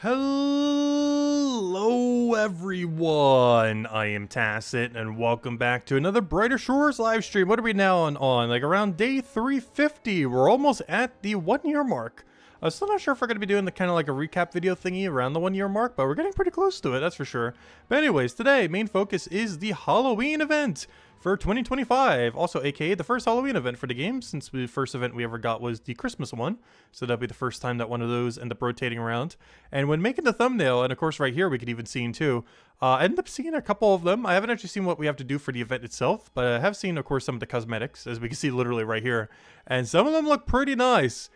Hello everyone, I am Tacit and welcome back to another Brighter Shores live stream. What are we now on? Like around day 350. We're almost at the 1 year mark. I'm still not sure if we're going to be doing the kind of like a recap video thingy around the 1 year mark, but we're getting pretty close to it, that's for sure. But anyways, today main focus is the Halloween event for 2025, also aka the first Halloween event for the game, since the first event we ever got was the Christmas one, so that'll be the first time that one of those end up rotating around. And when making the thumbnail, and of course right here we could even see too, I ended up seeing a couple of them. I haven't actually seen what we have to do for the event itself, but I have seen of course some of the cosmetics, as we can see literally right here, and some of them look pretty nice.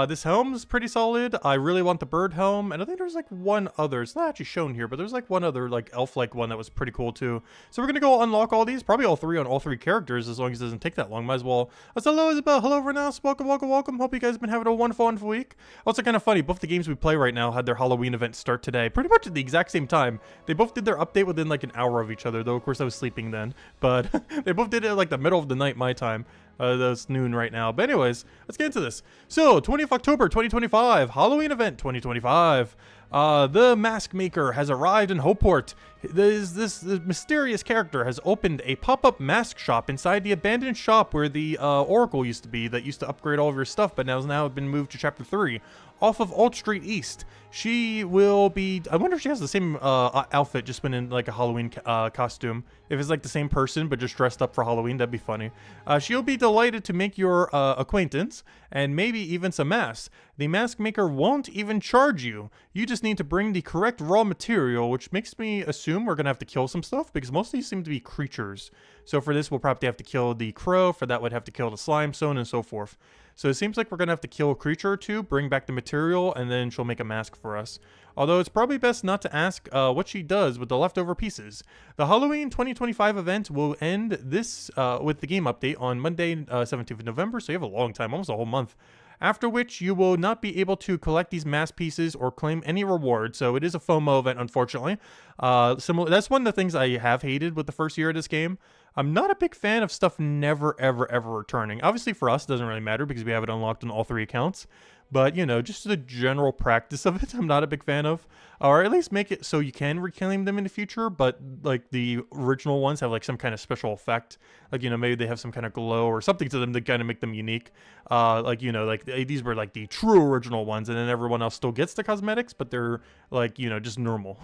This helm's pretty solid. I really want the bird helm, and I think there's like one other. It's not actually shown here, but there's like one other like elf-like one that was pretty cool too. So we're gonna go unlock all these, probably all three on all three characters, as long as it doesn't take that long. Might as well. Hello Isabel, hello Renas, welcome. Hope you guys have been having a wonderful week. Also kind of funny, both the games we play right now had their Halloween event start today, pretty much at the exact same time. They both did their update within like an hour of each other, though of course I was sleeping then. But they both did it at like the middle of the night my time. That's noon right now. But anyways, let's get into this. So, 20th October 2025, Halloween event 2025. The Mask Maker has arrived in Hopeport. This mysterious character has opened a pop-up mask shop inside the abandoned shop where the Oracle used to be, that used to upgrade all of your stuff, but has now been moved to Chapter 3. Off of Old Street East. She will be, I wonder if she has the same outfit, just been in like a Halloween costume. If it's like the same person, but just dressed up for Halloween, that'd be funny. She'll be delighted to make your acquaintance, and maybe even some masks. The Mask Maker won't even charge you. You just need to bring the correct raw material, which makes me assume we're gonna have to kill some stuff, because most of these seem to be creatures. So for this, we'll probably have to kill the crow, for that would have to kill the slime, so on and so forth. So it seems like we're going to have to kill a creature or two, bring back the material, and then she'll make a mask for us. Although it's probably best not to ask what she does with the leftover pieces. The Halloween 2025 event will end this with the game update on Monday, 17th of November, so you have a long time, almost a whole month. After which you will not be able to collect these mask pieces or claim any reward. So it is a FOMO event, unfortunately. That's one of the things I have hated with the first year of this game. I'm not a big fan of stuff never, ever returning. Obviously for us, it doesn't really matter because we have it unlocked on all three accounts. But, you know, just the general practice of it, I'm not a big fan of. Or at least make it so you can reclaim them in the future, but, like, the original ones have, like, some kind of special effect. Like, you know, maybe they have some kind of glow or something to them to kind of make them unique. Like, you know, like, these were, like, the true original ones, and then everyone else still gets the cosmetics, but they're, like, you know, just normal.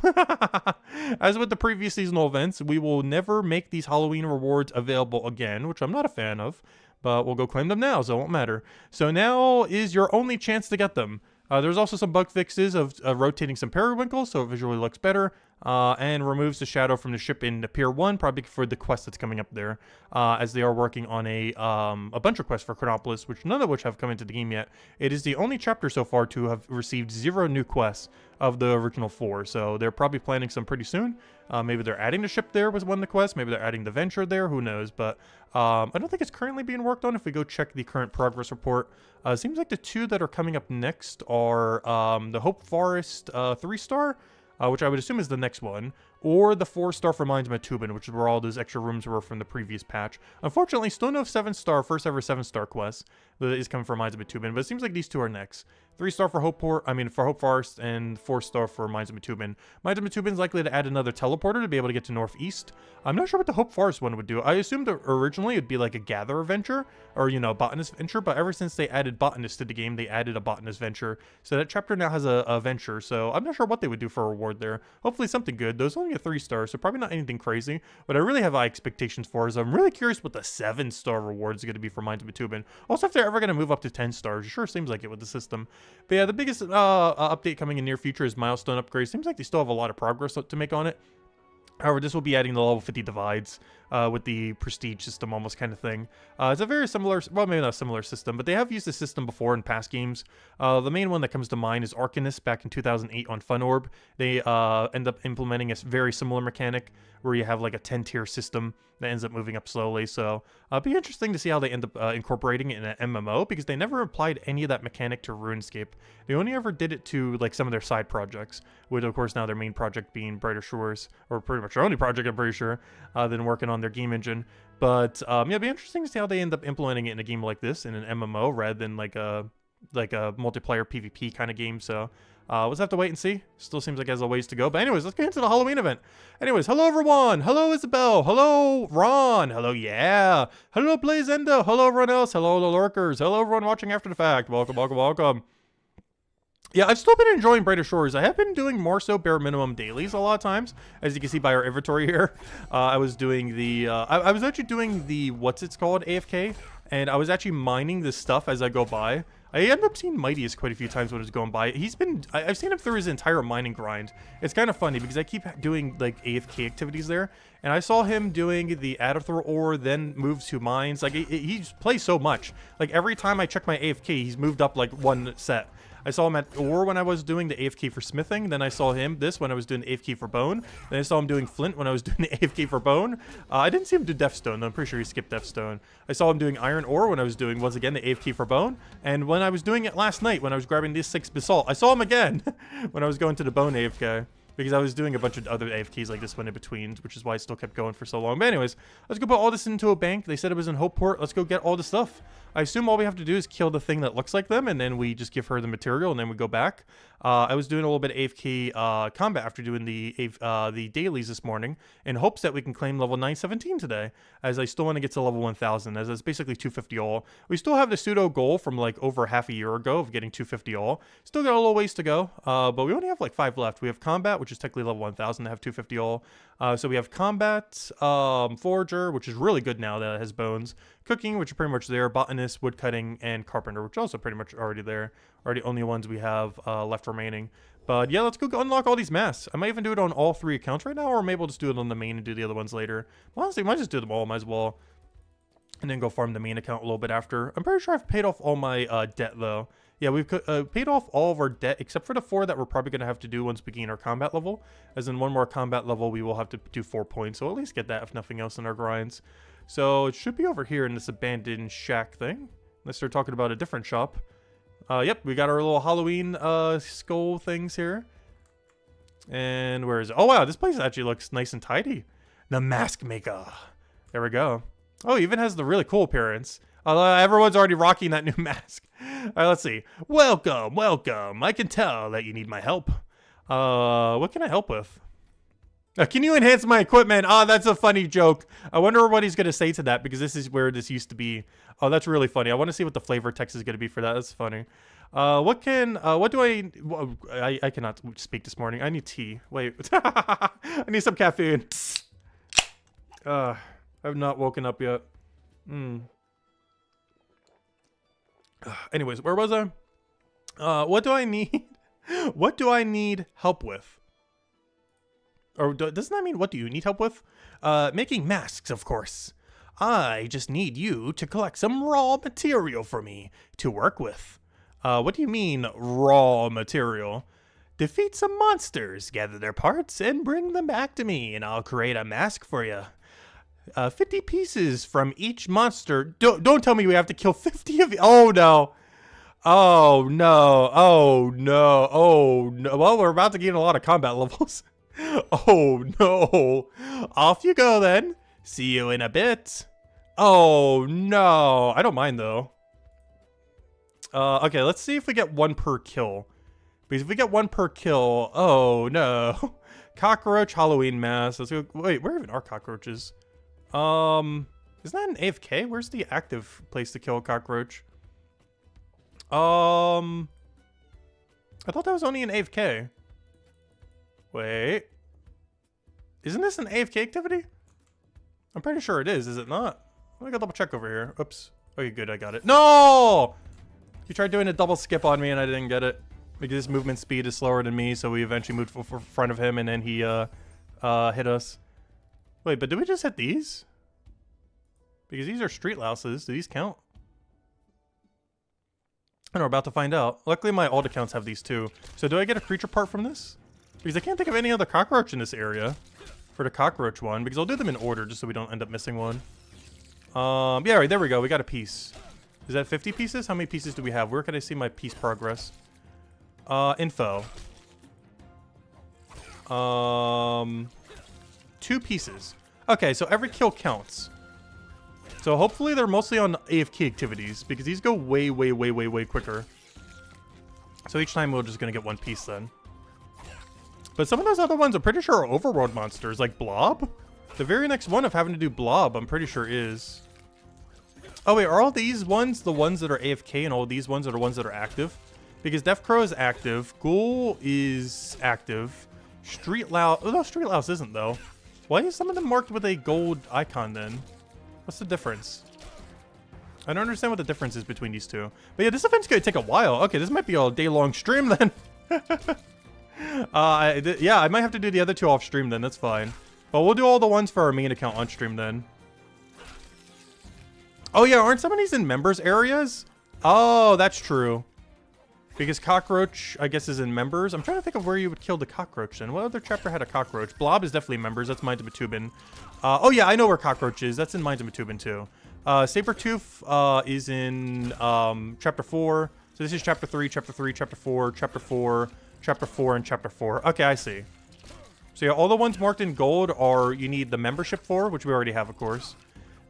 As with the previous seasonal events, we will never make these Halloween rewards available again, which I'm not a fan of. But we'll go claim them now, so it won't matter. So now is your only chance to get them. There's also some bug fixes of rotating some periwinkles, so it visually looks better, and removes the shadow from the ship in Pier 1, probably for the quest that's coming up there, as they are working on a bunch of quests for Chronopolis, which none of which have come into the game yet. It is the only chapter so far to have received 0 new quests of the original 4, so they're probably planning some pretty soon. Maybe they're adding the ship there was one of the quests, maybe they're adding the venture there, who knows, but I don't think it's currently being worked on. If we go check the current progress report, it seems like the two that are coming up next are the Hope Forest 3-star, which I would assume is the next one, or the 4-star for Mines of Matubin, which is where all those extra rooms were from the previous patch. Unfortunately, still no 7-star, first ever 7-star quest that is coming from Mines of Matubin, but it seems like these two are next. 3-star for Hope Forest, and 4-star for Mines of Matubin. Mines of Matubin is likely to add another teleporter to be able to get to Northeast. I'm not sure what the Hope Forest one would do. I assumed that originally it'd be like a Gatherer venture, or, you know, a Botanist venture, but ever since they added Botanist to the game, they added a Botanist venture. So that chapter now has a venture, so I'm not sure what they would do for a reward there. Hopefully something good. Those only get 3 stars, so probably not anything crazy. What I really have high expectations for is I'm really curious what the 7-star reward is going to be for Mines of Matubin. Also, if they're ever going to move up to 10 stars, it sure seems like it with the system. But yeah, the biggest update coming in near future is Milestone upgrade. Seems like they still have a lot of progress to make on it. However, this will be adding the level 50 divides with the prestige system almost kind of thing. It's a very similar, well, maybe not a similar system, but they have used this system before in past games. The main one that comes to mind is Arcanist back in 2008 on Fun Orb. They end up implementing a very similar mechanic where you have like a 10-tier system that ends up moving up slowly. So it'll be interesting to see how they end up incorporating it in an MMO, because they never applied any of that mechanic to RuneScape. They only ever did it to like some of their side projects, with of course now their main project being Brighter Shores, or pretty much their only project I'm pretty sure, then working on their game engine. But yeah, it'll be interesting to see how they end up implementing it in a game like this, in an MMO rather than like a multiplayer PvP kind of game. So We'll just have to wait and see. Still seems like it has a ways to go. But anyways, let's get into the Halloween event. Anyways, hello everyone. Hello Isabel. Hello Ron. Hello yeah. Hello Blazendo. Hello everyone else. Hello the lurkers. Hello everyone watching after the fact. Welcome, welcome, welcome. Yeah, I've still been enjoying Brighter Shores. I have been doing more so bare minimum dailies a lot of times, as you can see by our inventory here. I was doing the, I was actually doing the, what's it's called, AFK, and I was actually mining this stuff as I go by. I ended up seeing Mightiest quite a few times when I was going by. He's been, I've seen him through his entire mining grind. It's kind of funny because I keep doing like AFK activities there, and I saw him doing the Adather ore, then moves to mines. Like he plays so much. Like every time I check my AFK, he's moved up like one set. I saw him at ore when I was doing the AFK for smithing. Then I saw him when I was doing the AFK for bone. Then I saw him doing flint when I was doing the AFK for bone. I didn't see him do deathstone though. I'm pretty sure he skipped deathstone. I saw him doing iron ore when I was doing, once again, the AFK for bone. And when I was doing it last night, when I was grabbing this 6 basalt, I saw him again when I was going to the bone AFK. Because I was doing a bunch of other AFKs like this one in between, which is why I still kept going for so long. But anyways, let's go put all this into a bank. They said it was in Hopeport. Let's go get all the stuff. I assume all we have to do is kill the thing that looks like them, and then we just give her the material, and then we go back. I was doing a little bit of AFK combat after doing the dailies this morning, in hopes that we can claim level 917 today, as I still want to get to level 1000, as it's basically 250 all. We still have the pseudo goal from like over half a year ago of getting 250 all. Still got a little ways to go, but we only have like 5 left. We have combat, which is technically level 1000 to have 250 all. So we have combat, forager, which is really good now that it has bones, cooking, which are pretty much there, botanist, woodcutting, and carpenter, which are also pretty much already there. Already only ones we have left remaining. But yeah, let's go unlock all these masks. I might even do it on all 3 accounts right now, or maybe we'll just do it on the main and do the other ones later. Well, honestly, might just do them all, might as well. And then go farm the main account a little bit after. I'm pretty sure I've paid off all my debt though. Yeah, we've paid off all of our debt, except for the 4 that we're probably going to have to do once we gain our combat level. As in one more combat level, we will have to do 4 points. So at least get that, if nothing else, in our grinds. So it should be over here in this abandoned shack thing. Unless they're talking about a different shop. Yep, we got our little Halloween skull things here. And where is it? Oh, wow, this place actually looks nice and tidy. The Mask Maker. There we go. Oh, it even has the really cool appearance. Everyone's already rocking that new mask. All right, let's see. Welcome, welcome. I can tell that you need my help. What can I help with? Can you enhance my equipment? Oh, that's a funny joke. I wonder what he's going to say to that, because this is where this used to be. Oh, that's really funny. I want to see what the flavor text is going to be for that. That's funny. What do I cannot speak this morning. I need tea. Wait. I need some caffeine. I've not woken up yet. Anyways, where was I? What do I need? What do I need help with? Or doesn't that mean what do you need help with? Making masks, of course. I just need you to collect some raw material for me to work with. What do you mean, raw material? Defeat some monsters, gather their parts, and bring them back to me, and I'll create a mask for you. 50 pieces from each monster. Don't tell me we have to kill 50 of you. Oh, no. Oh, no. Oh, no. Oh, no. Well, we're about to gain a lot of combat levels. Oh, no. Off you go, then. See you in a bit. Oh, no. I don't mind, though. Okay, let's see if we get 1 per kill. Because if we get 1 per kill... Oh, no. Cockroach Halloween mask. Let's go... Wait, where even are cockroaches? Isn't that an AFK? Where's the active place to kill a cockroach? I thought that was only an AFK. Wait. Isn't this an AFK activity? I'm pretty sure it is it not? Let me go double check over here. Oops. Okay, good, I got it. No! You tried doing a double skip on me and I didn't get it. Because his movement speed is slower than me, so we eventually moved for front of him and then he hit us. Wait, but did we just hit these? Because these are street louses. Do these count? I know, we're about to find out. Luckily, my alt accounts have these too. So do I get a creature part from this? Because I can't think of any other cockroach in this area for the cockroach one. Because I'll do them in order just so we don't end up missing one. Yeah, right, there we go. We got a piece. Is that 50 pieces? How many pieces do we have? Where can I see my piece progress? Info. 2 pieces. Okay, so every kill counts. So hopefully they're mostly on AFK activities, because these go way, way, way, way, way quicker. So each time we're just gonna get one piece then. But some of those other ones I'm pretty sure are overworld monsters, like Blob. The very next one of having to do Blob, I'm pretty sure is. Oh wait, are all these ones the ones that are AFK and all these ones are the ones that are active? Because Death Crow is active, Ghoul is active, Street Louse, oh no, Street Louse isn't though. Why is some of them marked with a gold icon then? What's the difference? I don't understand what the difference is between these two. But yeah, this event's gonna take a while. Okay, this might be a day-long stream then. Yeah, I might have to do the other two off stream then, that's fine. But we'll do all the ones for our main account on stream then. Oh yeah, aren't some of these in members areas? Oh, that's true. Because Cockroach, I guess, is in members. I'm trying to think of where you would kill the Cockroach then. What other chapter had a Cockroach? Blob is definitely members. That's Mines of Matubin. Oh yeah, I know where Cockroach is. That's in Mines of Matubin too. Sabertooth is in chapter 4. So this is chapter 3, chapter 3, chapter 4, chapter 4, chapter 4, and chapter 4. Okay, I see. So yeah, all the ones marked in gold are you need the membership for, which we already have, of course.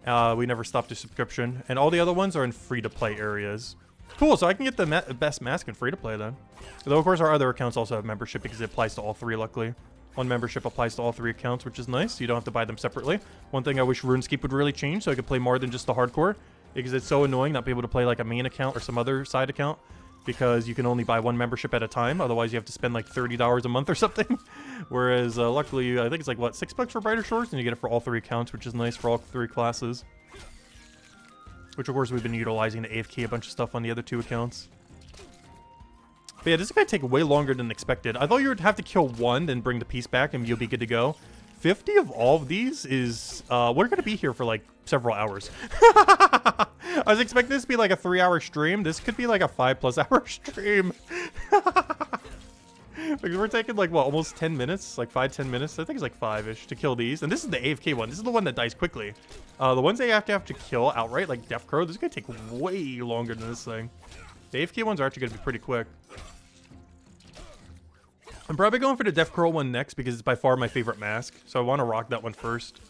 We never stopped the subscription. And all the other ones are in free-to-play areas. Cool, so I can get the best mask in free-to-play then. Though, of course, our other accounts also have membership because it applies to all three, luckily. One membership applies to all three accounts, which is nice. You don't have to buy them separately. One thing I wish RuneScape would really change so I could play more than just the hardcore. Because it's so annoying not be able to play like a main account or some other side account. Because you can only buy one membership at a time. Otherwise, you have to spend like $30 a month or something. Whereas, luckily, I think it's like, what, $6 for Brighter Shores? And you get it for all three accounts, which is nice for all three classes. Which, of course, we've been utilizing to AFK a bunch of stuff on the other two accounts. But yeah, this is going to take way longer than expected. I thought you would have to kill one, then bring the piece back, and you'll be good to go. 50 of all of these is... we're going to be here for, like, several hours. I was expecting this to be, like, a 3-hour stream. This could be, like, a 5+ hour stream. Because we're taking, like, what, almost 10 minutes? Like, 5-10 minutes? I think it's, like, 5-ish to kill these. And this is the AFK one. This is the one that dies quickly. The ones they have to kill outright, like Death Crow, this is going to take way longer than this thing. The AFK ones are actually going to be pretty quick. I'm probably going for the Death Crow one next because it's by far my favorite mask. So I want to rock that one first.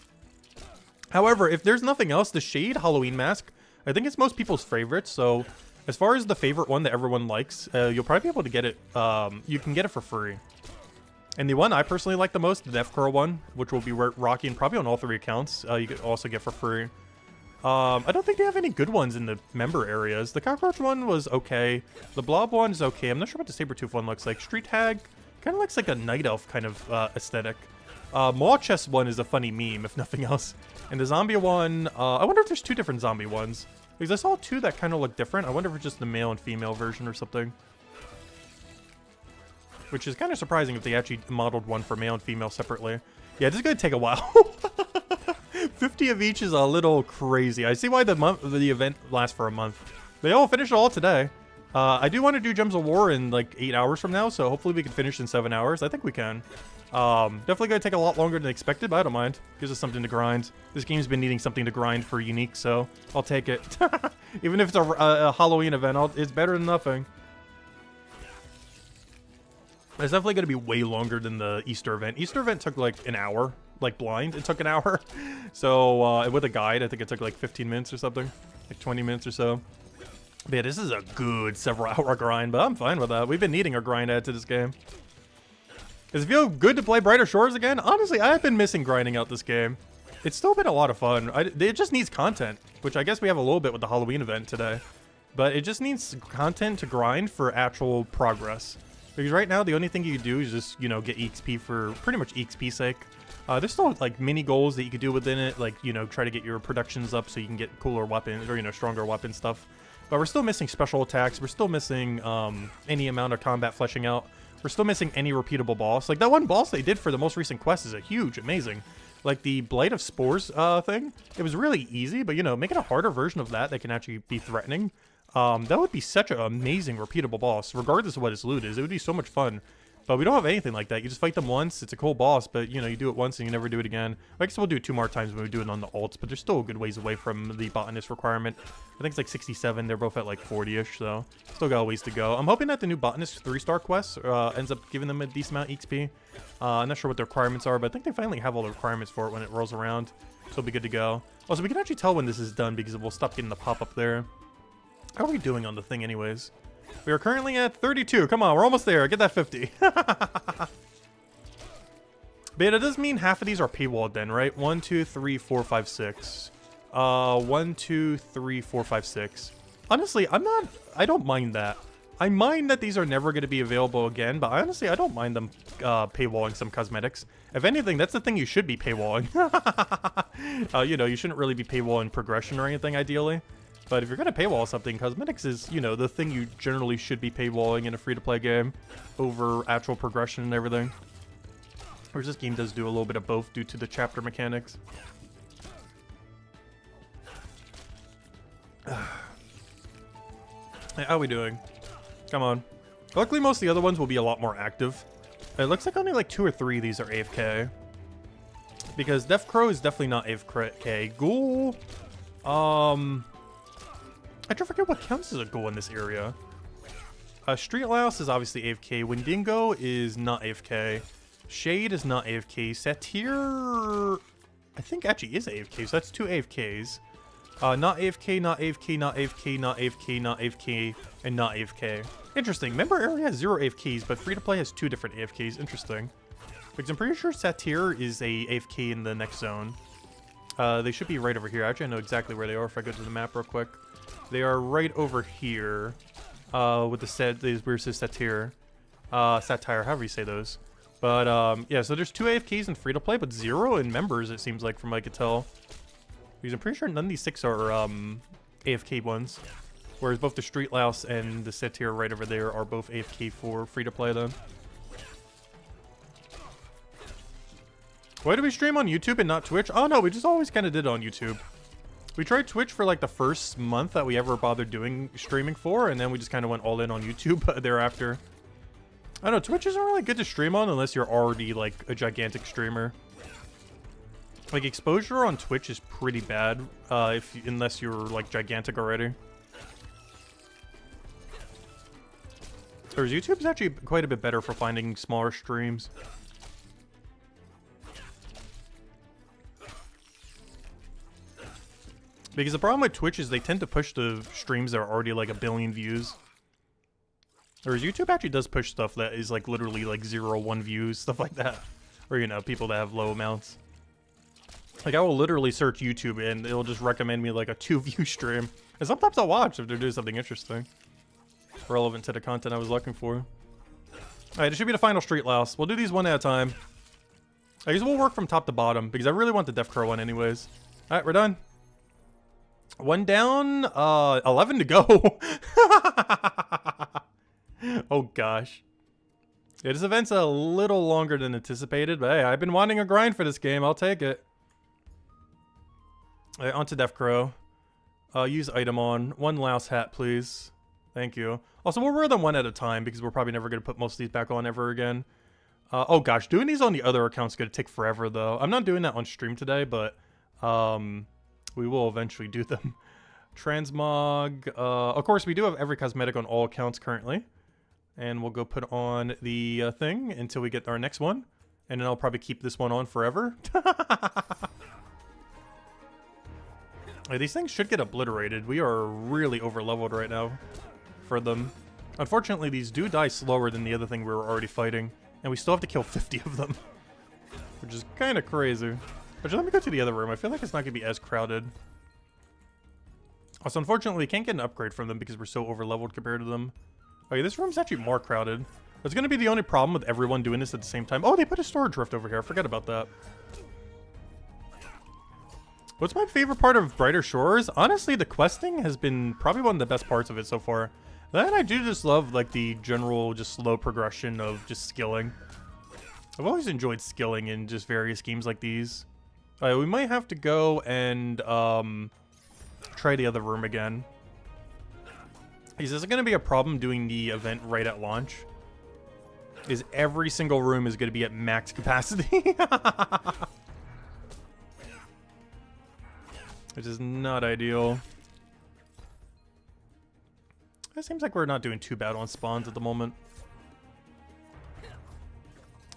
However, if there's nothing else, the Shade Halloween mask, I think it's most people's favorite. So as far as the favorite one that everyone likes, you'll probably be able to get it. You can get it for free. And the one I personally like the most, the Death Crow one, which will be rocking probably on all three accounts, you could also get for free. I don't think they have any good ones in the member areas. The Cockroach one was okay. The Blob one is okay. I'm not sure what the Sabertooth one looks like. Street Hag kind of looks like a Night Elf kind of aesthetic. Maw Chest one is a funny meme, if nothing else. And the Zombie one, I wonder if there's two different zombie ones. Because I saw two that kind of look different. I wonder if it's just the male and female version or something. Which is kind of surprising if they actually modeled one for male and female separately. Yeah, this is going to take a while. 50 of each is a little crazy. I see why the event lasts for a month. They all finished it all today. I do want to do Gems of War in like 8 hours from now, so hopefully we can finish in 7 hours. I think we can. Definitely going to take a lot longer than expected, but I don't mind. Gives us something to grind. This game's been needing something to grind for Unique, so I'll take it. Even if it's a Halloween event, it's better than nothing. It's definitely going to be way longer than the Easter event. Easter event took like an hour. Like blind, it took an hour. So with a guide, I think it took like 15 minutes or something. Like 20 minutes or so. But yeah, this is a good several hour grind, but I'm fine with that. We've been needing a grind add to this game. Does it feel good to play Brighter Shores again? Honestly, I've been missing grinding out this game. It's still been a lot of fun. It just needs content, which I guess we have a little bit with the Halloween event today. But it just needs content to grind for actual progress. Because right now, the only thing you can do is just, you know, get EXP for pretty much EXP sake. There's still, like, mini goals that you could do within it. Like, you know, try to get your productions up so you can get cooler weapons or, you know, stronger weapon stuff. But we're still missing special attacks. We're still missing any amount of combat fleshing out. We're still missing any repeatable boss. Like, that one boss they did for the most recent quest is a huge, amazing. Like, the Blight of Spores thing, it was really easy. But, you know, making a harder version of that can actually be threatening. That would be such an amazing repeatable boss, regardless of what its loot is. It would be so much fun. But we don't have anything like that. You just fight them once. It's a cool boss, but, you know, you do it once and you never do it again. I guess we'll do it 2 more times when we do it on the alts, but they're still a good ways away from the botanist requirement. I think it's like 67. They're both at like 40-ish, so still got a ways to go. I'm hoping that the new botanist 3-star quest ends up giving them a decent amount of XP. I'm not sure what the requirements are, but I think they finally have all the requirements for it when it rolls around. So it'll be good to go. Also, we can actually tell when this is done because it will stop getting the pop-up there. How are we doing on the thing anyways? We are currently at 32. Come on, we're almost there. Get that 50. But it does mean half of these are paywalled then, right? 1, 2, 3, 4, 5, 6. 1, 2, 3, 4, 5, 6. Honestly, I don't mind that. I mind that these are never going to be available again, but honestly, I don't mind them paywalling some cosmetics. If anything, that's the thing you should be paywalling. You know, you shouldn't really be paywalling progression or anything, ideally. But if you're going to paywall something, cosmetics is, you know, the thing you generally should be paywalling in a free-to-play game over actual progression and everything. Whereas this game does do a little bit of both due to the chapter mechanics. Hey, how are we doing? Come on. Luckily, most of the other ones will be a lot more active. It looks like only like 2 or 3 of these are AFK. Because Death Crow is definitely not AFK. Ghoul. I try to forget what counts as a ghoul in this area. Street Louse is obviously AFK. Wendigo is not AFK. Shade is not AFK. Satyr, I think actually is AFK. So that's 2 AFKs. Not AFK, not AFK, not AFK, not AFK, not AFK, and not AFK. Interesting. Member area has 0 AFKs, but free-to-play has 2 different AFKs. Interesting. Because I'm pretty sure Satyr is a AFK in the next zone. They should be right over here. Actually, I know exactly where they are if I go to the map real quick. They are right over here. With the where it says Satyr. Satire, however you say those. But, yeah, so there's 2 AFKs in free-to-play, but 0 in members, it seems like, from what I could tell. Because I'm pretty sure none of these 6 are AFK ones. Whereas both the Street Louse and the Satyr right over there are both AFK for free-to-play then. Why do we stream on YouTube and not Twitch? Oh no, we just always kind of did it on YouTube. We tried Twitch for like the first month that we ever bothered doing streaming for, and then we just kind of went all in on YouTube thereafter. I don't know, Twitch isn't really good to stream on unless you're already like a gigantic streamer. Like, exposure on Twitch is pretty bad, unless you're, like, gigantic already. Whereas YouTube's actually quite a bit better for finding smaller streams. Because the problem with Twitch is they tend to push the streams that are already, like, 1 billion views. Whereas YouTube actually does push stuff that is, like, literally, like, 0, 1 views, stuff like that. Or, you know, people that have low amounts. Like, I will literally search YouTube and it'll just recommend me like a 2-view stream. And sometimes I'll watch if they're doing something interesting. Relevant to the content I was looking for. Alright, it should be the final Street Louse. We'll do these one at a time. I guess we'll work from top to bottom because I really want the Death Crow one anyways. Alright, we're done. 1 down, 11 to go. Oh gosh. Yeah, this event's a little longer than anticipated, but hey, I've been wanting a grind for this game. I'll take it. Alright, on to Death Crow. Use item on. 1 Louse hat, please. Thank you. Also, we'll wear them 1 at a time because we're probably never going to put most of these back on ever again. Oh gosh, doing these on the other account's going to take forever though. I'm not doing that on stream today, but we will eventually do them. Transmog. Of course, we do have every cosmetic on all accounts currently. And we'll go put on the thing until we get our next one. And then I'll probably keep this one on forever. These things should get obliterated. We are really over-leveled right now for them. Unfortunately, these do die slower than the other thing we were already fighting. And we still have to kill 50 of them. Which is kind of crazy. But let me go to the other room. I feel like it's not going to be as crowded. Also, unfortunately, we can't get an upgrade from them because we're so over-leveled compared to them. Okay, this room's actually more crowded. That's going to be the only problem with everyone doing this at the same time. Oh, they put a storage rift over here. I forgot about that. What's my favorite part of Brighter Shores? Honestly, the questing has been probably one of the best parts of it so far. Then I do just love, like, the general, just slow progression of just skilling. I've always enjoyed skilling in just various games like these. We might have to go and, try the other room again. Is this going to be a problem doing the event right at launch? Is every single room is going to be at max capacity? Which is not ideal. It seems like we're not doing too bad on spawns at the moment.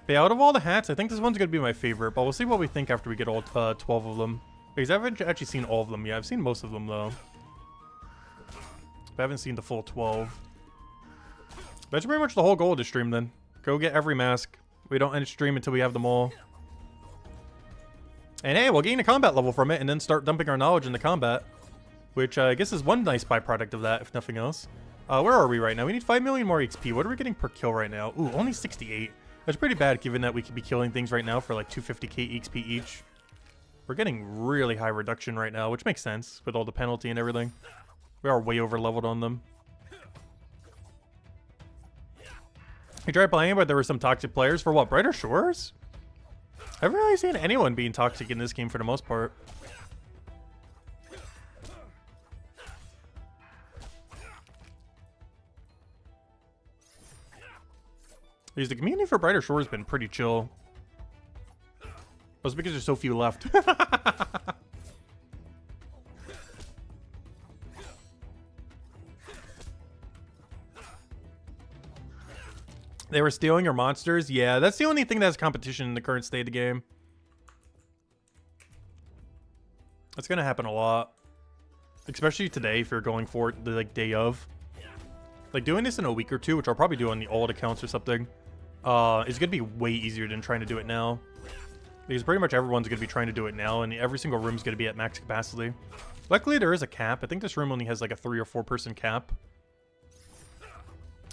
But yeah, out of all the hats, I think this one's going to be my favorite. But we'll see what we think after we get all 12 of them. Because I haven't actually seen all of them yet. I've seen most of them, though. But I haven't seen the full 12. That's pretty much the whole goal of the stream then. Go get every mask. We don't end stream until we have them all. And hey, we'll gain a combat level from it and then start dumping our knowledge into combat. Which I guess is one nice byproduct of that, if nothing else. Where are we right now? We need 5 million more XP. What are we getting per kill right now? Ooh, only 68. That's pretty bad given that we could be killing things right now for like 250k XP each. We're getting really high reduction right now, which makes sense with all the penalty and everything. We are way over leveled on them. We tried playing, but there were some toxic players. For what, Brighter Shores? I haven't really seen anyone being toxic in this game for the most part. Because the community for Brighter Shores has been pretty chill. But it's because there's so few left. They were stealing your monsters? Yeah, that's the only thing that's competition in the current state of the game. That's gonna happen a lot. Especially today if you're going for it the like day of. Like doing this in a week or two, which I'll probably do on the old accounts or something, is gonna be way easier than trying to do it now. Because pretty much everyone's gonna be trying to do it now, and every single room's gonna be at max capacity. Luckily there is a cap. I think this room only has like a 3 or 4 person cap.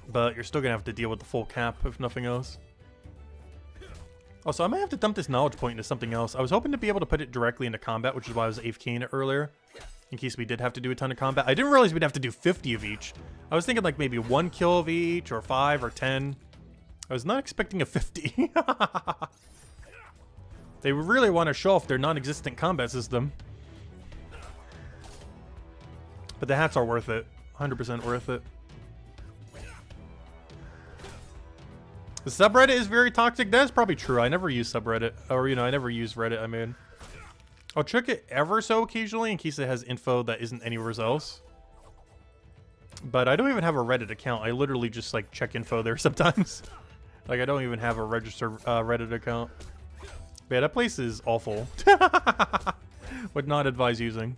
But you're still gonna have to deal with the full cap, if nothing else. Also, I might have to dump this knowledge point into something else. I was hoping to be able to put it directly into combat, which is why I was AFKing it earlier. In case we did have to do a ton of combat. I didn't realize we'd have to do 50 of each. I was thinking like maybe 1 kill of each, or 5 or 10. I was not expecting a 50. They really want to show off their non-existent combat system. But the hats are worth it. 100% worth it. The subreddit is very toxic. That is probably true. I never use subreddit. Or, you know, I never use Reddit, I mean. I'll check it ever so occasionally in case it has info that isn't anywhere else. But I don't even have a Reddit account. I literally just, like, check info there sometimes. Like, I don't even have a registered Reddit account. But yeah, that place is awful. Would not advise using.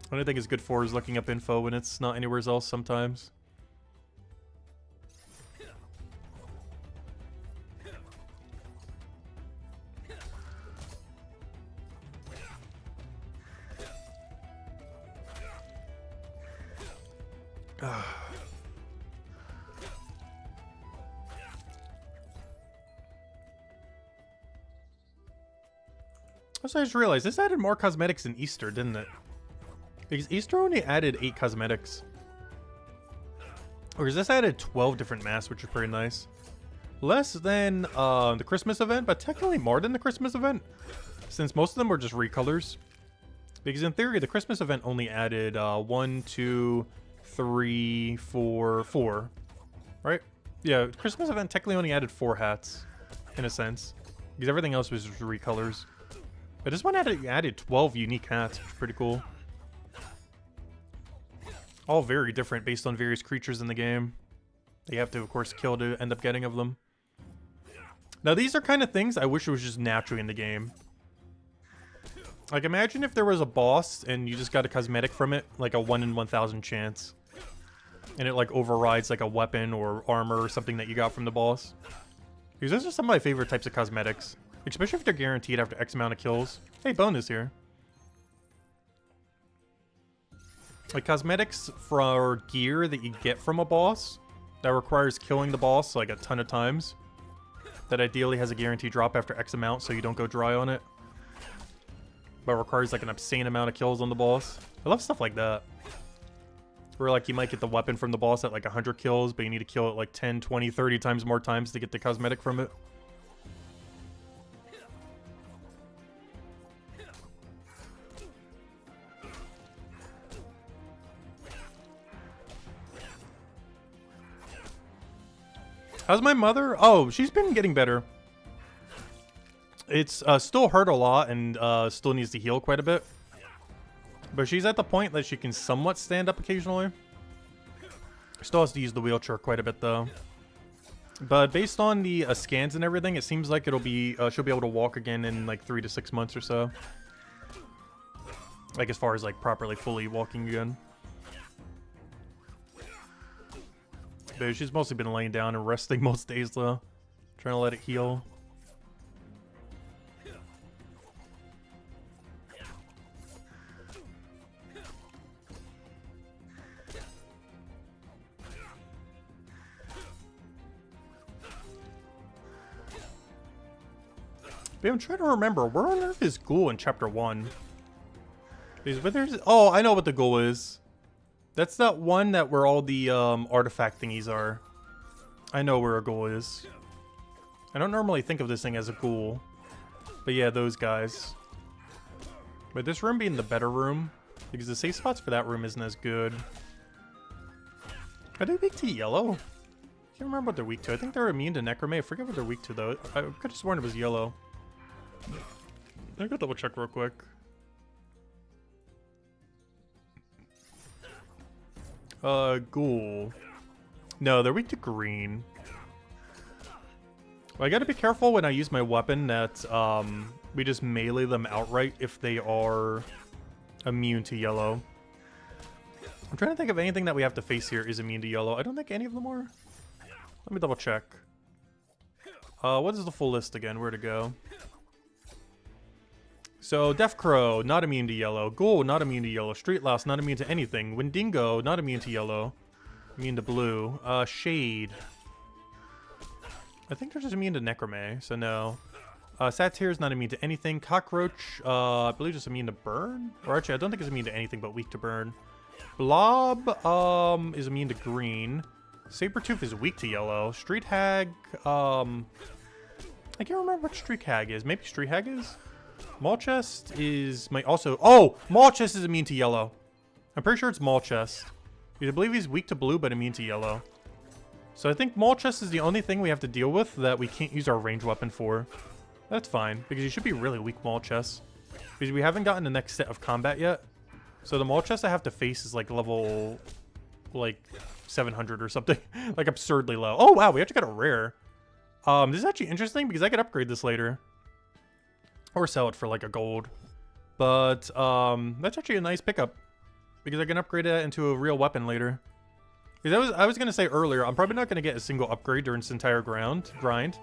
What I think is good for is looking up info when it's not anywhere else sometimes. Also, I just realized this added more cosmetics than Easter, didn't it? Because Easter only added 8 cosmetics. Whereas this added 12 different masks, which is pretty nice. Less than the Christmas event, but technically more than the Christmas event. Since most of them were just recolors. Because in theory, the Christmas event only added 1, 2, 3, 4, 4. Right? Yeah, Christmas event technically only added 4 hats. In a sense. Because everything else was just recolors. But this one added 12 unique hats, which is pretty cool. All very different based on various creatures in the game. That you have to, of course, kill to end up getting of them. Now, these are kind of things I wish it was just naturally in the game. Like, imagine if there was a boss and you just got a cosmetic from it, like a 1 in 1,000 chance. And it, like, overrides, like, a weapon or armor or something that you got from the boss. Because those are some of my favorite types of cosmetics. Especially if they're guaranteed after X amount of kills. Hey, bonus here. Like cosmetics for gear that you get from a boss that requires killing the boss like a ton of times. That ideally has a guaranteed drop after X amount so you don't go dry on it. But requires like an obscene amount of kills on the boss. I love stuff like that. Where like you might get the weapon from the boss at like 100 kills, but you need to kill it like 10, 20, 30 times more times to get the cosmetic from it. How's my mother? Oh, she's been getting better. It's still hurt a lot and still needs to heal quite a bit. But she's at the point that she can somewhat stand up occasionally. Still has to use the wheelchair quite a bit though. But based on the scans and everything, it seems like it'll be she'll be able to walk again in like 3 to 6 months or so. Like as far as like properly fully walking again. But she's mostly been laying down and resting most days, though. Trying to let it heal. But I'm trying to remember, where on earth is Ghoul in Chapter 1? But there's... Oh, I know what the Ghoul is. That's that one that where all the artifact thingies are. I know where a Ghoul is. I don't normally think of this thing as a Ghoul. But yeah, those guys. But this room being the better room, because the safe spots for that room isn't as good. Are they weak to yellow? I can't remember what they're weak to. I think they're immune to Necromay. I forget what they're weak to, though. I could have sworn it was yellow. I gotta double check real quick. Ghoul. No, they're weak to green. Well, I gotta be careful when I use my weapon that we just melee them outright if they are immune to yellow. I'm trying to think of anything that we have to face here is immune to yellow. I don't think any of them are. Let me double check. What is the full list again? Where to go? So, Death Crow, not immune to yellow. Ghoul, not immune to yellow. Street Louse, not immune to anything. Wendigo, not immune to yellow. Immune to blue. Shade. I think they're just immune to Necromay, so no. Satyr's not immune to anything. Cockroach, I believe just immune to burn? Or actually, I don't think it's immune to anything but weak to burn. Blob, is immune to green. Sabertooth is weak to yellow. Street Hag, I can't remember what Street Hag is. Maybe Street Hag is? Maulchest is also... Oh! Maulchest is immune to yellow. I'm pretty sure it's Maulchest. I believe he's weak to blue, but immune to yellow. So I think Maulchest is the only thing we have to deal with that we can't use our range weapon for. That's fine, because you should be really weak Maulchest. Because we haven't gotten the next set of combat yet. So the Maulchest I have to face is like level... like 700 or something. Like absurdly low. Oh wow, we actually got a rare. This is actually interesting because I could upgrade this later. Or sell it for like a gold. But that's actually a nice pickup. Because I can upgrade it into a real weapon later. Because I was going to say earlier, I'm probably not going to get a single upgrade during this entire grind.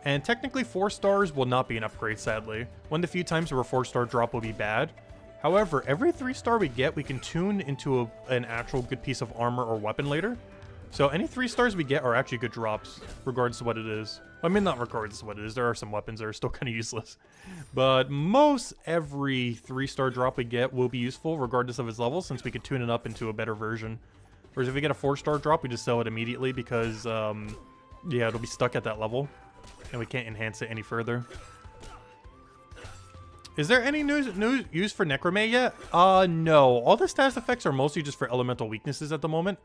And technically 4 stars will not be an upgrade, sadly. One of the few times where a 4-star drop will be bad. However, every 3-star we get, we can tune into an actual good piece of armor or weapon later. So any 3 stars we get are actually good drops, regardless of what it is. I mean, not regardless of what it is. There are some weapons that are still kind of useless. But most every 3-star drop we get will be useful, regardless of its level, since we can tune it up into a better version. Whereas if we get a 4-star drop, we just sell it immediately because, yeah, it'll be stuck at that level. And we can't enhance it any further. Is there any news use for Necromay yet? No. All the status effects are mostly just for elemental weaknesses at the moment.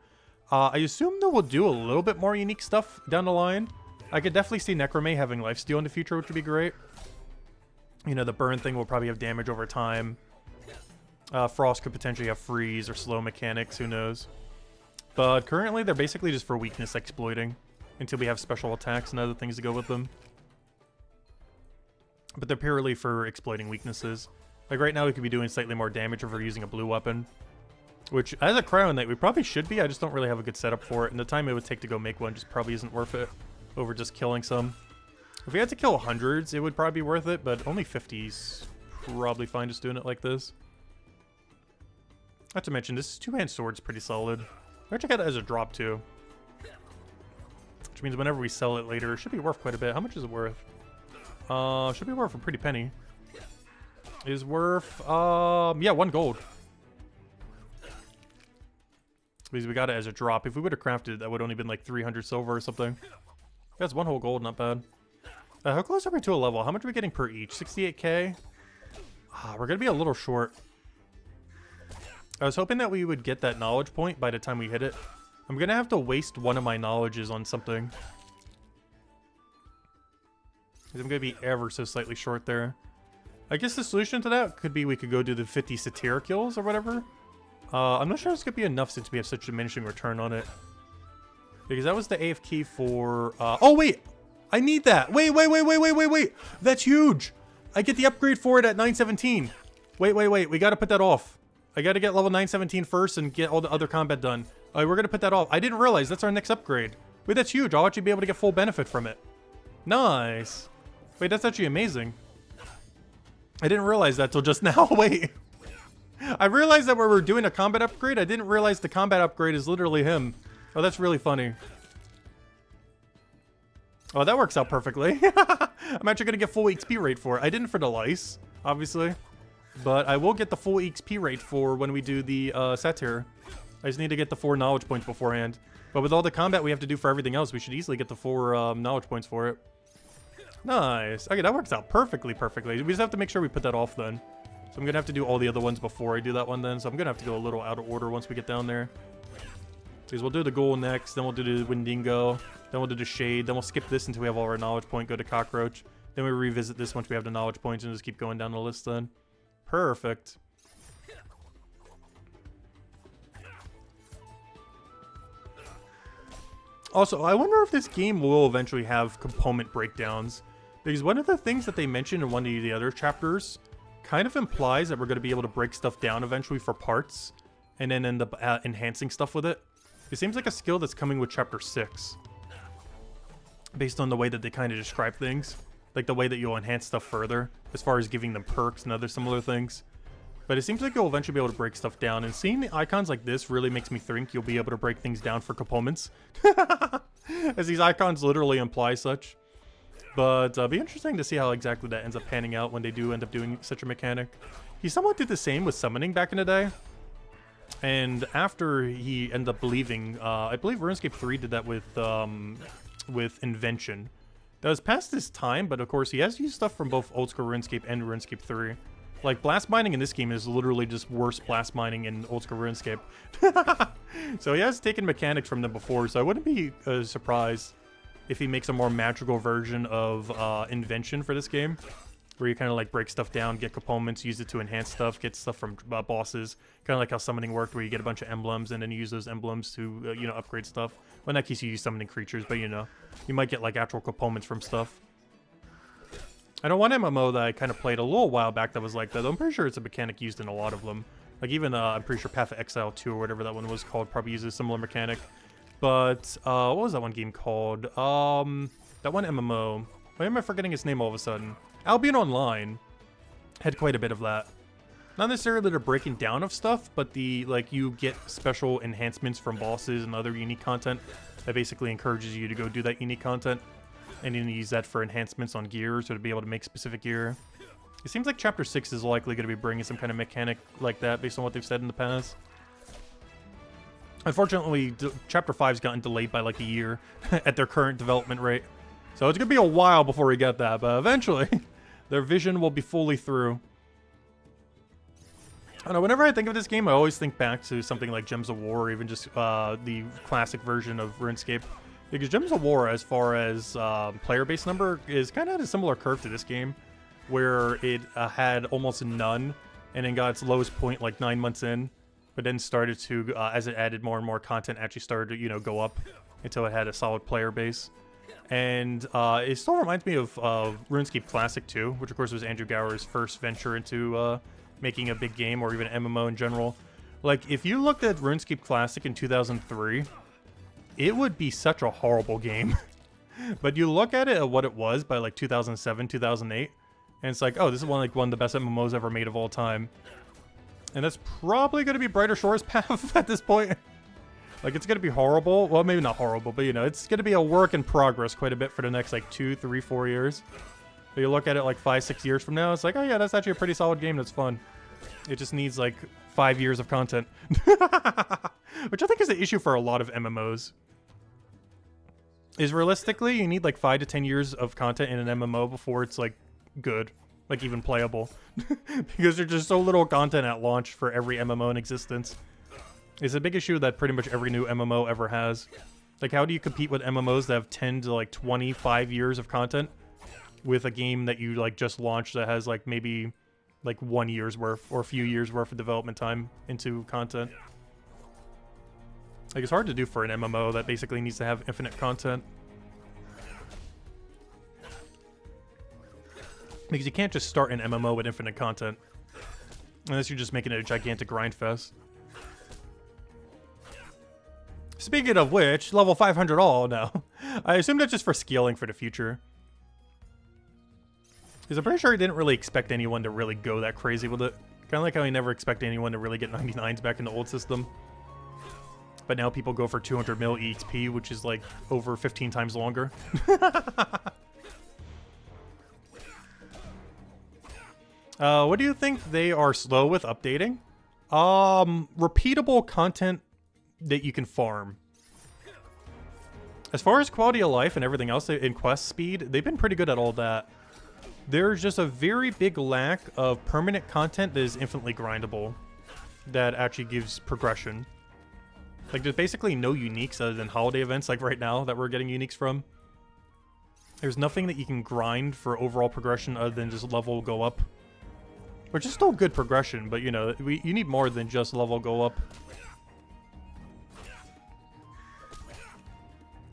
I assume that we'll do a little bit more unique stuff down the line. I could definitely see Necromay having lifesteal in the future, which would be great. You know, the burn thing will probably have damage over time. Frost could potentially have freeze or slow mechanics, who knows. But currently, they're basically just for weakness exploiting. Until we have special attacks and other things to go with them. But they're purely for exploiting weaknesses. Like right now, we could be doing slightly more damage if we're using a blue weapon. Which, as a Cryo Knight, we probably should be. I just don't really have a good setup for it. And the time it would take to go make one just probably isn't worth it. Over just killing some. If we had to kill hundreds, it would probably be worth it. But only 50's probably fine just doing it like this. Not to mention, this 2-hand sword's pretty solid. I actually got it as a drop, too. Which means whenever we sell it later, it should be worth quite a bit. How much is it worth? Should be worth a pretty penny. Is worth, yeah, 1 gold. Because we got it as a drop. If we would have crafted it, that would only been like 300 silver or something. That's 1 whole gold, not bad. How close are we to a level? How much are we getting per each? 68k? We're gonna be a little short. I was hoping that we would get that knowledge point by the time we hit it. I'm gonna have to waste one of my knowledges on something. I'm gonna be ever so slightly short there. I guess the solution to that could be we could go do the 50 Satyr kills or whatever. I'm not sure it's gonna be enough since we have such diminishing return on it. Because that was the AF key for... oh, wait! I need that! Wait! That's huge! I get the upgrade for it at 917. Wait. We gotta put that off. I gotta get level 917 first and get all the other combat done. Oh, we're gonna put that off. I didn't realize that's our next upgrade. Wait, that's huge. I'll actually be able to get full benefit from it. Nice. Wait, that's actually amazing. I didn't realize that till just now. Wait. I realized that when we were doing a combat upgrade, I didn't realize the combat upgrade is literally him. Oh, that's really funny. Oh, that works out perfectly. I'm actually going to get full XP rate for it. I didn't for the lice, obviously. But I will get the full XP rate for when we do the satire. I just need to get the 4 knowledge points beforehand. But with all the combat we have to do for everything else, we should easily get the 4 knowledge points for it. Nice. Okay, that works out perfectly. We just have to make sure we put that off then. So I'm going to have to do all the other ones before I do that one then. So I'm going to have to go a little out of order once we get down there. Because we'll do the ghoul next, then we'll do the Wendigo, then we'll do the Shade, then we'll skip this until we have all our knowledge point, go to Cockroach. Then we revisit this once we have the knowledge points and just keep going down the list then. Perfect. Also, I wonder if this game will eventually have component breakdowns. Because one of the things that they mentioned in one of the other chapters kind of implies that we're going to be able to break stuff down eventually for parts. And then end up enhancing stuff with it. It seems like a skill that's coming with chapter 6. Based on the way that they kind of describe things. Like the way that you'll enhance stuff further. As far as giving them perks and other similar things. But it seems like you'll eventually be able to break stuff down. And seeing the icons like this really makes me think you'll be able to break things down for components. As these icons literally imply such. But it'll be interesting to see how exactly that ends up panning out when they do end up doing such a mechanic. He somewhat did the same with summoning back in the day. And after he ended up leaving, I believe RuneScape 3 did that with Invention. That was past his time, but of course he has used stuff from both old school RuneScape and RuneScape 3. Like, blast mining in this game is literally just worse blast mining in old school RuneScape. So he has taken mechanics from them before, so I wouldn't be surprised if he makes a more magical version of Invention for this game. Where you kind of like break stuff down, get components, use it to enhance stuff, get stuff from bosses. Kind of like how summoning worked, where you get a bunch of emblems and then you use those emblems to, you know, upgrade stuff. Well, in that case, you use summoning creatures, but you know, you might get like actual components from stuff. I know one MMO that I kind of played a little while back that was like that. I'm pretty sure it's a mechanic used in a lot of them. Like even, I'm pretty sure Path of Exile 2 or whatever that one was called probably uses a similar mechanic. But, what was that one game called? That one MMO. Why am I forgetting its name all of a sudden? Albion Online had quite a bit of that. Not necessarily the breaking down of stuff, but the, like, you get special enhancements from bosses and other unique content that basically encourages you to go do that unique content. And then you use that for enhancements on gear, so to be able to make specific gear. It seems like Chapter 6 is likely going to be bringing some kind of mechanic like that based on what they've said in the past. Unfortunately, Chapter 5's gotten delayed by like a year at their current development rate. So it's going to be a while before we get that, but eventually their vision will be fully through. I don't know, whenever I think of this game, I always think back to something like Gems of War, or even just the classic version of RuneScape. Because Gems of War, as far as player base number, is kind of at a similar curve to this game, where it had almost none, and then got its lowest point like 9 months in, but then started to, as it added more and more content, actually started to, you know, go up until it had a solid player base. And it still reminds me of RuneScape Classic 2, which of course was Andrew Gower's first venture into making a big game, or even an MMO in general. Like, if you looked at RuneScape Classic in 2003, it would be such a horrible game. But you look at it at what it was by like 2007, 2008, and it's like, oh, this is one of the best MMOs ever made of all time. And that's probably going to be Brighter Shores path at this point. Like, it's going to be horrible. Well, maybe not horrible, but, you know, it's going to be a work in progress quite a bit for the next, like, 2, 3, 4 years. But you look at it, like, 5, 6 years from now, it's like, oh, yeah, that's actually a pretty solid game that's fun. It just needs, like, 5 years of content. Which I think is the issue for a lot of MMOs. Is realistically, you need, like, 5 to 10 years of content in an MMO before it's, like, good. Like, even playable. Because there's just so little content at launch for every MMO in existence. It's a big issue that pretty much every new MMO ever has. Like, how do you compete with MMOs that have 10 to, like, 25 years of content with a game that you, like, just launched that has, like, maybe, like, 1 year's worth or a few years worth of development time into content? Like, it's hard to do for an MMO that basically needs to have infinite content. Because you can't just start an MMO with infinite content. Unless you're just making it a gigantic grind fest. Speaking of which, level 500 all now. I assume that's just for scaling for the future. Because I'm pretty sure he didn't really expect anyone to really go that crazy with it. Kind of like how he never expected anyone to really get 99s back in the old system. But now people go for 200 mil EXP, which is like over 15 times longer. What do you think they are slow with updating? Repeatable content that you can farm. As far as quality of life and everything else in quest speed, they've been pretty good at all that. There's just a very big lack of permanent content that is infinitely grindable that actually gives progression. Like, there's basically no uniques other than holiday events like right now that we're getting uniques from. There's nothing that you can grind for overall progression other than just level go up. Which is still good progression, but you know, you need more than just level go up.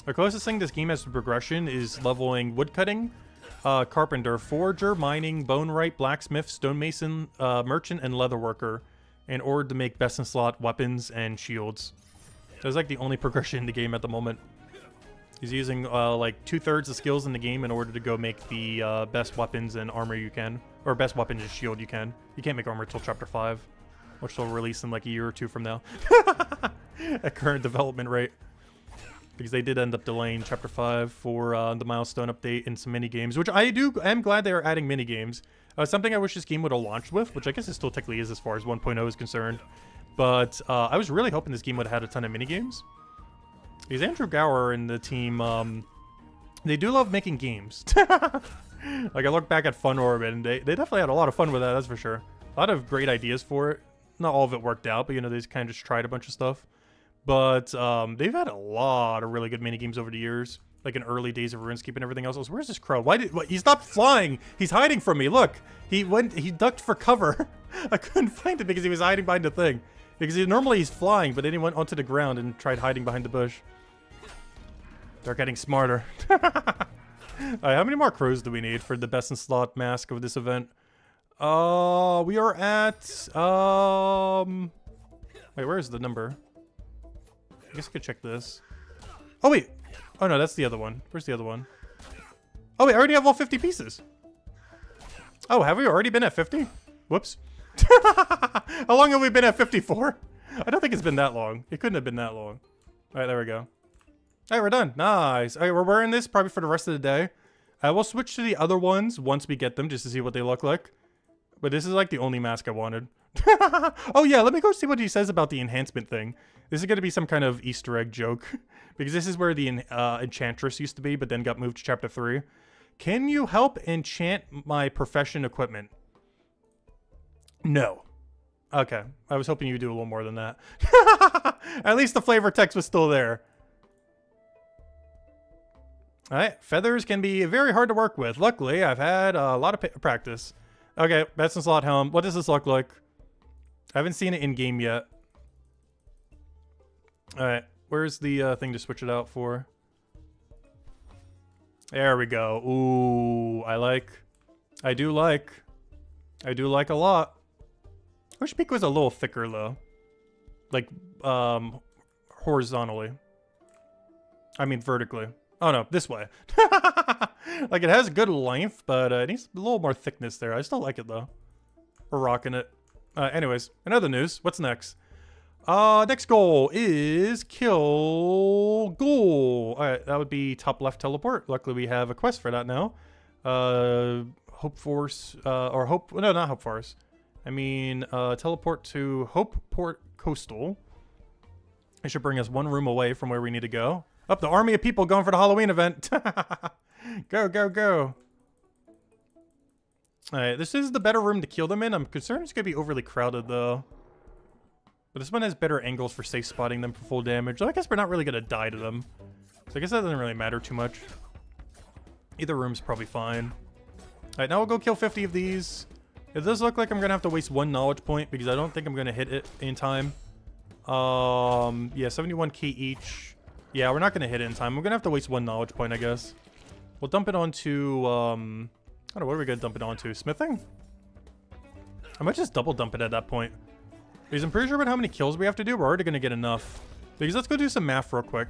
The closest thing this game has to progression is leveling woodcutting, carpenter, forager, mining, bonewright, blacksmith, stonemason, merchant, and leatherworker in order to make best in slot weapons and shields. That's like the only progression in the game at the moment. He's using like 2/3 the skills in the game in order to go make the best weapons and armor you can. Or best weapon and shield you can. You can't make armor until chapter 5. Which they'll release in like a year or two from now. At current development rate. Because they did end up delaying chapter 5 for the Milestone update and some mini games, which I am glad they are adding mini games. Something I wish this game would have launched with, which I guess it still technically is as far as 1.0 is concerned. But I was really hoping this game would have had a ton of mini games. Because Andrew Gower and the team, they do love making games. Like, I look back at Fun Orb, and they definitely had a lot of fun with that, that's for sure. A lot of great ideas for it. Not all of it worked out, but, you know, they just kind of just tried a bunch of stuff. But they've had a lot of really good minigames over the years. Like in early days of RuneScape and everything else. Where's this crow? He stopped flying. He's hiding from me. Look, he ducked for cover. I couldn't find him because he was hiding behind the thing. Because normally he's flying, but then he went onto the ground and tried hiding behind the bush. They're getting smarter. Alright, how many more crows do we need for the best in slot mask of this event? We are at wait, where is the number? I guess I could check this. Oh wait! Oh no, that's the other one. Where's the other one? Oh wait, I already have all 50 pieces. Oh, have we already been at 50? Whoops. How long have we been at 54? I don't think it's been that long. It couldn't have been that long. Alright, there we go. Alright, we're done. Nice. Alright, we're wearing this probably for the rest of the day. I will switch to the other ones once we get them just to see what they look like. But this is like the only mask I wanted. Oh yeah, let me go see what he says about the enhancement thing. This is going to be some kind of Easter egg joke. Because this is where the Enchantress used to be, but then got moved to chapter 3. Can you help enchant my profession equipment? No. Okay. I was hoping you'd do a little more than that. At least the flavor text was still there. Alright, feathers can be very hard to work with. Luckily, I've had a lot of practice. Okay, best in slot helm. What does this look like? I haven't seen it in game yet. Alright, where's the thing to switch it out for? There we go. Ooh, I do like a lot. I wish Peak was a little thicker though. Like, horizontally. I mean vertically. Oh no, this way. Like, it has good length, but it needs a little more thickness there. I still like it though. We're rocking it. Anyways, in other news, what's next? Next goal is kill ghoul. Alright, that would be top left teleport. Luckily we have a quest for that now. Hope Force, or Hope, no, not Hope Force. I mean, teleport to Hope Port Coastal. It should bring us one room away from where we need to go. Up, the army of people going for the Halloween event. Go, go, go. Alright, this is the better room to kill them in. I'm concerned it's going to be overly crowded, though. But this one has better angles for safe spotting them for full damage. So I guess we're not really going to die to them. So I guess that doesn't really matter too much. Either room's probably fine. Alright, now we'll go kill 50 of these. It does look like I'm going to have to waste one knowledge point because I don't think I'm going to hit it in time. Yeah, 71k each. Yeah, we're not going to hit it in time. We're going to have to waste one knowledge point, I guess. We'll dump it onto, I don't know, what are we going to dump it onto? Smithing? I might just double dump it at that point. Because I'm pretty sure about how many kills we have to do. We're already going to get enough. Because let's go do some math real quick.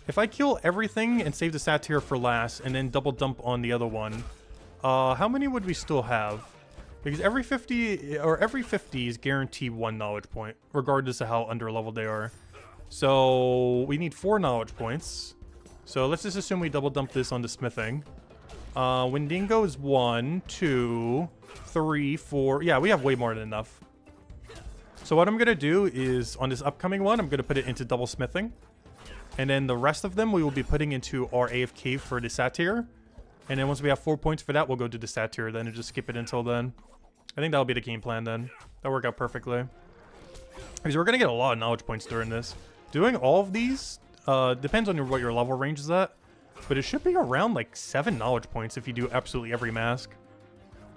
If I kill everything and save the satyr for last and then double dump on the other one, how many would we still have? Because every 50 or every 50 is guaranteed 1 knowledge point, regardless of how under leveled they are. So we need 4 knowledge points. So let's just assume we double dump this onto smithing. Wendigo is 1, 2, 3, 4. Yeah, we have way more than enough. So what I'm gonna do is on this upcoming one, I'm gonna put it into double smithing. And then the rest of them we will be putting into our AFK for the satyr. And then once we have 4 points for that, we'll go to the satyr then and just skip it until then. I think that'll be the game plan then. That'll work out perfectly. Because we're gonna get a lot of knowledge points during this. Doing all of these depends on what your level range is at. But it should be around like 7 knowledge points if you do absolutely every mask.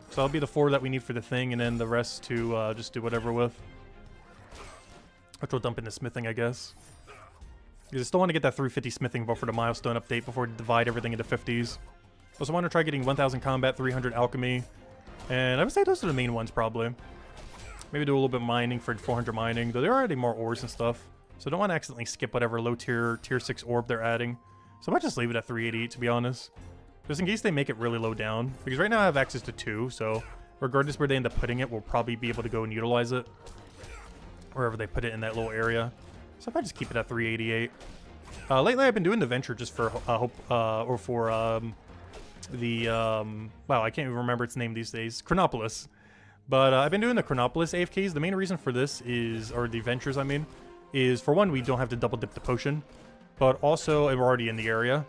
So that'll be the 4 that we need for the thing, and then the rest to just do whatever with. Which we'll dump into smithing, I guess. Because I still want to get that 350 smithing before the milestone update, before we divide everything into 50s. Also want to try getting 1000 combat, 300 alchemy. And I would say those are the main ones, probably. Maybe do a little bit of mining for 400 mining, though there are already more ores and stuff. So I don't want to accidentally skip whatever low tier 6 orb they're adding. So I might just leave it at 388, to be honest. Just in case they make it really low down. Because right now I have access to 2, so regardless where they end up putting it, we'll probably be able to go and utilize it. Wherever they put it in that little area. So if I just keep it at 388. Lately I've been doing the venture just for hope, or for wow, I can't even remember its name these days. Chronopolis. But I've been doing the Chronopolis AFKs. The main reason for this is, or the ventures I mean, is for one, we don't have to double dip the potion. But also, and we're already in the area.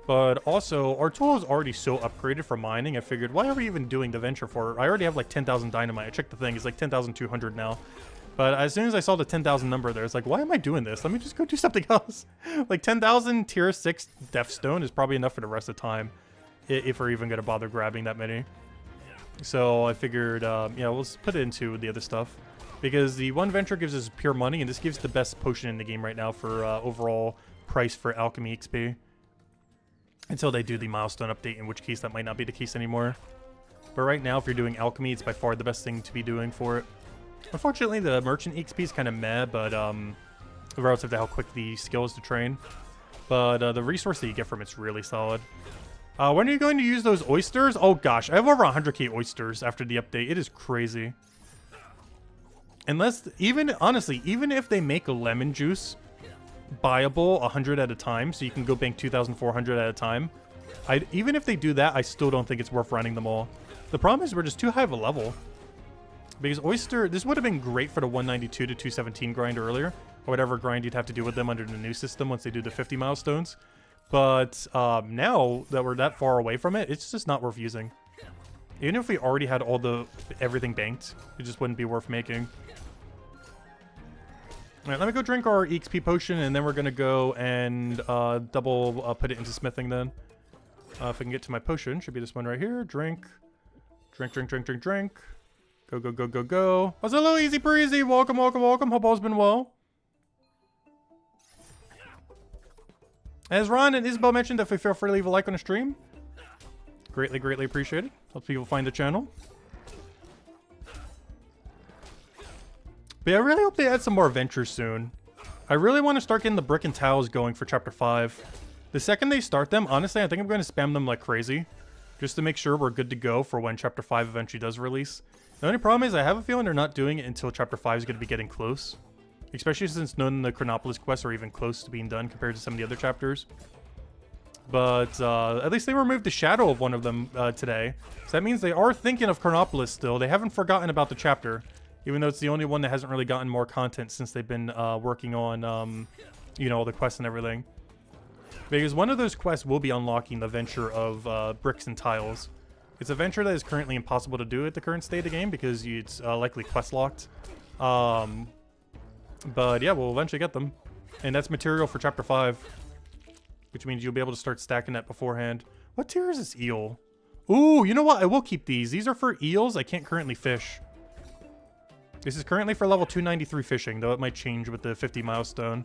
But also, our tool is already so upgraded for mining, I figured, why are we even doing the venture for? I already have like 10,000 dynamite. I checked the thing, it's like 10,200 now. But as soon as I saw the 10,000 number there, it's like, why am I doing this? Let me just go do something else. Like 10,000 tier 6 Deathstone is probably enough for the rest of the time. If we're even going to bother grabbing that many. So I figured, yeah, we'll just put it into the other stuff. Because the one venture gives us pure money, and this gives the best potion in the game right now for overall price for alchemy XP. Until they do the milestone update, in which case that might not be the case anymore. But right now, if you're doing alchemy, it's by far the best thing to be doing for it. Unfortunately, the merchant XP is kind of meh, but relative to how quick the skill is to train. But the resource that you get from it's really solid. When are you going to use those oysters? Oh gosh, I have over 100k oysters after the update. It is crazy. Unless, honestly, even if they make lemon juice buyable 100 at a time, so you can go bank 2,400 at a time, even if they do that, I still don't think it's worth running them all. The problem is we're just too high of a level. Because oyster, this would have been great for the 192 to 217 grind earlier, or whatever grind you'd have to do with them under the new system once they do the 50 milestones. But now that we're that far away from it, it's just not worth using. Even if we already had everything banked, it just wouldn't be worth making. Alright, let me go drink our EXP potion, and then we're going to go and double put it into smithing then. If I can get to my potion, should be this one right here. Drink. Drink, drink, drink, drink, drink. Go, go, go, go, go. Oh, hello, easy breezy. Welcome, welcome, welcome. Hope all's been well. As Ron and Isabel mentioned, if we feel free to leave a like on the stream. Greatly, greatly appreciated. Helps people find the channel. But yeah, I really hope they add some more adventures soon. I really want to start getting the brick and tiles going for Chapter 5. The second they start them, honestly, I think I'm going to spam them like crazy. Just to make sure we're good to go for when Chapter 5 eventually does release. The only problem is I have a feeling they're not doing it until Chapter 5 is going to be getting close. Especially since none of the Chronopolis quests are even close to being done compared to some of the other chapters. But at least they removed the shadow of one of them today. So that means they are thinking of Chronopolis still. They haven't forgotten about the chapter. Even though it's the only one that hasn't really gotten more content since they've been working on, you know, all the quests and everything. Because one of those quests will be unlocking the venture of bricks and tiles. It's a venture that is currently impossible to do at the current state of the game because it's likely quest locked. But yeah, we'll eventually get them. And that's material for Chapter 5. Which means you'll be able to start stacking that beforehand. What tier is this eel? Ooh, you know what? I will keep these. These are for eels I can't currently fish. This is currently for level 293 fishing, though it might change with the 50 milestone.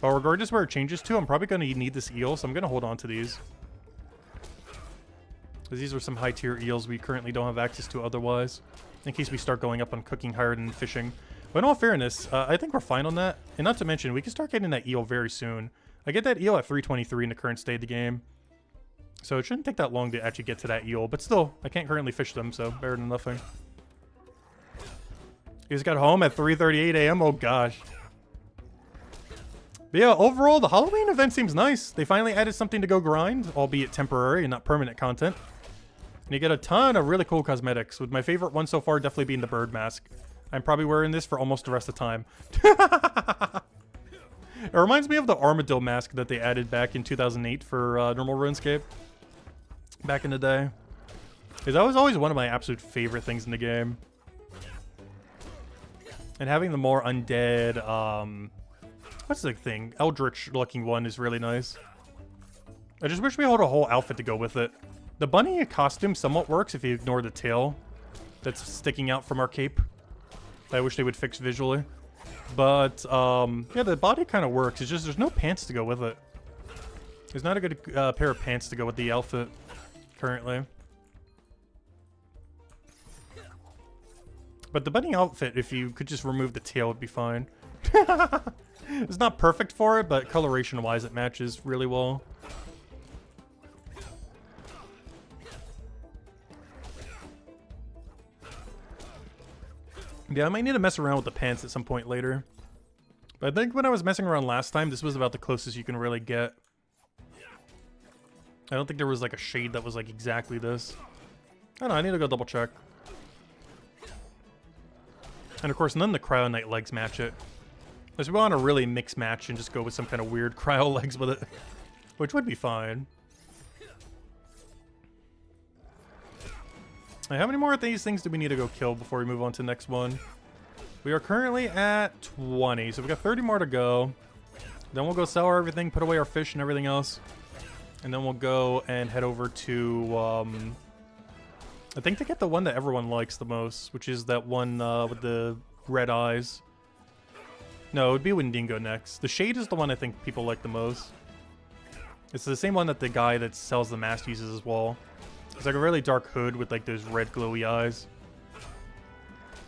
But regardless where it changes to, I'm probably going to need this eel, so I'm going to hold on to these. Because these are some high tier eels we currently don't have access to otherwise. In case we start going up on cooking higher than fishing. But in all fairness, I think we're fine on that. And not to mention, we can start getting that eel very soon. I get that eel at 323 in the current state of the game. So it shouldn't take that long to actually get to that eel. But still, I can't currently fish them, so better than nothing. He just got home at 3:38 a.m. Oh, gosh. But yeah, overall, the Halloween event seems nice. They finally added something to go grind, albeit temporary and not permanent content. And you get a ton of really cool cosmetics, with my favorite one so far definitely being the bird mask. I'm probably wearing this for almost the rest of the time. It reminds me of the armadillo mask that they added back in 2008 for normal RuneScape. Back in the day. Because that was always one of my absolute favorite things in the game. And having the more undead, what's the thing? Eldritch looking one is really nice. I just wish we had a whole outfit to go with it. The bunny costume somewhat works if you ignore the tail that's sticking out from our cape. I wish they would fix visually. But, yeah, the body kind of works. It's just there's no pants to go with it. There's not a good pair of pants to go with the outfit currently. But the bunny outfit, if you could just remove the tail, would be fine. It's not perfect for it, but coloration-wise, it matches really well. Yeah, I might need to mess around with the pants at some point later. But I think when I was messing around last time, this was about the closest you can really get. I don't think there was like a shade that was like exactly this. I don't know, I need to go double check. And of course, none of the Cryo Knight legs match it. Unless we want to really mix match and just go with some kind of weird Cryo legs with it. Which would be fine. How many more of these things do we need to go kill before we move on to the next one? We are currently at 20, so we got 30 more to go. Then we'll go sell everything, put away our fish and everything else. And then we'll go and head over to, I think to get the one that everyone likes the most, which is that one with the red eyes. No, it would be Wendigo next. The shade is the one I think people like the most. It's the same one that the guy that sells the mask uses as well. It's like a really dark hood with like those red glowy eyes.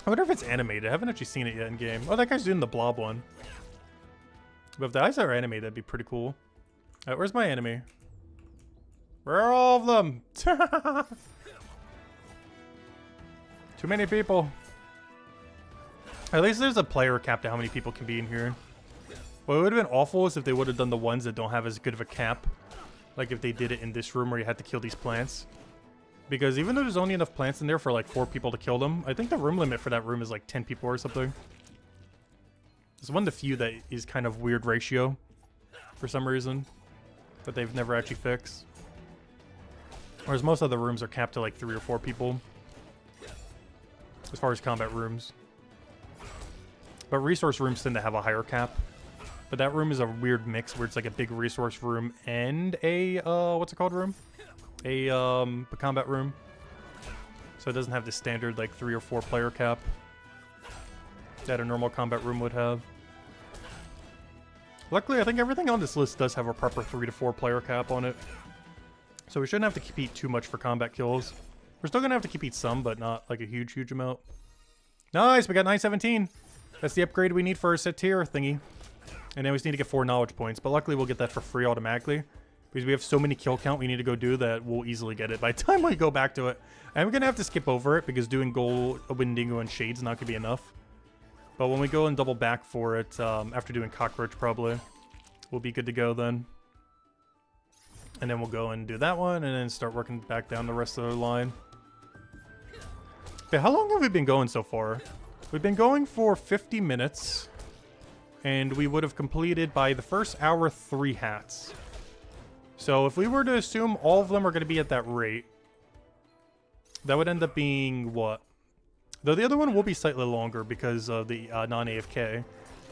I wonder if it's animated. I haven't actually seen it yet in game. Oh, that guy's doing the blob one. But if the eyes are animated, that'd be pretty cool. Where's my enemy? Where are all of them? Too many people. At least there's a player cap to how many people can be in here. What would have been awful is if they would have done the ones that don't have as good of a cap. Like if they did it in this room where you had to kill these plants. Because even though there's only enough plants in there for like 4 people to kill them, I think the room limit for that room is like 10 people or something. It's one of the few that is kind of weird ratio for some reason that they've never actually fixed. Whereas most other rooms are capped to like 3 or 4 people as far as combat rooms. But resource rooms tend to have a higher cap. But that room is a weird mix where it's like a big resource room and a, what's it called room? A combat room. So it doesn't have the standard like 3 or 4 player cap that a normal combat room would have. Luckily, I think everything on this list does have a proper 3 to 4 player cap on it. So we shouldn't have to compete too much for combat kills. We're still gonna have to compete some, but not like a huge amount. Nice, we got 917. That's the upgrade we need for our set tier thingy. And then we just need to get 4 knowledge points, but luckily we'll get that for free automatically. Because we have so many kill count we need to go do that we'll easily get it by the time we go back to it. And we're going to have to skip over it because doing gold, Wendigo, and Shade's not going to be enough. But when we go and double back for it, after doing Cockroach probably, we'll be good to go then. And then we'll go and do that one and then start working back down the rest of the line. Okay, how long have we been going so far? We've been going for 50 minutes. And we would have completed by the first hour 3 hats. So if we were to assume all of them are going to be at that rate, that would end up being what? Though the other one will be slightly longer because of the non-AFK.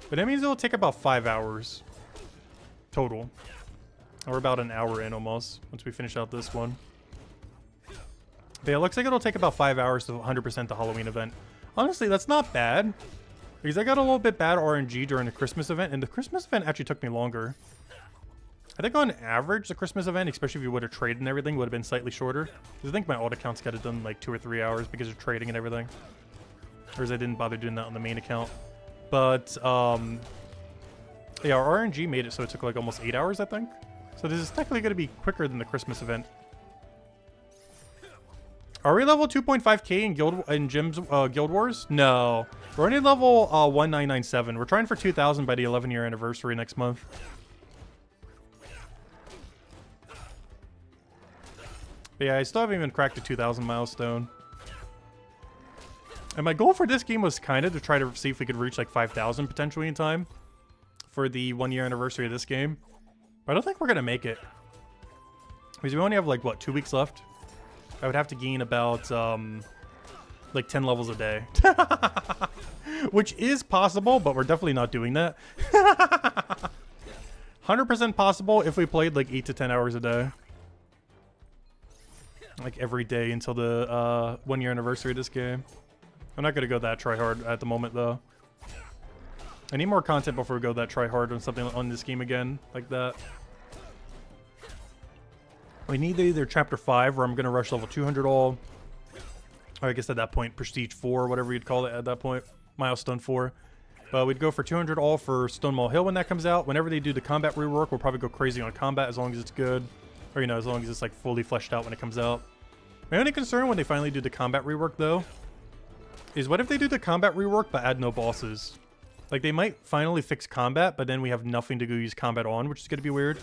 But that means it'll take about 5 hours total. Or about an hour in almost, once we finish out this one. But yeah, it looks like it'll take about 5 hours to 100% the Halloween event. Honestly, that's not bad. Because I got a little bit bad RNG during the Christmas event, and the Christmas event actually took me longer. I think on average, the Christmas event, especially if you would have traded and everything, would have been slightly shorter. Because I think my alt accounts got it done like 2 or 3 hours because of trading and everything. Whereas I didn't bother doing that on the main account. But yeah, our RNG made it so it took like almost 8 hours, I think. So this is technically going to be quicker than the Christmas event. Are we level 2.5k in Guild Wars? No. We're only level 1997. We're trying for 2,000 by the 11-year anniversary next month. But yeah, I still haven't even cracked the 2,000 milestone. And my goal for this game was kind of to try to see if we could reach like 5,000 potentially in time for the 1-year anniversary of this game. But I don't think we're going to make it. Because we only have like, what, 2 weeks left? I would have to gain about like 10 levels a day. Which is possible, but we're definitely not doing that. 100% possible if we played like 8 to 10 hours a day. Like every day until the 1-year anniversary of this game. I'm not going to go that try hard at the moment though. I need more content before we go that try hard on something on this game again like that. We need either Chapter 5 where I'm going to rush level 200 all. Or I guess at that point Prestige 4, whatever you'd call it at that point. Milestone 4. But we'd go for 200 all for Stonewall Hill when that comes out. Whenever they do the combat rework, we'll probably go crazy on combat as long as it's good. Or, you know, as long as it's like fully fleshed out when it comes out. My only concern when they finally do the combat rework though is what if they do the combat rework but add no bosses? Like they might finally fix combat, but then we have nothing to go use combat on, which is going to be weird.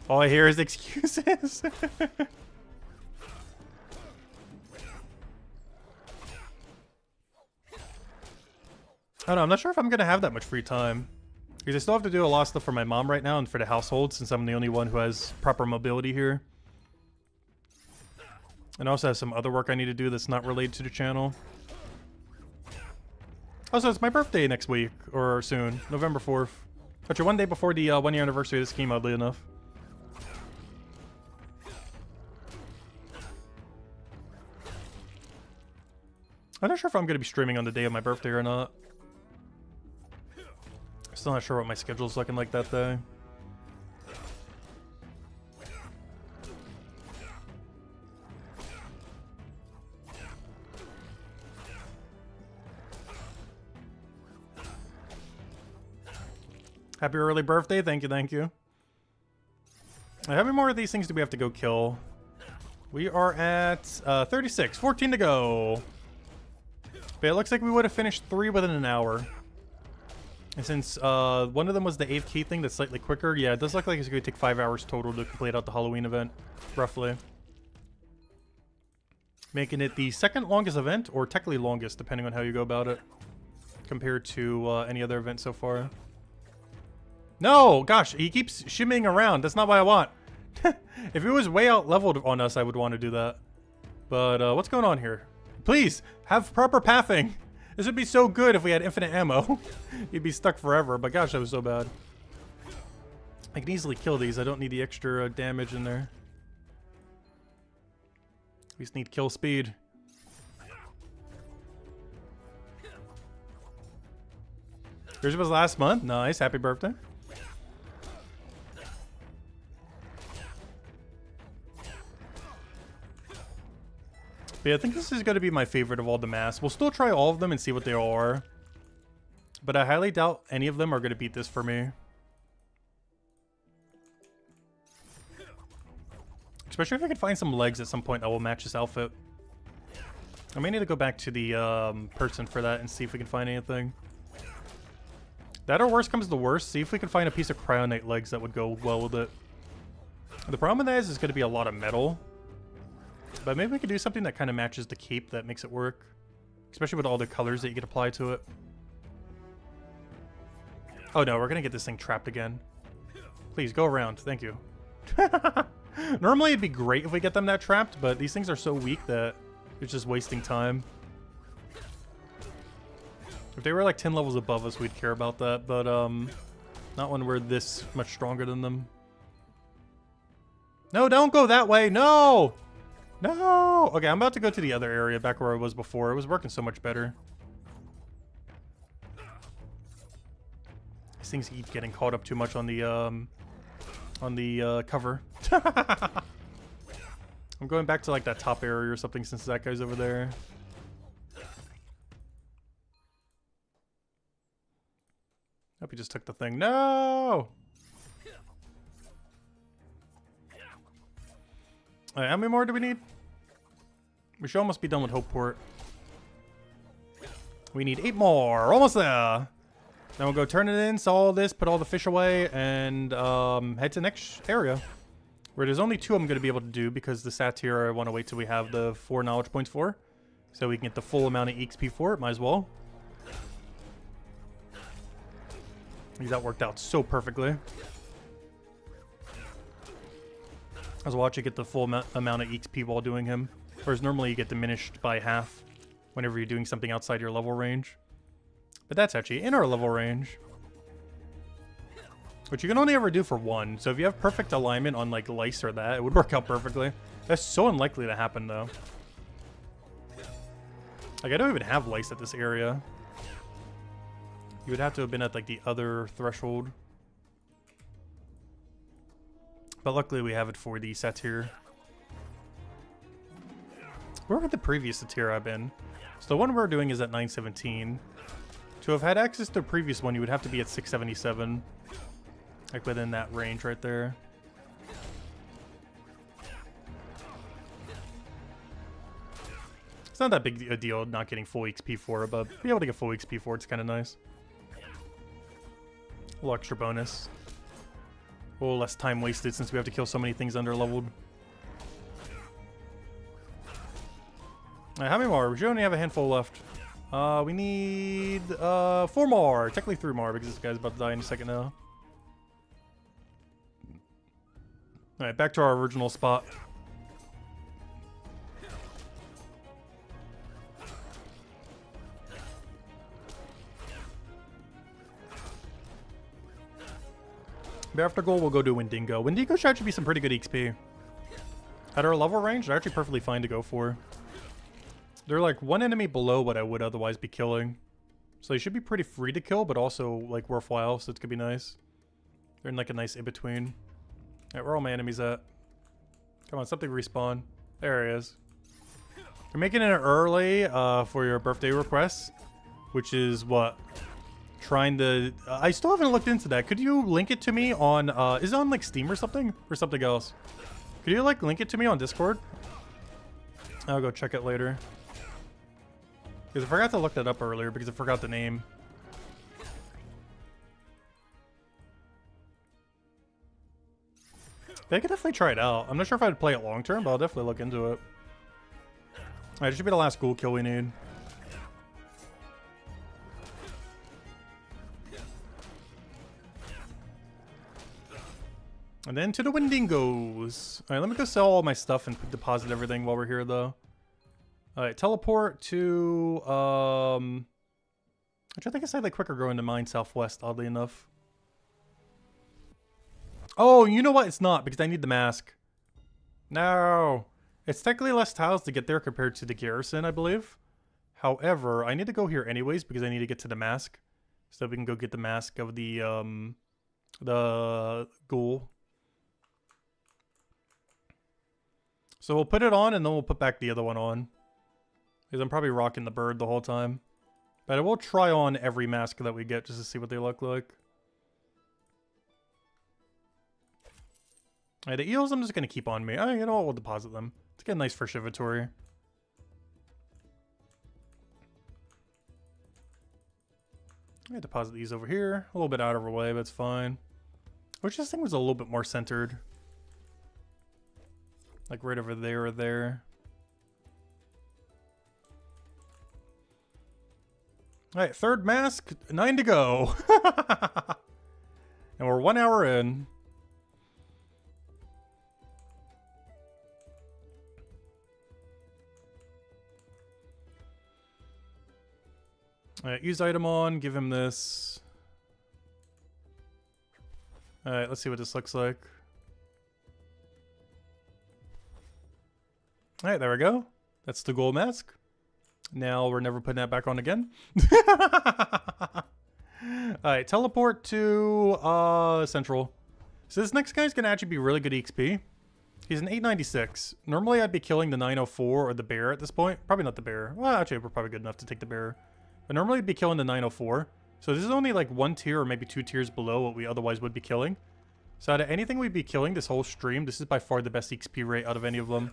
All I hear is excuses. I don't know, I'm not sure if I'm going to have that much free time. Because I still have to do a lot of stuff for my mom right now and for the household since I'm the only one who has proper mobility here. And I also have some other work I need to do that's not related to the channel. Also, it's my birthday next week, or soon, November 4th. Actually, one day before the 1-year anniversary of this game, oddly enough. I'm not sure if I'm going to be streaming on the day of my birthday or not. Still not sure what my schedule's looking like that day. Happy early birthday. Thank you, thank you. How many more of these things do we have to go kill? We are at 36. 14 to go. But it looks like we would have finished 3 within an hour. And since one of them was the AFK thing that's slightly quicker, yeah, it does look like it's going to take 5 hours total to complete out the Halloween event, roughly. Making it the second longest event, or technically longest, depending on how you go about it, compared to any other event so far. No! Gosh, he keeps shimmying around. That's not what I want. If it was way out leveled on us, I would want to do that. But what's going on here? Please, have proper pathing. This would be so good if we had infinite ammo. You'd be stuck forever, but gosh, that was so bad. I can easily kill these. I don't need the extra damage in there. We just need kill speed. Yours was last month. Nice. Happy birthday. But yeah, I think this is going to be my favorite of all the masks. We'll still try all of them and see what they all are. But I highly doubt any of them are going to beat this for me. Especially if I can find some legs at some point that will match this outfit. I may need to go back to the person for that and see if we can find anything. That or worst comes to worst, see if we can find a piece of cryonite legs that would go well with it. The problem with that is it's going to be a lot of metal. But maybe we could do something that kind of matches the cape that makes it work. Especially with all the colors that you could apply to it. Oh no, we're going to get this thing trapped again. Please, go around. Thank you. Normally it'd be great if we get them that trapped, but these things are so weak that it's just wasting time. If they were like 10 levels above us, we'd care about that, but not when we're this much stronger than them. No, don't go that way. No! No! Okay, I'm about to go to the other area back where I was before. It was working so much better. These things keep getting caught up too much on the cover. I'm going back to like that top area or something since that guy's over there. Hope he just took the thing. No! Alright, how many more do we need? We should almost be done with Hopeport. We need 8 more. Almost there. Then we'll go turn it in, sell all this, put all the fish away, and head to the next area. Where there's only 2 I'm going to be able to do because the satyr I want to wait till we have the 4 knowledge points for. So we can get the full amount of EXP for it. Might as well. Because that worked out so perfectly. As well, actually get the full amount of EXP while doing him. Whereas normally you get diminished by half whenever you're doing something outside your level range. But that's actually in our level range. Which you can only ever do for 1. So if you have perfect alignment on like lice or that, it would work out perfectly. That's so unlikely to happen though. Like I don't even have lice at this area. You would have to have been at like the other threshold. But luckily we have it for the satyr. Where would the previous satyr have been? So the one we're doing is at 917. To have had access to the previous one, you would have to be at 677. Like within that range right there. It's not that big a deal not getting full XP for it, but being able to get full XP for it's kind of nice. A little extra bonus. A little less time wasted since we have to kill so many things under leveled. How many more? We should only have a handful left. We need 4 more. Technically 3 more because this guy's about to die in a second now. Alright, back to our original spot. But after goal, we'll go to Wendigo. Wendigo should actually be some pretty good XP. At our level range, they're actually perfectly fine to go for. They're like 1 enemy below what I would otherwise be killing. So they should be pretty free to kill, but also like worthwhile, so it's gonna be nice. They're in like a nice in-between. Alright, where are all my enemies at? Come on, something respawn. There he is. You're making it early for your birthday request, which is what? Trying to... I still haven't looked into that. Could you link it to me on... is it on like Steam or something? Or something else? Could you like link it to me on Discord? I'll go check it later. Because I forgot to look that up earlier because I forgot the name. I could definitely try it out. I'm not sure if I'd play it long term, but I'll definitely look into it. Alright, it should be the last ghoul kill we need. And then to the Wendigos. Alright, let me go sell all my stuff and deposit everything while we're here, though. Alright, teleport to, which I think I said like quicker growing to mine southwest, oddly enough. Oh, you know what? It's not, because I need the mask. No. It's technically less tiles to get there compared to the garrison, I believe. However, I need to go here anyways because I need to get to the mask. So that we can go get the mask of the ghoul. So we'll put it on and then we'll put back the other one on. Because I'm probably rocking the bird the whole time. But I will try on every mask that we get just to see what they look like. Alright, the eels I'm just going to keep on me. Oh, you know what? We'll deposit them. Let's get a nice fresh inventory. I'm going to deposit these over here. A little bit out of our way, but it's fine. I wish this thing was a little bit more centered. Like right over there or there. Alright, third mask. 9 to go. And we're 1 hour in. Alright, use item on, give him this. Alright, let's see what this looks like. Alright, there we go. That's the gold mask. Now we're never putting that back on again. Alright, teleport to Central. So this next guy's gonna actually be really good XP. He's an 896. Normally I'd be killing the 904 or the bear at this point. Probably not the bear. Well, actually we're probably good enough to take the bear. But normally I'd be killing the 904. So this is only like 1 tier or maybe 2 tiers below what we otherwise would be killing. So out of anything we'd be killing this whole stream, this is by far the best XP rate out of any of them.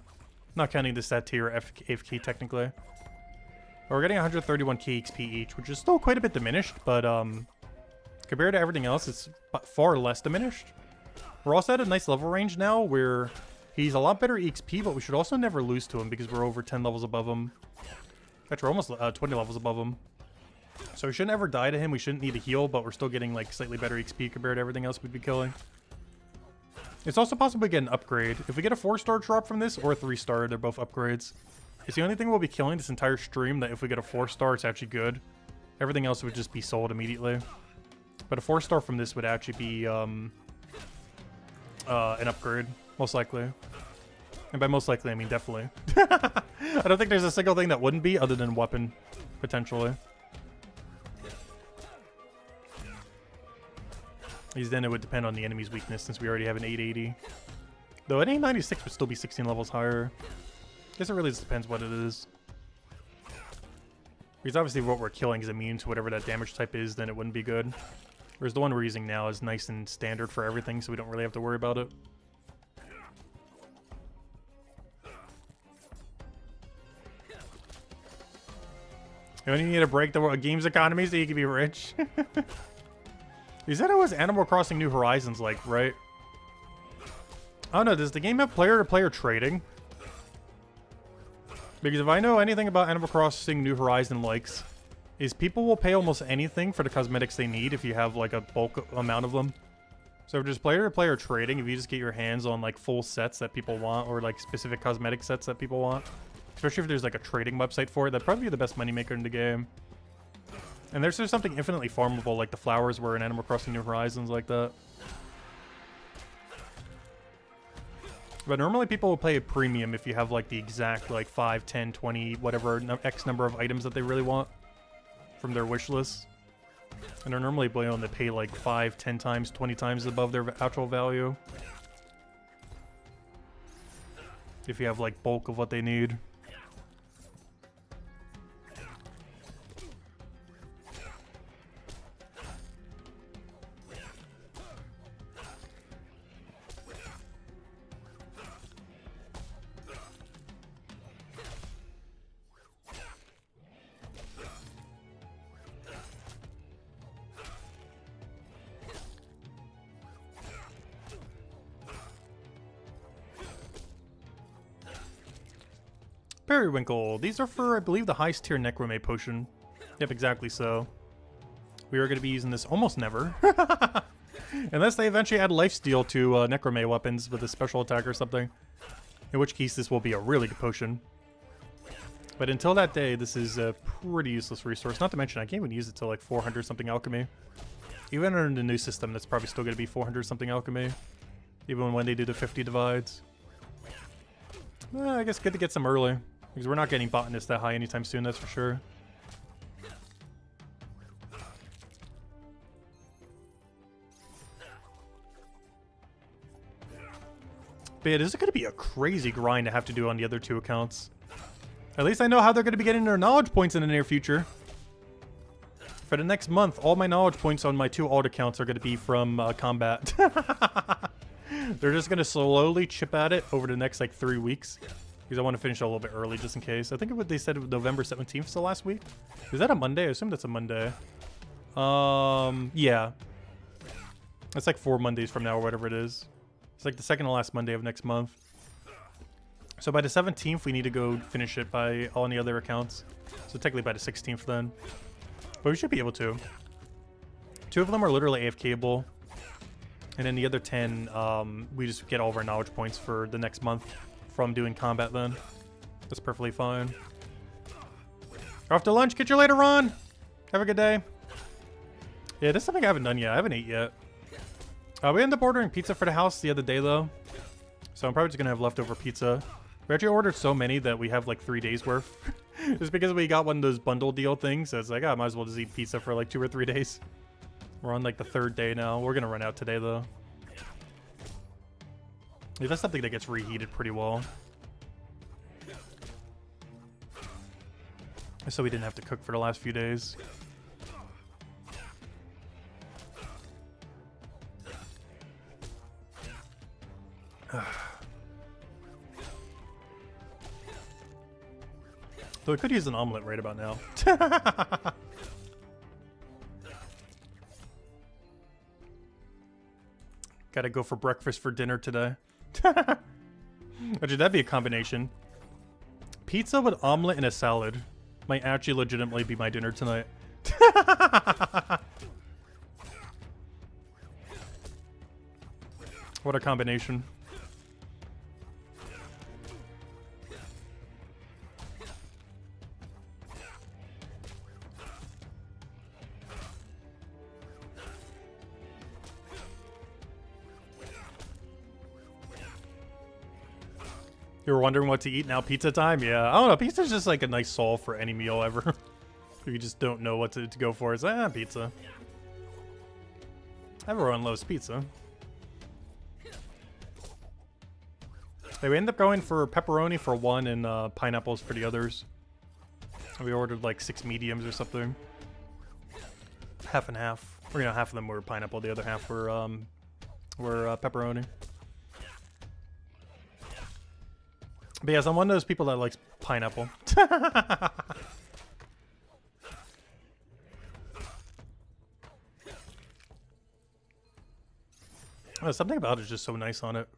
Not counting the stat tier AFK technically. We're getting 131k XP each, which is still quite a bit diminished, but compared to everything else, it's far less diminished. We're also at a nice level range now where he's a lot better XP, but we should also never lose to him because we're over 10 levels above him. Actually, we're almost 20 levels above him. So we shouldn't ever die to him. We shouldn't need a heal, but we're still getting like slightly better XP compared to everything else we'd be killing. It's also possible we get an upgrade. If we get a 4-star drop from this or a 3-star, they're both upgrades. It's the only thing we'll be killing this entire stream that if we get a 4-star, it's actually good. Everything else would just be sold immediately. But a 4-star from this would actually be an upgrade, most likely. And by most likely, I mean definitely. I don't think there's a single thing that wouldn't be other than weapon, potentially. Because then it would depend on the enemy's weakness since we already have an 880. Though an 896 would still be 16 levels higher. I guess it really just depends what it is. Because obviously what we're killing is immune to whatever that damage type is, then it wouldn't be good. Whereas the one we're using now is nice and standard for everything, so we don't really have to worry about it. You only need to break the game's economy so you can be rich. You said it was Animal Crossing New Horizons like, right? I don't know, does the game have player-to-player trading? Because if I know anything about Animal Crossing New Horizons likes, is people will pay almost anything for the cosmetics they need if you have like a bulk amount of them. So if there's player-to-player trading, if you just get your hands on like full sets that people want or like specific cosmetic sets that people want, especially if there's like a trading website for it, that'd probably be the best moneymaker in the game. And there's just something infinitely farmable like the flowers were in Animal Crossing New Horizons like that. But normally people will pay a premium if you have like the exact like 5, 10, 20, whatever X number of items that they really want from their wish list. And they're normally willing to pay like 5, 10 times, 20 times above their actual value. If you have like bulk of what they need. Periwinkle. These are for, I believe, the highest tier Necromay potion. Yep, exactly so. We are going to be using this almost never. Unless they eventually add lifesteal to Necromay weapons with a special attack or something. In which case, this will be a really good potion. But until that day, this is a pretty useless resource. Not to mention, I can't even use it till like 400 something alchemy. Even under the new system, that's probably still going to be 400 something alchemy. Even when they do the 50 divides. I guess good to get some early. Because we're not getting botanists that high anytime soon, that's for sure. But yeah, this is going to be a crazy grind to have to do on the other 2 accounts. At least I know how they're going to be getting their knowledge points in the near future. For the next month, all my knowledge points on my 2 alt accounts are going to be from combat. They're just going to slowly chip at it over the next like 3 weeks. Because I want to finish a little bit early just in case. I think what they said November 17th is the last week. Is that a Monday? I assume that's a Monday. Yeah. That's like 4 Mondays from now or whatever it is. It's like the second to last Monday of next month. So by the 17th, we need to go finish it by all the other accounts. So technically by the 16th then. But we should be able to. 2 of them are literally AFKable. And then the other 10, we just get all of our knowledge points for the next month from doing combat then. That's perfectly fine. We're off to lunch. Get you later, Ron. Have a good day. Yeah, this is something I haven't done yet. I haven't ate yet. We ended up ordering pizza for the house the other day, though. So I'm probably just going to have leftover pizza. We actually ordered so many that we have like 3 days worth. Just because we got one of those bundle deal things. So it's like, I might as well just eat pizza for like 2 or 3 days. We're on like the 3rd day now. We're going to run out today, though. Yeah, that's something that gets reheated pretty well. So we didn't have to cook for the last few days. Though I could use an omelet right about now. Gotta go for breakfast for dinner today. Actually, that'd be a combination. Pizza with omelet and a salad might actually legitimately be my dinner tonight. What a combination. You were wondering what to eat, now pizza time? Yeah, I don't know, pizza's just like a nice solve for any meal ever. If you just don't know what to go for, it's like, pizza. Everyone loves pizza. Hey, we ended up going for pepperoni for one and pineapples for the others. We ordered like 6 mediums or something. Half and half. Or, you know, half of them were pineapple, the other half were pepperoni. But yes, I'm one of those people that likes pineapple. Oh, something about it is just so nice on it.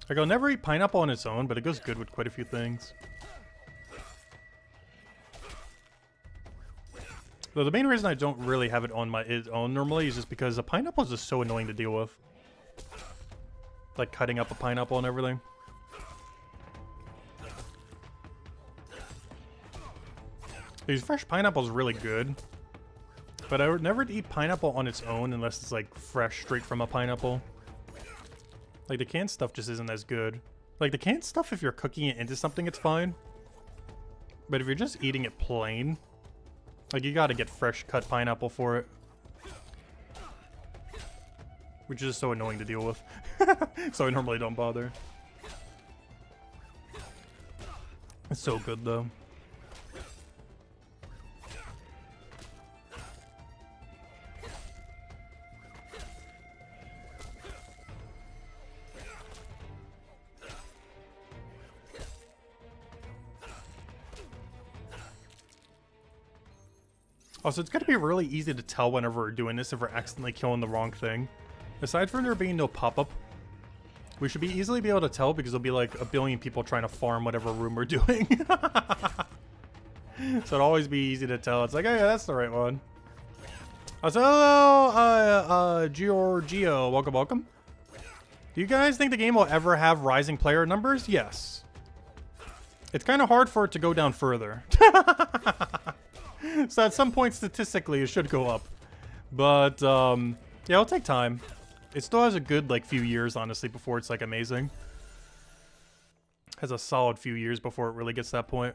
Like, I'll never eat pineapple on its own, but it goes good with quite a few things. Though the main reason I don't really have it on its own normally is just because a pineapple is just so annoying to deal with. Like cutting up a pineapple and everything. These fresh pineapple is really good, but I would never eat pineapple on its own unless it's like fresh straight from a pineapple. Like the canned stuff just isn't as good. Like the canned stuff, if you're cooking it into something, it's fine. But if you're just eating it plain, like you gotta get fresh cut pineapple for it. Which is so annoying to deal with. So I normally don't bother. It's so good though. Also, it's going to be really easy to tell whenever we're doing this if we're accidentally killing the wrong thing. Aside from there being no pop-up, we should easily be able to tell because there'll be like a billion people trying to farm whatever room we're doing. So it'll always be easy to tell. It's like, oh yeah, that's the right one. So hello, Giorgio, welcome, welcome. Do you guys think the game will ever have rising player numbers? Yes. It's kind of hard for it to go down further. So at some point, statistically, it should go up. But, yeah, it'll take time. It still has a good, like, few years, honestly, before it's, like, amazing. Has a solid few years before it really gets to that point.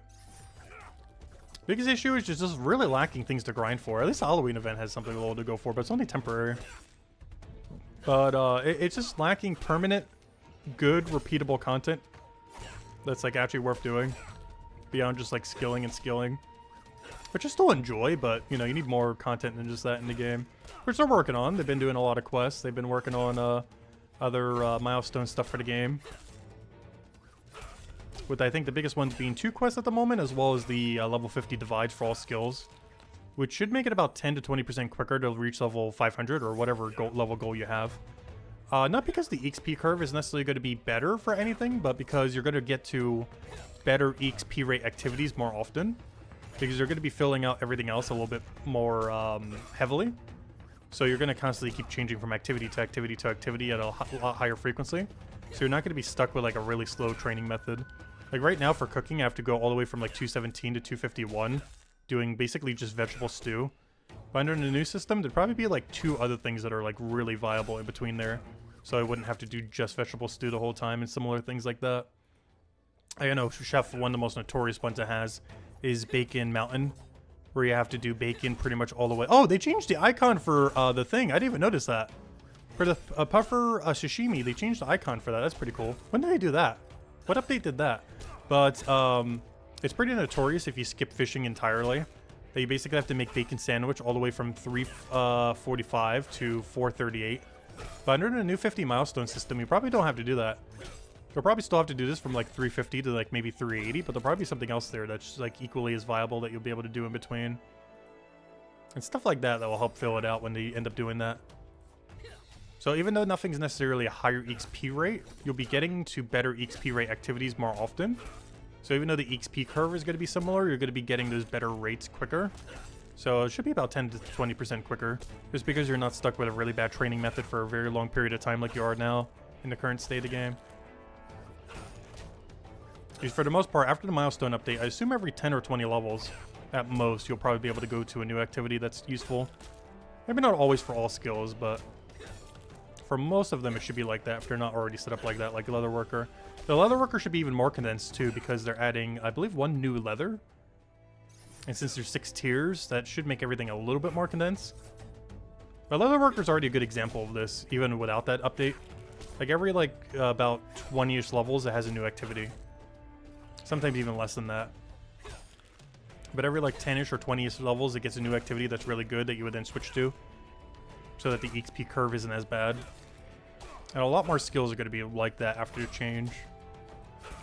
Biggest issue is just really lacking things to grind for. At least the Halloween event has something a little to go for, but it's only temporary. But, it's just lacking permanent, good, repeatable content that's, like, actually worth doing. Beyond just, like, skilling and skilling. Which I still enjoy, but, you know, you need more content than just that in the game. Which they're working on. They've been doing a lot of quests. They've been working on other milestone stuff for the game. With, I think, the biggest ones being 2 quests at the moment, as well as the level 50 divides for all skills. Which should make it about 10 to 20% quicker to reach level 500, or whatever level goal you have. Not because the XP curve is necessarily going to be better for anything, but because you're going to get to better XP rate activities more often. Because you're going to be filling out everything else a little bit more heavily. So you're going to constantly keep changing from activity to activity to activity at a lot higher frequency. So you're not going to be stuck with like a really slow training method. Like right now for cooking, I have to go all the way from like 217 to 251, doing basically just vegetable stew. But under the new system, there'd probably be like 2 other things that are like really viable in between there. So I wouldn't have to do just vegetable stew the whole time and similar things like that. I know Chef, one of the most notorious ones it has is Bacon Mountain, where you have to do bacon pretty much all the way. Oh, they changed the icon for the thing. I didn't even notice that. For the puffer sashimi, they changed the icon for that. That's pretty cool. When did they do that? What update did that? But it's pretty notorious if you skip fishing entirely. That you basically have to make bacon sandwich all the way from 3:45 to 4:38. But under the new 50 milestone system, you probably don't have to do that. They'll probably still have to do this from like 350 to like maybe 380, but there'll probably be something else there that's like equally as viable that you'll be able to do in between. And stuff like that will help fill it out when they end up doing that. So even though nothing's necessarily a higher XP rate, you'll be getting to better XP rate activities more often. So even though the XP curve is going to be similar, you're going to be getting those better rates quicker. So it should be about 10 to 20% quicker, just because you're not stuck with a really bad training method for a very long period of time like you are now in the current state of the game. Because for the most part, after the Milestone update, I assume every 10 or 20 levels, at most, you'll probably be able to go to a new activity that's useful. Maybe not always for all skills, but for most of them, it should be like that if they're not already set up like that, like Leatherworker. The Leatherworker should be even more condensed, too, because they're adding, I believe, 1 new leather. And since there's 6 tiers, that should make everything a little bit more condensed. But Leatherworker's already a good example of this, even without that update. Like, every, like, about 20-ish levels, it has a new activity. Sometimes even less than that. But every like 10-ish or 20-ish levels, it gets a new activity that's really good that you would then switch to. So that the XP curve isn't as bad. And a lot more skills are going to be like that after the change.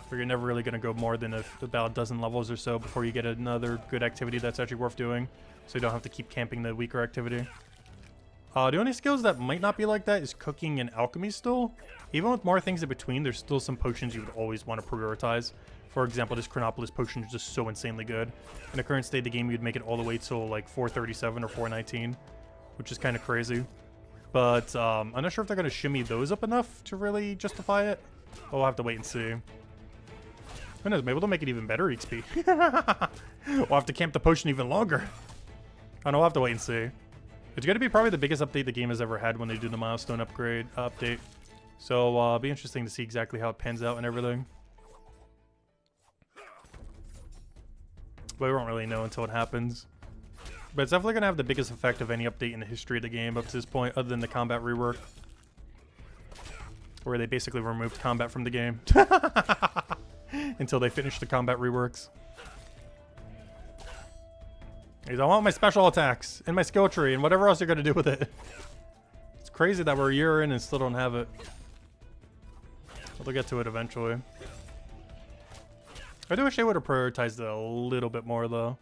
Where you're never really going to go more than about a dozen levels or so before you get another good activity that's actually worth doing. So you don't have to keep camping the weaker activity. The only skills that might not be like that is cooking and alchemy still. Even with more things in between, there's still some potions you would always want to prioritize. For example, this Chronopolis potion is just so insanely good. In the current state of the game, you'd make it all the way till like 437 or 419, which is kind of crazy. But I'm not sure if they're going to shimmy those up enough to really justify it. We'll have to wait and see. Who knows, maybe they'll make it even better XP. We'll have to camp the potion even longer. I don't know, we'll have to wait and see. It's going to be probably the biggest update the game has ever had when they do the Milestone update. So it'll be interesting to see exactly how it pans out and everything. But we won't really know until it happens. But it's definitely going to have the biggest effect of any update in the history of the game up to this point, other than the combat rework. Where they basically removed combat from the game. Until they finish the combat reworks. I want my special attacks, and my skill tree, and whatever else you're going to do with it. It's crazy that we're a year in and still don't have it. But they'll get to it eventually. I do wish they would have prioritized it a little bit more, though.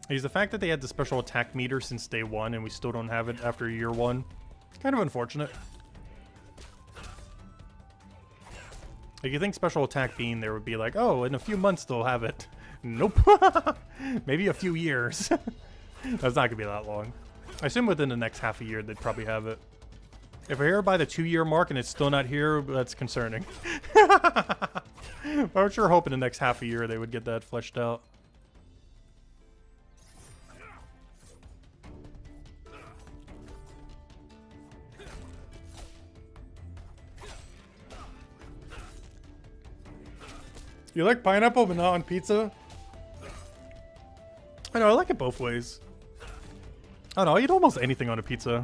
Is the fact that they had the special attack meter since day 1 and we still don't have it after year 1. It's kind of unfortunate. Like, you think special attack being there would be like, oh, in a few months they'll have it. Nope. Maybe a few years. That's not going to be that long. I assume within the next half a year they'd probably have it. If we're here by the 2-year mark and it's still not here, that's concerning. I was sure hoping the next half a year they would get that fleshed out. You like pineapple but not on pizza? I know, I like it both ways. I don't know, I eat almost anything on a pizza.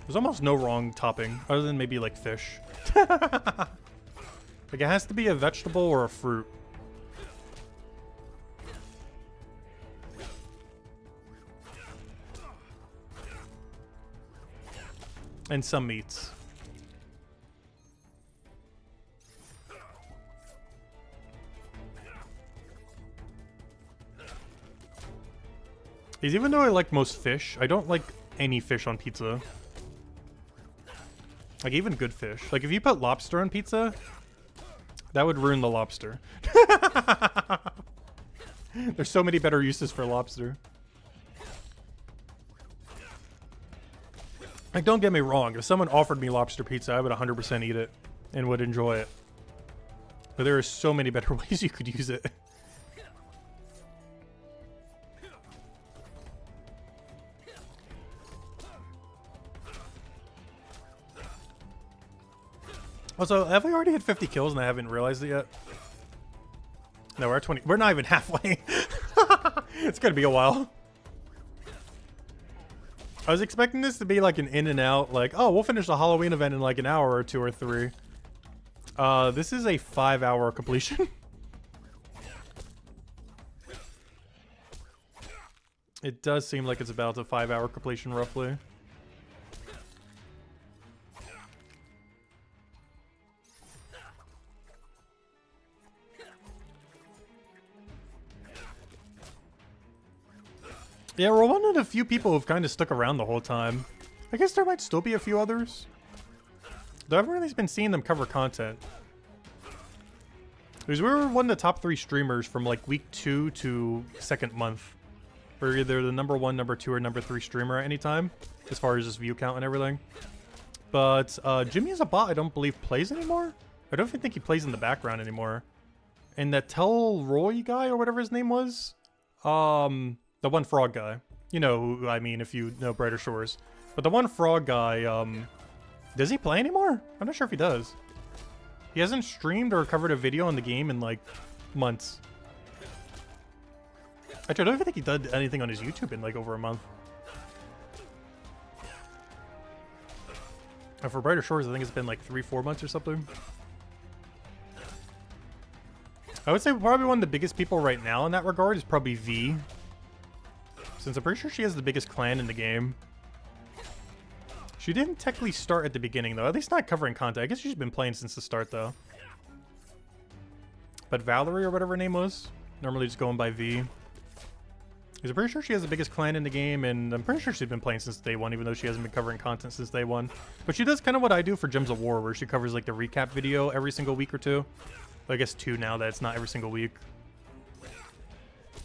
There's almost no wrong topping, other than maybe like fish. Like, it has to be a vegetable or a fruit. And some meats. Because even though I like most fish, I don't like any fish on pizza. Like, even good fish. Like, if you put lobster on pizza, that would ruin the lobster. There's so many better uses for lobster. Like, don't get me wrong. If someone offered me lobster pizza, I would 100% eat it and would enjoy it. But there are so many better ways you could use it. Also, have we already hit 50 kills and I haven't realized it yet? No, we're at 20. We're not even halfway. It's gonna be a while. I was expecting this to be like an in and out, like, oh, we'll finish the Halloween event in like an hour or 2 or 3. This is a 5-hour completion. It does seem like it's about a 5-hour completion, roughly. Yeah, we're one of the few people who've kind of stuck around the whole time. I guess there might still be a few others. Though I've really been seeing them cover content. Because we were one of the top 3 streamers from like week 2 to 2nd month. We're either the number 1, number 2, or number 3 streamer at any time, as far as just view count and everything. But Jimmy is a bot I don't believe plays anymore. I don't even think he plays in the background anymore. And that Tell Roy guy, or whatever his name was, the one frog guy. You know who I mean if you know Brighter Shores. But the one frog guy, does he play anymore? I'm not sure if he does. He hasn't streamed or covered a video on the game in like months. Actually, I don't even think he did anything on his YouTube in like over a month. And for Brighter Shores, I think it's been like 3-4 months or something. I would say probably one of the biggest people right now in that regard is probably V. Since I'm pretty sure she has the biggest clan in the game. She didn't technically start at the beginning, though. At least not covering content. I guess she's been playing since the start, though. But Valerie, or whatever her name was, normally just going by V. Because I'm pretty sure she has the biggest clan in the game, and I'm pretty sure she's been playing since day 1, even though she hasn't been covering content since day 1. But she does kind of what I do for Gems of War, where she covers like the recap video every single week or 2. I guess 2 now that it's not every single week.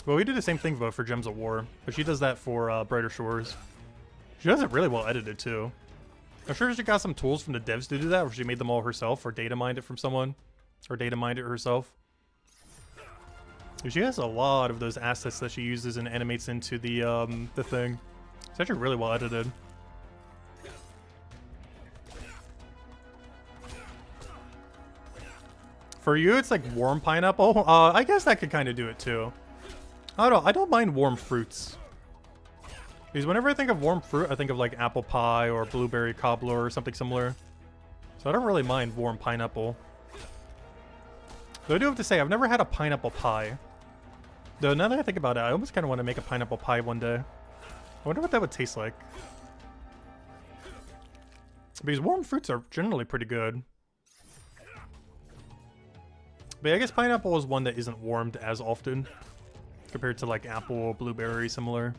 Well, we do the same thing, though, for Gems of War. But she does that for Brighter Shores. She does it really well edited, too. I'm sure she got some tools from the devs to do that, or she made them all herself, or data mined it from someone. Or data mined it herself. She has a lot of those assets that she uses and animates into the thing. It's actually really well edited. For you, it's like warm pineapple. I guess that could kind of do it too. I don't mind warm fruits. Because whenever I think of warm fruit, I think of like apple pie or blueberry cobbler or something similar. So I don't really mind warm pineapple. Though I do have to say, I've never had a pineapple pie. Though now that I think about it, I almost kind of want to make a pineapple pie one day. I wonder what that would taste like. Because warm fruits are generally pretty good. But I guess pineapple is one that isn't warmed as often. Compared to like apple or blueberry, similar.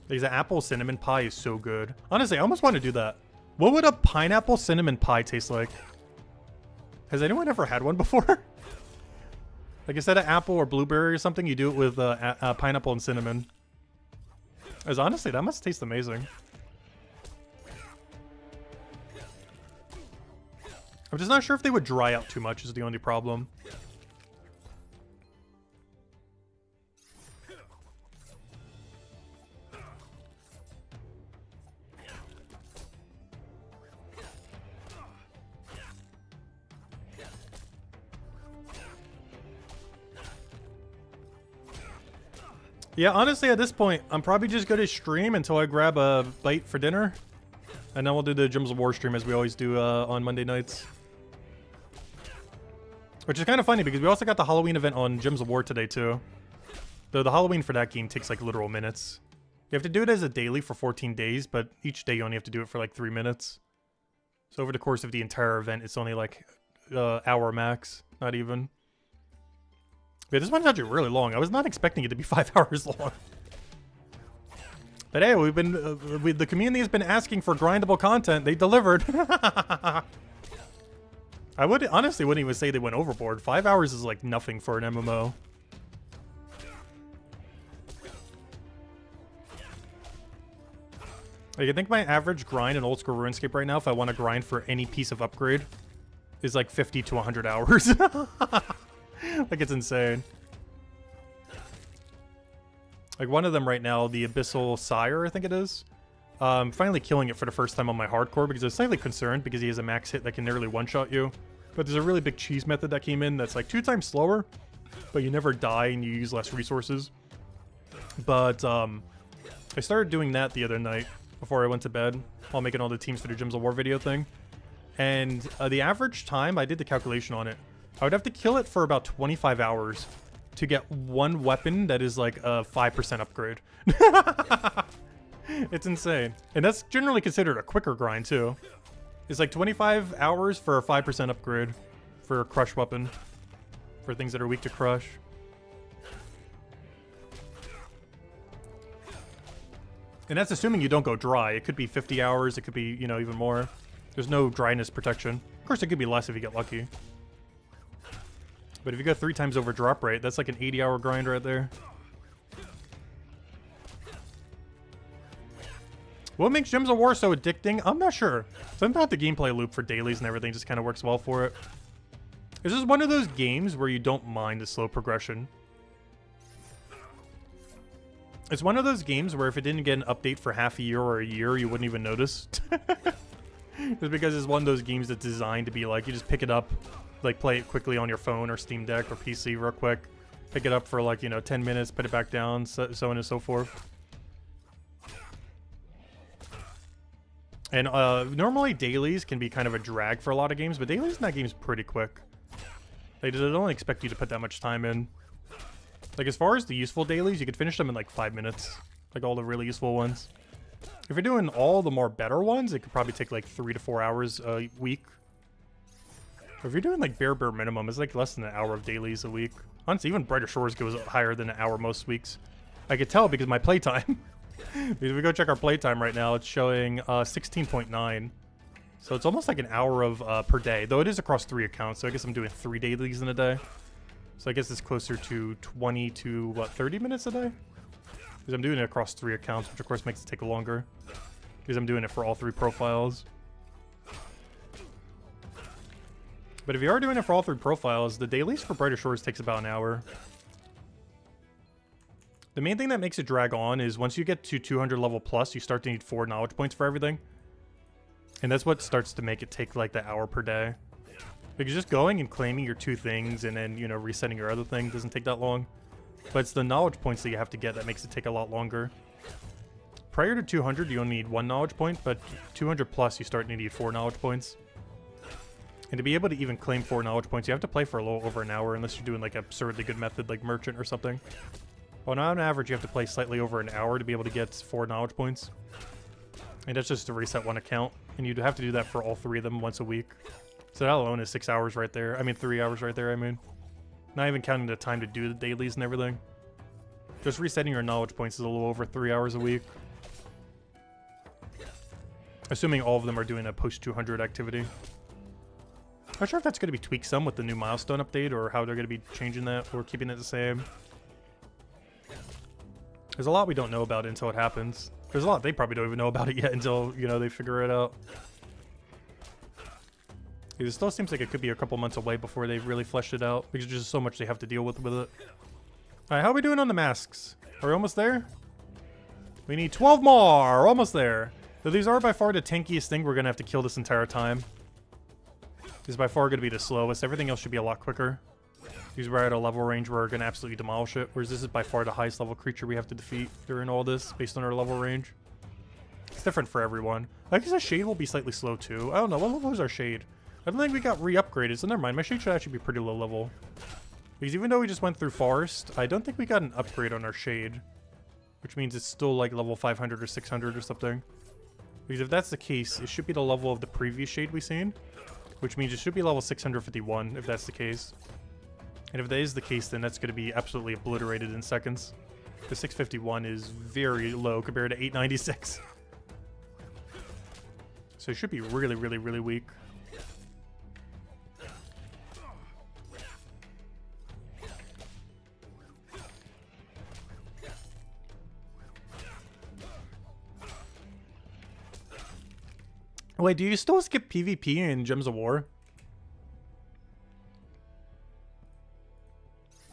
Because the apple cinnamon pie is so good. Honestly, I almost want to do that. What would a pineapple cinnamon pie taste like? Has anyone ever had one before? Like instead of apple or blueberry or something, you do it with pineapple and cinnamon. Because honestly, that must taste amazing. I'm just not sure if they would dry out too much is the only problem. Yeah, honestly, at this point, I'm probably just going to stream until I grab a bite for dinner. And then we'll do the Gems of War stream as we always do on Monday nights. Which is kind of funny because we also got the Halloween event on Gems of War today too. Though the Halloween for that game takes like literal minutes. You have to do it as a daily for 14 days, but each day you only have to do it for like 3 minutes. So over the course of the entire event, it's only like hour max, not even. Yeah, this one's actually really long. I was not expecting it to be 5 hours long. But hey, we've been the community has been asking for grindable content. They delivered. I would honestly wouldn't even say they went overboard. 5 hours is like nothing for an MMO. Like, I think my average grind in old school RuneScape right now, if I want to grind for any piece of upgrade, is like 50 to 100 hours. Like, it's insane. Like, one of them right now, the Abyssal Sire, I think it is. Finally killing it for the first time on my hardcore because I was slightly concerned because he has a max hit that can nearly one-shot you. But there's a really big cheese method that came in that's like 2 times slower, but you never die and you use less resources. But I started doing that the other night before I went to bed while making all the teams for the Gems of War video thing. And the average time, I did the calculation on it. I would have to kill it for about 25 hours to get one weapon that is like a 5% upgrade. It's insane. And that's generally considered a quicker grind too. It's like 25 hours for a 5% upgrade for a crush weapon. For things that are weak to crush. And that's assuming you don't go dry. It could be 50 hours. It could be, you know, even more. There's no dryness protection. Of course, it could be less if you get lucky. But if you go 3 times over drop rate, that's like an 80-hour grind right there. What makes Gems of War so addicting? I'm not sure. Something about the gameplay loop for dailies and everything just kind of works well for it. This is one of those games where you don't mind the slow progression. It's one of those games where if it didn't get an update for half a year or a year, you wouldn't even notice. Just because it's one of those games that's designed to be like, you just pick it up, like play it quickly on your phone or Steam Deck or PC real quick. Pick it up for like, you know, 10 minutes, put it back down, so on and so forth. And normally dailies can be kind of a drag for a lot of games, but dailies in that game is pretty quick. They don't expect you to put that much time in. Like as far as the useful dailies, you could finish them in like 5 minutes. Like all the really useful ones. If you're doing all the more better ones, it could probably take like 3 to 4 hours a week. Or if you're doing like bare minimum, it's like less than an hour of dailies a week. Honestly, even Brighter Shores goes higher than an hour most weeks. I could tell because of my playtime. If we go check our playtime right now, it's showing 16.9. So it's almost like an hour of per day, though it is across 3 accounts. So I guess I'm doing 3 dailies in a day. So I guess it's closer to 20 to what, 30 minutes a day? Because I'm doing it across 3 accounts, which of course makes it take longer. Because I'm doing it for all 3 profiles. But if you are doing it for all 3 profiles, the dailies for Brighter Shores takes about an hour. The main thing that makes it drag on is once you get to 200 level plus, you start to need 4 knowledge points for everything. And that's what starts to make it take like the hour per day. Because just going and claiming your 2 things and then, you know, resetting your other thing doesn't take that long. But it's the knowledge points that you have to get that makes it take a lot longer. Prior to 200, you only need 1 knowledge point, but 200 plus, you start to need 4 knowledge points. And to be able to even claim 4 knowledge points, you have to play for a little over an hour unless you're doing like an absurdly good method like Merchant or something. Well, on average, you have to play slightly over an hour to be able to get 4 knowledge points. And that's just to reset 1 account. And you'd have to do that for all 3 of them once a week. So that alone is 6 hours right there. I mean, 3 hours right there, I mean. Not even counting the time to do the dailies and everything. Just resetting your knowledge points is a little over 3 hours a week. Assuming all of them are doing a post-200 activity. Not sure if that's going to be tweaked some with the new Milestone update or how they're going to be changing that or keeping it the same. There's a lot we don't know about it until it happens. There's a lot they probably don't even know about it yet until, you know, they figure it out. It still seems like it could be a couple months away before they've really fleshed it out because there's just so much they have to deal with it. Alright, how are we doing on the masks? Are we almost there? We need 12 more! Almost there. So these are by far the tankiest thing we're going to have to kill this entire time. This is by far going to be the slowest. Everything else should be a lot quicker. These were at a level range where we're going to absolutely demolish it. Whereas this is by far the highest level creature we have to defeat during all this based on our level range. It's different for everyone. I guess our Shade will be slightly slow too. I don't know. What level is our Shade? I don't think we got re-upgraded, so never mind. My Shade should actually be pretty low level. Because even though we just went through Forest, I don't think we got an upgrade on our Shade. Which means it's still like level 500 or 600 or something. Because if that's the case, it should be the level of the previous Shade we've seen. Which means it should be level 651 if that's the case. And if that is the case, then that's going to be absolutely obliterated in seconds. The 651 is very low compared to 896. So it should be really, really, really weak. Wait, do you still skip PvP in Gems of War?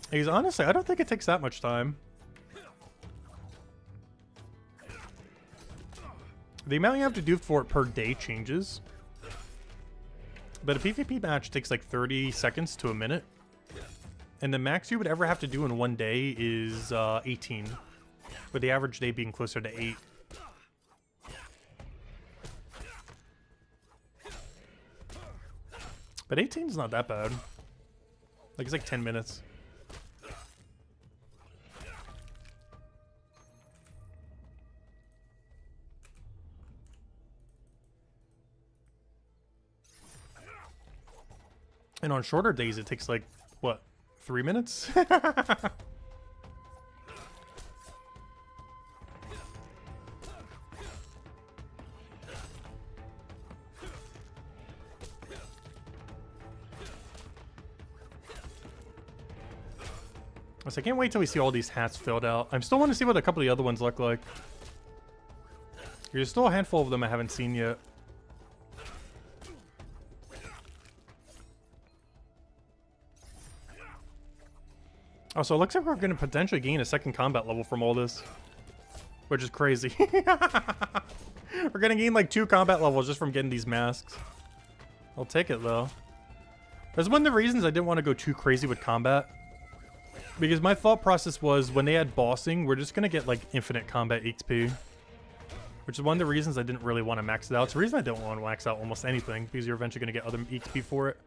Because honestly, I don't think it takes that much time. The amount you have to do for it per day changes. But a PvP match takes like 30 seconds to a minute. And the max you would ever have to do in one day is 18. With the average day being closer to 8. But 18 is not that bad. Like, it's like 10 minutes. And on shorter days, it takes like, what, 3 minutes? So I can't wait till we see all these hats filled out. I still want to see what a couple of the other ones look like. There's still a handful of them I haven't seen yet. Oh, so it looks like we're going to potentially gain a second combat level from all this. Which is crazy. We're going to gain like 2 combat levels just from getting these masks. I'll take it though. That's one of the reasons I didn't want to go too crazy with combat. Because my thought process was when they had bossing, we're just going to get like infinite combat XP. Which is one of the reasons I didn't really want to max it out. It's the reason I don't want to max out almost anything. Because you're eventually going to get other XP for it.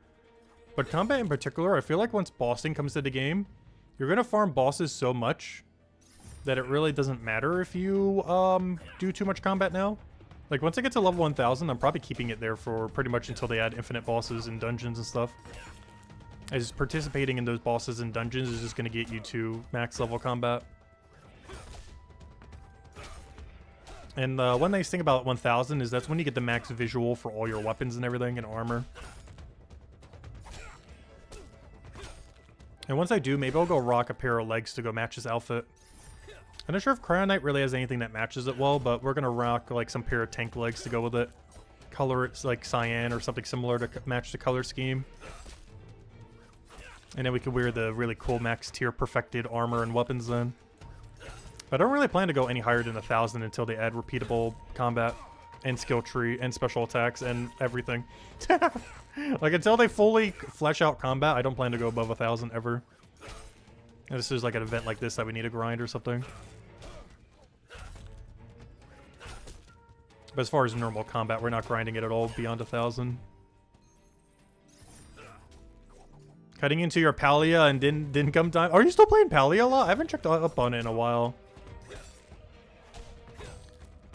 But combat in particular, I feel like once bossing comes to the game, you're going to farm bosses so much that it really doesn't matter if you do too much combat now. Like once I get to level 1000, I'm probably keeping it there for pretty much until they add infinite bosses and dungeons and stuff. As participating in those bosses and dungeons is just going to get you to max level combat. And one nice thing about 1000 is that's when you get the max visual for all your weapons and everything and armor. And once I do, maybe I'll go rock a pair of legs to go match his outfit. I'm not sure if Cryo Knight really has anything that matches it well, but we're going to rock like some pair of tank legs to go with it. Color it like cyan or something similar to match the color scheme. And then we could wear the really cool max tier perfected armor and weapons then. But I don't really plan to go any higher than 1000 until they add repeatable combat and skill tree and special attacks and everything. Like until they fully flesh out combat, I don't plan to go above 1000 ever. And this is like an event like this that we need to grind or something. But as far as normal combat, we're not grinding it at all beyond 1000. Cutting into your Palia and didn't come time. Are you still playing Palia a lot? I haven't checked up on it in a while.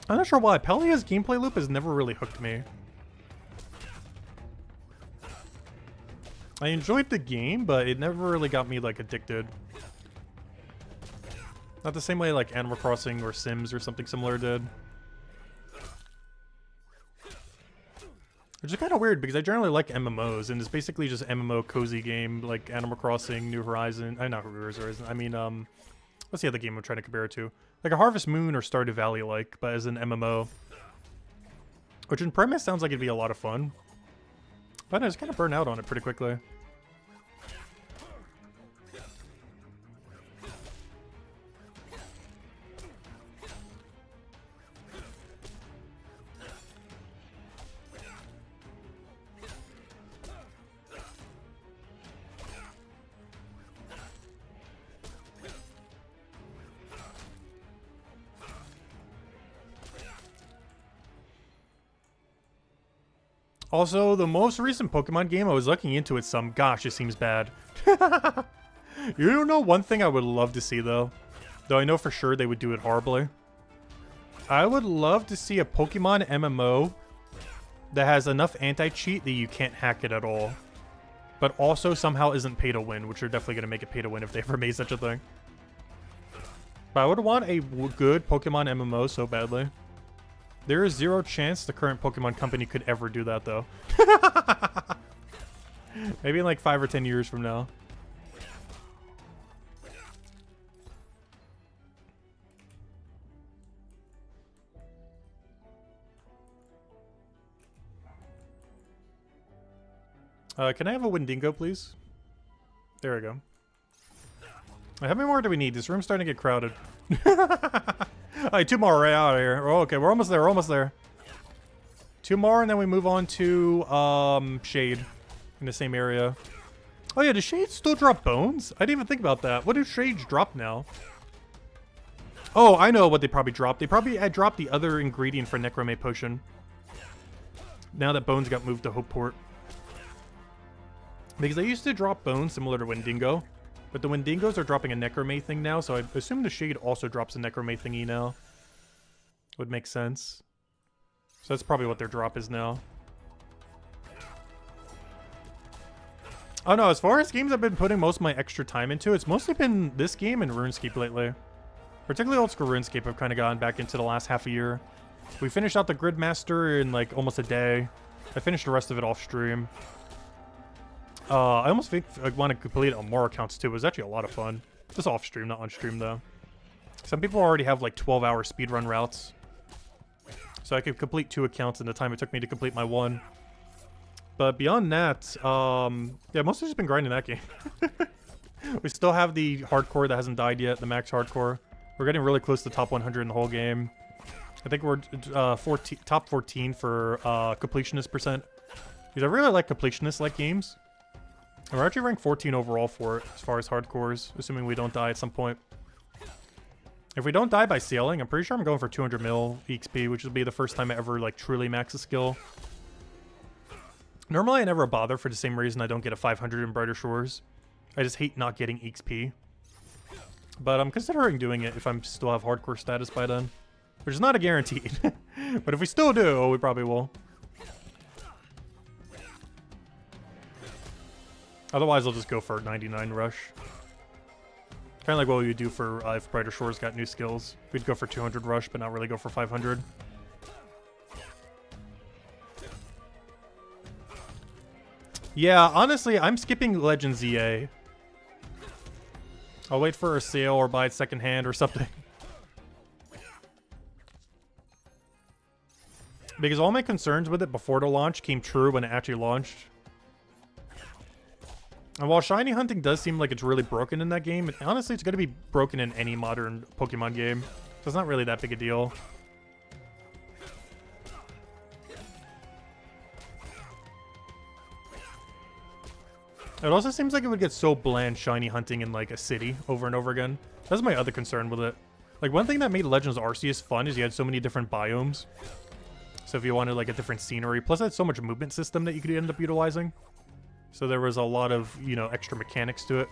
I'm not sure why. Palia's gameplay loop has never really hooked me. I enjoyed the game, but it never really got me like addicted. Not the same way like Animal Crossing or Sims or something similar did. Which is kind of weird because I generally like MMOs, and it's basically just MMO cozy game like Animal Crossing, New Horizon. Not New Horizon. I mean, what's the other game I'm trying to compare it to? Like a Harvest Moon or Stardew Valley like, but as an MMO. Which in premise sounds like it'd be a lot of fun. But I just kind of burn out on it pretty quickly. Also, the most recent Pokemon game, I was looking into it some. Gosh, it seems bad. You don't know one thing I would love to see, though? Though I know for sure they would do it horribly. I would love to see a Pokemon MMO that has enough anti-cheat that you can't hack it at all. But also somehow isn't pay to win, which are definitely going to make it pay to win if they ever made such a thing. But I would want a good Pokemon MMO so badly. There is zero chance the current Pokemon company could ever do that, though. Maybe in like 5 or 10 years from now. Can I have a Wendigo, please? There we go. How many more do we need? This room's starting to get crowded. Alright, 2 more right out of here. Oh, okay, we're almost there, we're almost there. 2 more, and then we move on to Shade in the same area. Oh yeah, does Shade still drop bones? I didn't even think about that. What do Shades drop now? Oh, I know what they probably dropped. They probably had dropped the other ingredient for Necromate Potion. Now that bones got moved to Hopeport. Because they used to drop bones similar to Wendigo. But the Wendigos are dropping a Necromate thing now, so I assume the Shade also drops a Necromate thingy now. Would make sense. So that's probably what their drop is now. Oh no, as far as games I've been putting most of my extra time into, it's mostly been this game and RuneScape lately. Particularly old school RuneScape, I've kind of gotten back into the last half a year. We finished out the Gridmaster in like almost a day. I finished the rest of it off stream. I almost think I want to complete it on more accounts too. It was actually a lot of fun. Just off stream, not on stream though. Some people already have like 12-hour speedrun routes. So I could complete 2 accounts in the time it took me to complete my 1. But beyond that, yeah, mostly just been grinding that game. We still have the hardcore that hasn't died yet, the max hardcore. We're getting really close to top 100 in the whole game. I think we're top 14 for completionist percent. Because I really like completionist-like games. And we're actually ranked 14 overall for it, as far as hardcores, assuming we don't die at some point. If we don't die by sailing, I'm pretty sure I'm going for 200 mil EXP, which will be the first time I ever like truly max a skill. Normally I never bother for the same reason I don't get a 500 in Brighter Shores. I just hate not getting EXP. But I'm considering doing it if I'm still have hardcore status by then. Which is not a guaranteed. But if we still do, we probably will. Otherwise I'll just go for 99 rush. Kind of like what we would do for if Brighter Shores got new skills. We'd go for 200 rush, but not really go for 500. Yeah, honestly, I'm skipping Legends EA. I'll wait for a sale or buy it secondhand or something. Because all my concerns with it before the launch came true when it actually launched. And while shiny hunting does seem like it's really broken in that game, honestly, it's going to be broken in any modern Pokemon game. So it's not really that big a deal. It also seems like it would get so bland shiny hunting in like a city over and over again. That's my other concern with it. Like one thing that made Legends Arceus fun is you had so many different biomes. So if you wanted like a different scenery, plus it had so much movement system that you could end up utilizing. So there was a lot of, you know, extra mechanics to it.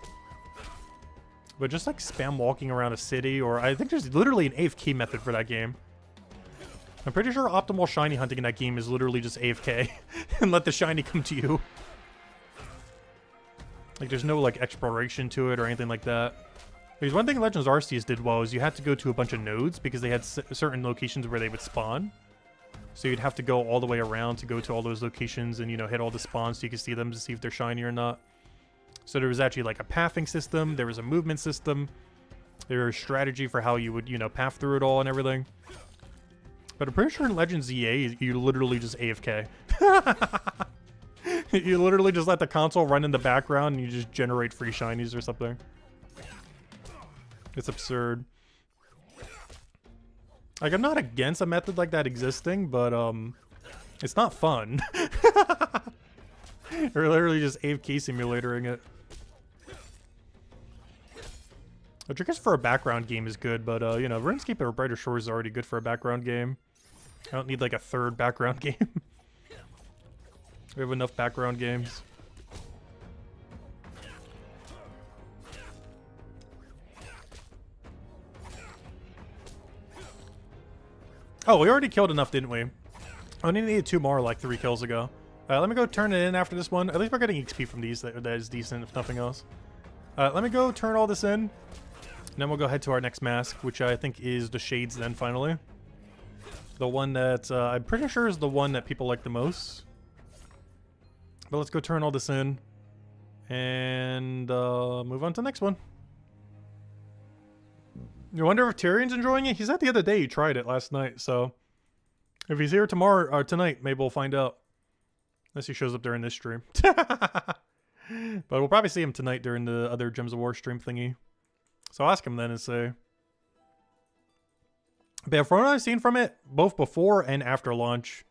But just like spam walking around a city, or I think there's literally an AFK method for that game. I'm pretty sure optimal shiny hunting in that game is literally just AFK and let the shiny come to you. Like there's no like exploration to it or anything like that. Because one thing Legends Arceus did well is you had to go to a bunch of nodes because they had certain locations where they would spawn. So you'd have to go all the way around to go to all those locations and, you know, hit all the spawns so you could see them to see if they're shiny or not. So there was actually like a pathing system, there was a movement system, there was strategy for how you would, you know, path through it all and everything. But I'm pretty sure in Legends EA, you literally just AFK. You literally just let the console run in the background and you just generate free shinies or something. It's absurd. Like, I'm not against a method like that existing, but, it's not fun. You're literally just AFK simulatoring it. Which I guess for a background game is good, but, you know, RuneScape or Brighter Shores is already good for a background game. I don't need, like, a third background game. We have enough background games. Oh, we already killed enough, didn't we? I only needed 2 more like 3 kills ago. Let me go turn it in after this one. At least we're getting XP from these. That is decent, if nothing else. Let me go turn all this in. And then we'll go head to our next mask, which I think is the Shades then, finally. The one that I'm pretty sure is the one that people like the most. But let's go turn all this in. And move on to the next one. You wonder if Tyrion's enjoying it? He said the other day he tried it last night, so if he's here tomorrow or tonight, maybe we'll find out. Unless he shows up during this stream. But we'll probably see him tonight during the other Gems of War stream thingy. So I'll ask him then and say. But from what I've seen from it, both before and after launch,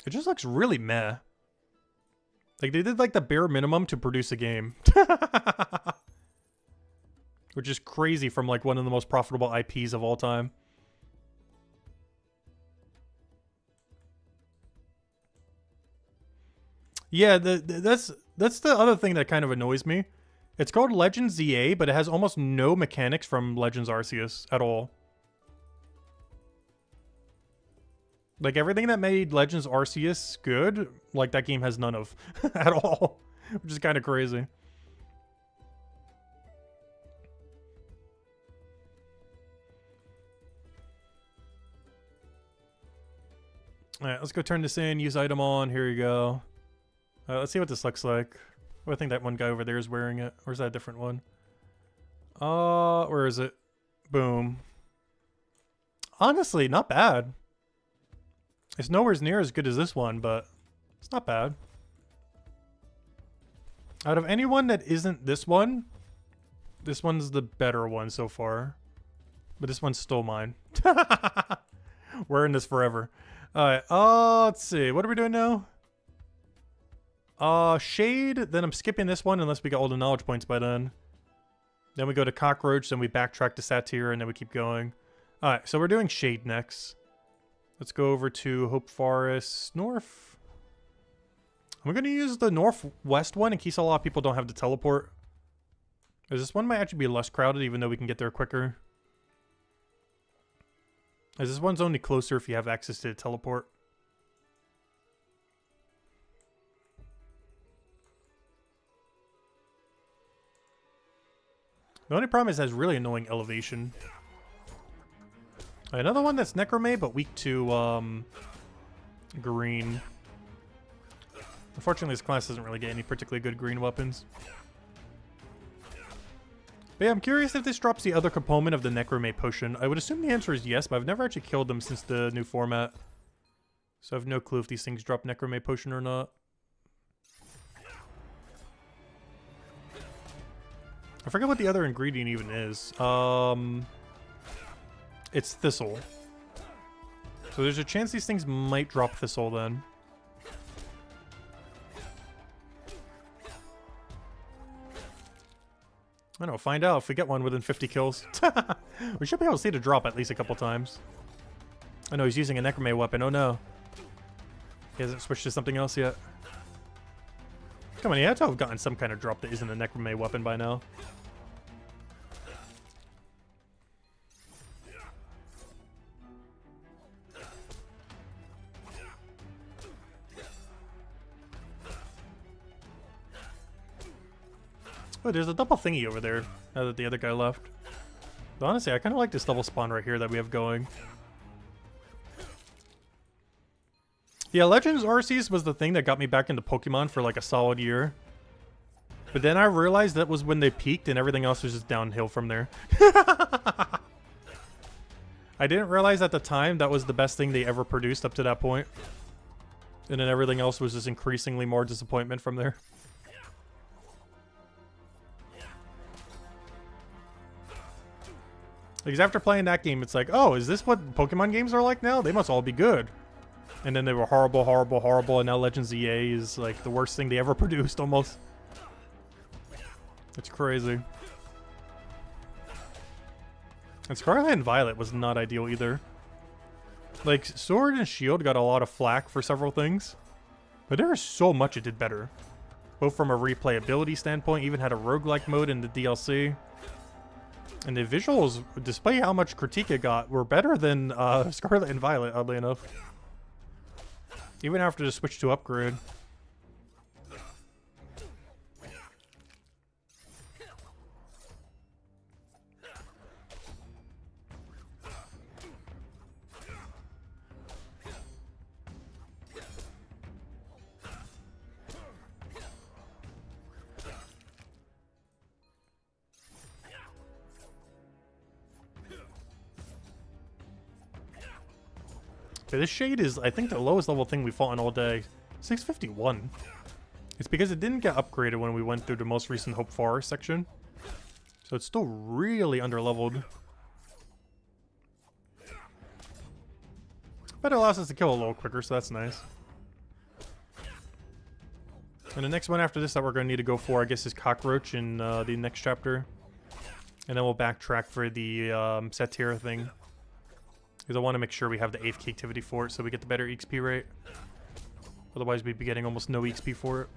it just looks really meh. Like they did like the bare minimum to produce a game. Which is crazy from like one of the most profitable IPs of all time. Yeah, that's the other thing that kind of annoys me. It's called Legends ZA, but it has almost no mechanics from Legends Arceus at all. Like everything that made Legends Arceus good, like that game has none of at all, which is kind of crazy. Alright, let's go turn this in, use item on, here you go. Let's see what this looks like. Oh, I think that one guy over there is wearing it. Or is that a different one? Where is it? Boom. Honestly, not bad. It's nowhere near as good as this one, but it's not bad. Out of anyone that isn't this one's the better one so far. But this one's still mine. We're in this forever. Alright, let's see. What are we doing now? Shade, then I'm skipping this one unless we get all the knowledge points by then. Then we go to Cockroach, then we backtrack to Satyr, and then we keep going. Alright, so we're doing Shade next. Let's go over to Hope Forest North. I'm going to use the northwest one in case a lot of people don't have the teleport. As this one might actually be less crowded even though we can get there quicker. As this one's only closer if you have access to the teleport. The only problem is it has really annoying elevation. Another one that's Necromay, but weak to green. Unfortunately, this class doesn't really get any particularly good green weapons. But yeah, I'm curious if this drops the other component of the Necromay potion. I would assume the answer is yes, but I've never actually killed them since the new format. So I have no clue if these things drop Necromay potion or not. I forget what the other ingredient even is. It's Thistle. So there's a chance these things might drop Thistle then. I don't know, find out if we get one within 50 kills. We should be able to see the drop at least a couple times. I know he's using a Necromay weapon. Oh no. He hasn't switched to something else yet. Come on, he had to have gotten some kind of drop that isn't a Necromay weapon by now. Oh, there's a double thingy over there now that the other guy left. But honestly, I kind of like this double spawn right here that we have going. Yeah, Legends Arceus was the thing that got me back into Pokemon for like a solid year. But then I realized that was when they peaked and everything else was just downhill from there. I didn't realize at the time that was the best thing they ever produced up to that point. And then everything else was just increasingly more disappointment from there. Because after playing that game, it's like, oh, is this what Pokemon games are like now? They must all be good. And then they were horrible, horrible, horrible, and now Legends EA is like the worst thing they ever produced, almost. It's crazy. And Scarlet and Violet was not ideal either. Like, Sword and Shield got a lot of flack for several things. But there is so much it did better. Both from a replayability standpoint, even had a roguelike mode in the DLC. And the visuals, despite how much critique it got, were better than Scarlet and Violet, oddly enough. Even after the switch to upgrade. Okay, this Shade is, I think, the lowest level thing we fought in all day. 651. It's because it didn't get upgraded when we went through the most recent Hope Forest section. So it's still really underleveled. But it allows us to kill a little quicker, so that's nice. And the next one after this that we're going to need to go for, I guess, is Cockroach in the next chapter. And then we'll backtrack for the Satyr thing. Because I want to make sure we have the 8th activity for it so we get the better XP rate. Otherwise we'd be getting almost no XP for it.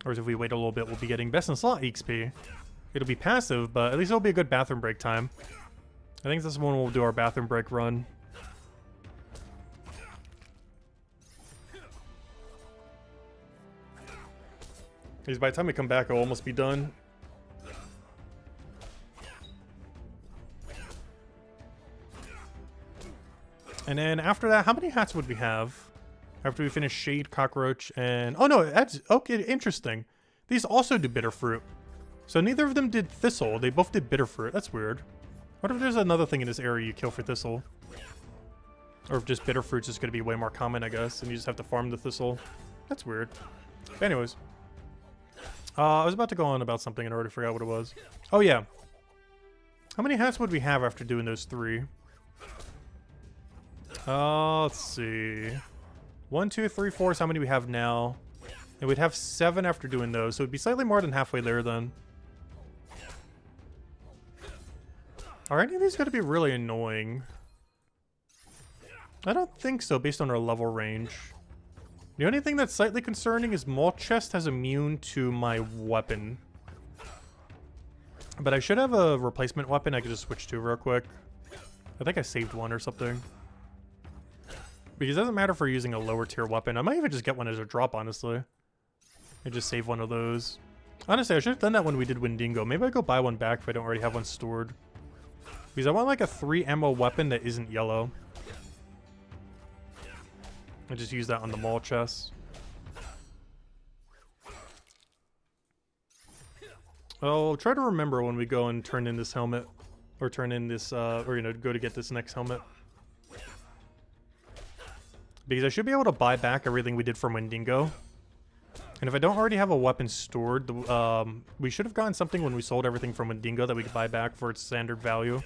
Or if we wait a little bit, we'll be getting best in slot XP. It'll be passive, but at least it'll be a good bathroom break time. I think this one we'll do our bathroom break run. Because by the time we come back, it'll almost be done. And then after that, how many hats would we have? After we finish Shade, Cockroach, and... Oh no, that's... Okay, interesting. These also do Bitter Fruit. So neither of them did Thistle. They both did Bitterfruit. That's weird. What if there's another thing in this area you kill for Thistle? Or if just Bitterfruit's just going to be way more common, I guess, and you just have to farm the Thistle. That's weird. But anyways. I was about to go on about something and I already forgot what it was. Oh, yeah. How many hats would we have after doing those 3? Let's see. 1, 2, 3, 4 is how many we have now. And we'd have 7 after doing those, so it'd be slightly more than halfway there then. Are any of these going to be really annoying? I don't think so, based on our level range. The only thing that's slightly concerning is Malt Chest has immune to my weapon. But I should have a replacement weapon I could just switch to real quick. I think I saved one or something. Because it doesn't matter if we're using a lower tier weapon. I might even just get one as a drop, honestly. I just save one of those. Honestly, I should have done that when we did Wendigo. Maybe I go buy one back if I don't already have one stored. Because I want like a 3 ammo weapon that isn't yellow. I just use that on the mall chest. I'll try to remember when we go and turn in this helmet. Or turn in this, or you know, go to get this next helmet. Because I should be able to buy back everything we did from Wendigo. And if I don't already have a weapon stored, we should have gotten something when we sold everything from Wendigo that we could buy back for its standard value.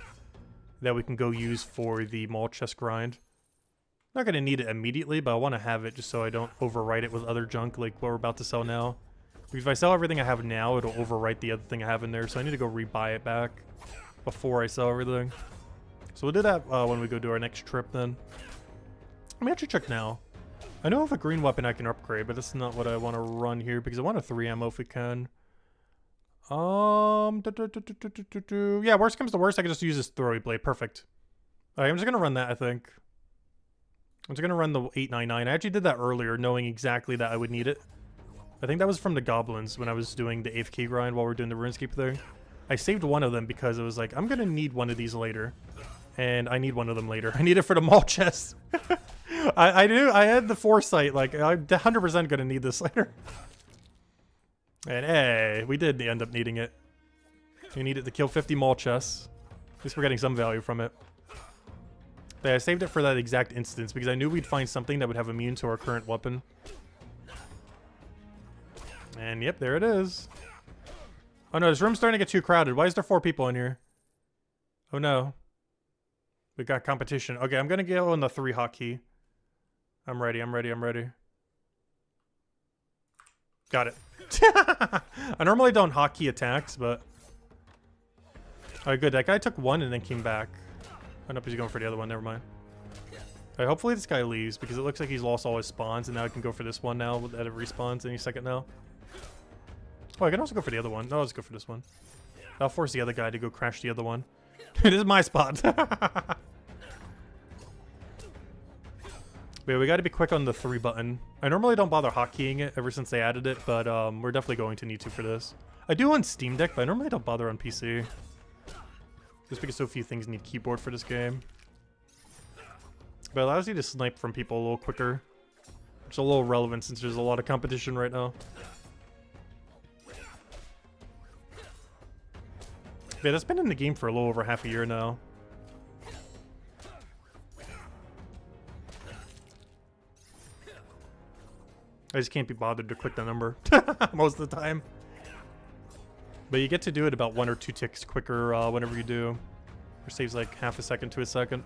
That we can go use for the mall chest grind. Not going to need it immediately, but I want to have it just so I don't overwrite it with other junk like what we're about to sell now. Because if I sell everything I have now, it'll overwrite the other thing I have in there, so I need to go rebuy it back before I sell everything. So we'll do that when we go do our next trip then. Let me actually check now. I know of a green weapon I can upgrade, but that's not what I want to run here because I want a 3 ammo if we can. Yeah, worst comes to worst, I can just use this throwy blade. Perfect. Alright, I'm just going to run that, I think. I'm just going to run the 899. I actually did that earlier, knowing exactly that I would need it. I think that was from the goblins when I was doing the AFK grind while we were doing the RuneScape thing. I saved one of them because it was like, I'm going to need one of these later. And I need one of them later. I need it for the mall chest. I knew, I had the foresight, like, I'm 100% going to need this later. And hey, we did end up needing it. We need it to kill 50 mall chests. At least we're getting some value from it. But I saved it for that exact instance because I knew we'd find something that would have immune to our current weapon. And yep, there it is. Oh no, this room's starting to get too crowded. Why is there 4 people in here? Oh no. We got competition. Okay, I'm gonna go on the 3 hotkey. I'm ready, I'm ready, I'm ready. Got it. I normally don't hotkey attacks, but... Alright, good. That guy took 1 and then came back. Oh, nope, he's going for the other one. Never mind. Alright, hopefully this guy leaves, because it looks like he's lost all his spawns, and now I can go for this one now that it respawns any second now. Oh, I can also go for the other one. No, let's go for this one. I'll force the other guy to go crash the other one. It is my spot. But yeah, we got to be quick on the 3 button. I normally don't bother hotkeying it ever since they added it, but we're definitely going to need to for this. I do on Steam Deck, but I normally don't bother on PC. Just because so few things need keyboard for this game. But it allows you to snipe from people a little quicker. Which is a little relevant since there's a lot of competition right now. Yeah, that's been in the game for a little over half a year now. I just can't be bothered to click the number most of the time. But you get to do it about 1 or 2 ticks quicker whenever you do. Or saves like half a second to a second.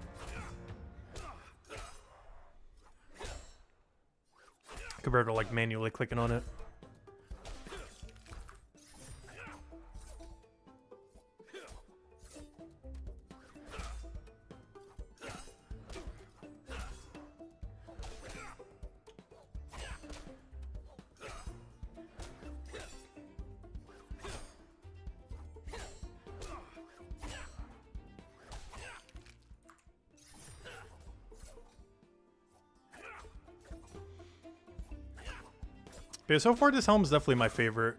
Compared to like manually clicking on it. Yeah, so far this helm is definitely my favorite.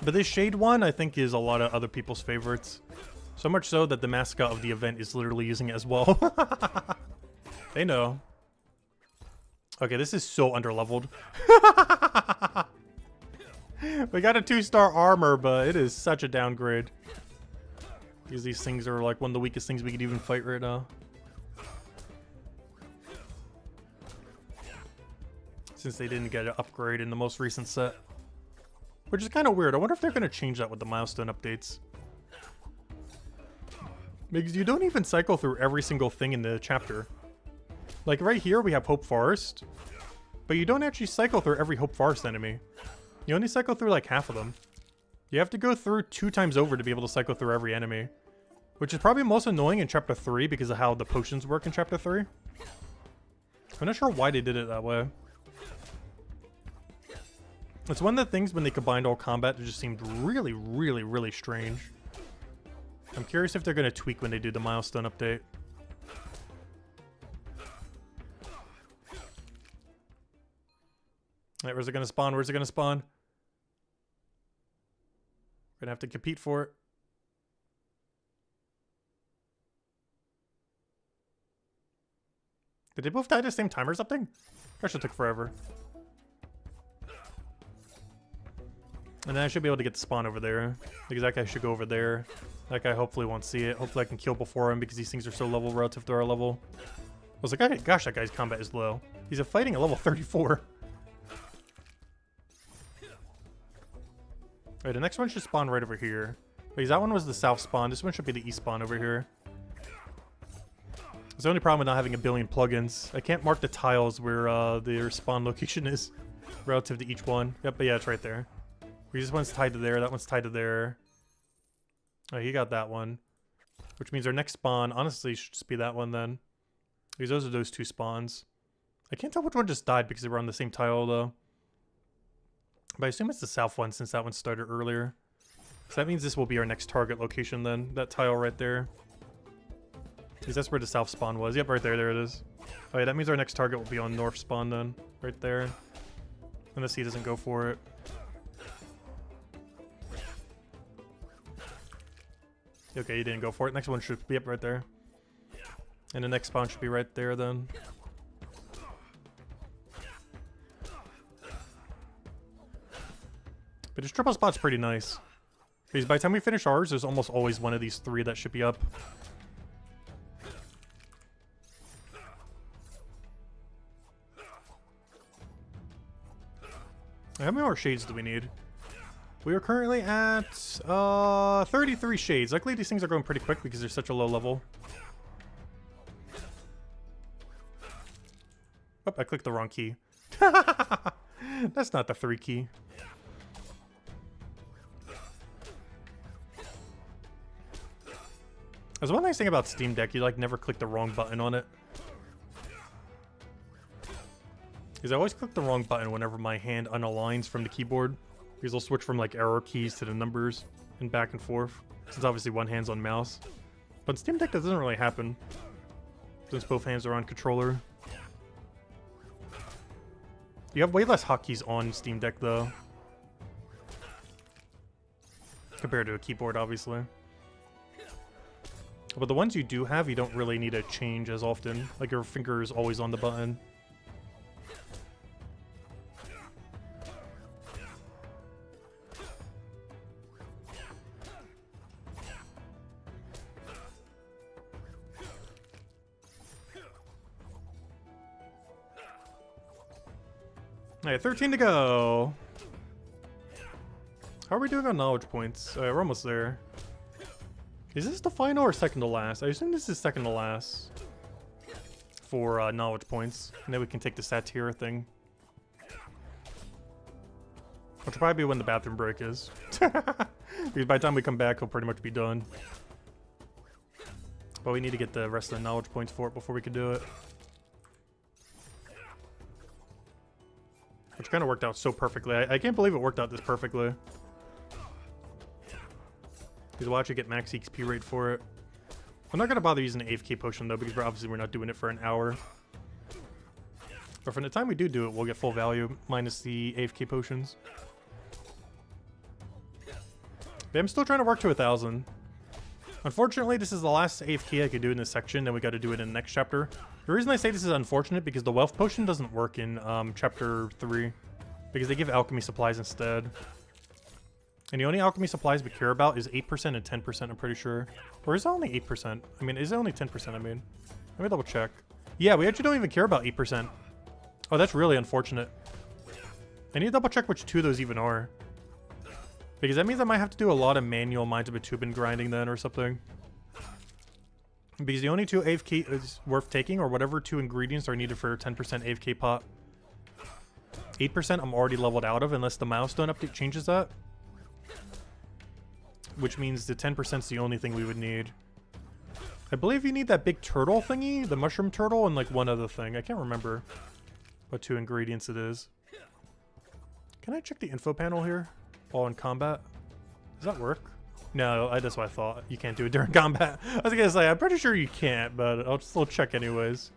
But this shade one, I think, is a lot of other people's favorites. So much so that the mascot of the event is literally using it as well. They know. Okay, this is so underleveled. We got a 2-star armor, but it is such a downgrade. Because these things are like one of the weakest things we could even fight right now. Since they didn't get an upgrade in the most recent set. Which is kind of weird. I wonder if they're going to change that with the milestone updates. Because you don't even cycle through every single thing in the chapter. Like right here we have Hope Forest. But you don't actually cycle through every Hope Forest enemy. You only cycle through like half of them. You have to go through 2 times over to be able to cycle through every enemy. Which is probably most annoying in Chapter 3 because of how the potions work in Chapter 3. I'm not sure why they did it that way. It's one of the things when they combined all combat that just seemed really, really, really strange. I'm curious if they're going to tweak when they do the milestone update. Alright, where's it going to spawn? Where's it going to spawn? We're going to have to compete for it. Did they both die at the same time or something? That should took forever. And then I should be able to get the spawn over there. Because that guy should go over there. That guy hopefully won't see it. Hopefully I can kill before him because these things are so low relative to our level. I was like, hey, gosh, that guy's combat is low. He's fighting at level 34. Alright, the next one should spawn right over here. Because that one was the south spawn. This one should be the east spawn over here. It's the only problem with not having a billion plugins. I can't mark the tiles where their spawn location is relative to each one. Yep, but yeah, it's right there. This one's tied to there. That one's tied to there. Oh, he got that one. Which means our next spawn, honestly, should just be that one then. Because those are those 2 spawns. I can't tell which one just died because they were on the same tile, though. But I assume it's the south one since that one started earlier. So that means this will be our next target location then. That tile right there. Because that's where the south spawn was. Yep, right there. There it is. Oh yeah, that means our next target will be on north spawn then. Right there. Unless he doesn't go for it. Okay, you didn't go for it. Next one should be up right there. And the next spawn should be right there then. But his triple spot's pretty nice. Because by the time we finish ours, there's almost always one of these 3 that should be up. How many more shades do we need? We are currently at 33 shades. Luckily, these things are going pretty quick because they're such a low level. Oh, I clicked the wrong key. That's not the 3 key. There's one nice thing about Steam Deck, you like never click the wrong button on it. Because I always click the wrong button whenever my hand unaligns from the keyboard. Because I'll switch from like arrow keys to the numbers and back and forth. Since obviously one hand's on mouse. But Steam Deck that doesn't really happen. Since both hands are on controller. You have way less hotkeys on Steam Deck though. Compared to a keyboard obviously. But the ones you do have, you don't really need to change as often. Like your finger is always on the button. Alright, 13 to go. How are we doing on knowledge points? Alright, we're almost there. Is this the final or second to last? I assume this is second to last. For knowledge points. And then we can take the Satyr thing. Which will probably be when the bathroom break is. Because by the time we come back, he'll pretty much be done. But we need to get the rest of the knowledge points for it before we can do it. Which kind of worked out so perfectly. I can't believe it worked out this perfectly. Because we'll actually get max XP rate for it. I'm not going to bother using the AFK potion though, because we're not doing it for an hour. But from the time we do it, we'll get full value, minus the AFK potions. But I'm still trying to work to 1,000. Unfortunately, this is the last AFK I could do in this section, and we got to do it in the next chapter. The reason I say this is unfortunate, because the wealth potion doesn't work in chapter 3. Because they give alchemy supplies instead. And the only alchemy supplies we care about is 8% and 10%, I'm pretty sure. Or is it only 8%? I mean, is it only 10%? I mean, let me double check. Yeah, we actually don't even care about 8%. Oh, that's really unfortunate. I need to double check which two those even are. Because that means I might have to do a lot of manual Mines of Bitumen grinding then or something. Because the only two AFK is worth taking, or whatever two ingredients are needed for a 10% AFK pot. 8% I'm already leveled out of unless the milestone update changes that. Which means the 10% is the only thing we would need. I believe you need that big turtle thingy, the mushroom turtle, and like one other thing. I can't remember what two ingredients it is. Can I check the info panel here while in combat? Does that work? No, that's what I thought. You can't do it during combat. I was gonna say, I'm pretty sure you can't, but I'll still check anyways.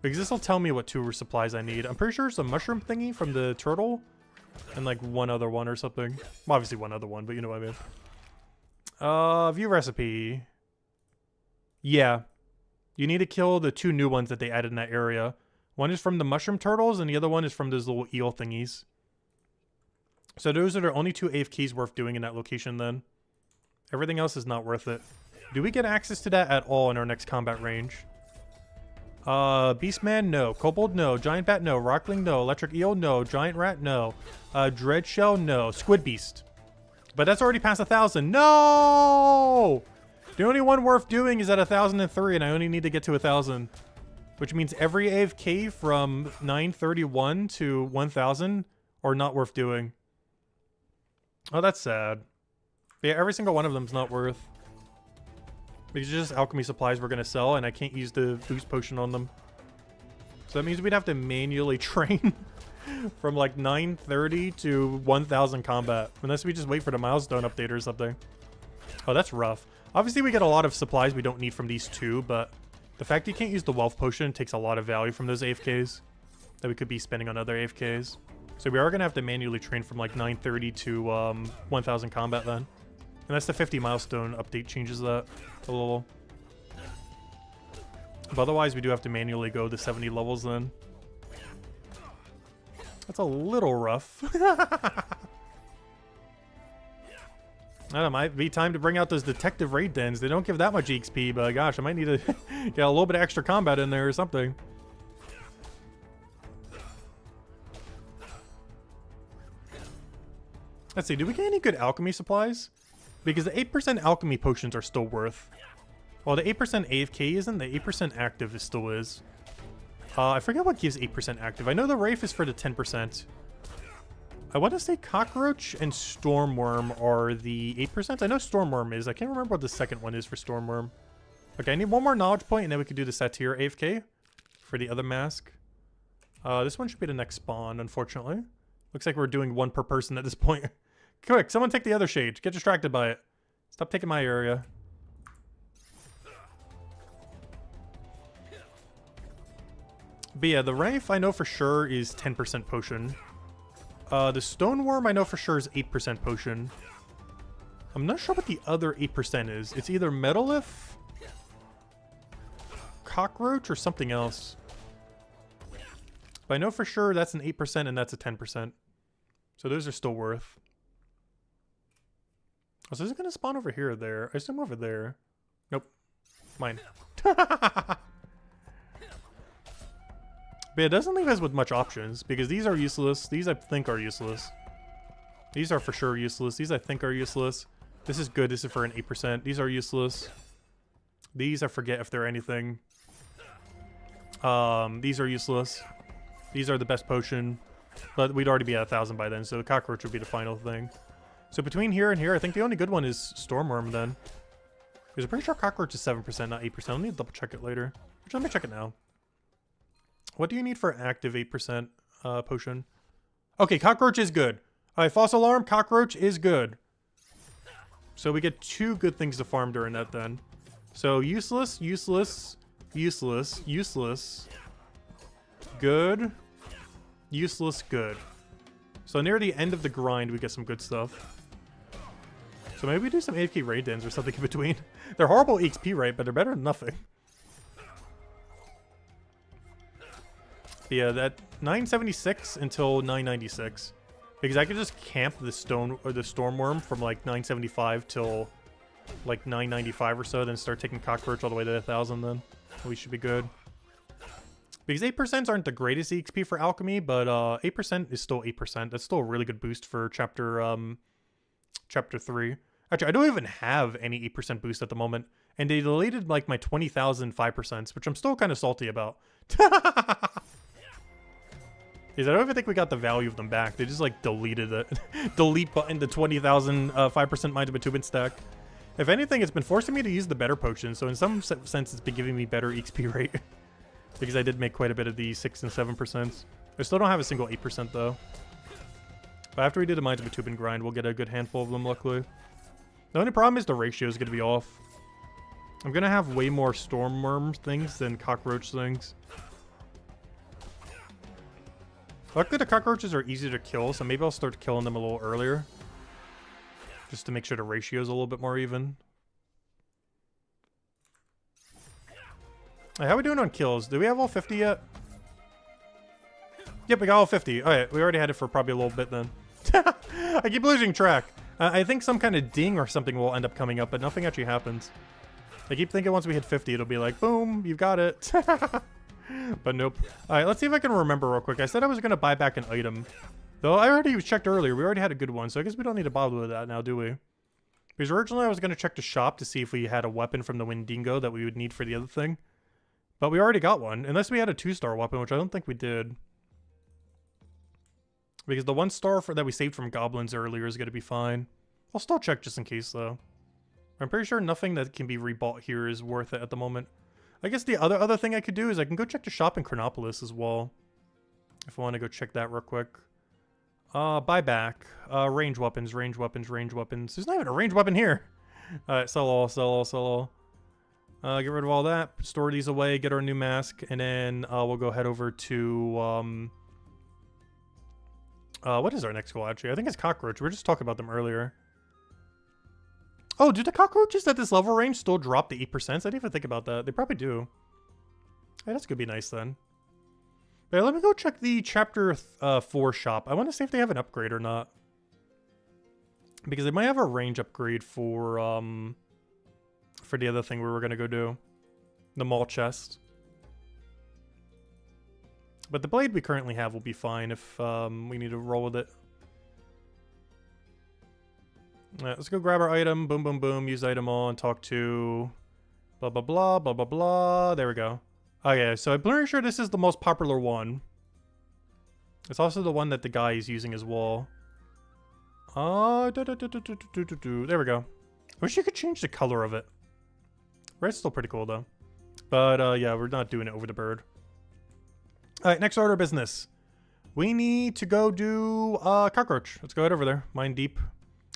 Because this will tell me what two supplies I need. I'm pretty sure it's a mushroom thingy from the turtle and like one other one or something. Well, obviously one other one, but you know what I mean. View recipe. Yeah. You need to kill the two new ones that they added in that area. One is from the mushroom turtles and the other one is from those little eel thingies. So those are the only two AFKs worth doing in that location then. Everything else is not worth it. Do we get access to that at all in our next combat range? Beastman, no. Kobold, no. Giant Bat, no. Rockling, no. Electric Eel, no. Giant Rat, no. Dread Shell, no. Squid Beast. But that's already past 1,000. No! The only one worth doing is at 1,003, and I only need to get to 1,000. Which means every AFK from 931 to 1,000 are not worth doing. Oh, that's sad. But yeah, every single one of them is not worth. Because it's just alchemy supplies we're going to sell, and I can't use the boost potion on them. So that means we'd have to manually train from like 930 to 1,000 combat. Unless we just wait for the milestone update or something. Oh, that's rough. Obviously, we get a lot of supplies we don't need from these two, but the fact you can't use the wealth potion takes a lot of value from those AFKs that we could be spending on other AFKs. So we are going to have to manually train from like 930 to 1,000 combat then. Unless the 50 milestone update changes that a little. But otherwise, we do have to manually go to 70 levels then. That's a little rough. I don't know, it might be time to bring out those detective raid dens. They don't give that much XP, but gosh, I might need to get a little bit of extra combat in there or something. Let's see, do we get any good alchemy supplies? Because the 8% alchemy potions are still worth. Well, the 8% AFK isn't, the 8% active still is. I forget what gives 8% active. I know the Wraith is for the 10%. I want to say Cockroach and Stormworm are the 8%. I know Stormworm is. I can't remember what the second one is for Stormworm. Okay, I need one more knowledge point, and then we can do the Satyr AFK for the other mask. This one should be the next spawn, unfortunately. Looks like we're doing one per person at this point. Quick, someone take the other shade. Get distracted by it. Stop taking my area. But yeah, the Wraith I know for sure is 10% potion. The Stoneworm I know for sure is 8% potion. I'm not sure what the other 8% is. It's either Metalith, Cockroach, or something else. But I know for sure that's an 8% and that's a 10%. So those are still worth. Oh, so is it going to spawn over here or there? I assume over there. Nope. Mine. But it doesn't leave us with much options, because these are useless. These I think are useless. These are for sure useless. These I think are useless. This is good. This is for an 8%. These are useless. These I forget if they're anything. These are useless. These are the best potion. But we'd already be at 1,000 by then, so the Cockroach would be the final thing. So between here and here, I think the only good one is Stormworm then. Because I'm pretty sure Cockroach is 7%, not 8%. I'll need to double check it later. Which, let me check it now. What do you need for active 8% potion? Okay, Cockroach is good. Alright, false alarm, Cockroach is good. So we get two good things to farm during that then. So useless, useless, useless, useless, good, useless, good. So near the end of the grind, we get some good stuff. So maybe we do some AFK raid dens or something in between. They're horrible XP, right? But they're better than nothing. Yeah, that 976 until 996. Because I could just camp the stormworm from like 975 till like 995 or so, then start taking cockroach all the way to 1,000 then. We should be good. Because 8% aren't the greatest EXP for alchemy, but 8% is still 8%. That's still a really good boost for chapter 3. Actually, I don't even have any 8% boost at the moment. And they deleted like my 20,000 5%, which I'm still kind of salty about. Because I don't even think we got the value of them back. They just like deleted it. Delete button the 20,000 5% Mind of a Tubin stack. If anything, it's been forcing me to use the better potions. So in some sense, it's been giving me better XP rate. Because I did make quite a bit of the 6 and 7%. I still don't have a single 8% though. But after we do the Mind of a Tubin grind, we'll get a good handful of them, luckily. The only problem is the ratio is going to be off. I'm going to have way more stormworm things than cockroach things. Luckily, the cockroaches are easy to kill, so maybe I'll start killing them a little earlier. Just to make sure the ratio is a little bit more even. Hey, how are we doing on kills? Do we have all 50 yet? Yep, we got all 50. Alright, we already had it for probably a little bit then. I keep losing track. I think some kind of ding or something will end up coming up, but nothing actually happens. I keep thinking once we hit 50, it'll be like, boom, you've got it. But nope. Alright, let's see if I can remember real quick. I said I was going to buy back an item. Though I already checked earlier. We already had a good one, so I guess we don't need to bother with that now, do we? Because originally I was going to check the shop to see if we had a weapon from the Wendigo that we would need for the other thing. But we already got one. Unless we had a 2-star weapon, which I don't think we did. Because the 1-star that we saved from goblins earlier is going to be fine. I'll still check just in case, though. I'm pretty sure nothing that can be rebought here is worth it at the moment. I guess the other thing I could do is I can go check the shop in Chronopolis as well. If I want to go check that real quick. Buyback. Range weapons, range weapons, range weapons. There's not even a range weapon here. Alright, sell all, sell all, sell all. Get rid of all that. Store these away, get our new mask, and then we'll go head over to... what is our next goal, actually? I think it's cockroach. We were just talking about them earlier. Oh, do the cockroaches at this level range still drop the 8%? I didn't even think about that. They probably do. Hey, that's gonna be nice then. But let me go check the chapter 4 shop. I want to see if they have an upgrade or not. Because they might have a range upgrade for the other thing we were gonna go do. The mall chest. But the blade we currently have will be fine if we need to roll with it. Alright, let's go grab our item. Boom, boom, boom. Use item on. Talk to... Blah, blah, blah, blah, blah, blah. There we go. Okay, so I'm pretty sure this is the most popular one. It's also the one that the guy is using as well. There we go. I wish you could change the color of it. Red's still pretty cool, though. But, yeah, we're not doing it over the bird. Alright, next order of business. We need to go do cockroach. Let's go head over there. Mine deep.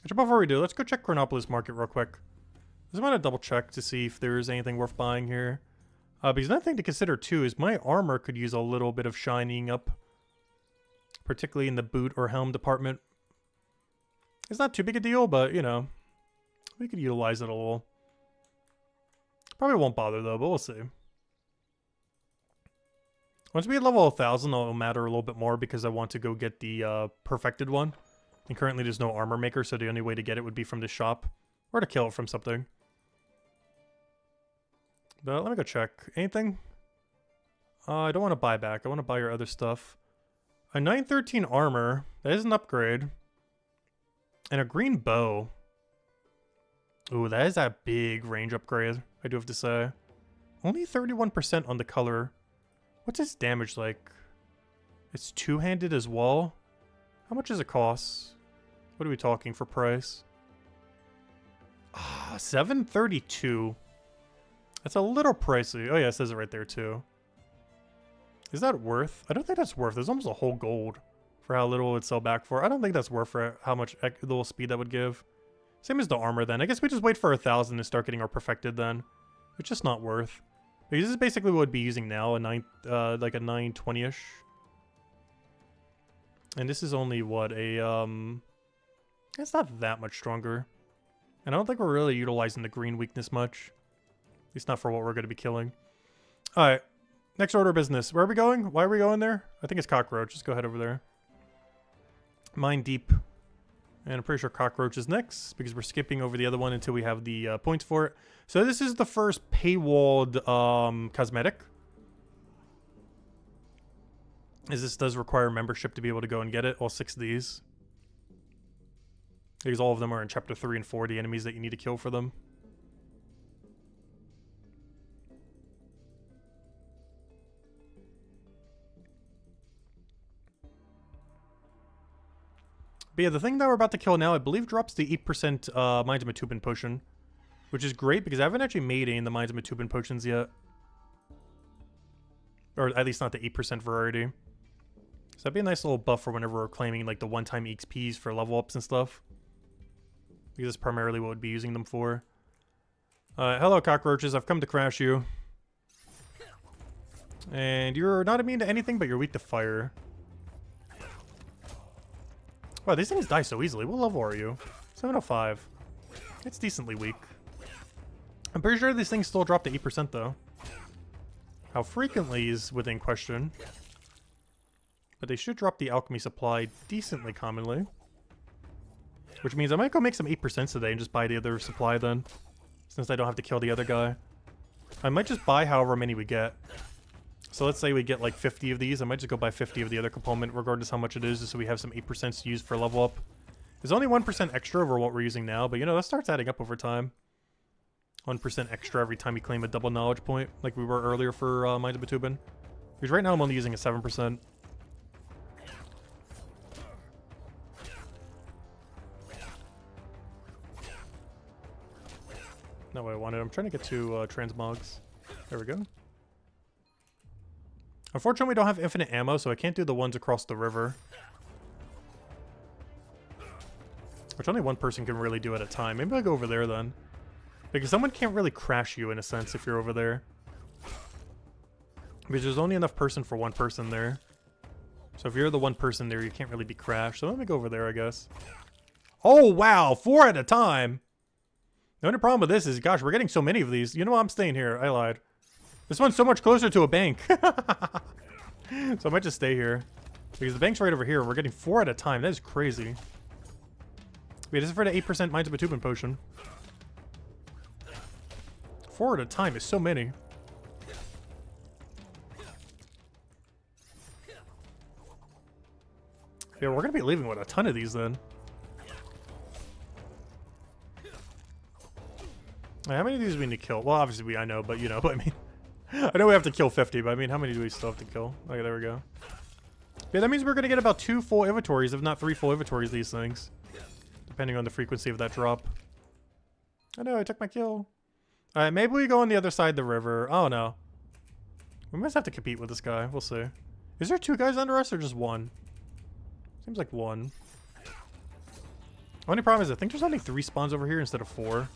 Actually, before we do, let's go check Chronopolis Market real quick. I just want to double check to see if there's anything worth buying here. Because another thing to consider too is my armor could use a little bit of shining up. Particularly in the boot or helm department. It's not too big a deal, but you know, we could utilize it a little. Probably won't bother though, but we'll see. Once we hit level 1,000, it'll matter a little bit more because I want to go get the perfected one. And currently there's no armor maker, so the only way to get it would be from the shop. Or to kill it from something. But let me go check. Anything? I don't want to buy back. I want to buy your other stuff. A 913 armor. That is an upgrade. And a green bow. Ooh, that is a big range upgrade, I do have to say. Only 31% on the color. What's its damage like? It's two-handed as well. How much does it cost? What are we talking for price? Ah, 732. That's a little pricey. Oh yeah, it says it right there too. Is that worth? I don't think that's worth. There's almost a whole gold for how little it would sell back for. I don't think that's worth for how much little speed that would give. Same as the armor then. I guess we just wait for 1,000 to start getting our perfected then. It's just not worth. Because this is basically what we'd be using now, like a 920-ish. And this is only what, it's not that much stronger. And I don't think we're really utilizing the green weakness much. At least not for what we're going to be killing. Alright. Next order of business. Where are we going? Why are we going there? I think it's cockroach. Just go head over there. Mine deep. And I'm pretty sure cockroach is next because we're skipping over the other one until we have the points for it. So this is the first paywalled cosmetic. As this does require membership to be able to go and get it. All 6 of these. Because all of them are in chapter 3 and 4, the enemies that you need to kill for them. But yeah, the thing that we're about to kill now, I believe, drops the 8% Minds of Matubin potion. Which is great, because I haven't actually made any of the Minds of Matubin potions yet. Or at least not the 8% variety. So that'd be a nice little buff for whenever we're claiming, like, the one-time XPs for level ups and stuff. Because that's primarily what we'd be using them for. Hello, cockroaches. I've come to crash you. And you're not immune to anything, but you're weak to fire. Wow, these things die so easily. What level are you? 705. It's decently weak. I'm pretty sure these things still drop to 8% though. How frequently is within question. But they should drop the alchemy supply decently commonly. Which means I might go make some 8% today and just buy the other supply then. Since I don't have to kill the other guy. I might just buy however many we get. So let's say we get like 50 of these. I might just go buy 50 of the other component, regardless how much it is, just so we have some 8% to use for level up. There's only 1% extra over what we're using now, but you know, that starts adding up over time. 1% extra every time you claim a double knowledge point, like we were earlier for Minds of Matubin. Because right now I'm only using a 7%. Not what I wanted. I'm trying to get to transmogs. There we go. Unfortunately, we don't have infinite ammo, so I can't do the ones across the river. Which only one person can really do at a time. Maybe I'll go over there then. Because someone can't really crash you in a sense if you're over there. Because there's only enough person for one person there. So if you're the one person there, you can't really be crashed. So let me go over there, I guess. Oh, wow! 4 at a time! The only problem with this is, gosh, we're getting so many of these. You know what? I'm staying here. I lied. This one's so much closer to a bank. So I might just stay here. Because the bank's right over here. We're getting 4 at a time. That is crazy. Wait, this is for the 8% Minds of Matubin potion. 4 at a time is so many. Yeah, we're gonna be leaving with a ton of these then. How many of these do we need to kill? Well, obviously I know, but you know, I mean, I know we have to kill 50, but I mean, how many do we still have to kill? Okay, there we go. Yeah, that means we're gonna get about 2 full inventories, if not 3 full inventories, these things. Depending on the frequency of that drop. Oh no, I took my kill. Alright, maybe we go on the other side of the river. Oh no. We must have to compete with this guy. We'll see. Is there 2 guys under us or just 1? Seems like 1. Only problem is I think there's only 3 spawns over here instead of 4.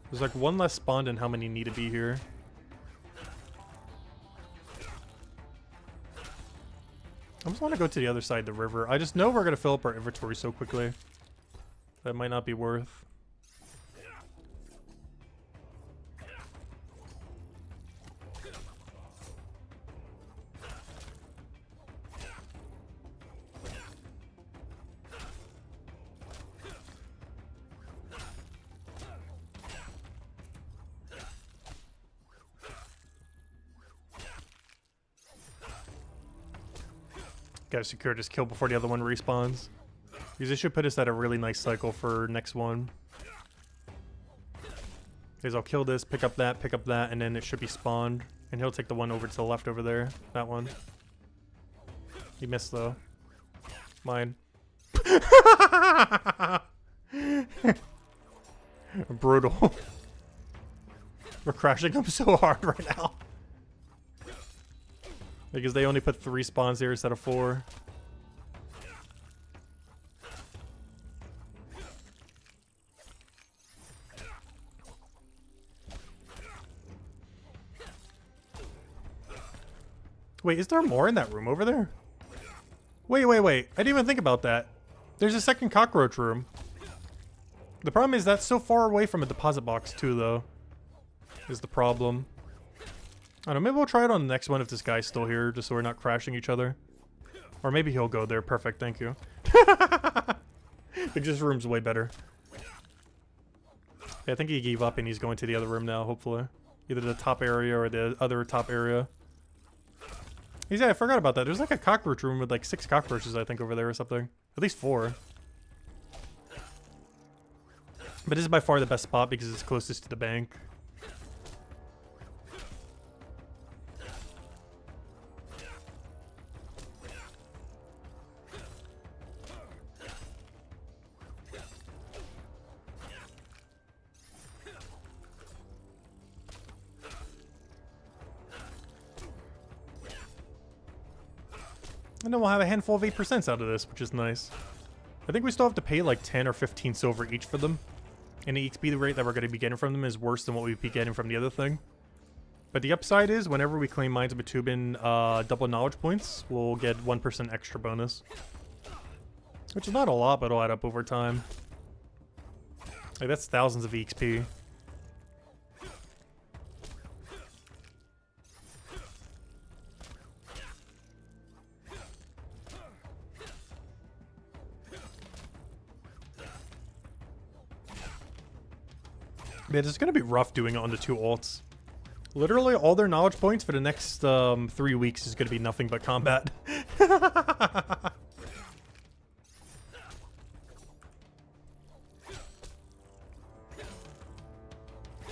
There's like 1 less spawn than how many need to be here. I just want to go to the other side of the river. I just know we're going to fill up our inventory so quickly. That might not be worth. Gotta secure this kill before the other one respawns. Because this should put us at a really nice cycle for next one. Because I'll kill this, pick up that, and then it should be spawned. And he'll take the one over to the left over there. That one. He missed though. Mine. Brutal. We're crashing them so hard right now. Because they only put 3 spawns here instead of 4. Wait, is there more in that room over there? Wait. I didn't even think about that. There's a second cockroach room. The problem is that's so far away from a deposit box too, though. Is the problem. I don't know, maybe we'll try it on the next one if this guy's still here, just so we're not crashing each other. Or maybe he'll go there. Perfect, thank you. Like, this room's way better. Yeah, I think he gave up and he's going to the other room now, hopefully. Either the top area or the other top area. Yeah, I forgot about that. There's like a cockroach room with like 6 cockroaches, I think, over there or something. At least 4. But this is by far the best spot because it's closest to the bank. And then we'll have a handful of 8% out of this, which is nice. I think we still have to pay like 10 or 15 silver each for them. And the XP rate that we're going to be getting from them is worse than what we'd be getting from the other thing. But the upside is, whenever we claim Mines of Batubin double knowledge points, we'll get 1% extra bonus. Which is not a lot, but it'll add up over time. Like, that's thousands of XP. Man, it's going to be rough doing it on the 2 alts. Literally, all their knowledge points for the next 3 weeks is going to be nothing but combat.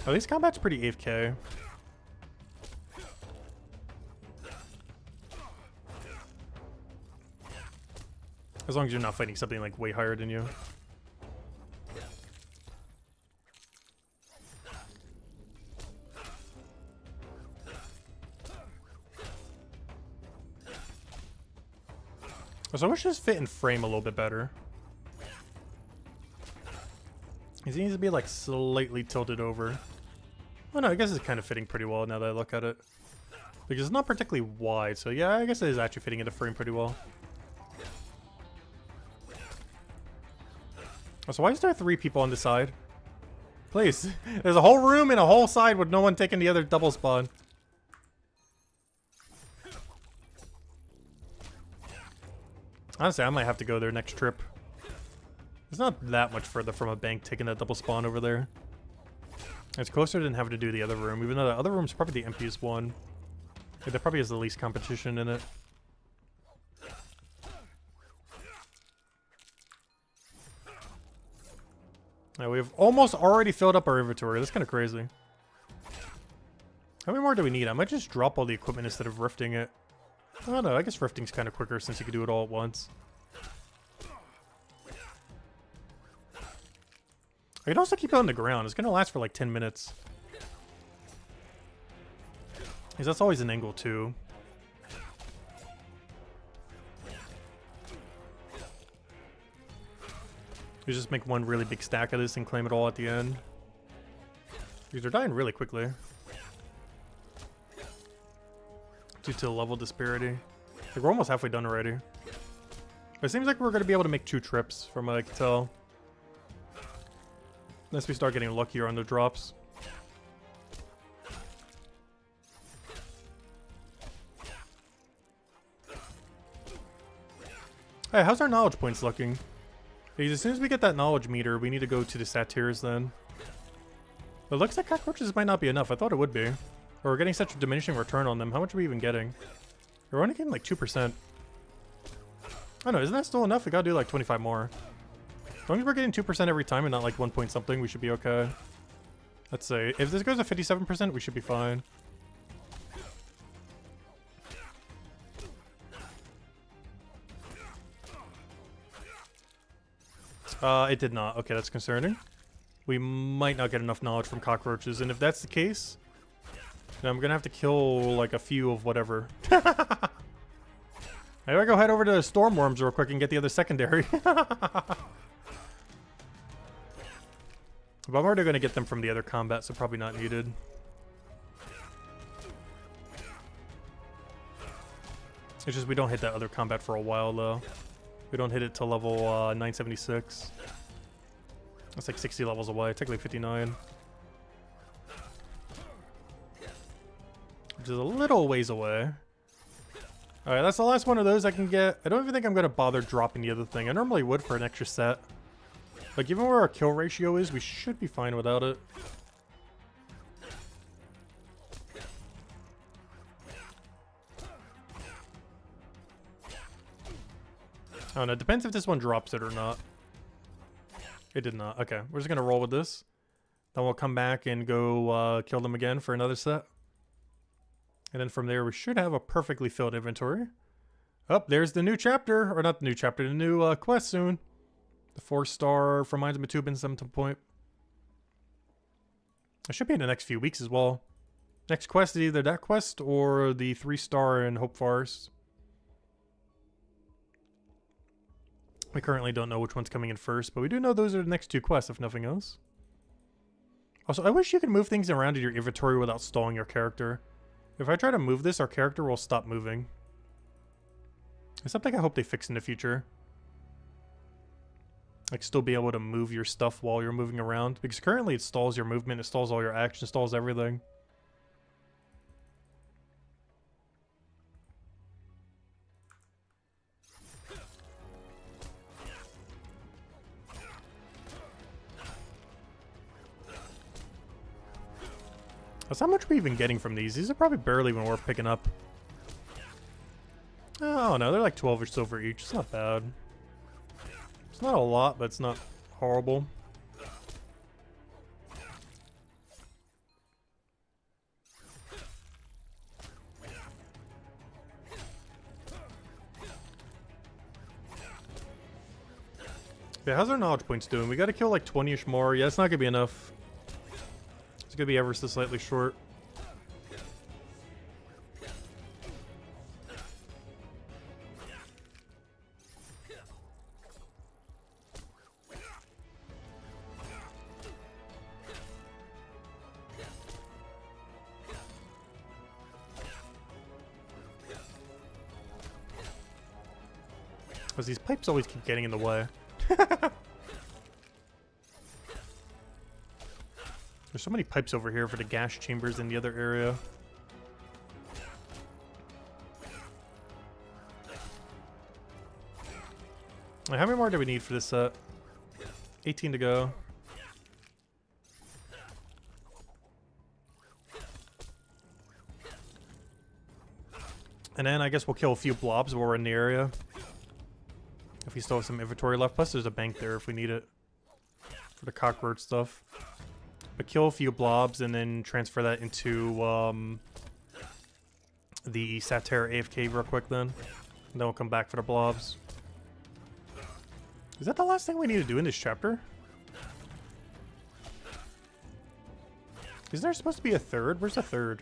At least combat's pretty AFK. As long as you're not fighting something like way higher than you. So I wish this fit in frame a little bit better. He needs to be like slightly tilted over. Oh no, I guess it's kind of fitting pretty well now that I look at it. Because it's not particularly wide, so yeah, I guess it is actually fitting into frame pretty well. So why is there 3 people on the side? Please. There's a whole room and a whole side with no one taking the other double spawn. Honestly, I might have to go there next trip. It's not that much further from a bank taking that double spawn over there. It's closer than having to do the other room, even though the other room's probably the emptiest one. Yeah, there probably has the least competition in it. Now, we've almost already filled up our inventory. That's kind of crazy. How many more do we need? I might just drop all the equipment instead of rifting it. I don't know, I guess rifting's kind of quicker since you can do it all at once. I can also keep it on the ground. It's going to last for like 10 minutes. Because that's always an angle too. You just make one really big stack of this and claim it all at the end. Because they're dying really quickly. Due to the level disparity. Like, we're almost halfway done already. But it seems like we're going to be able to make 2 trips from what I can tell. Unless we start getting luckier on the drops. Hey, how's our knowledge points looking? Because as soon as we get that knowledge meter, we need to go to the stat tiers then. But it looks like cockroaches might not be enough. I thought it would be. Or we're getting such a diminishing return on them. How much are we even getting? We're only getting like 2%. Oh no, isn't that still enough? We gotta do like 25 more. As long as we're getting 2% every time and not like 1 point something, we should be okay. Let's say, if this goes to 57%, we should be fine. It did not. Okay, that's concerning. We might not get enough knowledge from cockroaches, and if that's the case, then I'm gonna have to kill like a few of whatever. Maybe I go head over to Stormworms real quick and get the other secondary. But I'm already gonna get them from the other combat, so probably not needed. It's just we don't hit that other combat for a while though. We don't hit it till level 976. That's like 60 levels away, technically 59. Which is a little ways away. Alright, that's the last one of those I can get. I don't even think I'm going to bother dropping the other thing. I normally would for an extra set. But given where our kill ratio is, we should be fine without it. I don't know. It depends if this one drops it or not. It did not. Okay, we're just going to roll with this. Then we'll come back and go kill them again for another set. And then from there, we should have a perfectly filled inventory. Oh, there's the new chapter. Or not the new chapter, the new quest soon. The 4-star from Mines of Matubin some point. It should be in the next few weeks as well. Next quest is either that quest or the 3-star in Hope Forest. We currently don't know which one's coming in first, but we do know those are the next 2 quests, if nothing else. Also, I wish you could move things around in your inventory without stalling your character. If I try to move this, our character will stop moving. It's something I hope they fix in the future. Like, still be able to move your stuff while you're moving around. Because currently it stalls your movement, it stalls all your action, it stalls everything. That's how much we're even getting from these. These are probably barely even worth picking up. Oh no, they're like 12 or silver each. It's not bad. It's not a lot, but it's not horrible. Yeah, how's our knowledge points doing? We gotta kill like 20-ish more. Yeah, it's not gonna be enough. It's gonna be ever so slightly short. Because these pipes always keep getting in the way. There's so many pipes over here for the gas chambers in the other area. How many more do we need for this set? 18 to go. And then I guess we'll kill a few blobs while we're in the area. If we still have some inventory left. Plus there's a bank there if we need it. For the cockroach stuff. But kill a few blobs and then transfer that into the Satyr AFK real quick then. And then we'll come back for the blobs. Is that the last thing we need to do in this chapter? Is there supposed to be a third? Where's the third?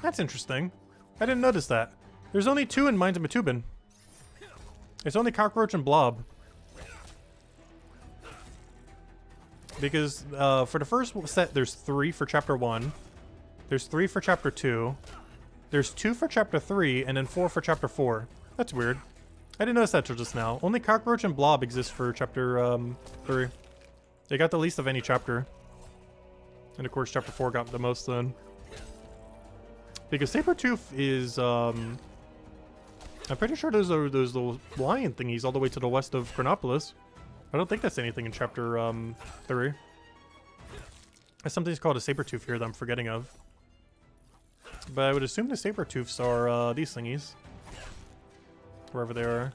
That's interesting. I didn't notice that. There's only 2 in Mines of Matubin. It's only Cockroach and Blob. Because for the first set, there's 3 for Chapter 1. There's 3 for Chapter 2. There's 2 for Chapter 3, and then 4 for Chapter 4. That's weird. I didn't notice that till just now. Only Cockroach and Blob exist for Chapter 3. They got the least of any chapter. And of course, Chapter 4 got the most then. Because Sabertooth is, I'm pretty sure those are those little lion thingies all the way to the west of Chronopolis. I don't think that's anything in Chapter 3. There's something called a Sabertooth here that I'm forgetting of. But I would assume the Sabertooths are these thingies. Wherever they are.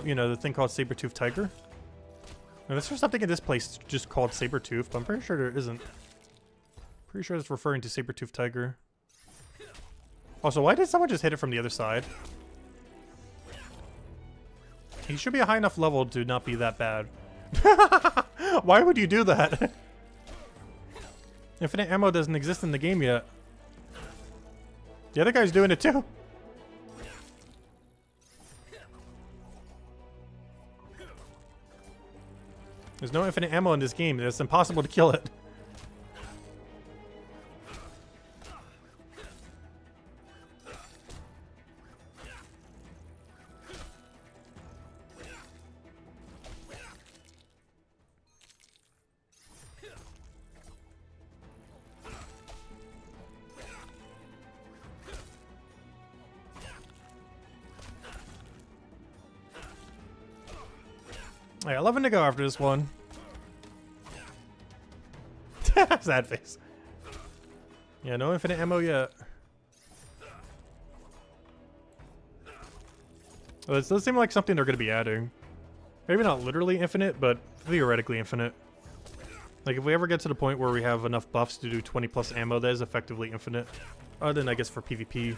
You know, the thing called Sabertooth Tiger. Now, is there something in this place just called Sabertooth? But I'm pretty sure there isn't. Pretty sure it's referring to Sabertooth Tiger. Also, why did someone just hit it from the other side? He should be a high enough level to not be that bad. Why would you do that? Infinite ammo doesn't exist in the game yet. The other guy's doing it too. There's no infinite ammo in this game. It's impossible to kill it. Alright, 11 to go after this one. Sad face. Yeah, no infinite ammo yet. Well, this does seem like something they're going to be adding. Maybe not literally infinite, but theoretically infinite. Like, if we ever get to the point where we have enough buffs to do 20 plus ammo, that is effectively infinite. Other than, I guess, for PvP.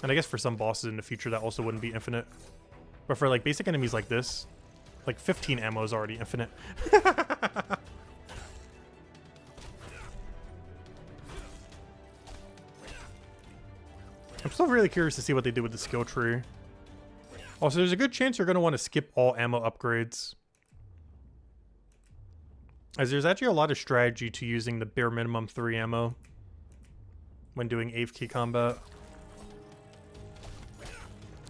And I guess for some bosses in the future, that also wouldn't be infinite. But for, like, basic enemies like this, like, 15 ammo is already infinite. I'm still really curious to see what they do with the skill tree. Also, there's a good chance you're going to want to skip all ammo upgrades. As there's actually a lot of strategy to using the bare minimum 3 ammo when doing AFK combat.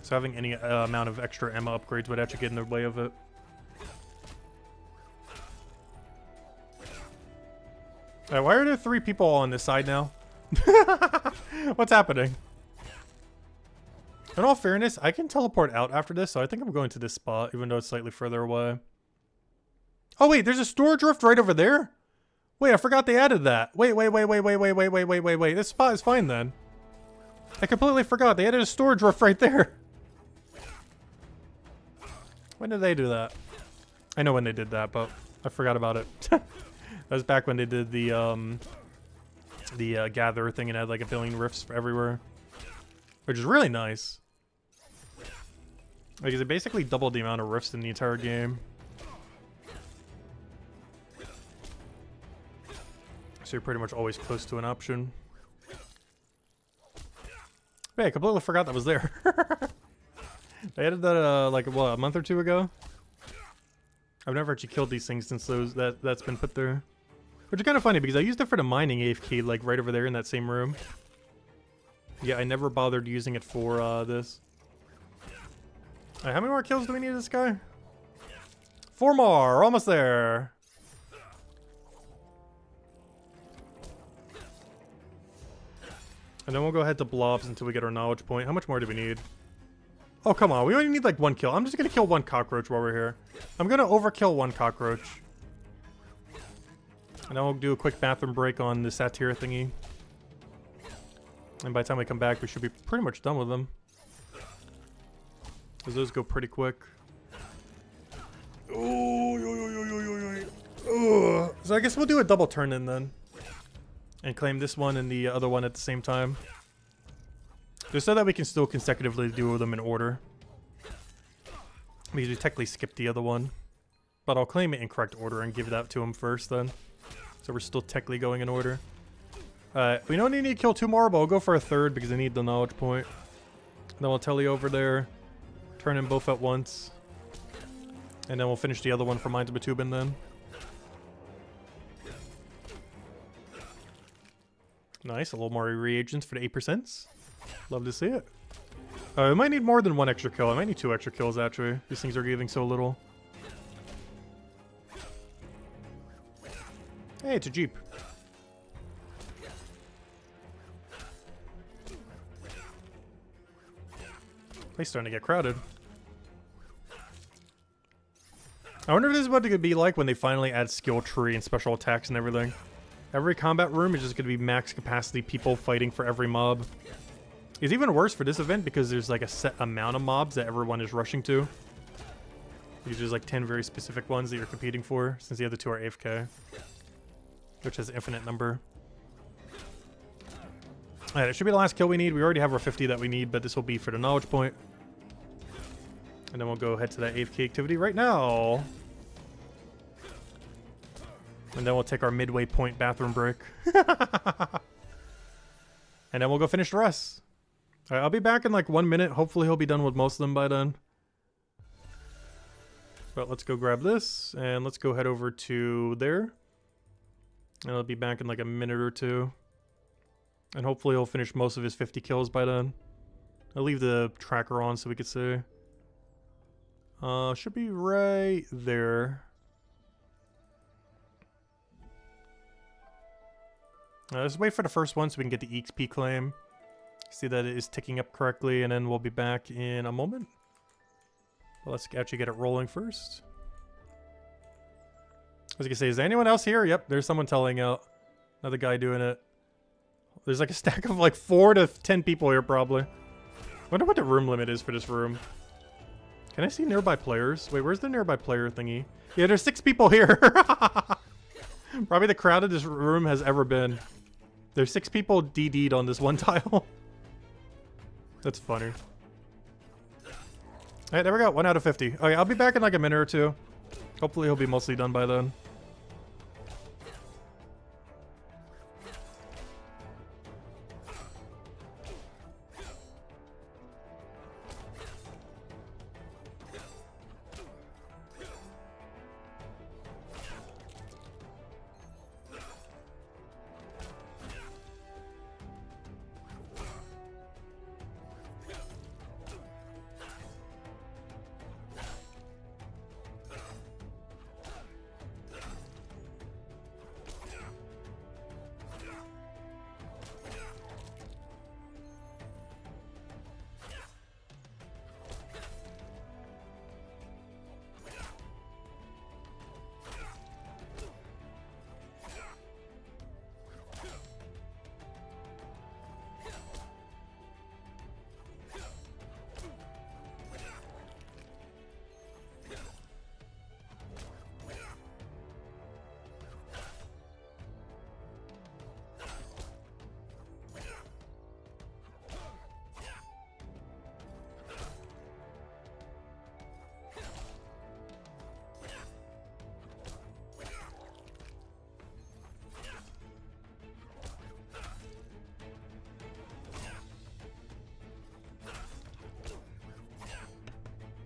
So having any amount of extra ammo upgrades would actually get in the way of it. Alright, why are there 3 people on this side now? What's happening? In all fairness, I can teleport out after this, so I think I'm going to this spot, even though it's slightly further away. Oh wait, there's a storage rift right over there? Wait, I forgot they added that. Wait. This spot is fine then. I completely forgot. They added a storage rift right there. When did they do that? I know when they did that, but I forgot about it. That was back when they did the gather thing and had like a billion rifts for everywhere. Which is really nice. Like, it basically doubled the amount of rifts in the entire game. So you're pretty much always close to an option. Hey, I completely forgot that was there. They added that like what, a month or 2 ago? I've never actually killed these things since that's been put there. Which is kind of funny because I used it for the mining AFK, like right over there in that same room. Yeah, I never bothered using it for this. Alright, how many more kills do we need of this guy? 4 more, almost there. And then we'll go ahead to blobs until we get our knowledge point. How much more do we need? Oh, come on. We only need like 1 kill. I'm just going to kill 1 cockroach while we're here. I'm going to overkill 1 cockroach. And then we'll do a quick bathroom break on the satyr thingy. And by the time we come back, we should be pretty much done with them. Because those go pretty quick. Oh, so I guess we'll do a double turn in then. And claim this one and the other one at the same time. Just so that we can still consecutively do them in order. Because we technically skipped the other one. But I'll claim it in correct order and give that to him first then. So we're still technically going in order. We don't need to kill 2 more, but we'll go for a 3rd because I need the knowledge point. Then we'll tele over there. Turn them both at once. And then we'll finish the other one for Mines of Batubin then. Nice, a little more reagents for the 8%. Love to see it. We might need more than 1 extra kill. I might need 2 extra kills actually. These things are giving so little. Hey, it's a Jeep. Place starting to get crowded. I wonder if this is what it could be like when they finally add skill tree and special attacks and everything. Every combat room is just going to be max capacity people fighting for every mob. It's even worse for this event because there's like a set amount of mobs that everyone is rushing to. Because there's like 10 very specific ones that you're competing for, since the other 2 are AFK. Which has an infinite number. Alright, it should be the last kill we need. We already have our 50 that we need, but this will be for the knowledge point. And then we'll go ahead to that AFK activity right now. And then we'll take our midway point bathroom break. And then we'll go finish the rest. Alright, I'll be back in like 1 minute. Hopefully he'll be done with most of them by then. But let's go grab this. And let's go head over to there. And I'll be back in like a minute or 2. And hopefully he'll finish most of his 50 kills by then. I'll leave the tracker on so we can see. Should be right there. Let's wait for the first one so we can get the EXP claim. See that it is ticking up correctly, and then we'll be back in a moment. Well, let's actually get it rolling first. I was gonna say, is there anyone else here? Yep, there's someone telling out. Another guy doing it. There's like a stack of like 4 to 10 people here probably. Wonder what the room limit is for this room. Can I see nearby players? Wait, where's the nearby player thingy? Yeah, there's 6 people here. Probably the crowded this room has ever been. There's 6 people DD'd on this one tile. That's funny. Alright, there we go. 1 out of 50. Okay, I'll be back in like a minute or two. Hopefully he'll be mostly done by then.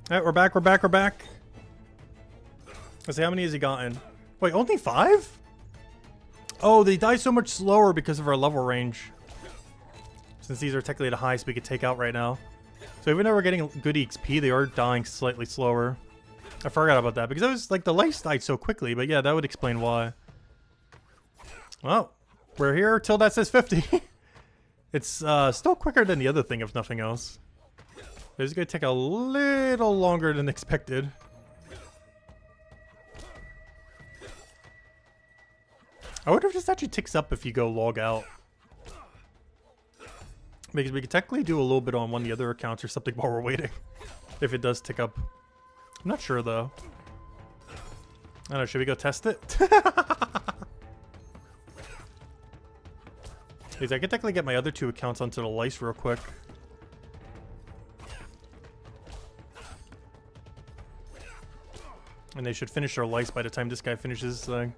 Alright, we're back, we're back, we're back. Let's see, how many has he gotten? Wait, only 5? Oh, they die so much slower because of our level range. Since these are technically the highest we could take out right now. So even though we're getting good XP, they are dying slightly slower. I forgot about that because it was like the life died so quickly, but yeah, that would explain why. Well, we're here till that says 50. It's still quicker than the other thing, if nothing else. It's going to take a little longer than expected. I wonder if this actually ticks up if you go log out. Because we could technically do a little bit on one of the other accounts or something while we're waiting. If it does tick up. I'm not sure though. I don't know, should we go test it? Because I could technically get my other 2 accounts onto the lice real quick. And they should finish their lice by the time this guy finishes his thing.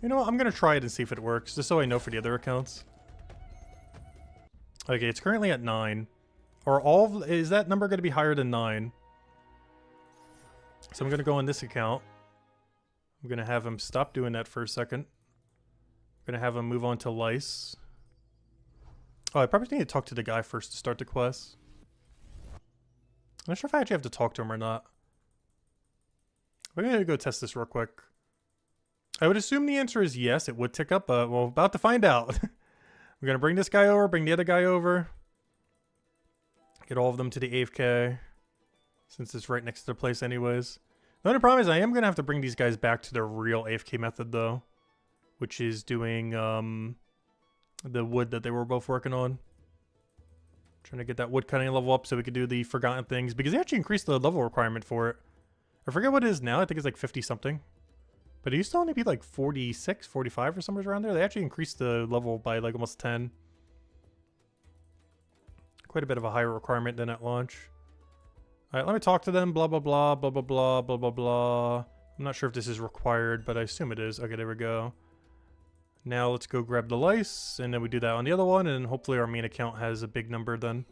You know what? I'm going to try it and see if it works, just so I know for the other accounts. Okay, it's currently at 9. Or is that number going to be higher than 9? So I'm going to go on this account. I'm going to have him stop doing that for a second. I'm going to have him move on to lice. Oh, I probably need to talk to the guy first to start the quest. I'm not sure if I actually have to talk to him or not. We're going to go test this real quick. I would assume the answer is yes, it would tick up, but we're about to find out. We're going to bring this guy over, bring the other guy over. Get all of them to the AFK. Since it's right next to the place anyways. The only problem is I am going to have to bring these guys back to their real AFK method though. Which is doing the wood that they were both working on. Trying to get that wood cutting level up so we could do the forgotten things. Because they actually increased the level requirement for it. I forget what it is now. I think it's like 50 something. But it used to only be like 46, 45 or somewhere around there. They actually increased the level by like almost 10. Quite a bit of a higher requirement than at launch. Alright, let me talk to them. Blah, blah, blah, blah, blah, blah, blah, blah, blah. I'm not sure if this is required, but I assume it is. Okay, there we go. Now let's go grab the lice, and then we do that on the other one, and hopefully our main account has a big number then.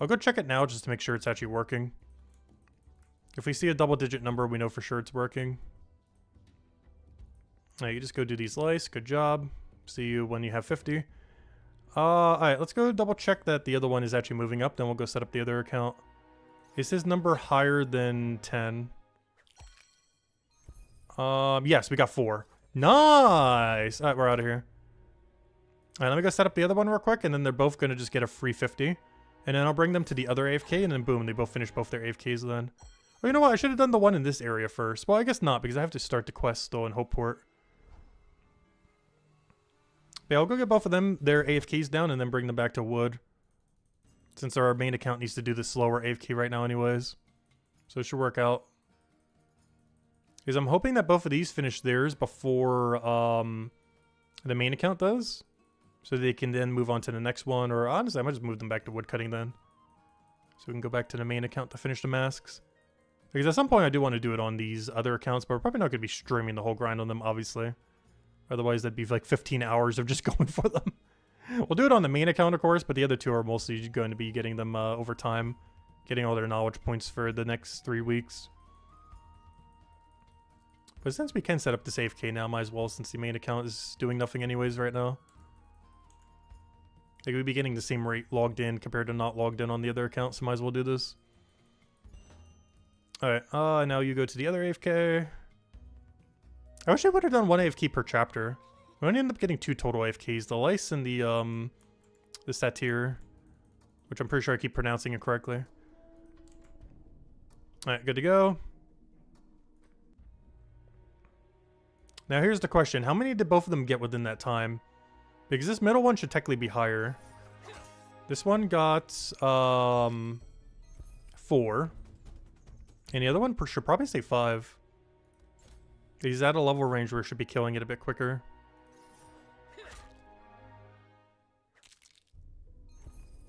I'll go check it now just to make sure it's actually working. If we see a double-digit number, we know for sure it's working. Alright, you just go do these lice. Good job. See you when you have 50. Alright, let's go double check that the other one is actually moving up, then we'll go set up the other account. Is his number higher than 10? Yes, we got 4. Nice! Alright, we're out of here. Alright, let me go set up the other one real quick, and then they're both going to just get a free 50. And then I'll bring them to the other AFK, and then boom, they both finish both their AFKs then. Oh, you know what? I should have done the one in this area first. Well, I guess not, because I have to start the quest still in Hopeport. But yeah, I'll go get both of them, their AFKs down, and then bring them back to Wood. Since our main account needs to do the slower AFK right now anyways. So it should work out. Because I'm hoping that both of these finish theirs before the main account does. So they can then move on to the next one. Or honestly, I might just move them back to woodcutting then. So we can go back to the main account to finish the masks. Because at some point I do want to do it on these other accounts. But we're probably not going to be streaming the whole grind on them, obviously. Otherwise, that'd be like 15 hours of just going for them. We'll do it on the main account, of course. But the other two are mostly going to be getting them over time. Getting all their knowledge points for the next 3 weeks. But since we can set up this AFK now, might as well, since the main account is doing nothing anyways right now. Like, we'd be getting the same rate logged in compared to not logged in on the other account, so might as well do this. Alright, now you go to the other AFK. I wish I would have done 1 AFK per chapter. We only end up getting 2 total AFKs, the Lice and the Satyr, which I'm pretty sure I keep pronouncing it correctly. Alright, good to go. Now here's the question. How many did both of them get within that time? Because this middle one should technically be higher. This one got 4. And the other one should probably say 5. He's at a level range where it should be killing it a bit quicker.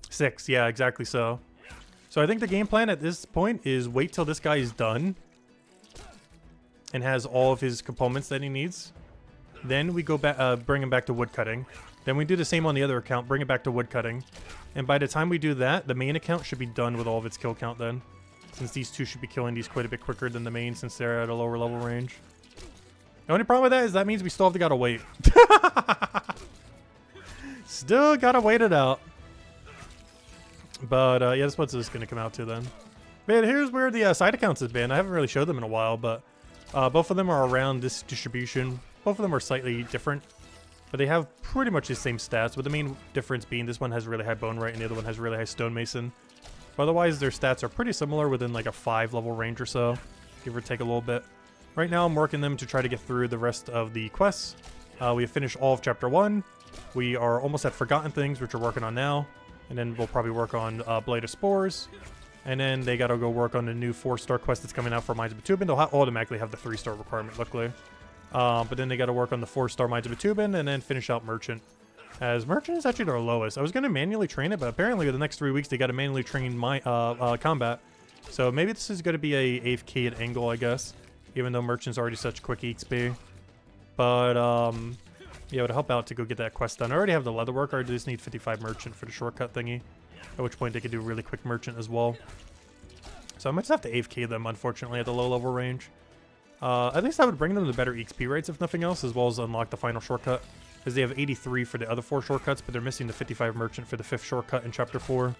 Six, yeah, exactly so. So I think the game plan at this point is wait till this guy is done and has all of his components that he needs. Then we go back, bring him back to woodcutting. Then we do the same on the other account, bring it back to woodcutting. And by the time we do that, the main account should be done with all of its kill count then. Since these two should be killing these quite a bit quicker than the main since they're at a lower level range. The only problem with that is that means we still have to gotta wait. Still gotta wait it out. But yeah, that's what's this gonna come out to then. Man, here's where the side accounts have been. I haven't really showed them in a while, but both of them are around this distribution. Both of them are slightly different, but they have pretty much the same stats, with the main difference being this one has really high bone rate and the other one has really high stonemason. But otherwise, their stats are pretty similar within like a 5 level range or so, give or take a little bit. Right now, I'm working them to try to get through the rest of the quests. We have finished all of Chapter 1. We are almost at Forgotten Things, which we're working on now. And then we'll probably work on Blade of Spores. And then they gotta go work on the new 4-star quest that's coming out for Mines of Batubin. They'll automatically have the 3-star requirement, luckily. But then they gotta work on the 4-star Mines of Batubin and then finish out Merchant. As Merchant is actually their lowest. I was gonna manually train it, but apparently in the next 3 weeks they gotta manually train my combat. So maybe this is gonna be a AFK at angle, I guess. Even though Merchant's already such quick XP. But yeah, it would help out to go get that quest done. I already have the leather work. I just need 55 Merchant for the shortcut thingy. At which point they could do really quick Merchant as well. So I might just have to AFK them, unfortunately, at the low level range. At least I would bring them to better XP rates, if nothing else, as well as unlock the final shortcut. Because they have 83 for the other 4 shortcuts, but they're missing the 55 Merchant for the 5th shortcut in Chapter 4.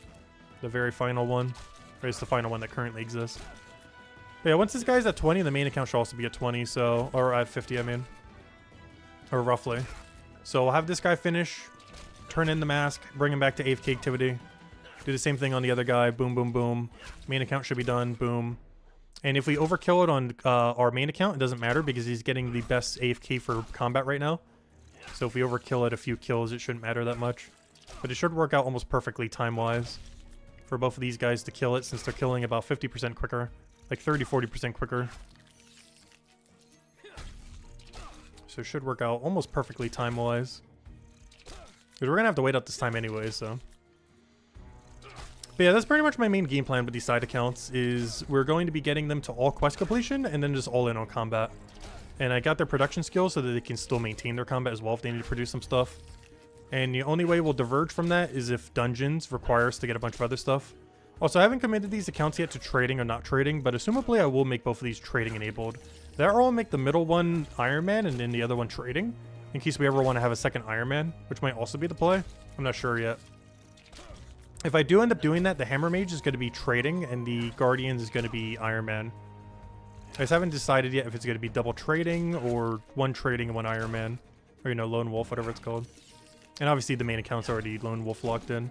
The very final one. Or it's the final one that currently exists. But yeah, once this guy's at 20, the main account should also be at 20, so... Or at 50, I mean. Or roughly. So we'll have this guy finish, turn in the mask, bring him back to AFK activity. Do the same thing on the other guy. Boom, boom, boom. Main account should be done. Boom. And if we overkill it on our main account, it doesn't matter because he's getting the best AFK for combat right now. So if we overkill it a few kills, it shouldn't matter that much. But it should work out almost perfectly time-wise for both of these guys to kill it, since they're killing about 50% quicker. Like 30-40% quicker. So it should work out almost perfectly time-wise. Because we're going to have to wait out this time anyway, so... But yeah, that's pretty much my main game plan with these side accounts, is we're going to be getting them to all quest completion and then just all in on combat. And I got their production skills so that they can still maintain their combat as well if they need to produce some stuff. And the only way we'll diverge from that is if dungeons require us to get a bunch of other stuff. Also, I haven't committed these accounts yet to trading or not trading, but assumably I will make both of these trading enabled. That or I'll make the middle one Iron Man and then the other one trading, in case we ever want to have a second Iron Man, which might also be the play. I'm not sure yet. If I do end up doing that, the Hammer Mage is going to be trading, and the Guardian is going to be Iron Man. I just haven't decided yet if it's going to be double trading, or one trading and one Iron Man. Or, you know, Lone Wolf, whatever it's called. And obviously the main account's already Lone Wolf locked in.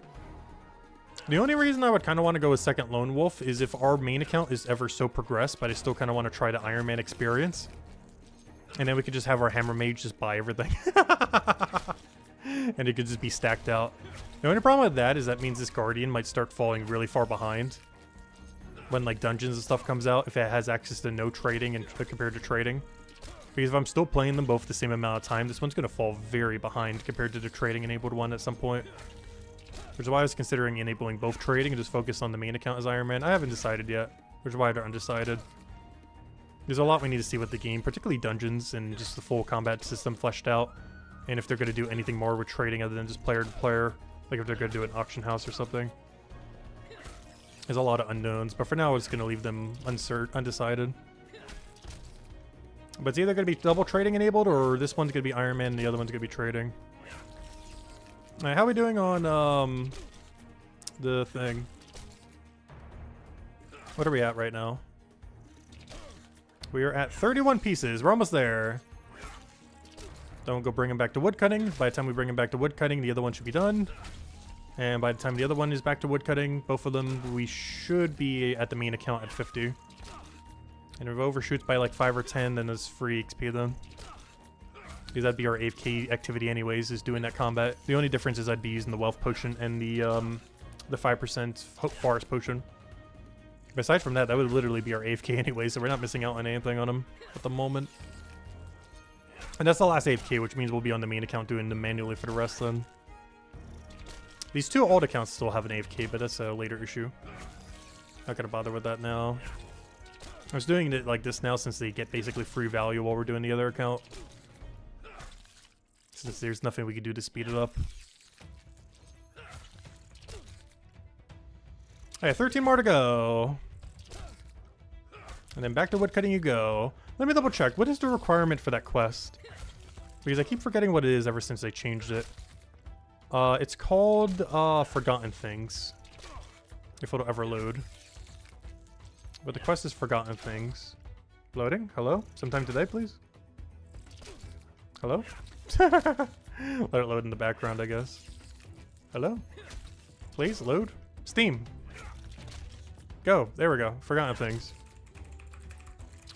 The only reason I would kind of want to go with second Lone Wolf is if our main account is ever so progressed, but I still kind of want to try the Iron Man experience. And then we could just have our Hammer Mage just buy everything. And it could just be stacked out. The only problem with that is that means this Guardian might start falling really far behind when like dungeons and stuff comes out, if it has access to no trading and compared to trading. Because if I'm still playing them both the same amount of time, this one's going to fall very behind compared to the trading enabled one at some point. Which is why I was considering enabling both trading and just focus on the main account as Iron Man. I haven't decided yet, which is why they're undecided. There's a lot we need to see with the game, particularly dungeons and just the full combat system fleshed out. And if they're going to do anything more with trading other than just player to player, like if they're going to do an auction house or something. There's a lot of unknowns, but for now it's going to leave them undecided. But it's either going to be double trading enabled, or this one's going to be Iron Man and the other one's going to be trading. Alright, how are we doing on the thing? What are we at right now? We are at 31 pieces. We're almost there. Don't go bring him back to woodcutting. By the time we bring him back to woodcutting, the other one should be done. And by the time the other one is back to woodcutting, both of them, we should be at the main account at 50. And if it overshoots by like 5 or 10, then it's free XP then. Because that'd be our AFK activity anyways, is doing that combat. The only difference is I'd be using the wealth potion and the 5% forest potion. But aside from that, that would literally be our AFK anyway, so we're not missing out on anything on him at the moment. And that's the last AFK, which means we'll be on the main account doing them manually for the rest then. These two alt accounts still have an AFK, but that's a later issue. Not gonna bother with that now. I was doing it like this now since they get basically free value while we're doing the other account. Since there's nothing we can do to speed it up. Alright, 13 more to go. And then back to woodcutting you go. Let me double check. What is the requirement for that quest? Because I keep forgetting what it is ever since they changed it. It's called Forgotten Things. If it'll ever load. But the quest is Forgotten Things. Loading? Hello? Sometime today, please? Hello? Let it load in the background, I guess. Hello? Please, load. Steam. Go. There we go. Forgotten Things.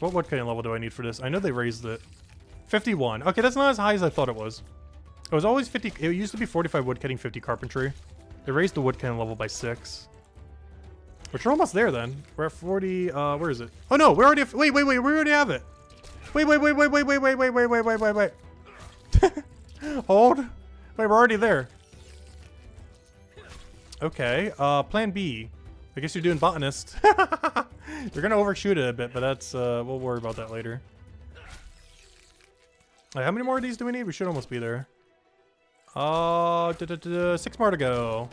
What woodcutting level do I need for this? I know they raised it. 51. Okay, that's not as high as I thought it was. It was always 50. It used to be 45 woodcutting, 50 carpentry. They raised the woodcutting level by 6. Which we're almost there then. We're at 40. Where is it? Oh no, we're already. Wait. We already have it. Wait. Hold. Wait, we're already there. Okay. Plan B. I guess you're doing botanist. You're gonna overshoot it a bit, but that's we'll worry about that later. How many more of these do we need? We should almost be there. 6 more to go.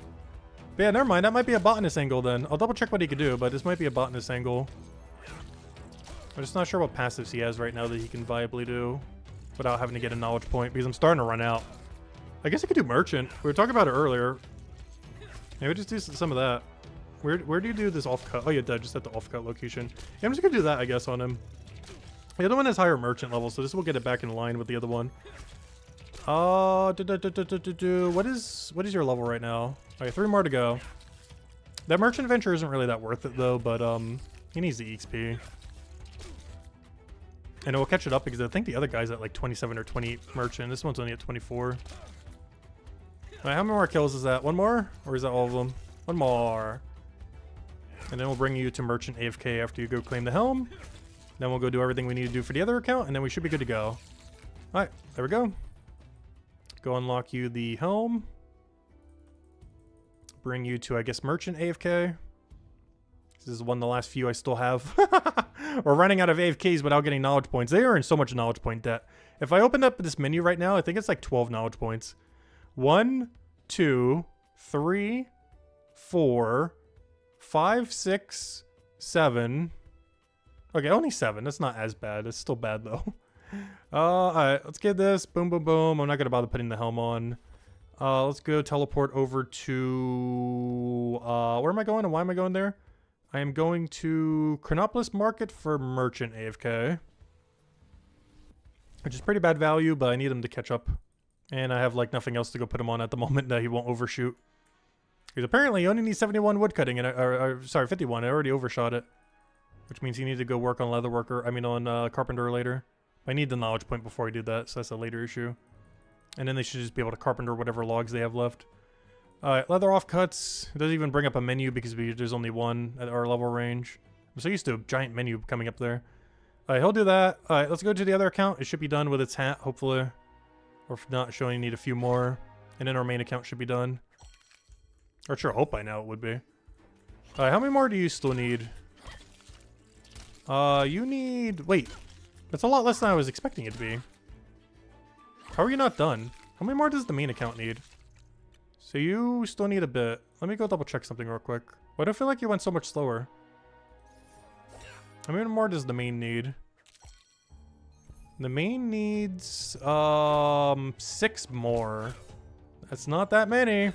But yeah, never mind. That might be a botanist angle then. I'll double check what he could do, but this might be a botanist angle. I'm just not sure what passives he has right now that he can viably do without having to get a knowledge point, because I'm starting to run out. I guess I could do merchant. We were talking about it earlier. Maybe just do some of that. Where do you do this off-cut? Oh yeah, just at the off-cut location. Yeah, I'm just gonna do that, I guess, on him. The other one has higher merchant level, so this will get it back in line with the other one. What is your level right now? Okay, 3 more to go. That merchant adventure isn't really that worth it though, but he needs the XP. And we'll catch it up because I think the other guy's at like 27 or 28 merchant. This one's only at 24. Alright, how many more kills is that? One more? Or is that all of them? One more. And then we'll bring you to merchant AFK after you go claim the helm. Then we'll go do everything we need to do for the other account, and then we should be good to go. Alright, there we go. Go unlock you the helm. Bring you to, I guess, merchant AFK. This is one of the last few I still have. We're running out of AFKs without getting knowledge points. They are in so much knowledge point debt. If I open up this menu right now, I think it's like 12 knowledge points. 1, 2, 3, 4, 5, 6, 7. Okay, only 7. That's not as bad. It's still bad though. Alright, let's get this. Boom, boom, boom. I'm not gonna bother putting the helm on. Let's go teleport over to where am I going and why am I going there? I am going to Chronopolis Market for merchant AFK. Which is pretty bad value, but I need him to catch up. And I have like nothing else to go put him on at the moment that he won't overshoot. Because apparently you only need 71 woodcutting, and or sorry, 51. I already overshot it. Which means you need to go work on leatherworker, I mean on carpenter later. I need the knowledge point before I do that, so that's a later issue. And then they should just be able to carpenter whatever logs they have left. Alright, leather offcuts. It doesn't even bring up a menu because there's only one at our level range. I'm so used to a giant menu coming up there. Alright, he'll do that. Alright, let's go to the other account. It should be done with its hat, hopefully. Or if not, she'll only need a few more. And then our main account should be done. Or sure, hope by now it would be. Alright, how many more do you still need? You need... Wait. That's a lot less than I was expecting it to be. How are you not done? How many more does the main account need? So you still need a bit. Let me go double check something real quick. Why do I feel like you went so much slower? How many more does the main need? The main needs 6 more. That's not that many.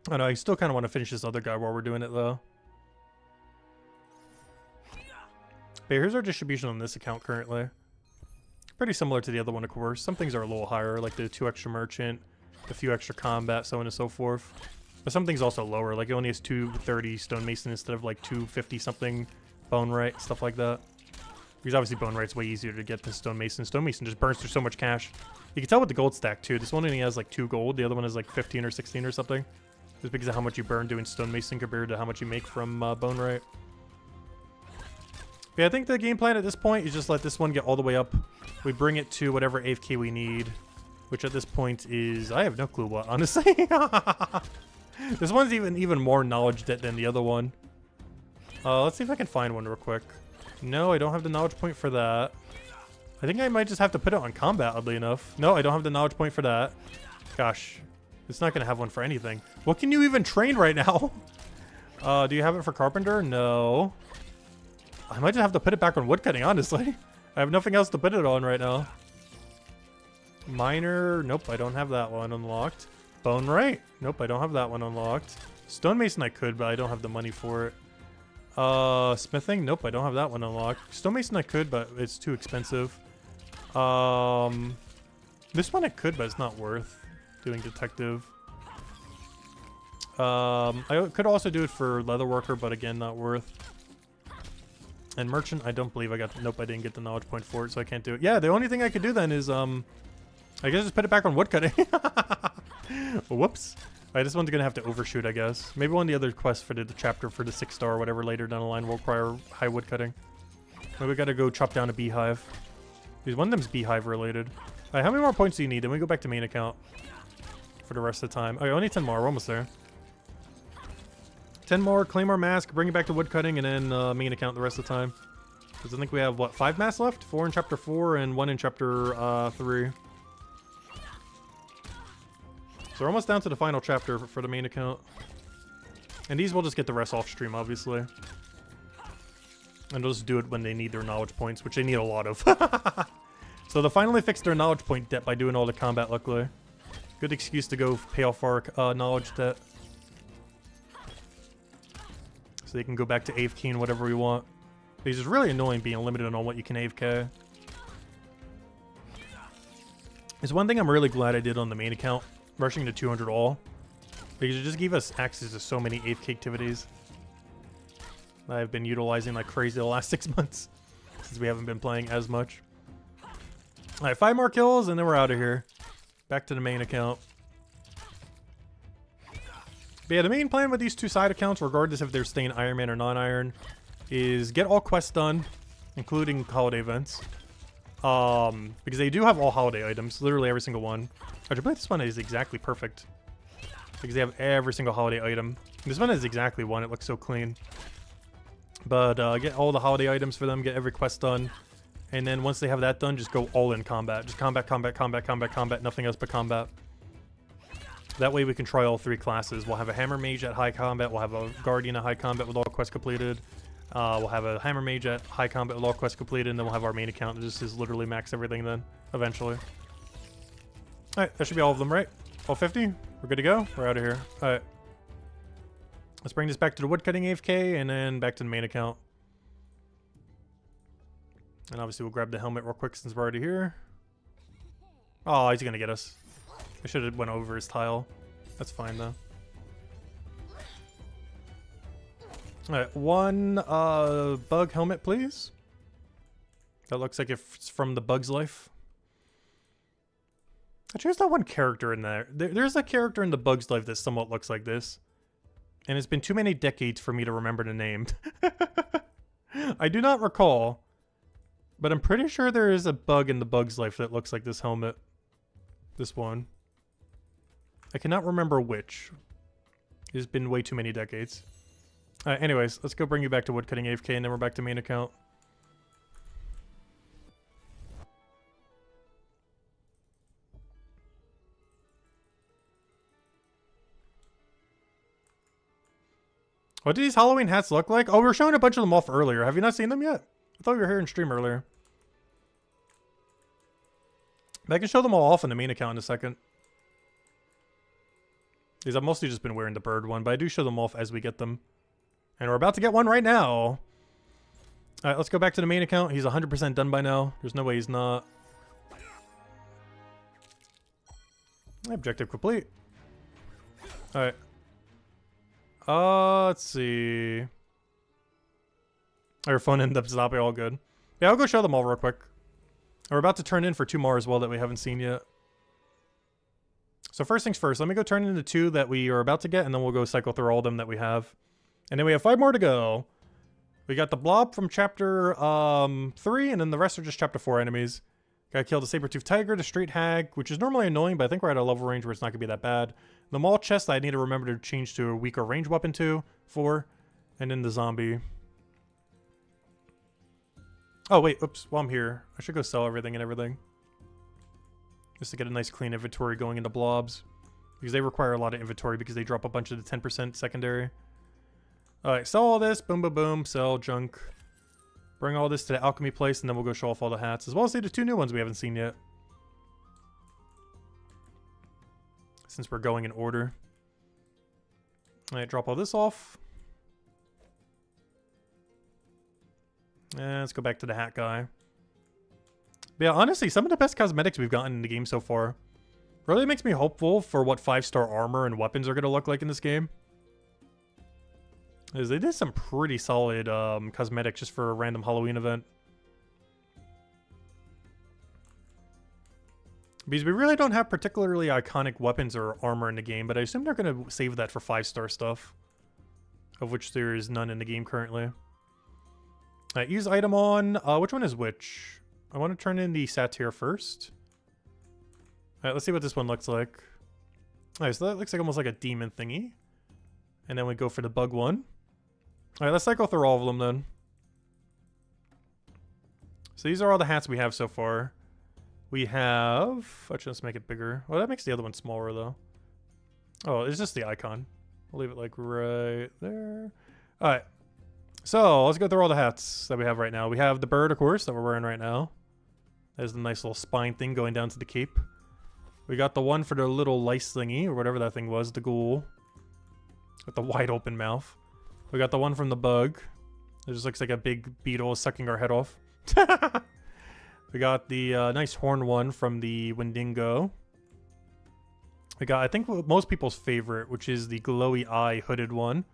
I know, I still kind of want to finish this other guy while we're doing it though. But here's our distribution on this account currently. Pretty similar to the other one, of course. Some things are a little higher, like the 2 extra merchant, a few extra combat, so on and so forth. But some things also lower, like it only has 230 stonemason instead of like 250 something bone right, stuff like that. Because obviously bone right's way easier to get than stonemason. Stonemason just burns through so much cash. You can tell with the gold stack too. This one only has like 2 gold, the other one is like 15 or 16 or something. Just because of how much you burn doing stonemason compared to how much you make from bone right. Yeah, I think the game plan at this point is just let this one get all the way up. We bring it to whatever AFK we need, which at this point is... I have no clue what, honestly. This one's even more knowledge debt than the other one. Let's see if I can find one real quick. No, I don't have the knowledge point for that. I think I might just have to put it on combat, oddly enough. No, I don't have the knowledge point for that. Gosh, it's not going to have one for anything. What can you even train right now? Do you have it for carpenter? No. I might just have to put it back on woodcutting, honestly. I have nothing else to put it on right now. Miner, nope, I don't have that one unlocked. Bone right, nope, I don't have that one unlocked. Stonemason I could, but I don't have the money for it. Smithing, nope, I don't have that one unlocked. Stonemason I could, but it's too expensive. This one I could, but it's not worth doing detective. I could also do it for leatherworker, but again, not worth. And merchant, I don't believe I got... Nope, I didn't get the knowledge point for it, so I can't do it. Yeah, the only thing I could do then is, I guess just put it back on woodcutting. Whoops. Alright, this one's gonna have to overshoot, I guess. Maybe one of the other quests for the chapter for the 6-star or whatever later down the line will require high woodcutting. Maybe we gotta go chop down a beehive. Because one of them's beehive related. Alright, how many more points do you need? Then we go back to main account for the rest of the time. Okay, only 10 more. We're almost there. 10 more, claim our mask, bring it back to woodcutting, and then main account the rest of the time. Because I think we have, what, 5 masks left? 4 in chapter 4 and 1 in chapter 3. So we're almost down to the final chapter for the main account. And these we'll just get the rest off stream, obviously. And they'll just do it when they need their knowledge points, which they need a lot of. So they'll finally fix their knowledge point debt by doing all the combat, luckily. Good excuse to go pay off our knowledge debt. So they can go back to AFK and whatever we want. It's just really annoying being limited on what you can AFK. It's one thing I'm really glad I did on the main account, rushing to 200 all. Because it just gave us access to so many AFK activities that I've been utilizing like crazy the last 6 months. Since we haven't been playing as much. Alright, 5 more kills and then we're out of here. Back to the main account. But yeah, the main plan with these 2 side accounts, regardless if they're staying Iron Man or non-Iron, is get all quests done, including holiday events. Because they do have all holiday items, literally every single one. I believe this one is exactly perfect. Because they have every single holiday item. This one is exactly one, it looks so clean. But get all the holiday items for them, get every quest done. And then once they have that done, just go all in combat. Just combat, combat, combat, combat, combat, nothing else but combat. That way we can try all 3 classes. We'll have a Hammer Mage at high combat, we'll have a Guardian at high combat with all quests completed. We'll have a Hammer Mage at high combat with all quests completed, and then we'll have our main account that just is literally max everything then, eventually. Alright, that should be all of them, right? All 50? We're good to go? We're out of here. Alright. Let's bring this back to the woodcutting AFK, and then back to the main account. And obviously we'll grab the helmet real quick since we're already here. Oh, he's gonna get us. I should have went over his tile. That's fine though. Alright, one bug helmet, please. That looks like it's from the Bug's Life. Actually, there's not one character in there. There's a character in the Bug's Life that somewhat looks like this. And it's been too many decades for me to remember the name. I do not recall. But I'm pretty sure there is a bug in the Bug's Life that looks like this helmet. This one. I cannot remember which. It's been way too many decades. Anyways, let's go bring you back to Woodcutting AFK and then we're back to main account. What do these Halloween hats look like? Oh, we were showing a bunch of them off earlier. Have you not seen them yet? I thought we were here in stream earlier. But I can show them all off in the main account in a second. Because I've mostly just been wearing the bird one, but I do show them off as we get them. And we're about to get one right now. Alright, let's go back to the main account. He's 100% done by now. There's no way he's not. Objective complete. Alright. Let's see. Our phone ended up stopping, all good. Yeah, I'll go show them all real quick. We're about to turn in for 2 more as well that we haven't seen yet. So first things first, let me go turn into 2 that we are about to get, and then we'll go cycle through all of them that we have. And then we have 5 more to go. We got the blob from chapter 3, and then the rest are just chapter 4 enemies. Gotta kill the saber-toothed tiger, the street hag, which is normally annoying, but I think we're at a level range where it's not gonna be that bad. The mall chest I need to remember to change to a weaker range weapon for. And then the zombie. Oh wait, oops, while I'm here, I should go sell everything and everything. Just to get a nice clean inventory going into blobs. Because they require a lot of inventory because they drop a bunch of the 10% secondary. Alright, sell all this, boom boom boom, sell junk. Bring all this to the alchemy place, and then we'll go show off all the hats, as well as the 2 new ones we haven't seen yet. Since we're going in order. Alright, drop all this off. And let's go back to the hat guy. But yeah, honestly, some of the best cosmetics we've gotten in the game so far. Really makes me hopeful for what 5-star armor and weapons are going to look like in this game. Because they did some pretty solid cosmetics just for a random Halloween event. Because we really don't have particularly iconic weapons or armor in the game, but I assume they're going to save that for 5-star stuff. Of which there is none in the game currently. Use item on. Which one is which? I want to turn in the satyr first. Alright, let's see what this one looks like. Alright, so that looks like almost like a demon thingy. And then we go for the bug one. Alright, let's cycle through all of them then. So these are all the hats we have so far. We have... Actually, let's make it bigger. Well, that makes the other one smaller though. Oh, it's just the icon. We'll leave it like right there. Alright. So, let's go through all the hats that we have right now. We have the bird, of course, that we're wearing right now. There's the nice little spine thing going down to the cape. We got the one for the little lice thingy, or whatever that thing was, the ghoul. With the wide open mouth. We got the one from the bug. It just looks like a big beetle sucking our head off. We got the nice horn one from the Wendigo. We got, I think, most people's favorite, which is the glowy eye hooded one.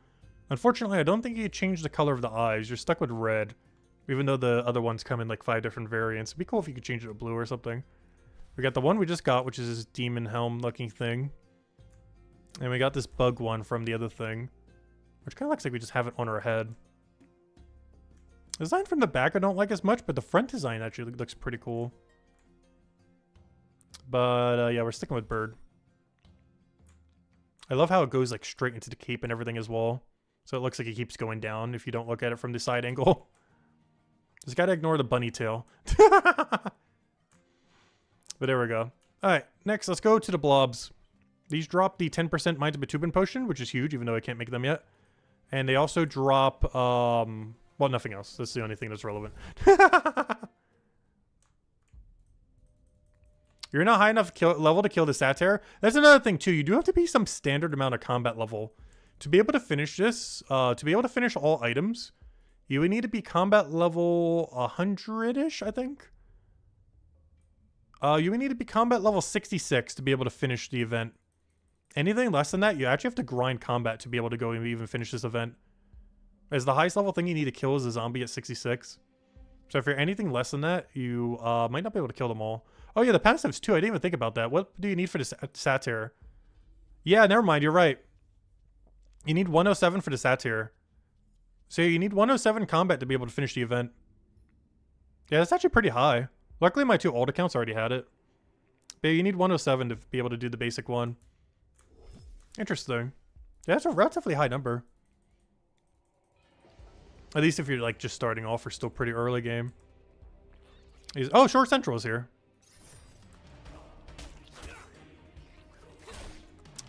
Unfortunately, I don't think you can change the color of the eyes. You're stuck with red. Even though the other ones come in like 5 different variants. It'd be cool if you could change it to blue or something. We got the one we just got, which is this demon helm looking thing. And we got this bug one from the other thing. Which kind of looks like we just have it on our head. The design from the back I don't like as much, but the front design actually looks pretty cool. But yeah, we're sticking with bird. I love how it goes like straight into the cape and everything as well. So it looks like it keeps going down if you don't look at it from the side angle. Just gotta ignore the bunny tail. But there we go. Alright, next let's go to the blobs. These drop the 10% Mind of Batubin potion, which is huge, even though I can't make them yet. And they also drop, well, nothing else. That's the only thing that's relevant. You're not high enough level to kill the satyr. That's another thing, too. You do have to be some standard amount of combat level. To be able to finish this, to be able to finish all items, you would need to be combat level 100-ish, I think. You would need to be combat level 66 to be able to finish the event. Anything less than that, you actually have to grind combat to be able to go and even finish this event. As the highest level thing you need to kill is a zombie at 66. So if you're anything less than that, you might not be able to kill them all. Oh yeah, the passives too. I didn't even think about that. What do you need for the satire? Yeah, never mind. You're right. You need 107 for the satire. So you need 107 combat to be able to finish the event. Yeah, that's actually pretty high. Luckily, my 2 alt accounts already had it. But you need 107 to be able to do the basic one. Interesting. Yeah, that's a relatively high number. At least if you're like just starting off or still pretty early game. Oh, Short Central is here.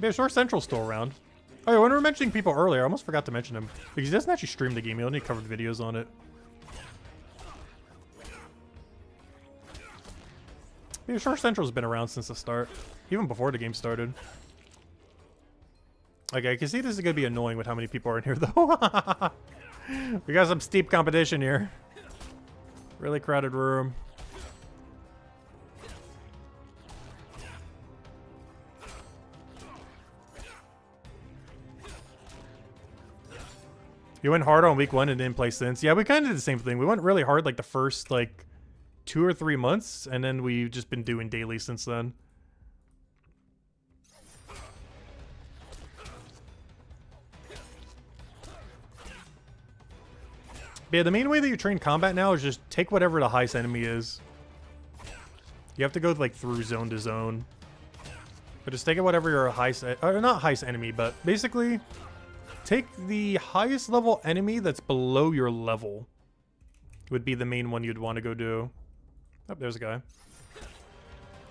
Yeah, Short Central's still around. Oh yeah, when we were mentioning people earlier, I almost forgot to mention him. Because he doesn't actually stream the game, he only covered videos on it. Yeah, Short Central's been around since the start. Even before the game started. Okay, I can see this is going to be annoying with how many people are in here, though. We got some steep competition here. Really crowded room. You went hard on week 1 and didn't play since. Yeah, we kind of did the same thing. We went really hard like the first like 2 or 3 months, and then we've just been doing daily since then. But yeah, the main way that you train combat now is just take whatever the highest enemy is. You have to go like through zone to zone. But just take it whatever your highest, or not highest enemy, but basically take the highest level enemy that's below your level. Would be the main one you'd want to go do. Oh, there's a guy.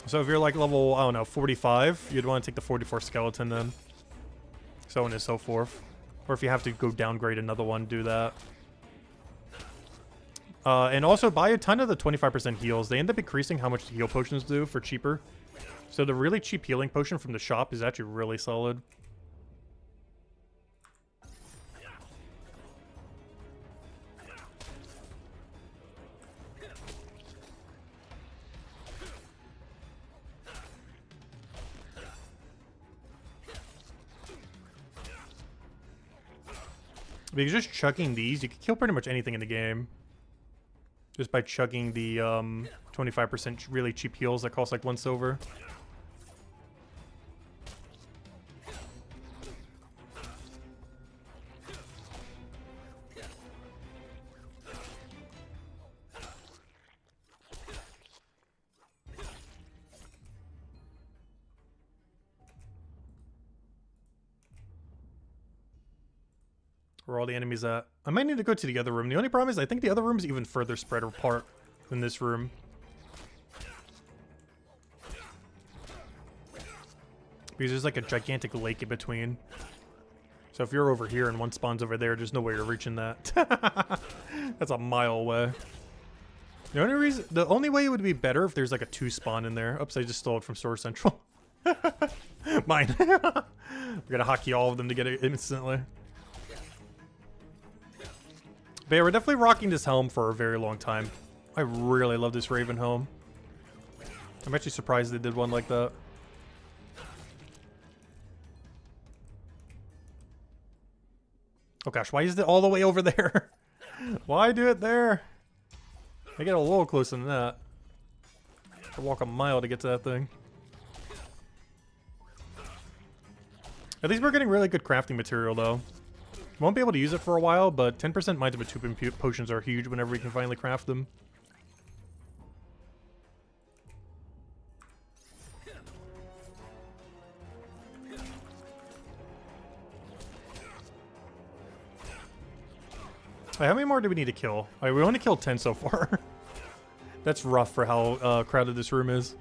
So if you're like level, I don't know, 45, you'd want to take the 44 skeleton then. So on and so forth. Or if you have to go downgrade another one, do that. And also buy a ton of the 25% heals. They end up increasing how much the heal potions do for cheaper. So the really cheap healing potion from the shop is actually really solid. Because just chucking these, you can kill pretty much anything in the game. Just by chugging the 25% really cheap heals that cost like 1 silver. Where are all the enemies at? I might need to go to the other room. The only problem is I think the other room is even further spread apart than this room. Because there's like a gigantic lake in between. So if you're over here and one spawns over there, there's no way you're reaching that. That's a mile away. The only way it would be better if there's like a 2 spawn in there. Oops, I just stole it from Store Central. Mine. We're gonna hockey all of them to get it instantly. But yeah, we're definitely rocking this helm for a very long time. I really love this Raven helm. I'm actually surprised they did one like that. Oh gosh, why is it all the way over there? Why do it there? I get a little closer than that. I walk a mile to get to that thing. At least we're getting really good crafting material though. Won't be able to use it for a while, but 10% Mind of Attunement potions are huge whenever we can finally craft them. How many more do we need to kill? Alright, we only killed 10 so far. That's rough for how crowded this room is.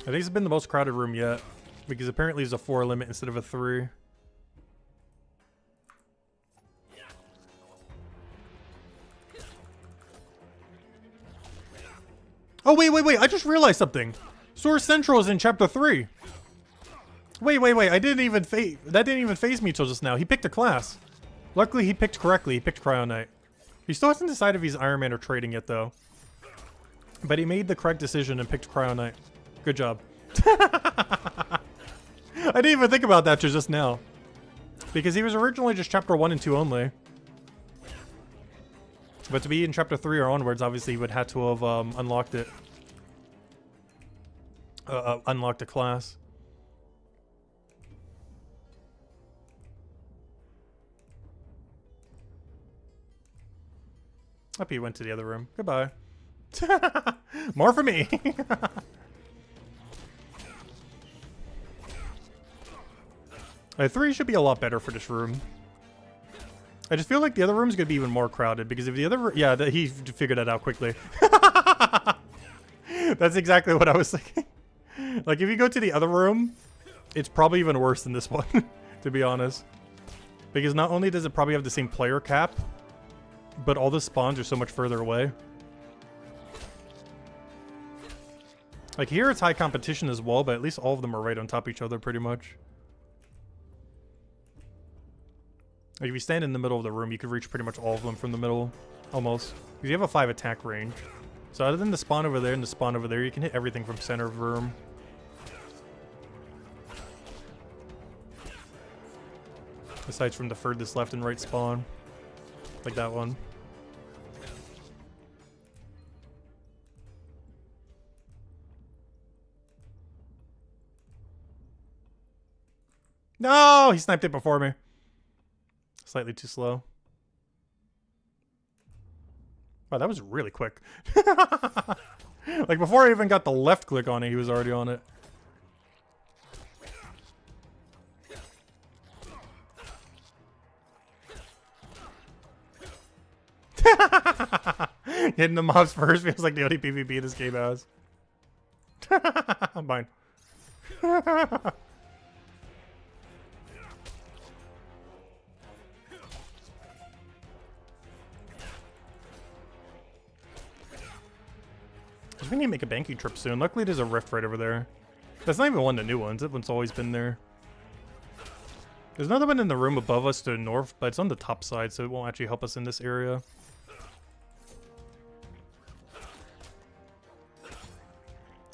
I think it's been the most crowded room yet, because apparently there's a 4 limit instead of a 3. Oh, wait, I just realized something. Source Central is in Chapter 3. Wait, I didn't even that didn't even phase me till just now. He picked a class. Luckily, he picked correctly. He picked Cryo Knight. He still hasn't decided if he's Iron Man or trading yet, though. But he made the correct decision and picked Cryo Knight. Good job. I didn't even think about that till just now. Because he was originally just chapter 1 and 2 only. But to be in chapter 3 or onwards, obviously he would have to have unlocked it. Unlocked a class. Up he went to the other room. Goodbye. More for me. Three should be a lot better for this room. I just feel like the other room's gonna be even more crowded because if the other yeah, he figured that out quickly. That's exactly what I was thinking. Like if you go to the other room, it's probably even worse than this one, to be honest. Because not only does it probably have the same player cap, but all the spawns are so much further away. Like here it's high competition as well, but at least all of them are right on top of each other pretty much. Like if you stand in the middle of the room, you could reach pretty much all of them from the middle, almost. Because you have a 5 attack range. So other than the spawn over there and the spawn over there, you can hit everything from center of the room. Aside from the furthest left and right spawn. Like that one. No! He sniped it before me. Slightly too slow. Wow, that was really quick. Like, before I even got the left click on it, he was already on it. Hitting the mobs first feels like the only PvP this game has. I'm fine. We need to make a banking trip soon. Luckily, there's a rift right over there. That's not even one of the new ones. That one's always been there. There's another one in the room above us to the north, but it's on the top side, so it won't actually help us in this area.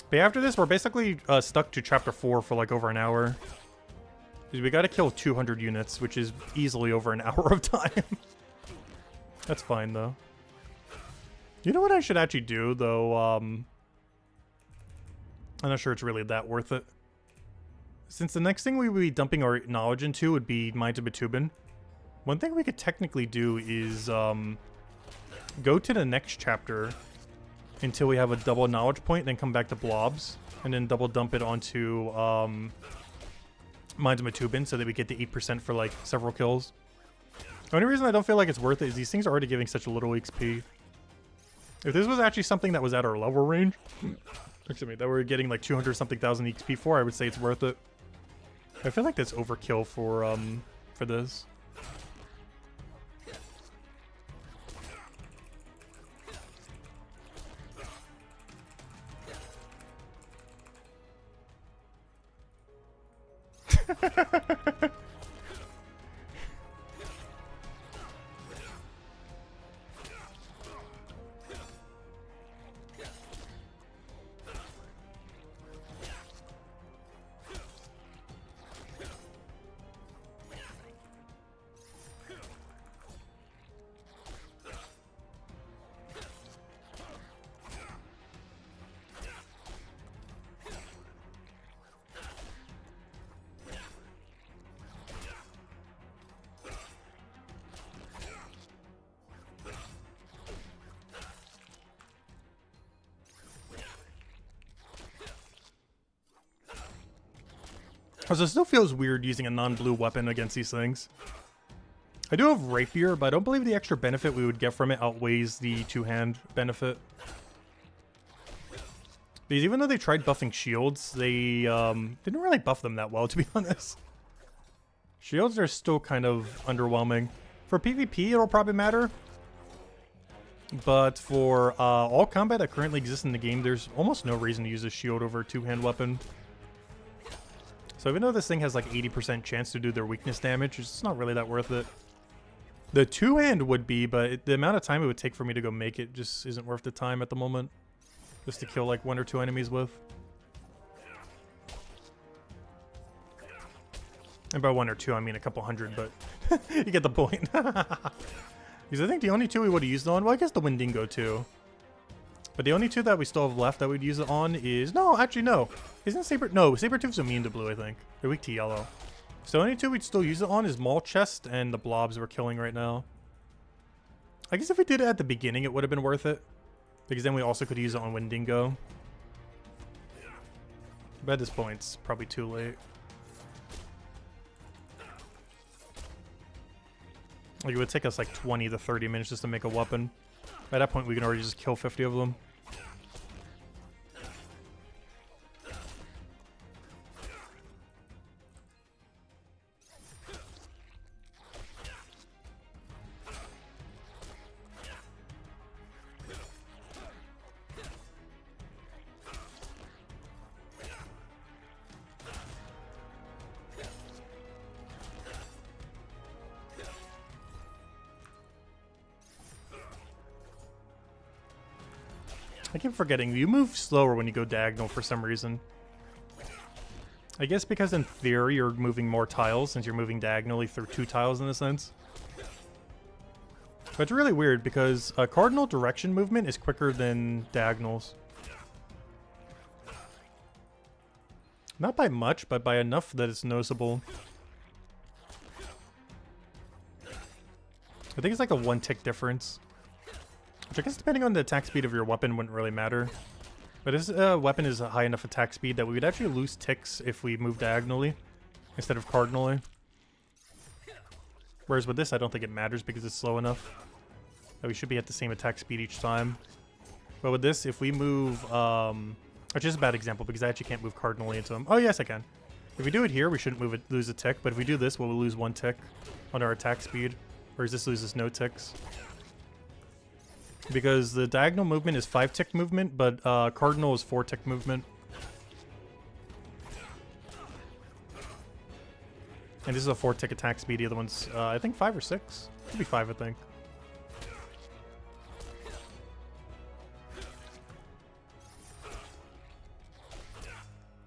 But after this, we're basically stuck to chapter 4 for like over an hour. Because we gotta kill 200 units, which is easily over an hour of time. That's fine, though. You know what I should actually do, though? I'm not sure it's really that worth it. Since the next thing we would be dumping our knowledge into would be Mines of Batubin, one thing we could technically do is go to the next chapter until we have a double knowledge point, then come back to blobs, and then double dump it onto Mines of Batubin so that we get the 8% for like several kills. The only reason I don't feel like it's worth it is these things are already giving such a little XP. If this was actually something that was at our level range, excuse me, that we're getting like 200 something thousand XP for, I would say it's worth it. I feel like that's overkill for this. So it still feels weird using a non-blue weapon against these things. I do have Rapier, but I don't believe the extra benefit we would get from it outweighs the two-hand benefit. Because even though they tried buffing shields, they didn't really buff them that well, to be honest. Shields are still kind of underwhelming. For PvP, it'll probably matter. But for all combat that currently exists in the game, there's almost no reason to use a shield over a two-hand weapon. So even though this thing has like 80% chance to do their weakness damage, it's not really that worth it. The two-hand would be, but the amount of time it would take for me to go make it just isn't worth the time at the moment. Just to kill like 1 or 2 enemies with. And by 1 or 2, I mean a couple hundred, but you get the point. Because I think the only 2 we would have used it on, well, I guess the Wendigo too. But the only 2 that we still have left that we'd use it on is, no, actually no. Isn't Saber, no, Sabertooth's immune to blue, I think. They're weak to yellow. So the only 2 we'd still use it on is Maul Chest and the blobs we're killing right now. I guess if we did it at the beginning, it would have been worth it. Because then we also could use it on Wendigo. But at this point, it's probably too late. Like, it would take us like 20 to 30 minutes just to make a weapon. By that point, we can already just kill 50 of them. I keep forgetting, you move slower when you go diagonal for some reason. I guess because in theory you're moving more tiles since you're moving diagonally through 2 tiles in a sense. But it's really weird because cardinal direction movement is quicker than diagonals. Not by much, but by enough that it's noticeable. I think it's like a 1 tick difference. Which I guess depending on the attack speed of your weapon wouldn't really matter. But this weapon is a high enough attack speed that we would actually lose ticks if we move diagonally instead of cardinally. Whereas with this, I don't think it matters because it's slow enough that we should be at the same attack speed each time. But with this, if we move... which is a bad example because I actually can't move cardinally into them. Oh, yes, I can. If we do it here, we shouldn't lose a tick. But if we do this, we'll lose 1 tick on our attack speed. Whereas this loses no ticks. Because the diagonal movement is 5 tick movement, but cardinal is 4 tick movement. And this is a 4 tick attack speed. The other one's, I think 5 or 6. Could be 5, I think.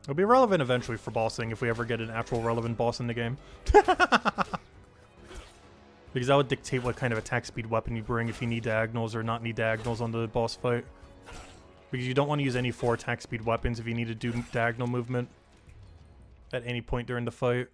It'll be relevant eventually for bossing if we ever get an actual relevant boss in the game. Because that would dictate what kind of attack speed weapon you bring if you need diagonals or not need diagonals on the boss fight. Because you don't want to use any 4 attack speed weapons if you need to do diagonal movement at any point during the fight.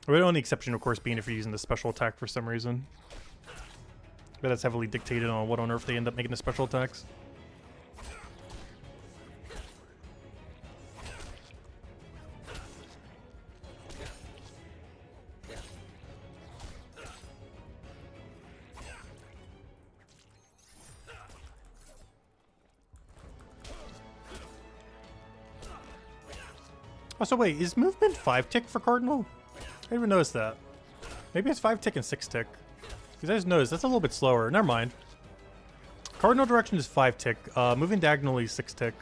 The only exception, of course, being if you're using the special attack for some reason. But that's heavily dictated on what on earth they end up making the special attacks. Oh, so wait, is movement 5 tick for Cardinal? I didn't even notice that. Maybe it's 5 tick and 6 tick. Because I just noticed that's a little bit slower. Never mind. Cardinal direction is 5 tick. Moving diagonally is 6 tick.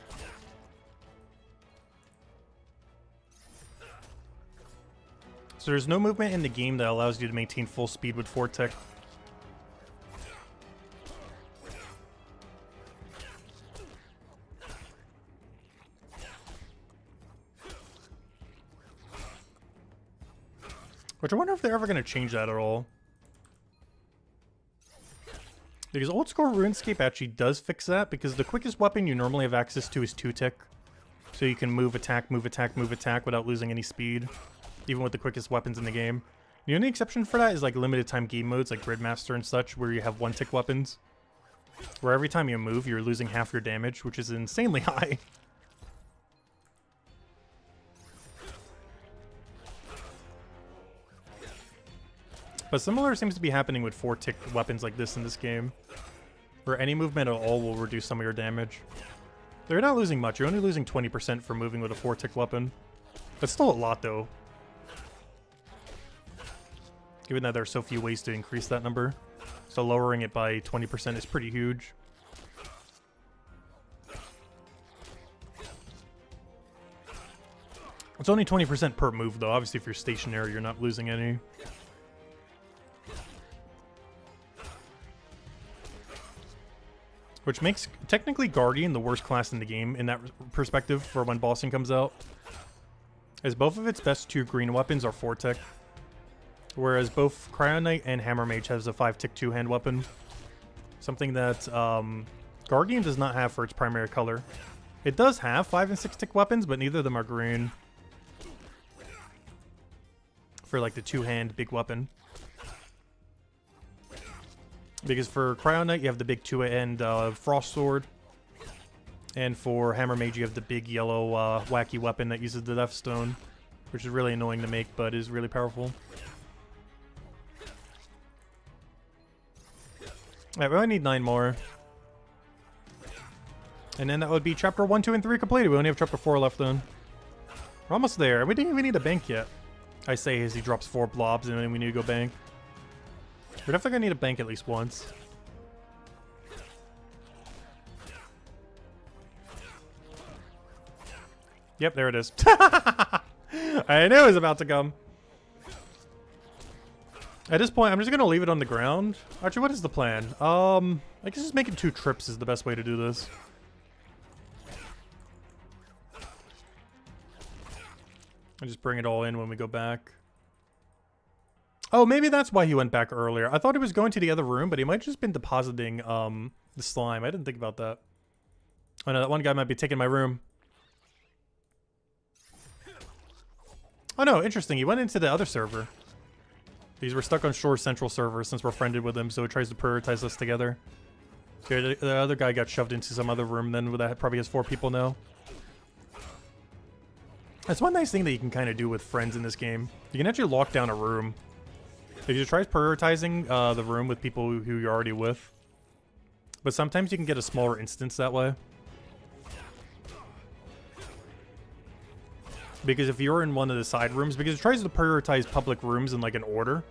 So there's no movement in the game that allows you to maintain full speed with 4 tick. Which I wonder if they're ever going to change that at all. Because old school RuneScape actually does fix that, because the quickest weapon you normally have access to is 2 tick. So you can move, attack, move, attack, move, attack without losing any speed, even with the quickest weapons in the game. The only exception for that is like limited time game modes like Gridmaster and such, where you have 1 tick weapons. Where every time you move, you're losing half your damage, which is insanely high. But similar seems to be happening with 4 tick weapons like this in this game, where any movement at all will reduce some of your damage. They're not losing much, you're only losing 20% for moving with a 4 tick weapon. That's still a lot though. Given that there are so few ways to increase that number. So lowering it by 20% is pretty huge. It's only 20% per move, though. Obviously, if you're stationary, you're not losing any. Which makes, technically, Guardian the worst class in the game in that perspective for when bossing comes out. As both of its best 2 green weapons are 4-tick. Whereas both Cryo Knight and Hammer Mage has a 5-tick 2-hand weapon. Something that Guardian does not have for its primary color. It does have 5 and 6-tick weapons, but neither of them are green. For like the 2-hand big weapon. Because for Cryo Knight, you have the big 2-hand Frost Sword. And for Hammer Mage, you have the big yellow wacky weapon that uses the Death Stone. Which is really annoying to make, but is really powerful. Alright, we only need 9 more. And then that would be chapter 1, 2, and 3 completed. We only have chapter 4 left then. We're almost there. We didn't even need a bank yet. I say as he drops 4 blobs and then we need to go bank. We're definitely gonna need a bank at least once. Yep, there it is. I knew it was about to come. At this point, I'm just gonna leave it on the ground. Actually, what is the plan? I guess just making 2 trips is the best way to do this. And just bring it all in when we go back. Oh, maybe that's why he went back earlier. I thought he was going to the other room, but he might have just been depositing the slime. I didn't think about that. Oh no, that one guy might be taking my room. Oh no, interesting. He went into the other server. These were stuck on Shore's central server since we're friended with him, so it tries to prioritize us together. So the other guy got shoved into some other room then that probably has 4 people now. That's one nice thing that you can kind of do with friends in this game. You can actually lock down a room. If you try prioritizing the room with people who you're already with. But sometimes you can get a smaller instance that way. Because if you're in one of the side rooms, because it tries to prioritize public rooms in like an order.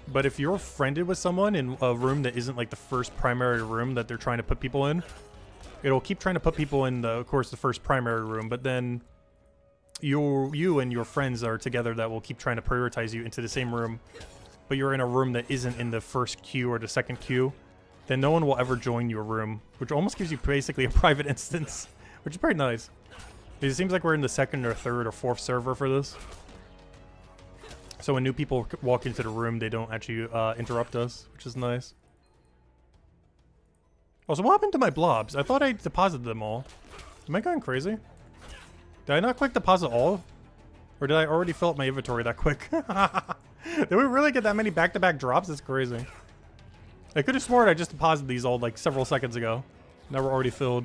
But if you're friended with someone in a room that isn't like the first primary room that they're trying to put people in, it'll keep trying to put people in, of course, the first primary room. But then you and your friends are together that will keep trying to prioritize you into the same room. But you're in a room that isn't in the first queue or the second queue. Then no one will ever join your room, which almost gives you basically a private instance, which is pretty nice. It seems like we're in the 2nd or 3rd or 4th server for this. So when new people walk into the room, they don't actually interrupt us, which is nice. Also, what happened to my blobs? I thought I deposited them all. Am I going crazy? Did I not quick deposit all? Or did I already fill up my inventory that quick? Did we really get that many back-to-back drops? That's crazy. I could have sworn I just deposited these all like several seconds ago. Now we're already filled.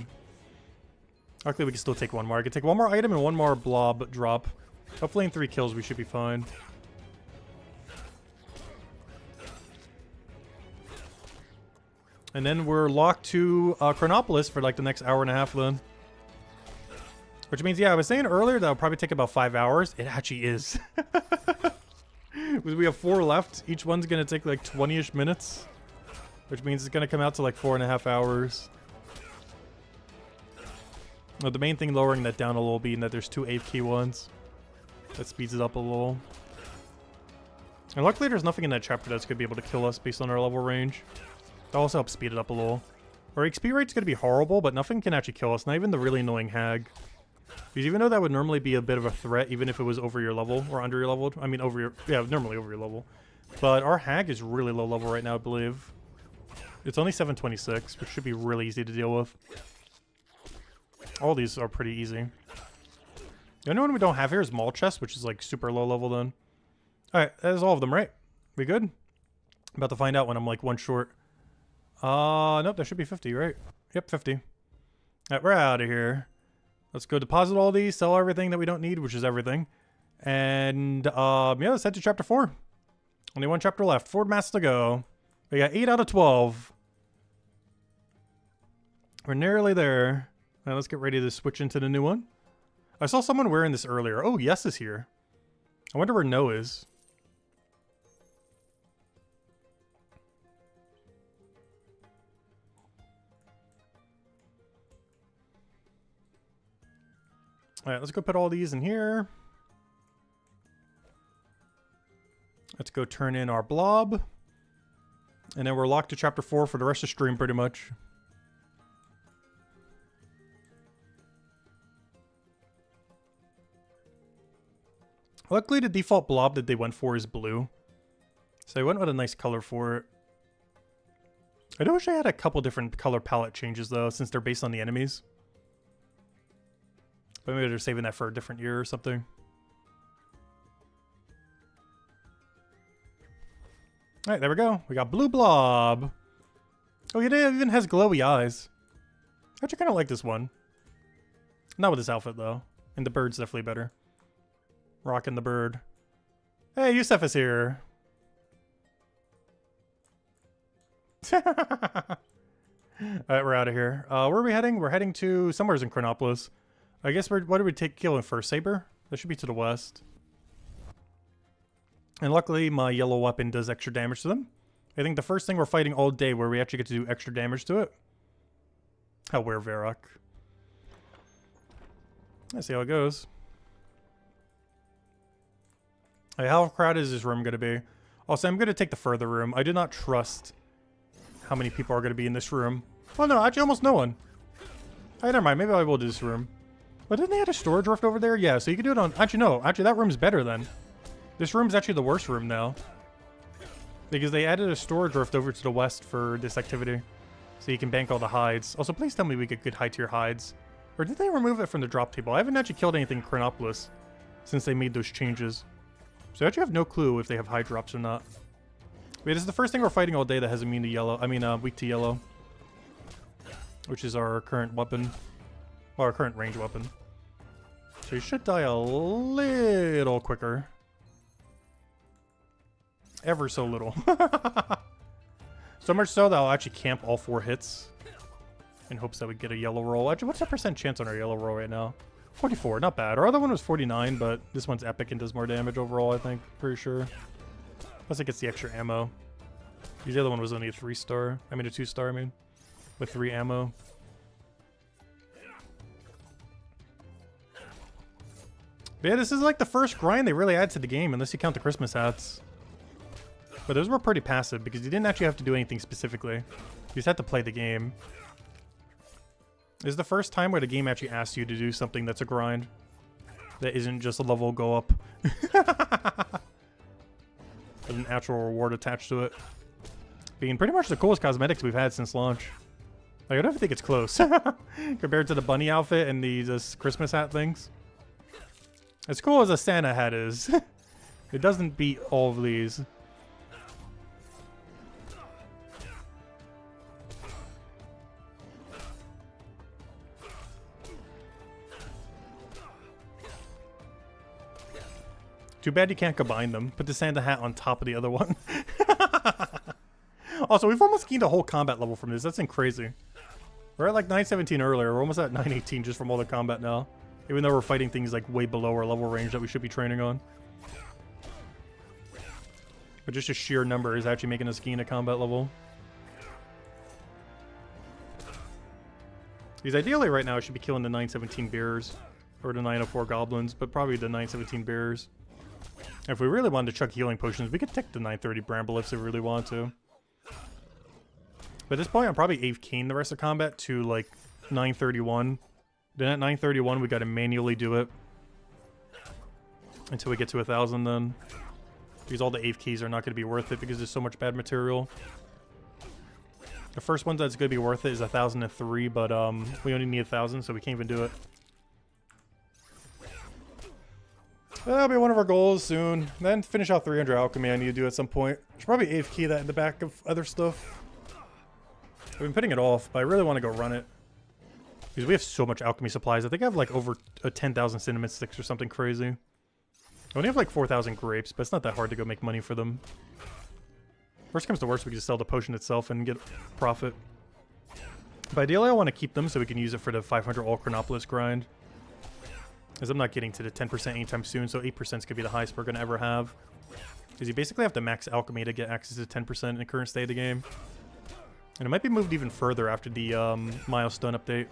Luckily, we can still take one more. I can take one more item and one more blob drop. Hopefully in 3 kills, we should be fine. And then we're locked to Chronopolis for like the next hour and a half then. Which means, yeah, I was saying earlier that it'll probably take about 5 hours. It actually is. Because we have 4 left. Each one's going to take like 20-ish minutes. Which means it's going to come out to like 4.5 hours. The main thing lowering that down a little being that there's 2 8 key ones. That speeds it up a little. And luckily there's nothing in that chapter that's going to be able to kill us based on our level range. That also helps speed it up a little. Our XP rate's going to be horrible, but nothing can actually kill us. Not even the really annoying hag. Because even though that would normally be a bit of a threat, even if it was over your level or under your level. I mean over your... Yeah, normally over your level. But our hag is really low level right now, I believe. It's only 726, which should be really easy to deal with. All these are pretty easy. The only one we don't have here is Maul Chest, which is like super low level then. Alright, that is all of them, right? We good? About to find out when I'm like 1 short. Nope, that should be 50, right? Yep, 50. Alright, we're out of here. Let's go deposit all these, sell everything that we don't need, which is everything. And, yeah, let's head to chapter 4. Only 1 chapter left. 4 masks to go. We got 8 out of 12. We're nearly there. Now let's get ready to switch into the new one. I saw someone wearing this earlier. Oh, Yes is here. I wonder where No is. All right, let's go put all these in here. Let's go turn in our blob. And then we're locked to chapter 4 for the rest of the stream, pretty much. Luckily, the default blob that they went for is blue. So I went with a nice color for it. I do wish I had a couple different color palette changes, though, since they're based on the enemies. But maybe they're saving that for a different year or something. Alright, there we go. We got blue blob. Oh, it even has glowy eyes. I actually kind of like this one. Not with this outfit, though. And the bird's definitely better. Rocking the bird. Hey, Yusef is here. Alright, we're out of here. Where are we heading? We're heading to somewhere's in Chronopolis. I guess what do we take killing first? Saber? That should be to the west. And luckily, my yellow weapon does extra damage to them. I think the first thing we're fighting all day where we actually get to do extra damage to it. I'll wear Varrock. Let's see how it goes. Hey, how crowded is this room going to be? Also, I'm going to take the further room. I do not trust how many people are going to be in this room. Oh no, actually almost no one. Hey, never mind. Maybe I will do this room. But didn't they add a storage rift over there? Yeah, so you can do it on... Actually, no. Actually, that room's better then. This room's actually the worst room now. Because they added a storage rift over to the west for this activity. So you can bank all the hides. Also, please tell me we get good high tier hides. Or did they remove it from the drop table? I haven't actually killed anything in Chronopolis since they made those changes. So I actually have no clue if they have high drops or not. Wait, this is the first thing we're fighting all day that has immune to yellow. I mean, weak to yellow. Which is our current weapon. Well, our current range weapon. So you should die a little quicker. Ever so little. So much so that I'll actually camp all 4 hits. In hopes that we get a yellow roll. Actually, what's the percent chance on our yellow roll right now? 44, not bad. Our other one was 49, but this one's epic and does more damage overall, I think. Pretty sure. Plus it gets the extra ammo. The other one was only a 3-star. I mean a 2-star, I mean. With 3 ammo. But yeah, this is like the first grind they really add to the game, unless you count the Christmas hats. But those were pretty passive, because you didn't actually have to do anything specifically. You just had to play the game. This is the first time where the game actually asks you to do something that's a grind. That isn't just a level go up. There's an actual reward attached to it. Being pretty much the coolest cosmetics we've had since launch. Like, I don't think it's close. Compared to the bunny outfit and these Christmas hat things. As cool as a Santa hat is, it doesn't beat all of these. Too bad you can't combine them. Put the Santa hat on top of the other one. Also, we've almost gained a whole combat level from this. That's crazy. We're at like 917 earlier. We're almost at 918 just from all the combat now. Even though we're fighting things like way below our level range that we should be training on. But just a sheer number is actually making us gain a combat level. Because ideally right now I should be killing the 917 bearers. Or the 904 goblins, but probably the 917 bearers. If we really wanted to chuck healing potions, we could take the 930 Bramblelifts if we really want to. But at this point, I'm probably AFKing the rest of combat to, like, 931. Then at 931, we gotta manually do it. Until we get to 1,000 then. Because all the AFKs are not gonna be worth it because there's so much bad material. The first one that's gonna be worth it is 1,003, but we only need 1,000, so we can't even do it. That'll be one of our goals soon. Then finish out 300 alchemy I need to do at some point. Should probably AFK that in the back of other stuff. I've been putting it off, but I really want to go run it. Because we have so much alchemy supplies. I think I have like over 10,000 cinnamon sticks or something crazy. I only have like 4,000 grapes, but it's not that hard to go make money for them. Worst comes to worst, we can just sell the potion itself and get profit. But ideally I want to keep them so we can use it for the 500 all Chronopolis grind. Because I'm not getting to the 10% anytime soon, so 8% is going to be the highest we're going to ever have. Because you basically have to max alchemy to get access to 10% in the current state of the game. And it might be moved even further after the Milestone update.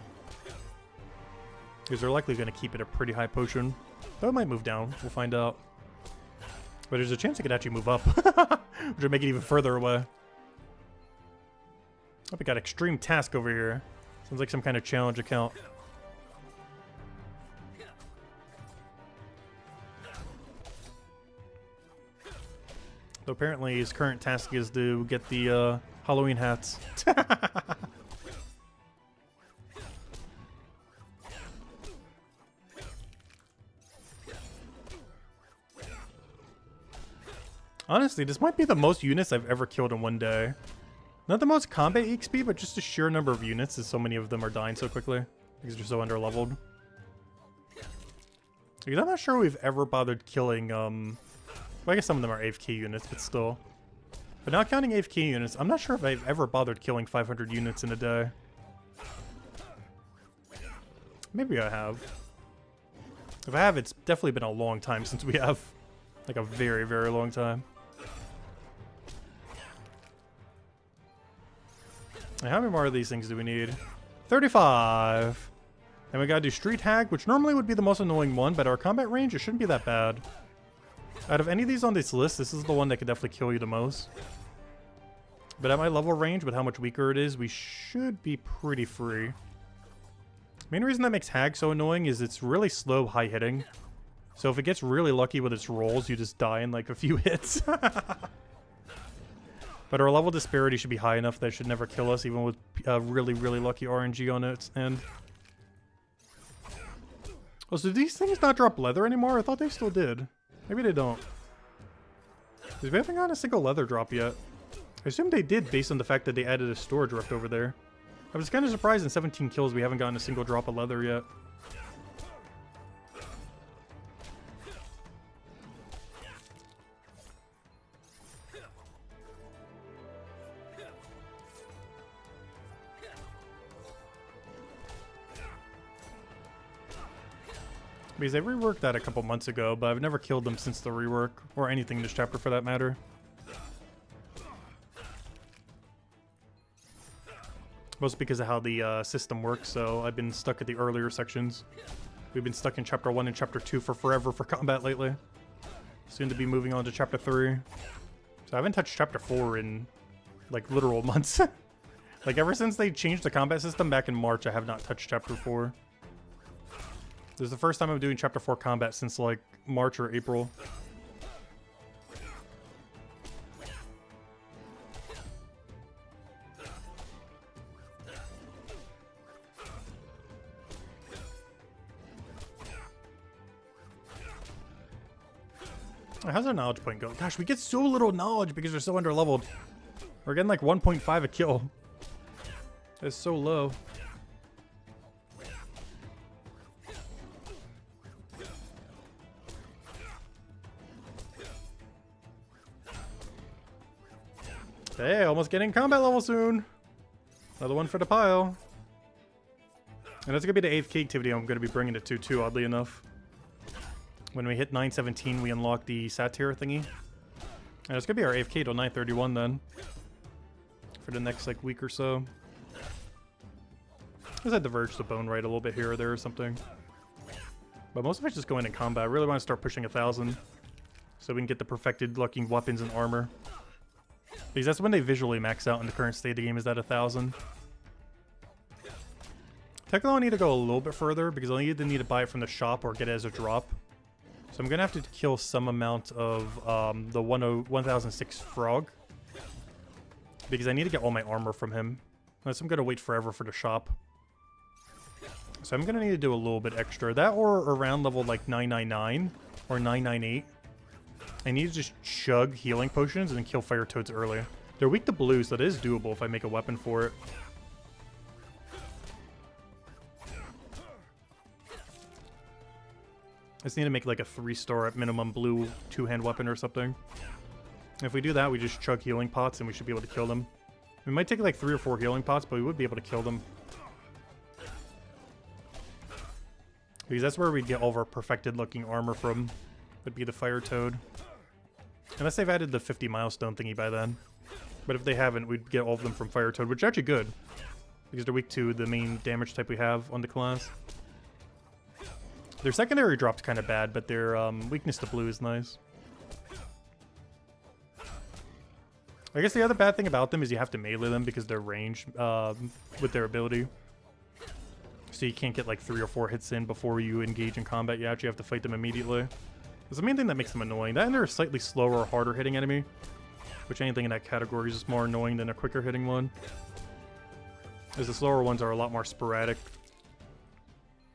Because they're likely going to keep it a pretty high potion. Though it might move down. We'll find out. But there's a chance it could actually move up. Which would make it even further away. Oh, we got Extreme Task over here. Sounds like some kind of challenge account. So apparently his current task is to get the Halloween hats. Honestly, this might be the most units I've ever killed in one day. Not the most combat XP, but just the sheer number of units, as so many of them are dying so quickly. Because they're so underleveled. Because I'm not sure we've ever bothered killing, well, I guess some of them are AFK units, but still. But not counting AFK units, I'm not sure if I've ever bothered killing 500 units in a day. Maybe I have. If I have, it's definitely been a long time since we have. Like a very, very long time. And how many more of these things do we need? 35! And we gotta do Street Hag, which normally would be the most annoying one, but our combat range, it shouldn't be that bad. Out of any of these on this list, this is the one that could definitely kill you the most. But at my level range, with how much weaker it is, we should be pretty free. Main reason that makes Hag so annoying is it's really slow, high hitting. So if it gets really lucky with its rolls, you just die in like a few hits. But our level disparity should be high enough that it should never kill us, even with really, really lucky RNG on its end. Oh, so do these things not drop leather anymore? I thought they still did. Maybe they don't. Because we haven't gotten a single leather drop yet. I assume they did based on the fact that they added a storage rift over there. I was kind of surprised in 17 kills we haven't gotten a single drop of leather yet. Because I reworked that a couple months ago, but I've never killed them since the rework, or anything in this chapter for that matter. Mostly because of how the system works, so I've been stuck at the earlier sections. We've been stuck in Chapter 1 and Chapter 2 for forever for combat lately. Soon to be moving on to Chapter 3. So I haven't touched Chapter 4 in, like, literal months. Like, ever since they changed the combat system back in March, I have not touched Chapter 4. This is the first time I'm doing Chapter 4 combat since, like, March or April. How's our knowledge point go? Gosh, we get so little knowledge because we're so underleveled. We're getting like 1.5 a kill. That's so low. Hey, almost getting combat level soon. Another one for the pile. And that's going to be the 8th activity I'm going to be bringing it to, too, oddly enough. When we hit 917, we unlock the Satyr thingy. And it's going to be our AFK till 931 then. For the next, like, week or so. I just had to diverge the bone right a little bit here or there or something. But most of it's just going in combat. I really want to start pushing 1,000. So we can get the perfected looking weapons and armor. Because that's when they visually max out in the current state of the game, is at 1,000. Technically, I need to go a little bit further because I'll either need to buy it from the shop or get it as a drop. So I'm going to have to kill some amount of the 1006 frog. Because I need to get all my armor from him. Unless I'm going to wait forever for the shop. So I'm going to need to do a little bit extra. That or around level like 999 or 998. I need to just chug healing potions and then kill fire toads early. They're weak to blue, so that is doable if I make a weapon for it. I just need to make like a 3-star at minimum blue 2-hand weapon or something. If we do that, we just chug healing pots and we should be able to kill them. We might take like 3 or 4 healing pots, but we would be able to kill them. Because that's where we'd get all of our perfected looking armor from. Would be the fire toad. Unless they've added the 50 milestone thingy by then. But if they haven't, we'd get all of them from fire toad, which is actually good. Because they're weak to the main damage type we have on the class. Their secondary drop's kind of bad, but their weakness to blue is nice. I guess the other bad thing about them is you have to melee them because they're ranged with their ability. So you can't get like 3 or 4 hits in before you engage in combat. You actually have to fight them immediately. That's the main thing that makes them annoying. That and they're a slightly slower, harder hitting enemy. Which anything in that category is just more annoying than a quicker hitting one. As the slower ones are a lot more sporadic.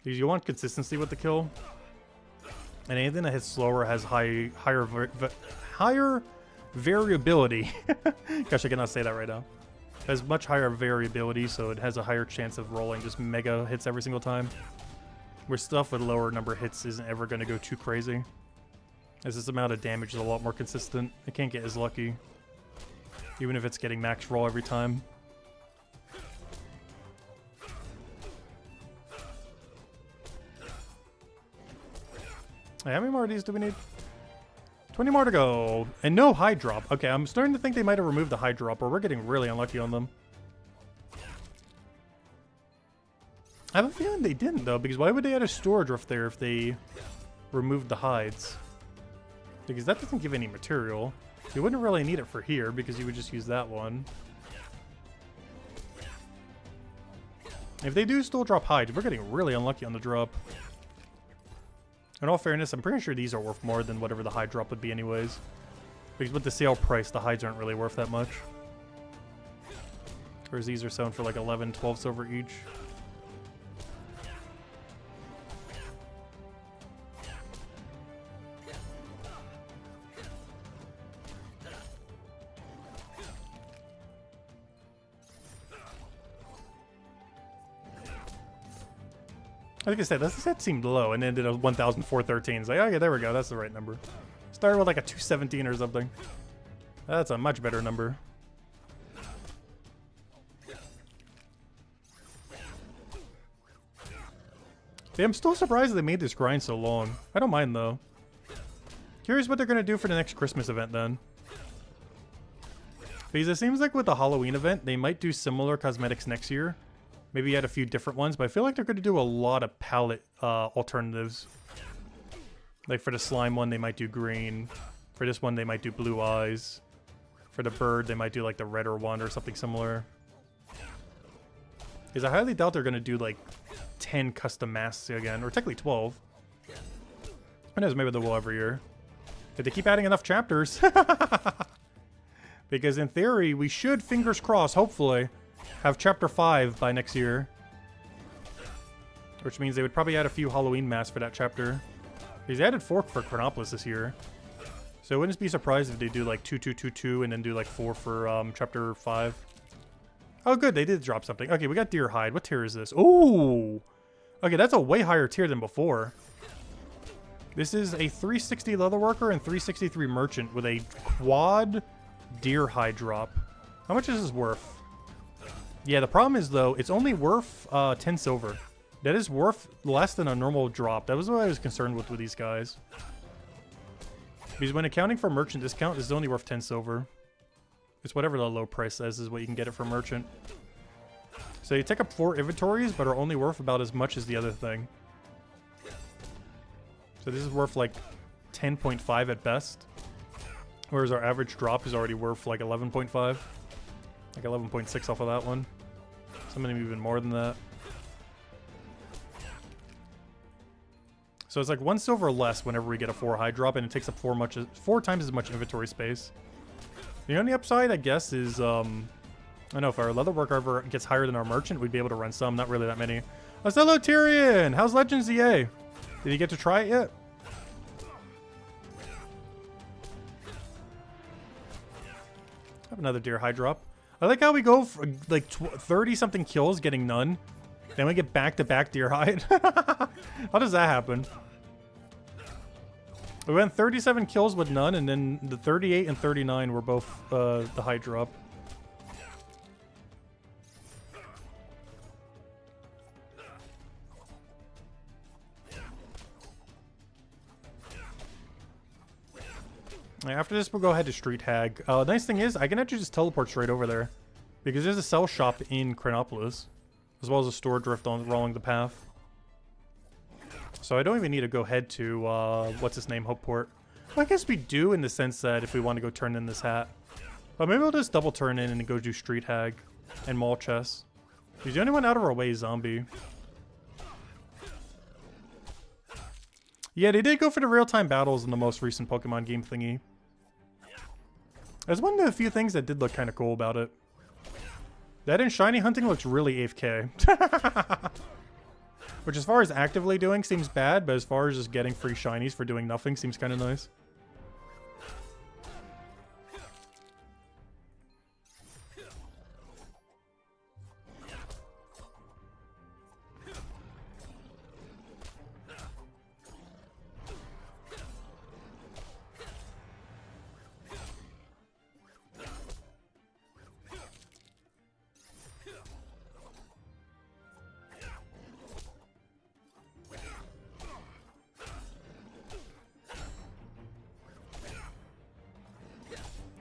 Because you want consistency with the kill. And anything that hits slower has higher variability. Gosh, I cannot say that right now. Has much higher variability, so it has a higher chance of rolling just mega hits every single time. Where stuff with lower number hits isn't ever going to go too crazy. As this amount of damage is a lot more consistent. It can't get as lucky. Even if it's getting max roll every time. Hey, how many more of these do we need? 20 more to go. And no high drop. Okay, I'm starting to think they might have removed the high drop, or we're getting really unlucky on them. I have a feeling they didn't, though, because why would they add a storage rift there if they removed the hides? Because that doesn't give any material. You wouldn't really need it for here, because you would just use that one. If they do still drop hides, we're getting really unlucky on the drop. In all fairness, I'm pretty sure these are worth more than whatever the hide drop would be anyways. Because with the sale price, the hides aren't really worth that much. Whereas these are selling for like 11, 12 silver each. Like I said, that seemed low and ended at 1,413. It's like, okay, there we go. That's the right number. Started with like a 217 or something. That's a much better number. Yeah, I'm still surprised they made this grind so long. I don't mind, though. Curious what they're going to do for the next Christmas event, then. Because it seems like with the Halloween event, they might do similar cosmetics next year. Maybe add a few different ones, but I feel like they're going to do a lot of palette alternatives. Like for the slime one, they might do green. For this one, they might do blue eyes. For the bird, they might do like the redder one or something similar. Because I highly doubt they're going to do like 10 custom masks again, or technically 12. Who knows, maybe they will every year. Did they keep adding enough chapters? Because in theory, we should, fingers crossed, hopefully, have chapter 5 by next year. Which means they would probably add a few Halloween masks for that chapter. Because they added 4 for Chronopolis this year. So I wouldn't be surprised if they do like 2, 2, 2, 2 and then do like 4 for chapter 5. Oh good, they did drop something. Okay, we got Deer Hide. What tier is this? Ooh! Okay, that's a way higher tier than before. This is a 360 Leatherworker and 363 Merchant with a quad Deer Hide drop. How much is this worth? Yeah, the problem is, though, it's only worth 10 silver. That is worth less than a normal drop. That was what I was concerned with these guys. Because when accounting for merchant discount, this is only worth 10 silver. It's whatever the low price says is what you can get it for merchant. So you take up 4 inventories, but are only worth about as much as the other thing. So this is worth like 10.5 at best. Whereas our average drop is already worth like 11.5. Like 11.6 off of that one. Some of them even more than that. So it's like 1 silver less whenever we get a 4 high drop, and it takes up 4 times as much inventory space. The only upside, I guess, is I don't know, if our Leatherwork ever gets higher than our merchant, we'd be able to run some. Not really that many. Hello, Tyrion! How's Legends EA? Did you get to try it yet? Have another Deer High drop. I like how we go for like 30-something kills, getting none. Then we get back-to-back Deer Hide. How does that happen? We went 37 kills with none, and then the 38 and 39 were both the high drop. After this, we'll go ahead to Street Hag. Nice thing is, I can actually just teleport straight over there. Because there's a sell shop in Chronopolis. As well as a storage rift along the path. So I don't even need to go head to, what's his name, Hopeport. Well, I guess we do in the sense that if we want to go turn in this hat. But maybe we'll just double turn in and go do Street Hag and Mall Chess. He's the only one out of our way, Zombie. Yeah, they did go for the real-time battles in the most recent Pokemon game thingy. That's one of the few things that did look kind of cool about it. That and shiny hunting looks really AFK. Which as far as actively doing seems bad, but as far as just getting free shinies for doing nothing seems kind of nice.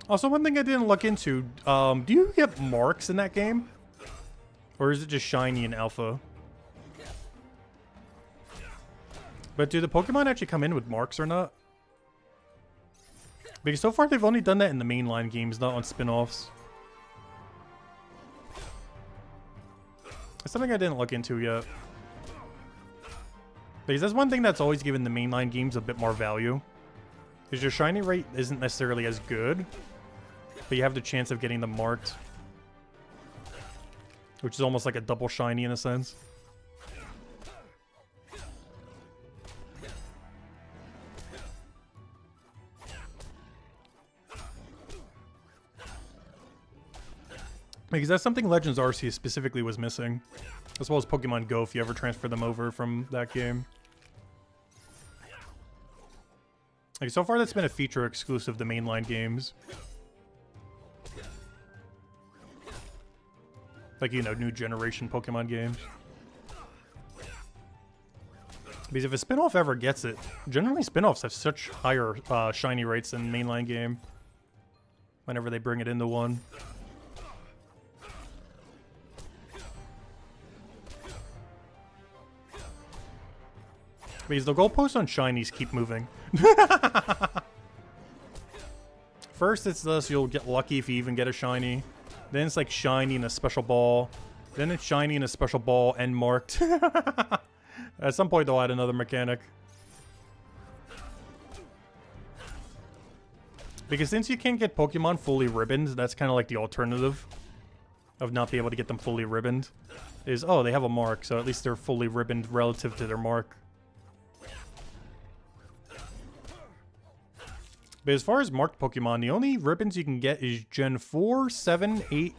Also, one thing I didn't look into, do you get marks in that game? Or is it just shiny in alpha? But do the Pokemon actually come in with marks or not? Because so far they've only done that in the mainline games, not on spin-offs. That's something I didn't look into yet. Because that's one thing that's always given the mainline games a bit more value. Because your shiny rate isn't necessarily as good, but you have the chance of getting them marked. Which is almost like a double shiny in a sense. Because that's something Legends Arceus specifically was missing. As well as Pokemon Go if you ever transfer them over from that game. Like, so far that's been a feature exclusive to mainline games. Like, you know, new generation Pokemon games. Because if a spin-off ever gets it, generally spin-offs have such higher shiny rates than mainline game. Whenever they bring it into one. Because the goalposts on shinies keep moving. First it's this, you'll get lucky if you even get a shiny. Then it's like shiny in a special ball. Then it's shiny in a special ball and marked. At some point they'll add another mechanic. Because since you can't get Pokemon fully ribboned, that's kind of like the alternative of not being able to get them fully ribboned. Is, oh, they have a mark, so at least they're fully ribboned relative to their mark. But as far as marked Pokemon, the only ribbons you can get is Gen 4, 7, 8,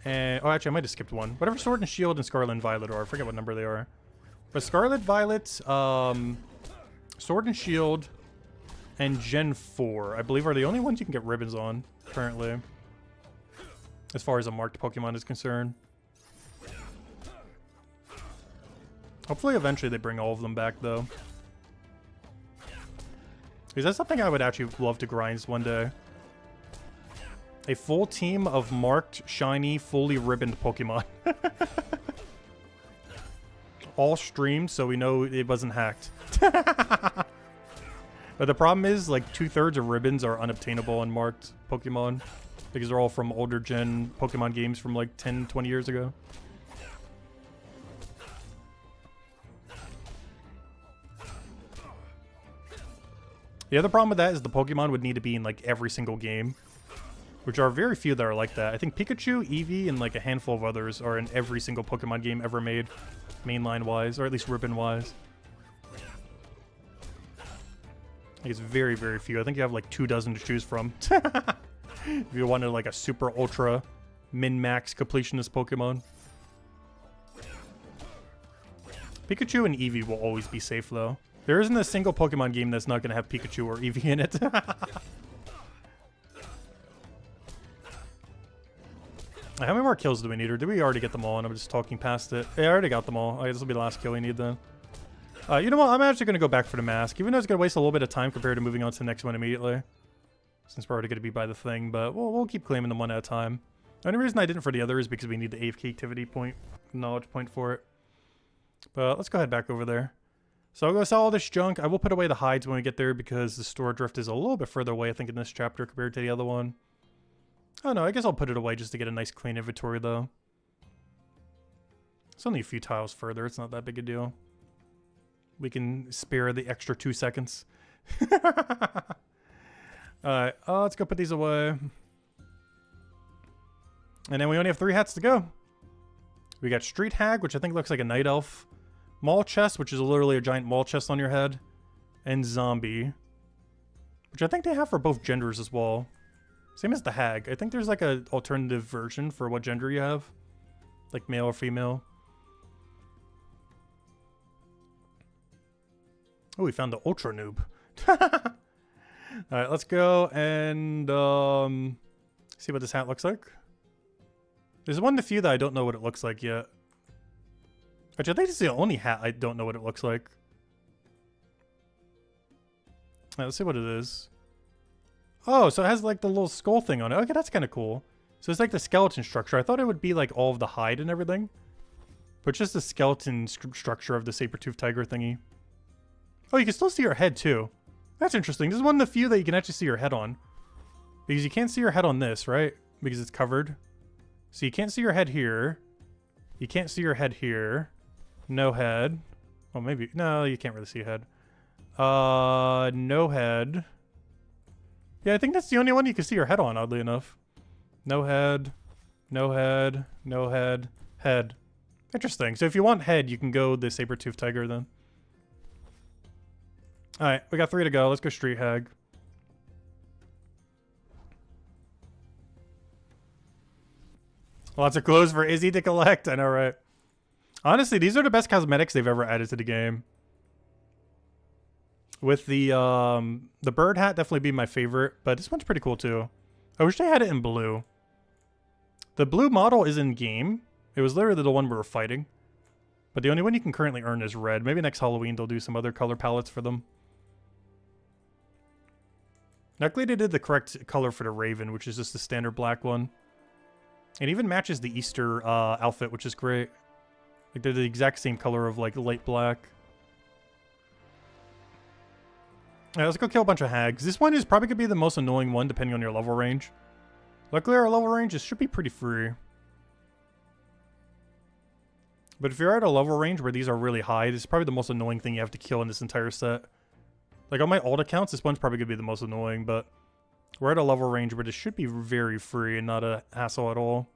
and... Oh, actually, I might have skipped one. Whatever Sword and Shield and Scarlet and Violet are. I forget what number they are. But Scarlet, Violet, Sword and Shield, and Gen 4, I believe, are the only ones you can get ribbons on, currently. As far as a marked Pokemon is concerned. Hopefully, eventually, they bring all of them back, though. Because that's something I would actually love to grind one day. A full team of marked, shiny, fully ribboned Pokemon. All streamed so we know it wasn't hacked. But the problem is, like, 2/3 of ribbons are unobtainable on marked Pokemon. Because they're all from older gen Pokemon games from like 10, 20 years ago. The other problem with that is the Pokemon would need to be in like every single game, which are very few that are like that. I think Pikachu, Eevee, and like a handful of others are in every single Pokemon game ever made, mainline-wise, or at least ribbon-wise. I think it's very, very few. I think you have like 24 to choose from. If you wanted like a super ultra min-max completionist Pokemon. Pikachu and Eevee will always be safe though. There isn't a single Pokemon game that's not going to have Pikachu or Eevee in it. How many more kills do we need? Or did we already get them all and I'm just talking past it? Yeah, I already got them all. Okay, this will be the last kill we need then. You know what? I'm actually going to go back for the mask. Even though it's going to waste a little bit of time compared to moving on to the next one immediately. Since we're already going to be by the thing. But we'll keep claiming them one at a time. The only reason I didn't for the other is because we need the AFK activity point, knowledge point for it. But let's go ahead back over there. So I'll go sell all this junk. I will put away the hides when we get there because the store drift is a little bit further away, I think, in this chapter compared to the other one. Oh no, I guess I'll put it away just to get a nice clean inventory though. It's only a few tiles further. It's not that big a deal. We can spare the extra 2 seconds. Alright, let's go put these away. And then we only have 3 hats to go. We got Street Hag, which I think looks like a night elf. Mall Chest, which is literally a giant mall chest on your head. And Zombie, which I think they have for both genders as well. Same as the Hag. I think there's like an alternative version for what gender you have. Like male or female. Oh, we found the Ultra Noob. Alright, let's go and see what this hat looks like. There's one of the few that I don't know what it looks like yet. Actually, I think it's the only hat I don't know what it looks like. Alright, let's see what it is. Oh, so it has like the little skull thing on it. Okay, that's kind of cool. So it's like the skeleton structure. I thought it would be like all of the hide and everything. But just the skeleton structure of the saber-toothed tiger thingy. Oh, you can still see your head too. That's interesting. This is one of the few that you can actually see your head on. Because you can't see your head on this, right? Because it's covered. So you can't see your head here. You can't see your head here. No head. Oh, maybe. No, you can't really see a head. No head. Yeah, I think that's the only one you can see your head on, oddly enough. No head. No head. No head. Head. Interesting. So if you want head, you can go the saber-toothed tiger then. Alright, we got 3 to go. Let's go Street Hag. Lots of clothes for Izzy to collect. I know, right? Honestly, these are the best cosmetics they've ever added to the game. With the bird hat definitely be my favorite, but this one's pretty cool too. I wish they had it in blue. The blue model is in game. It was literally the one we were fighting. But the only one you can currently earn is red. Maybe next Halloween they'll do some other color palettes for them. Luckily they did the correct color for the Raven, which is just the standard black one. It even matches the Easter outfit, which is great. Like they're the exact same color of like light black. Alright, let's go kill a bunch of hags. This one is probably going to be the most annoying one depending on your level range. Luckily our level range should be pretty free. But if you're at a level range where these are really high, this is probably the most annoying thing you have to kill in this entire set. Like on my alt accounts, this one's probably going to be the most annoying, but we're at a level range where this should be very free and not a hassle at all.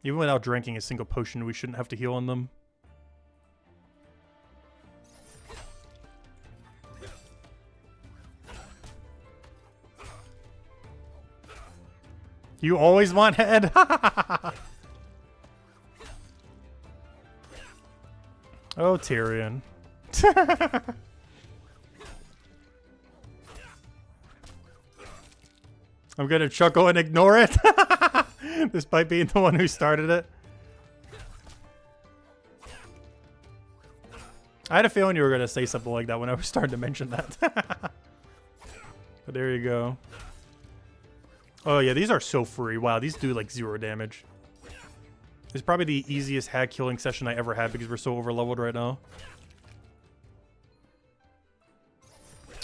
Even without drinking a single potion, we shouldn't have to heal on them. You always want head? Oh, Tyrion. I'm gonna chuckle and ignore it. Despite being the one who started it. I had a feeling you were gonna say something like that when I was starting to mention that. But there you go. Oh yeah, these are so free. Wow, these do like 0 damage. It's probably the easiest hag killing session I ever had because we're so overleveled right now.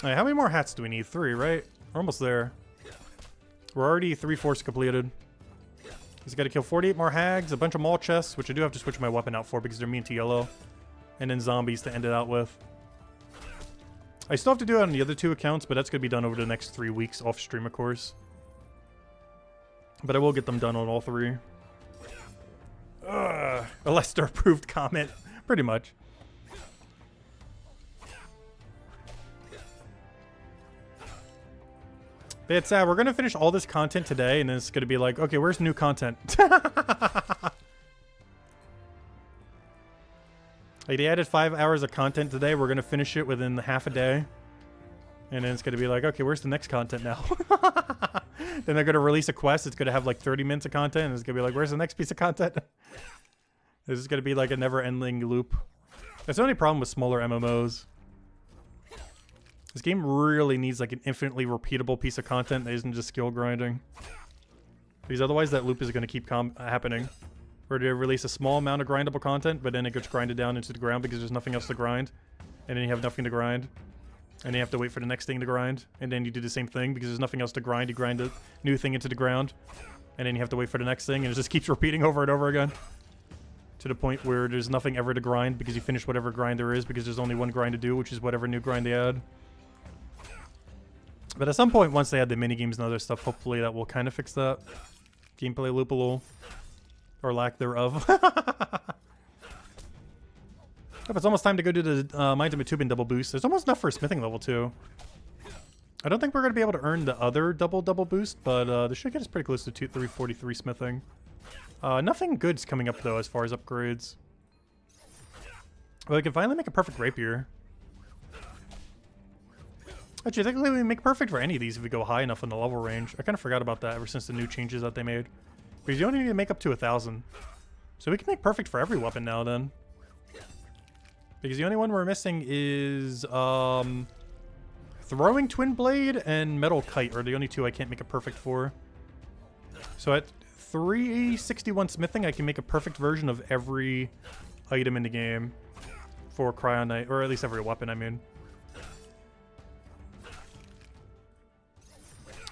Alright, how many more hats do we need? 3, right? We're almost there. We're already 3/4 completed. Just gotta kill 48 more hags, a bunch of mall chests, which I do have to switch my weapon out for because they're immune to yellow. And then zombies to end it out with. I still have to do it on the other 2 accounts, but that's gonna be done over the next 3 weeks off stream, of course. But I will get them done on all 3. A Lester approved comment. Pretty much. But it's we're gonna finish all this content today, and then it's gonna be like, okay, where's new content? Like they added 5 hours of content today. We're gonna finish it within half a day, and then it's gonna be like, okay, where's the next content now? Then they're gonna release a quest. It's gonna have like 30 minutes of content, and it's gonna be like, where's the next piece of content? This is gonna be like a never-ending loop. That's the only problem with smaller MMOs. This game really needs like an infinitely repeatable piece of content that isn't just skill grinding. Because otherwise that loop is going to keep happening. Where they release a small amount of grindable content, but then it gets grinded down into the ground because there's nothing else to grind. And then you have nothing to grind. And you have to wait for the next thing to grind. And then you do the same thing because there's nothing else to grind. You grind a new thing into the ground. And then you have to wait for the next thing. And it just keeps repeating over and over again. To the point where there's nothing ever to grind because you finish whatever grind there is because there's only one grind to do, which is whatever new grind they add. But at some point, once they add the minigames and other stuff, hopefully that will kind of fix that. Gameplay loop a little. Or lack thereof. Yep, it's almost time to go do the Mines and Tubing double boost. There's almost enough for a smithing level too. I don't think we're going to be able to earn the other double boost, but this should get us pretty close to 343 smithing. Nothing good's coming up though as far as upgrades. Well, we can finally make a perfect rapier. Actually, technically we make perfect for any of these if we go high enough on the level range. I kind of forgot about that ever since the new changes that they made. Because you only need to make up to 1,000. So we can make perfect for every weapon now then. Because the only one we're missing is Throwing Twin Blade and Metal Kite are the only two I can't make a perfect for. So at 361 smithing, I can make a perfect version of every item in the game for Cryonite, or at least every weapon, I mean.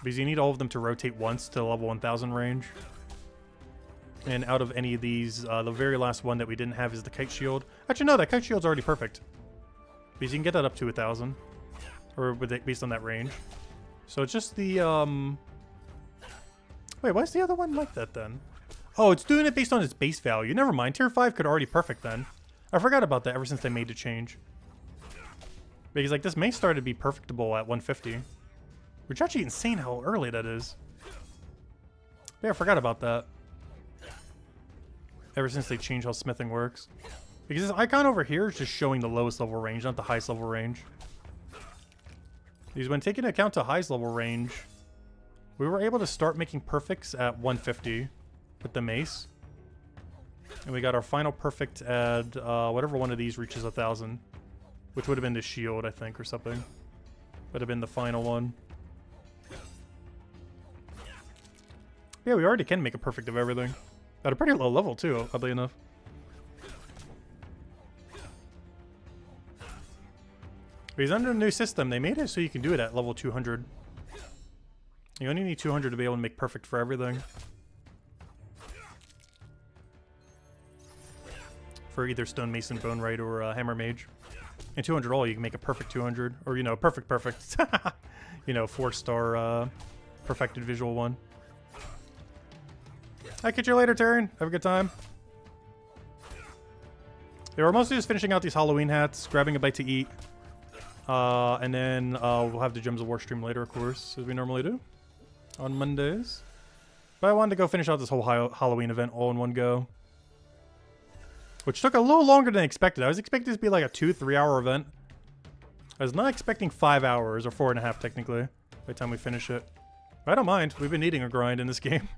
Because you need all of them to rotate once to level 1000 range. And out of any of these, the very last one that we didn't have is the Kite Shield. Actually, no, that Kite Shield's already perfect. Because you can get that up to 1000. Or with it, based on that range. So it's just the, Wait, why is the other one like that then? Oh, it's doing it based on its base value. Never mind, tier 5 could already perfect then. I forgot about that ever since they made the change. Because, like, this may start to be perfectable at 150. Which is actually insane how early that is. Yeah, I forgot about that. Ever since they changed how smithing works. Because this icon over here is just showing the lowest level range, not the highest level range. Because when taking into account the highest level range, we were able to start making perfects at 150 with the mace. And we got our final perfect at whatever one of these reaches 1000. Which would have been the shield, I think, or something. Would have been the final one. Yeah, we already can make a perfect of everything. At a pretty low level, too, oddly enough. Because under the new system, they made it so you can do it at level 200. You only need 200 to be able to make perfect for everything. For either Stonemason, Bone Right, or Hammer Mage. And 200 all, you can make a perfect 200. Or, you know, perfect. You know, 4-star perfected visual one. I'll catch you later, Taryn. Have a good time. Yeah, we're mostly just finishing out these Halloween hats, grabbing a bite to eat. And then we'll have the Gems of War stream later, of course, as we normally do. On Mondays. But I wanted to go finish out this whole Halloween event all in one go. Which took a little longer than expected. I was expecting this to be like a 2-3 hour event. I was not expecting 5 hours, or 4.5 technically, by the time we finish it. But I don't mind. We've been needing a grind in this game.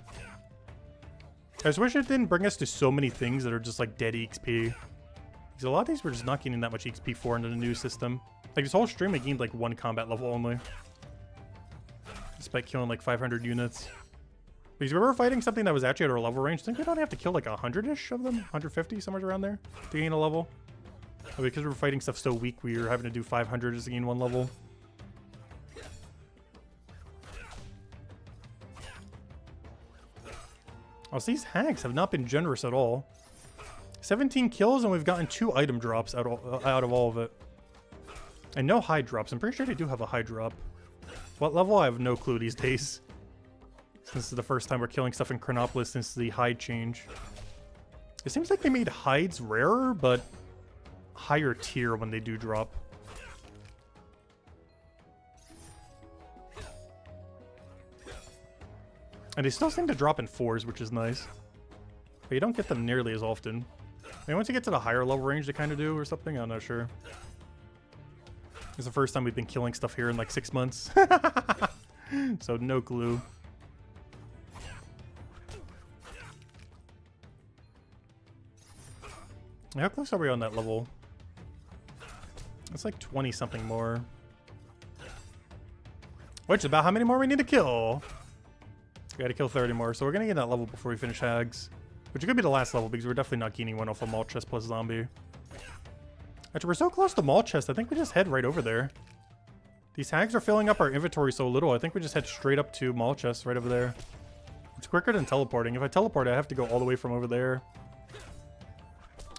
I just wish it didn't bring us to so many things that are just like dead EXP. Because a lot of these we're just not getting that much XP for into the new system. Like this whole stream I gained like 1 combat level only. Despite killing like 500 units. Because we were fighting something that was actually at our level range. I think we'd only have to kill like 100-ish of them. 150, somewhere around there. To gain a level. But because we were fighting stuff so weak, we were having to do 500 just to gain 1 level. Oh, so these hags have not been generous at all. 17 kills and we've gotten 2 item drops out of all of it. And no high drops. I'm pretty sure they do have a high drop. What level? I have no clue these days. Since this is the first time we're killing stuff in Chronopolis since the hide change. It seems like they made hides rarer, but higher tier when they do drop. And they still seem to drop in 4s, which is nice. But you don't get them nearly as often. I mean, once you get to the higher level range, they kind of do or something. I'm not sure. It's the first time we've been killing stuff here in like 6 months. So no clue. How close are we on that level? It's like 20 something more. Which is about how many more we need to kill. We gotta kill 30 more, so we're gonna get that level before we finish hags. Which could be the last level because we're definitely not gaining one off a malt chest plus zombie. Actually, we're so close to malt chest, I think we just head right over there. These hags are filling up our inventory so little, I think we just head straight up to malt chest right over there. It's quicker than teleporting. If I teleport, I have to go all the way from over there.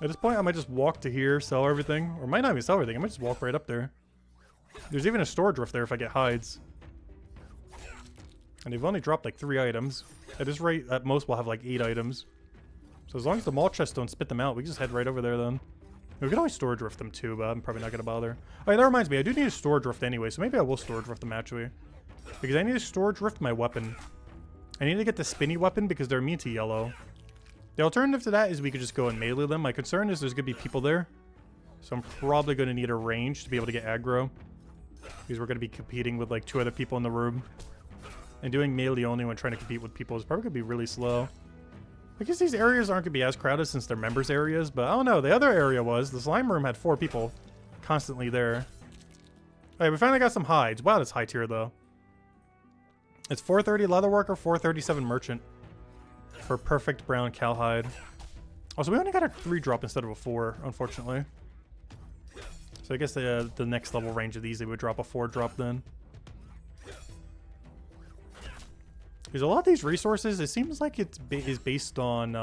At this point, I might just walk to here, sell everything. Or might not even sell everything, I might just walk right up there. There's even a storage rift there if I get hides. And they've only dropped like 3 items. At this rate, at most we'll have like 8 items. So as long as the malt chests don't spit them out, we can just head right over there then. We can always storage rift them too, but I'm probably not going to bother. Alright, that reminds me, I do need a storage rift anyway, so maybe I will storage rift them actually. Because I need to storage rift my weapon. I need to get the spinny weapon because they're immune to yellow. The alternative to that is we could just go and melee them. My concern is there's going to be people there. So I'm probably going to need a range to be able to get aggro. Because we're going to be competing with like 2 other people in the room. And doing melee only when trying to compete with people is probably going to be really slow. I guess these areas aren't going to be as crowded since they're members areas, but I don't know. The other area was, the slime room had 4 people constantly there. Alright, we finally got some hides. Wow, that's high tier though. It's 430 leatherworker, 437 merchant for perfect brown cowhide. Also, we only got a 3 drop instead of a 4, unfortunately. So I guess the next level range of these, they would drop a 4 drop then. Because a lot of these resources, it seems like it is based on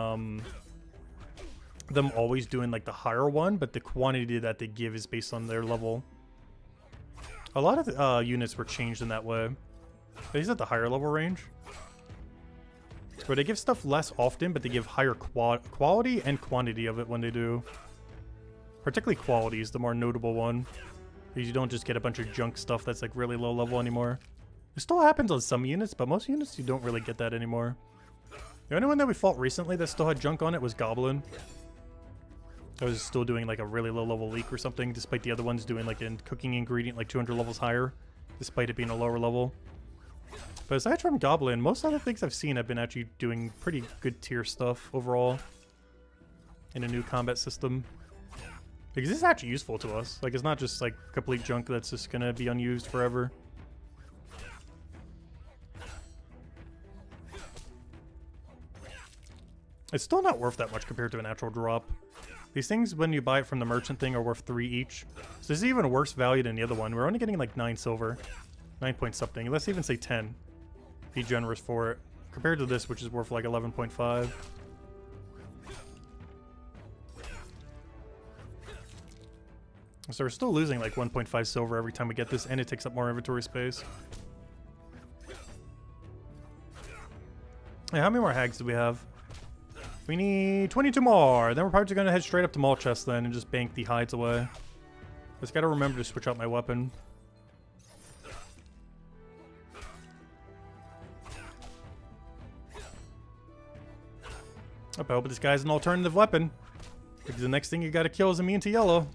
them always doing like the higher one, but the quantity that they give is based on their level. A lot of units were changed in that way. These at the higher level range. Where they give stuff less often, but they give higher quality and quantity of it when they do. Particularly quality is the more notable one. Because you don't just get a bunch of junk stuff that's like really low level anymore. It still happens on some units, but most units you don't really get that anymore. The only one that we fought recently that still had junk on it was Goblin. I was still doing like a really low level leak or something, despite the other ones doing like a cooking ingredient like 200 levels higher, despite it being a lower level. But aside from Goblin, most other things I've seen have been actually doing pretty good tier stuff overall in a new combat system. Because this is actually useful to us. Like, it's not just like complete junk that's just gonna be unused forever. It's still not worth that much compared to a natural drop. These things, when you buy it from the merchant thing, are worth 3 each. So this is even worse value than the other one. We're only getting like 9 silver. 9 point something. Let's even say 10. Be generous for it. Compared to this, which is worth like 11.5. So we're still losing like 1.5 silver every time we get this, and it takes up more inventory space. Hey, how many more hags do we have? We need 22 more. Then we're probably going to head straight up to malt chest then and just bank the hides away. Just got to remember to switch out my weapon. I hope this guy's an alternative weapon. Because the next thing you got to kill is immune to yellow.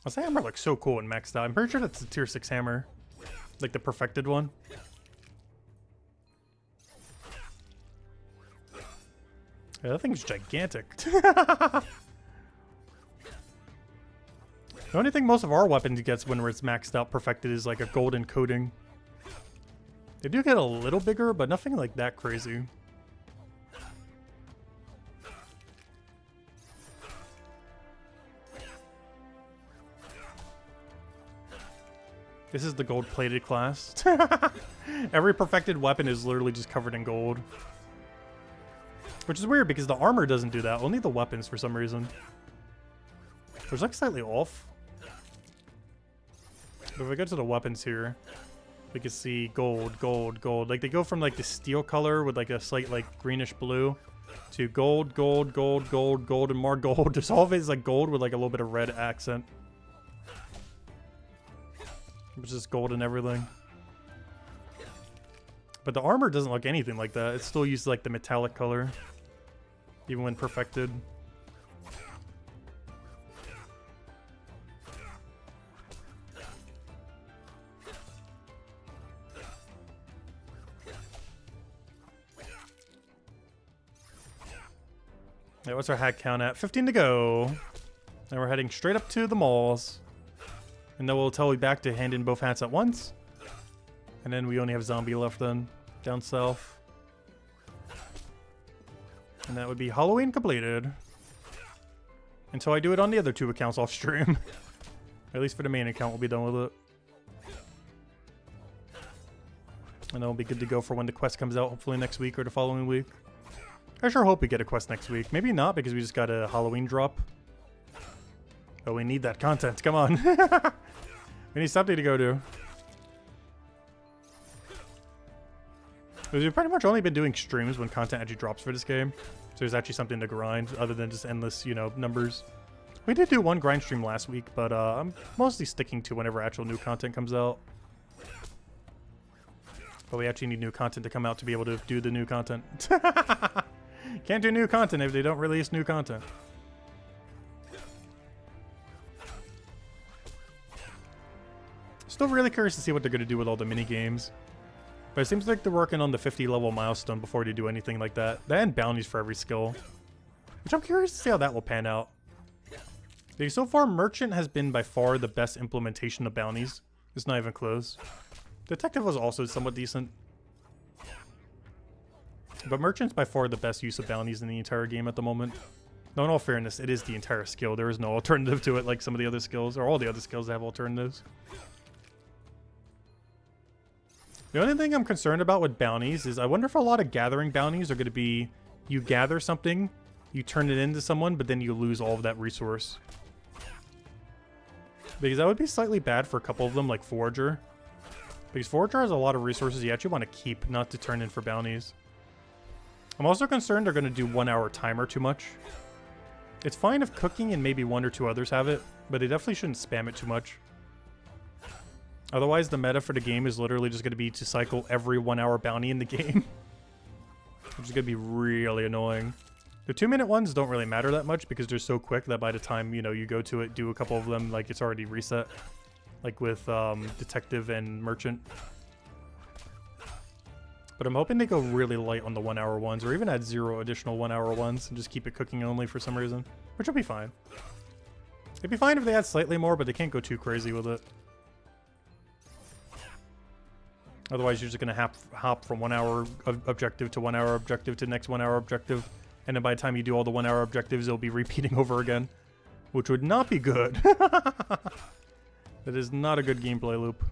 This hammer looks so cool and maxed out. I'm pretty sure that's the tier 6 hammer. Like the perfected one. Yeah, that thing's gigantic. The only thing most of our weapons gets when it's maxed out perfected is like a golden coating. They do get a little bigger, but nothing like that crazy. This is the gold-plated class. Every perfected weapon is literally just covered in gold. Which is weird because the armor doesn't do that. Only the weapons for some reason. There's like slightly off. But if we go to the weapons here, we can see gold, gold, gold. Like they go from like the steel color with like a slight like greenish blue to gold, gold, gold, gold, gold, and more gold. Just all of it is like gold with like a little bit of red accent. Which is gold and everything. But the armor doesn't look anything like that. It still uses like the metallic color. Even when perfected. Yeah, what's our hat count at? 15 to go. And we're heading straight up to the malls. And then we'll tell you back to hand in both hats at once. And then we only have zombie left then, down south. And that would be Halloween completed. Until I do it on the other 2 accounts off stream. At least for the main account, we'll be done with it. And then we'll be good to go for when the quest comes out, hopefully next week or the following week. I sure hope we get a quest next week. Maybe not, because we just got a Halloween drop. But we need that content. Come on. We need something to go to. We've pretty much only been doing streams when content actually drops for this game. So there's actually something to grind other than just endless, you know, numbers. We did do one grind stream last week, but I'm mostly sticking to whenever actual new content comes out. But we actually need new content to come out to be able to do the new content. Can't do new content if they don't release new content. Still really curious to see what they're going to do with all the mini games. But it seems like they're working on the 50 level milestone before they do anything like that. They and bounties for every skill. Which I'm curious to see how that will pan out. Because so far, Merchant has been by far the best implementation of bounties. It's not even close. Detective was also somewhat decent. But Merchant's by far the best use of bounties in the entire game at the moment. No, in all fairness, it is the entire skill. There is no alternative to it like some of the other skills, or all the other skills that have alternatives. The only thing I'm concerned about with bounties is I wonder if a lot of gathering bounties are going to be you gather something, you turn it into someone, but then you lose all of that resource. Because that would be slightly bad for a couple of them, like Forager. Because Forager has a lot of resources you actually want to keep, not to turn in for bounties. I'm also concerned they're going to do 1 hour timer too much. It's fine if Cooking and maybe 1 or 2 others have it, but they definitely shouldn't spam it too much. Otherwise, the meta for the game is literally just going to be to cycle every 1 hour bounty in the game. Which is going to be really annoying. The 2-minute ones don't really matter that much because they're so quick that by the time, you know, you go to it, do a couple of them, like it's already reset. Like with Detective and Merchant. But I'm hoping they go really light on the 1 hour ones, or even add 0 additional 1 hour ones and just keep it Cooking only for some reason. Which will be fine. It'd be fine if they add slightly more, but they can't go too crazy with it. Otherwise, you're just going to hop from 1 hour objective to 1 hour objective to next 1 hour objective. And then by the time you do all the 1 hour objectives, it'll be repeating over again. Which would not be good. That is not a good gameplay loop.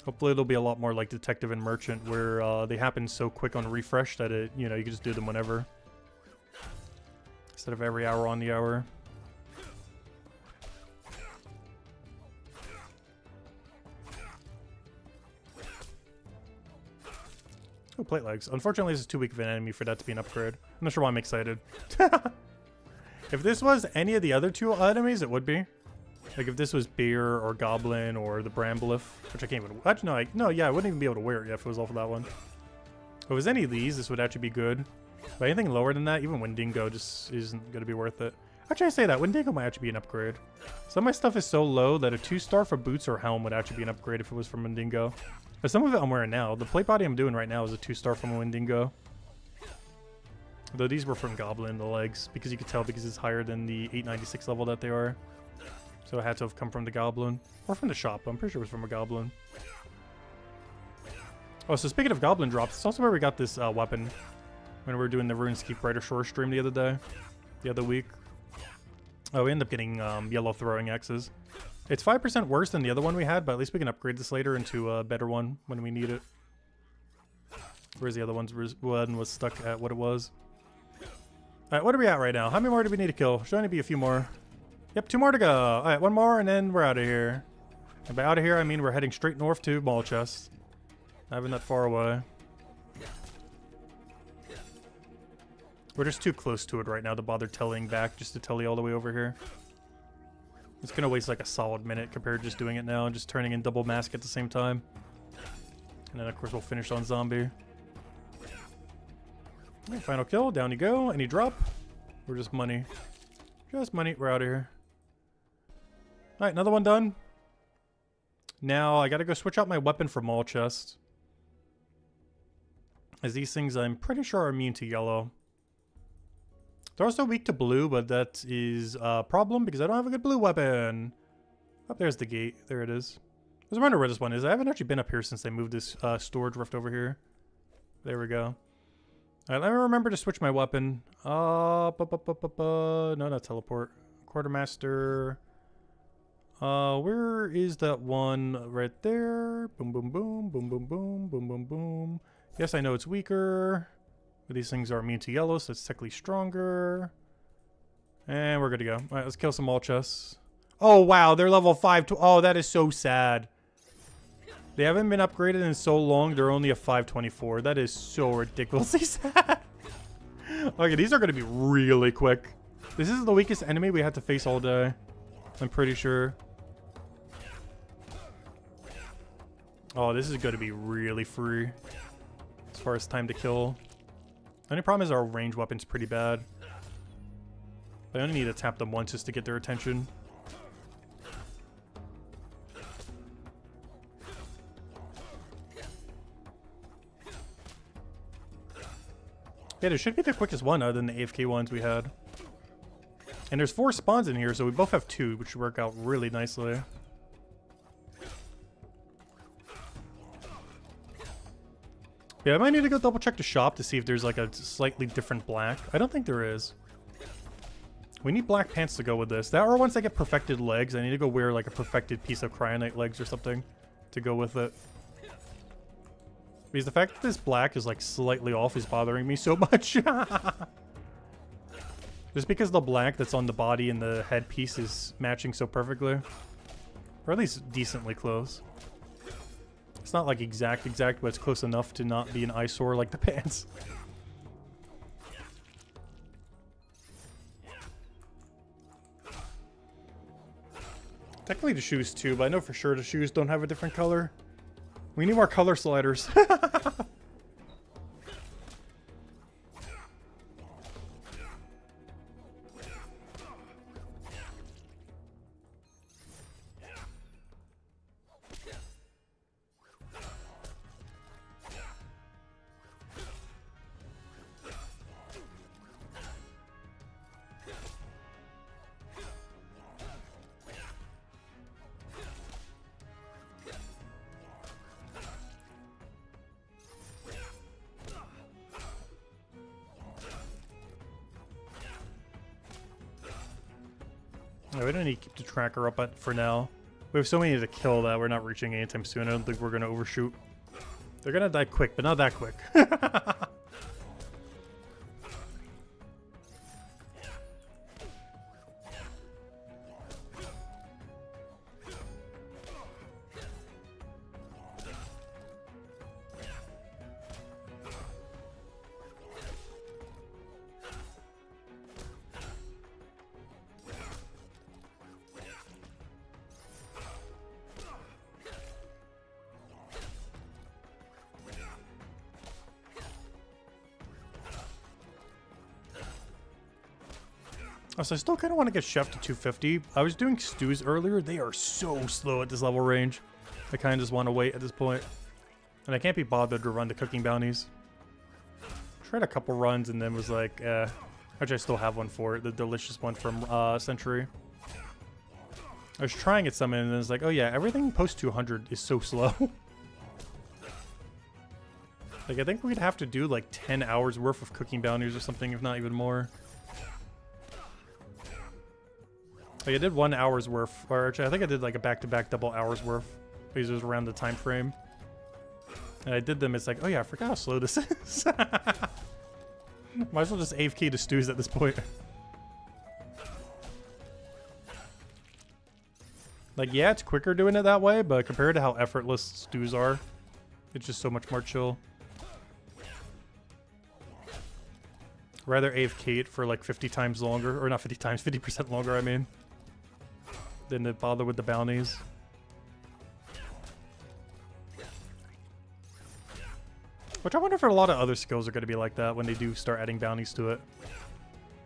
Hopefully it'll be a lot more like Detective and Merchant, where they happen so quick on refresh that it, you know, you can just do them whenever. Instead of every hour on the hour. Oh, plate legs. Unfortunately, this is too weak of an enemy for that to be an upgrade. I'm not sure why I'm excited. If this was any of the other 2 enemies, it would be. Like if this was Beer or Goblin or the Brambleth, which I can't even... Actually, no, yeah, I wouldn't even be able to wear it yet if it was off of that one. If it was any of these, this would actually be good. But anything lower than that, even Wendigo just isn't going to be worth it. Actually, I say that. Wendigo might actually be an upgrade. Some of my stuff is so low that a 2-star for boots or helm would actually be an upgrade if it was from Wendigo. But some of it I'm wearing now. The plate body I'm doing right now is a 2-star from a Wendigo. Though these were from Goblin, the legs, because you could tell because it's higher than the 896 level that they are. So it had to have come from the Goblin. Or from the shop. I'm pretty sure it was from a Goblin. Oh, so speaking of Goblin drops, it's also where we got this weapon. When we were doing the RuneScape Brighter Shore stream the other week. Oh, we ended up getting yellow throwing axes. It's 5% worse than the other one we had, but at least we can upgrade this later into a better one when we need it. Whereas the other one was stuck at what it was. Alright, what are we at right now? How many more do we need to kill? Should only be a few more. Yep, 2 more to go. Alright, 1 more and then we're out of here. And by out of here, I mean we're heading straight north to Mall Chest. Not even that far away. We're just too close to it right now to bother tellying back just to telly all the way over here. It's going to waste like a solid minute compared to just doing it now and just turning in double mask at the same time. And then of course we'll finish on zombie. Right, final kill, down you go. Any drop? Or just money? Just money, we're out of here. Alright, another one done. Now I gotta go switch out my weapon for Mall Chest. As these things I'm pretty sure are immune to yellow. They're also weak to blue, but that is a problem because I don't have a good blue weapon. Oh, there's the gate. There it is. I was wondering where this one is. I haven't actually been up here since they moved this storage rift over here. There we go. Alright, let me remember to switch my weapon. No, not teleport. Quartermaster. Where is that one? Right there. Boom, boom, boom, boom, boom, boom, boom, boom, boom. Yes, I know it's weaker. But these things are immune to yellow, so it's technically stronger. And we're good to go. Alright, let's kill some all chests. Oh, wow, they're level 5. Oh, that is so sad. They haven't been upgraded in so long. They're only a 524. That is so ridiculously sad. Okay, these are going to be really quick. This is the weakest enemy we had to face all day. I'm pretty sure. Oh, this is going to be really free as far as time to kill. The only problem is our range weapon's pretty bad. I only need to tap them once just to get their attention. Yeah, this should be the quickest one other than the AFK ones we had. And there's 4 spawns in here, so we both have 2, which should work out really nicely. Yeah, I might need to go double check the shop to see if there's like a slightly different black. I don't think there is. We need black pants to go with this. That or once I get perfected legs, I need to go wear like a perfected piece of cryonite legs or something to go with it. Because the fact that this black is like slightly off is bothering me so much. Just because the black that's on the body and the headpiece is matching so perfectly. Or at least decently close. It's not like exact, but it's close enough to not be an eyesore like the pants. Technically the shoes too, but I know for sure the shoes don't have a different color. We need more color sliders. No, we don't need to keep the tracker up for now. We have so many to kill that we're not reaching anytime soon. I don't think we're going to overshoot. They're going to die quick, but not that quick. So I still kind of want to get Chef to 250. I was doing stews earlier. They are so slow at this level range. I kind of just want to wait at this point. And I can't be bothered to run the cooking bounties. Tried a couple runs and then was like, actually I still have one for it. The delicious one from Century. I was trying it some and then it's like, oh yeah, everything post 200 is so slow. Like I think we'd have to do like 10 hours worth of cooking bounties or something, if not even more. Like I did 1 hour's worth, or actually I think I did like a back-to-back double hours worth because it was around the time frame. And I did them, it's like, oh yeah, I forgot how slow this is. Might as well just AFK to stews at this point. Like yeah, it's quicker doing it that way, but compared to how effortless stews are, it's just so much more chill. Rather AFK it for like 50 times longer, or not 50 times, 50% longer I mean. Than to bother with the bounties. Which I wonder if a lot of other skills are going to be like that when they do start adding bounties to it.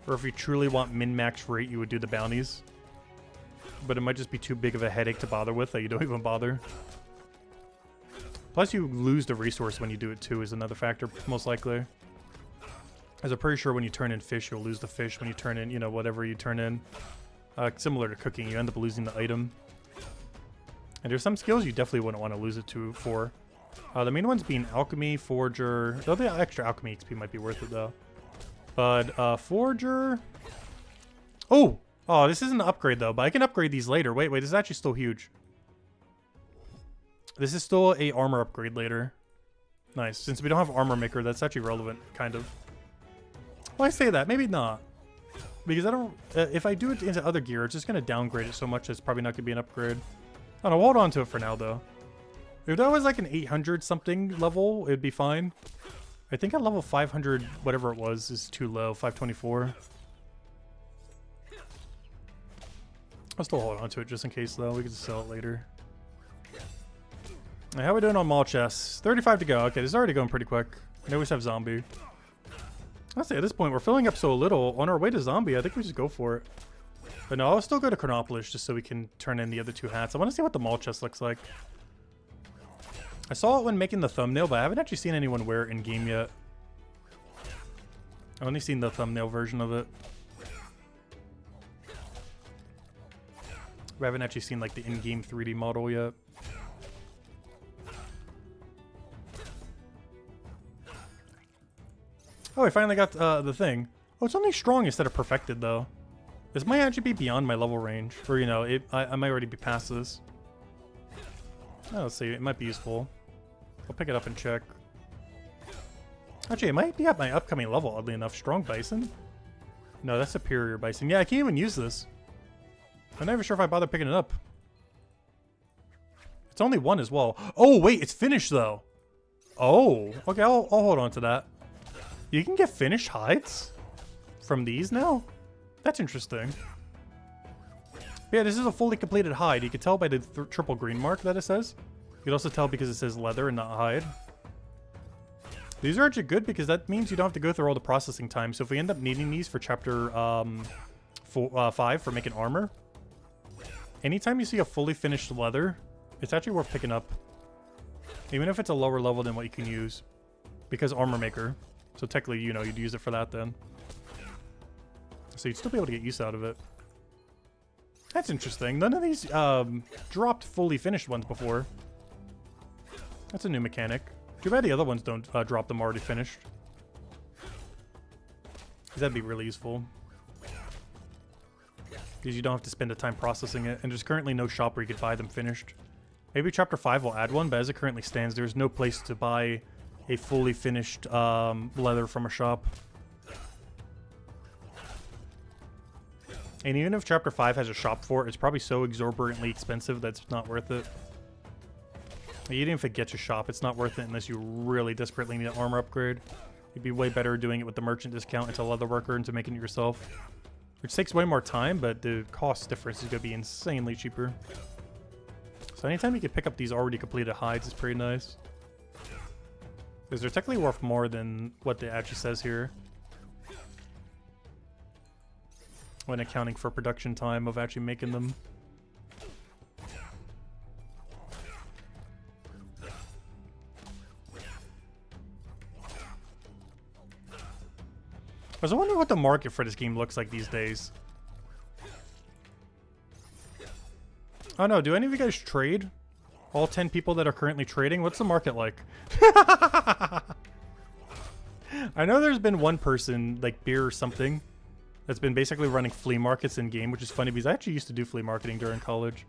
Or if you truly want min-max rate, you would do the bounties. But it might just be too big of a headache to bother with that you don't even bother. Plus you lose the resource when you do it too is another factor, most likely. As I'm pretty sure when you turn in fish, you'll lose the fish. When you turn in, you know, whatever you turn in. Similar to cooking, you end up losing the item. And there's some skills you definitely wouldn't want to lose it to for. The main ones being Alchemy, Forger. Though the extra Alchemy XP might be worth it though. But Forger... Oh! Oh, this isn't an upgrade though, but I can upgrade these later. Wait, this is actually still huge. This is still a armor upgrade later. Nice. Since we don't have Armor Maker, that's actually relevant, kind of. Well, I say that. Maybe not. Because I don't... if I do it into other gear, it's just going to downgrade it so much it's probably not going to be an upgrade. I don't know. We'll hold on to it for now, though. If that was like an 800 something level, it'd be fine. I think at level 500, whatever it was, is too low. 524. I'll still hold on to it just in case, though. We can just sell it later. Right, how are we doing on mall chests? 35 to go. Okay, this is already going pretty quick. I always have zombie. Let's say at this point, we're filling up so little. On our way to zombie, I think we just go for it. But no, I'll still go to Chronopolis just so we can turn in the other 2 hats. I want to see what the mall chest looks like. I saw it when making the thumbnail, but I haven't actually seen anyone wear it in-game yet. I've only seen the thumbnail version of it. We haven't actually seen like the in-game 3D model yet. Oh, I finally got the thing. Oh, it's only strong instead of perfected though. This might actually be beyond my level range. Or, you know, I might already be past this. Oh, let's see. It might be useful. I'll pick it up and check. Actually, it might be at my upcoming level, oddly enough. Strong Bison? No, that's Superior Bison. Yeah, I can't even use this. I'm not even sure if I bother picking it up. It's only 1 as well. Oh, wait, it's finished, though. Oh, okay, I'll hold on to that. You can get finished hides from these now? That's interesting. But yeah, this is a fully completed hide. You can tell by the triple green mark that it says. You can also tell because it says leather and not hide. These are actually good because that means you don't have to go through all the processing time. So if we end up needing these for chapter 5 for making armor, anytime you see a fully finished leather, it's actually worth picking up. Even if it's a lower level than what you can use. Because Armor Maker. So technically, you know, you'd use it for that then. So you'd still be able to get use out of it. That's interesting. None of these dropped fully finished ones before. That's a new mechanic. Too bad the other ones don't drop them already finished. That'd be really useful. Because you don't have to spend the time processing it. And there's currently no shop where you could buy them finished. Maybe Chapter 5 will add one, but as it currently stands, there's no place to buy a fully finished leather from a shop. And even if Chapter 5 has a shop for it, it's probably so exorbitantly expensive that it's not worth it. Even if it gets a shop, it's not worth it unless you really desperately need an armor upgrade. You'd be way better doing it with the merchant discount into leatherworker into making it yourself. Which takes way more time, but the cost difference is going to be insanely cheaper. So anytime you can pick up these already completed hides is pretty nice. Because they're technically worth more than what it actually says here. When accounting for production time of actually making them. I was wondering what the market for this game looks like these days. Oh no, do any of you guys trade? All 10 people that are currently trading? What's the market like? I know there's been one person, like Beer or something, that's been basically running flea markets in game, which is funny because I actually used to do flea marketing during college.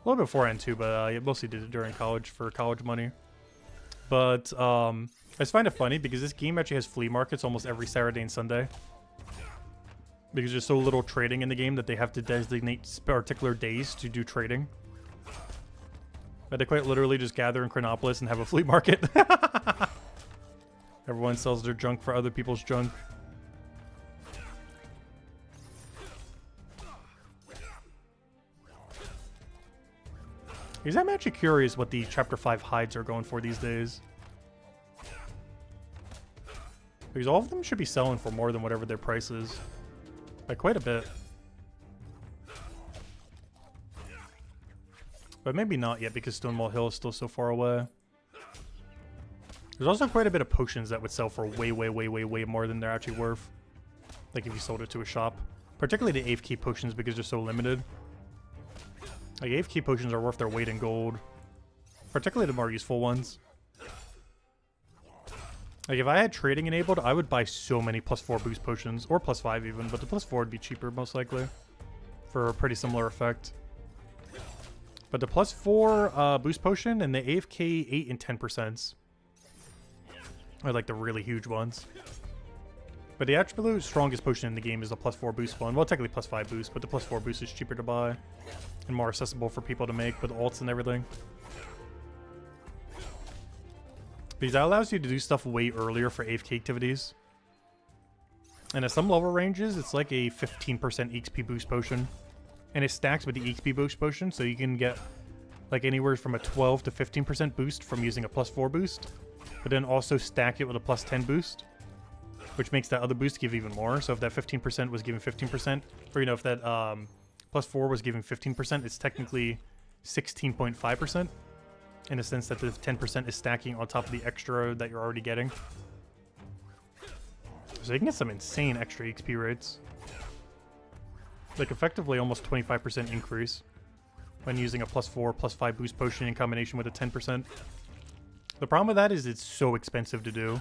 A little bit beforehand too, but I mostly did it during college for college money. But I just find it funny because this game actually has flea markets almost every Saturday and Sunday. Because there's so little trading in the game that they have to designate particular days to do trading. But they quite literally just gather in Chronopolis and have a flea market. Everyone sells their junk for other people's junk. Because I'm actually curious what the Chapter 5 hides are going for these days. Because all of them should be selling for more than whatever their price is. By quite a bit. But maybe not yet because Stonewall Hill is still so far away. There's also quite a bit of potions that would sell for way more than they're actually worth. Like if you sold it to a shop. Particularly the AFK potions because they're so limited. Like AFK potions are worth their weight in gold. Particularly the more useful ones. Like if I had trading enabled, I would buy so many +4 boost potions. Or +5 even, but the +4 would be cheaper most likely. For a pretty similar effect. But the +4 boost potion and the AFK 8 and 10% are like the really huge ones. But the absolute strongest potion in the game is the +4 boost one. Well, technically +5 boost, but the +4 boost is cheaper to buy. And more accessible for people to make with ults and everything. Because that allows you to do stuff way earlier for AFK activities. And at some level ranges, it's like a 15% XP boost potion. And it stacks with the XP boost potion, so you can get like anywhere from a 12 to 15% boost from using a +4 boost. But then also stack it with a +10 boost. Which makes that other boost give even more. So if that 15% was given 15%, or you know, if that +4 was given 15%, it's technically 16.5%. In the sense that the 10% is stacking on top of the extra that you're already getting. So you can get some insane extra XP rates. Like effectively almost 25% increase when using a +4, +5 boost potion in combination with a 10%. The problem with that is it's so expensive to do.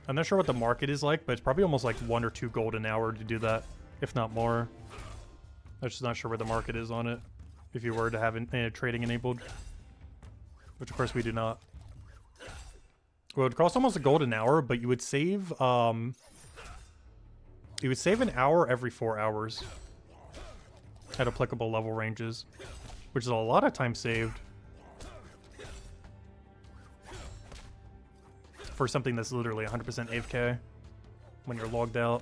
I'm not sure what the market is like, but it's probably almost like 1 or 2 gold an hour to do that, if not more. I'm just not sure where the market is on it, if you were to have trading enabled. Which, of course, we do not. Well, it would cost almost a gold an hour, but you would save, an hour every 4 hours at applicable level ranges, which is a lot of time saved for something that's literally 100% AFK when you're logged out.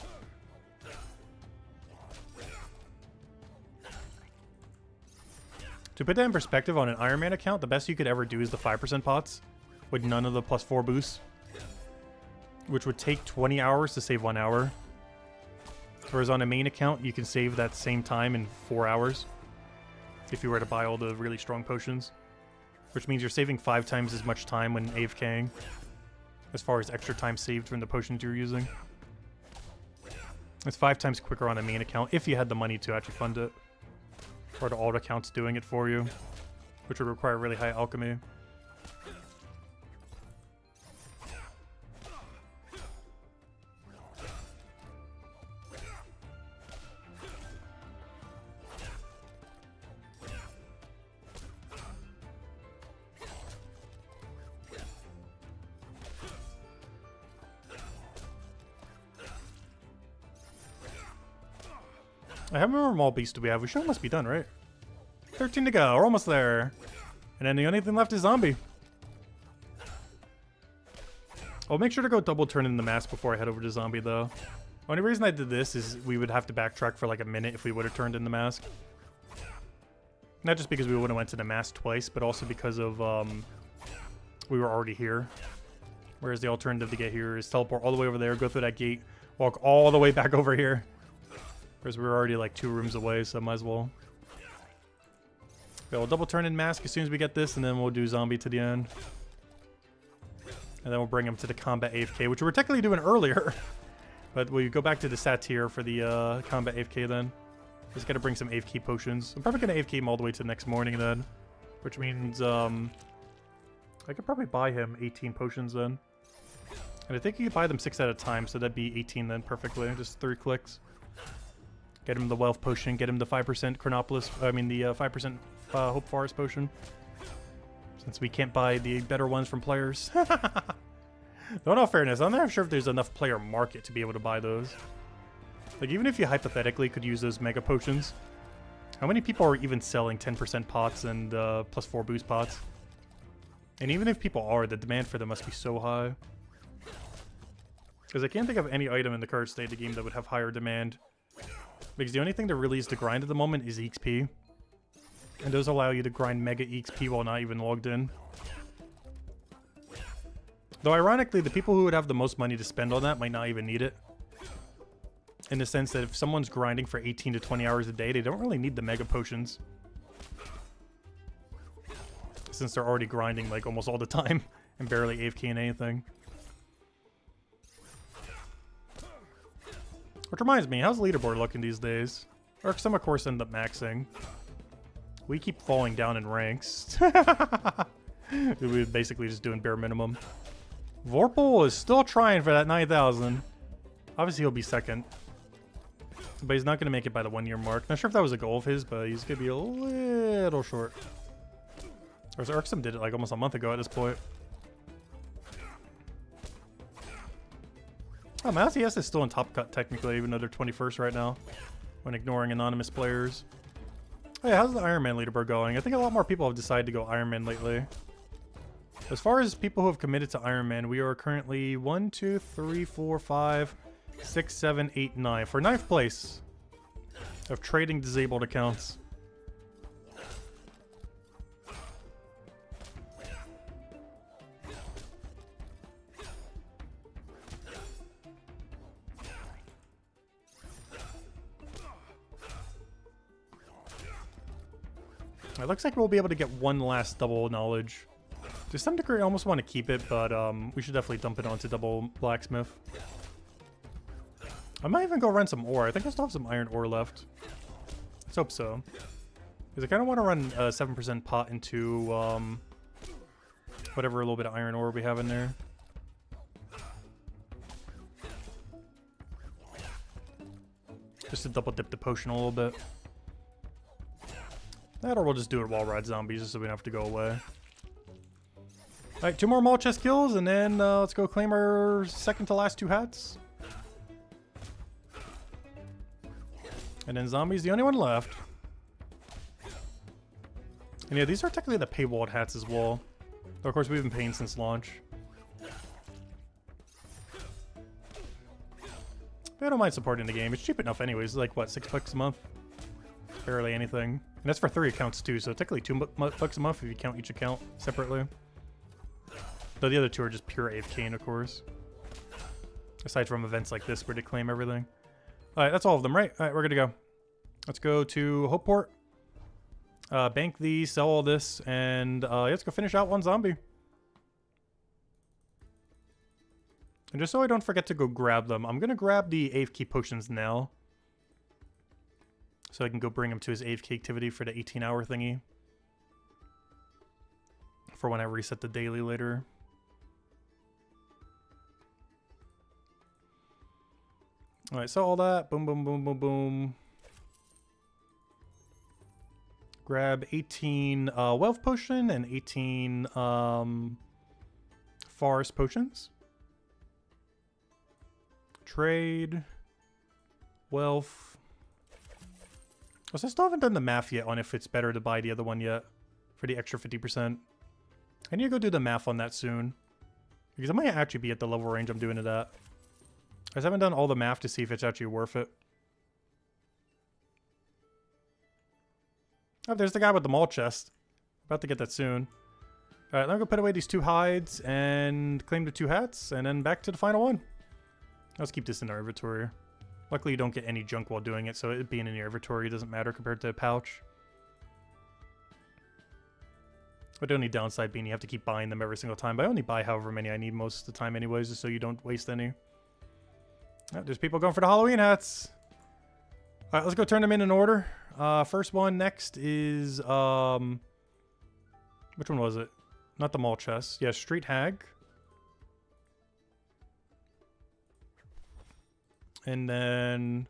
To put that in perspective, on an Iron Man account, the best you could ever do is the 5% pots with none of the +4 boosts, which would take 20 hours to save 1 hour. Whereas on a main account, you can save that same time in 4 hours if you were to buy all the really strong potions, which means you're saving 5 times as much time when AFKing as far as extra time saved from the potions you're using. It's 5 times quicker on a main account if you had the money to actually fund it. Or the alt accounts doing it for you, which would require really high alchemy. How many more beasts do we have? We should almost be done, right? 13 to go. We're almost there. And then the only thing left is zombie. I'll make sure to go double turn in the mask before I head over to zombie, though. The only reason I did this is we would have to backtrack for like a minute if we would have turned in the mask. Not just because we would have went to the mask twice, but also because of we were already here. Whereas the alternative to get here is teleport all the way over there, go through that gate, walk all the way back over here. Whereas we were already like 2 rooms away, so might as well. Okay, we'll double turn in mask as soon as we get this, and then we'll do zombie to the end. And then we'll bring him to the combat AFK, which we were technically doing earlier. But we go back to the satyr for the combat AFK then. Just gotta bring some AFK potions. I'm probably gonna AFK him all the way to the next morning then. Which means I could probably buy him 18 potions then. And I think you could buy them 6 at a time, so that'd be 18 then perfectly. Just 3 clicks. Get him the wealth potion, get him the 5% Chronopolis, I mean the 5% Hope Forest potion. Since we can't buy the better ones from players. Though in all fairness, I'm not sure if there's enough player market to be able to buy those. Like even if you hypothetically could use those mega potions, how many people are even selling 10% pots and +4 boost pots? And even if people are, the demand for them must be so high. Because I can't think of any item in the current state of the game that would have higher demand. Because the only thing that really is to grind at the moment is XP. And those allow you to grind mega XP while not even logged in. Though ironically, the people who would have the most money to spend on that might not even need it. In the sense that if someone's grinding for 18 to 20 hours a day, they don't really need the mega potions. Since they're already grinding like almost all the time and barely AFK in anything. Which reminds me, how's the leaderboard looking these days? Some of course end up maxing. We keep falling down in ranks. We're basically just doing bare minimum. Vorpal is still trying for that 9,000. Obviously he'll be second. But he's not going to make it by the 1 year mark. Not sure if that was a goal of his, but he's going to be a little short. Or Urksum did it like almost a month ago at this point. Oh, Matthias is still in top cut technically, even though they're 21st right now. When ignoring anonymous players. Oh yeah, how's the Iron Man leaderboard going? I think a lot more people have decided to go Iron Man lately. As far as people who have committed to Iron Man, we are currently 1, 2, 3, 4, 5, 6, 7, 8, 9. For 9th place of trading disabled accounts. It looks like we'll be able to get one last double knowledge. To some degree, I almost want to keep it, but we should definitely dump it onto double blacksmith. I might even go run some ore. I think I still have some iron ore left. Let's hope so. Because I kind of want to run a 7% pot into whatever little bit of iron ore we have in there. Just to double dip the potion a little bit. That, or we'll just do it while ride zombies just so we don't have to go away. Alright, 2 more mall chest kills, and then let's go claim our second to last 2 hats. And then zombies, the only one left. And yeah, these are technically the paywalled hats as well. Though of course we've been paying since launch. But I don't mind supporting the game. It's cheap enough anyways. It's like, what, $6 a month? Barely anything. And that's for 3 accounts too, so technically $2 a month if you count each account separately. Though the other 2 are just pure AFK, of course. Aside from events like this where they claim everything. Alright, that's all of them, right? Alright, we're gonna go. Let's go to Hopeport. Bank these, sell all this, and let's go finish out one zombie. And just so I don't forget to go grab them, I'm gonna grab the AFK potions now. So I can go bring him to his AFK activity for the 18-hour thingy. For when I reset the daily later. Alright, so all that. Boom, boom, boom, boom, boom. Grab 18 wealth potion and 18 forest potions. Trade. Wealth. So I still haven't done the math yet on if it's better to buy the other one yet. For the extra 50%. I need to go do the math on that soon. Because I might actually be at the level range I'm doing it at. I just haven't done all the math to see if it's actually worth it. Oh, there's the guy with the mall chest. About to get that soon. Alright, let me go put away these 2 hides and claim the 2 hats. And then back to the final one. Let's keep this in our inventory. Luckily you don't get any junk while doing it, so it being in your inventory doesn't matter compared to a pouch. But the only downside being you have to keep buying them every single time. But I only buy however many I need most of the time anyways, just so you don't waste any. Oh, there's people going for the Halloween hats. Alright, let's go turn them in order. First one next is... which one was it? Not the mall chest. Yeah, Street Hag. And then...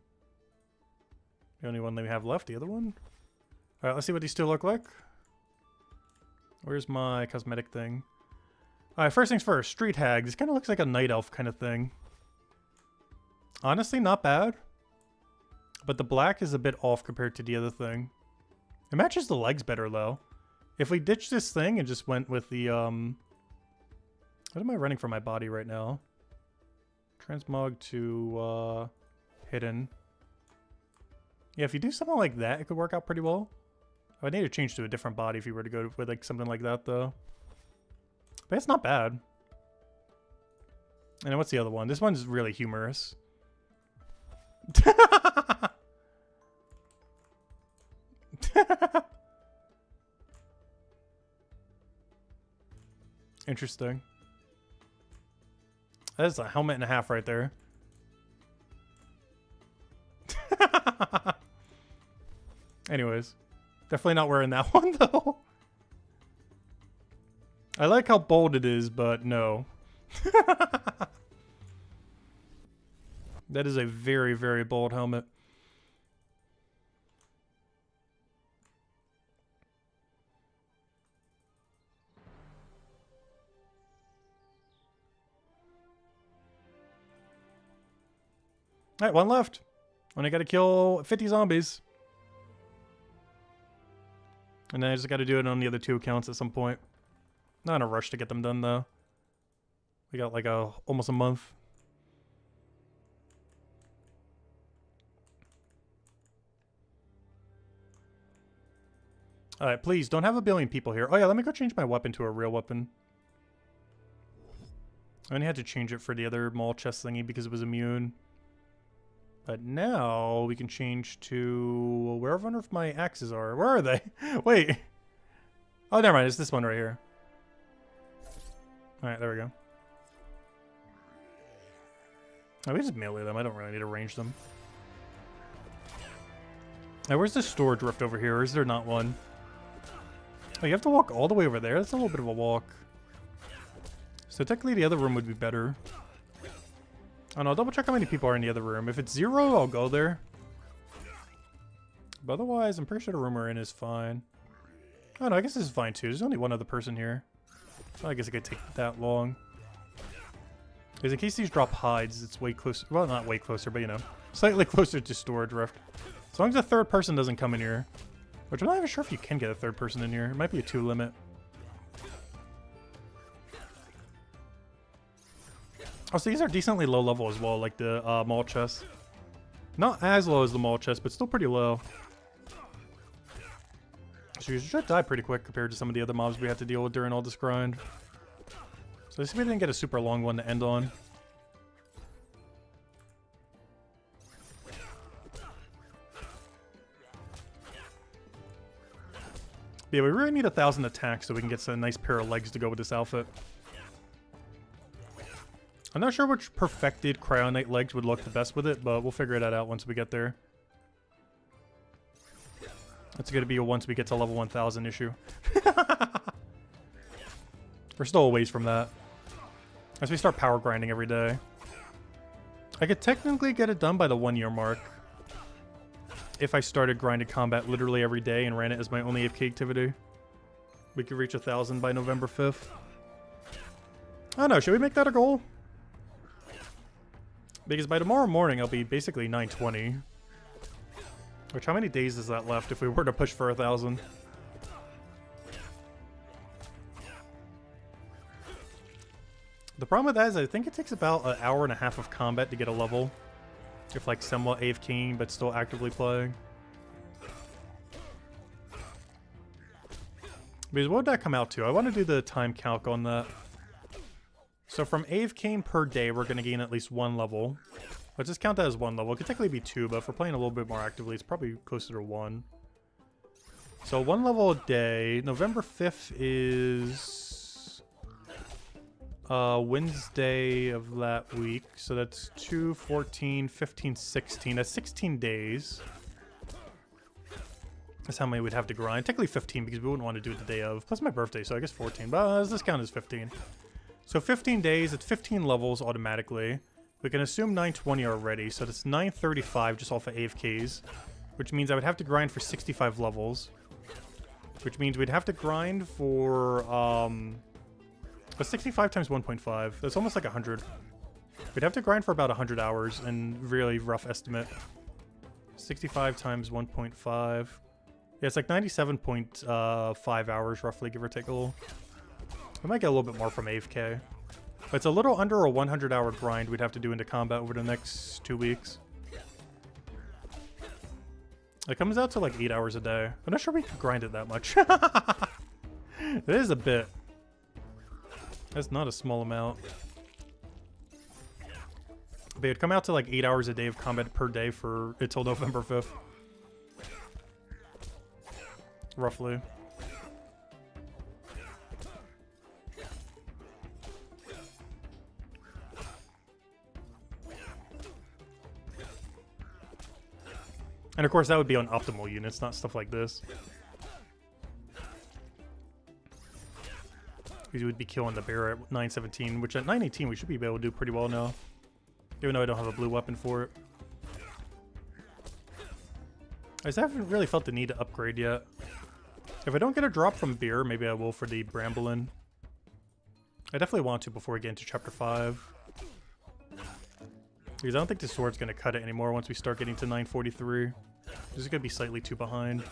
the only one that we have left, the other one. Alright, let's see what these 2 look like. Where's my cosmetic thing? Alright, first things first. Street Hag. This kind of looks like a night elf kind of thing. Honestly, not bad. But the black is a bit off compared to the other thing. It matches the legs better, though. If we ditch this thing and just went with the, what am I running for my body right now? Transmog to, hidden. Yeah, if you do something like that, it could work out pretty well. I would need to change to a different body if you were to go with, like, something like that, though. But it's not bad. And then what's the other one? This one's really humorous. Interesting. That's a helmet and a half right there. Anyways, definitely not wearing that one though. I like how bold it is, but no. That is a very, very bold helmet. Alright, one left. Only gotta kill 50 zombies. And then I just gotta do it on the other 2 accounts at some point. Not in a rush to get them done though. We got like almost a month. Alright, please don't have a billion people here. Oh yeah, let me go change my weapon to a real weapon. I only had to change it for the other mall chest thingy because it was immune. But now we can change to wherever one of my axes are. Where are they? Wait. Oh, never mind. It's this one right here. Alright, there we go. Oh, we just melee them. I don't really need to range them. Now, where's the storage rift over here? Or is there not one? Oh, you have to walk all the way over there? That's a little bit of a walk. So technically the other room would be better. I don't know, I'll double check how many people are in the other room. If it's 0, I'll go there. But otherwise, I'm pretty sure the room we're in is fine. Oh no, I guess this is fine too. There's only one other person here. So I guess it could take that long. Because in case these drop hides, it's way closer. Well, not way closer, but you know, slightly closer to storage rift. As long as a third person doesn't come in here. Which I'm not even sure if you can get a third person in here. It might be a 2 limit. Oh, so these are decently low level as well, like the mall chest. Not as low as the mall chest, but still pretty low. So you should die pretty quick compared to some of the other mobs we have to deal with during all this grind. So let's see if we didn't get a super long one to end on. Yeah, we really need 1,000 attacks so we can get a nice pair of legs to go with this outfit. I'm not sure which perfected cryonite legs would look the best with it, but we'll figure that out once we get there. That's going to be a once we get to level 1,000 issue. We're still a ways from that. As we start power grinding every day. I could technically get it done by the 1 year mark. If I started grinded combat literally every day and ran it as my only AFK activity. We could reach 1,000 by November 5th. I don't know, should we make that a goal? Because by tomorrow morning, I'll be basically 920. Which, how many days is that left if we were to push for 1,000? The problem with that is I think it takes about an hour and a half of combat to get a level. If like somewhat AFKing, but still actively playing. Because what would that come out to? I want to do the time calc on that. So from AFKing per day, we're going to gain at least 1 level. Let's just count that as 1 level. It could technically be 2, but if we're playing a little bit more actively, it's probably closer to 1. So 1 level a day. November 5th is Wednesday of that week. So that's 2, 14, 15, 16. That's 16 days. That's how many we'd have to grind. Technically 15 because we wouldn't want to do it the day of. Plus my birthday, so I guess 14. But let's count as 15. So 15 days, it's 15 levels automatically. We can assume 920 already, so that's 935 just off of AFKs. Which means I would have to grind for 65 levels. Which means we'd have to grind for, but 65 times 1.5, that's almost like 100. We'd have to grind for about 100 hours in really rough estimate. 65 times 1.5. Yeah, it's like 97.5 hours roughly, give or take a little. We might get a little bit more from AFK. But it's a little under a 100-hour grind we'd have to do into combat over the next 2 weeks. It comes out to like 8 hours a day. I'm not sure we can grind it that much. It is a bit. That's not a small amount. But it'd come out to like 8 hours a day of combat per day for until November 5th. Roughly. And of course, that would be on optimal units, not stuff like this. Because you would be killing the bear at 917, which at 918 we should be able to do pretty well now. Even though I don't have a blue weapon for it. I just haven't really felt the need to upgrade yet. If I don't get a drop from beer, maybe I will for the Bramblin. I definitely want to before we get into chapter 5. Because I don't think the sword's going to cut it anymore once we start getting to 943. This is going to be slightly too behind.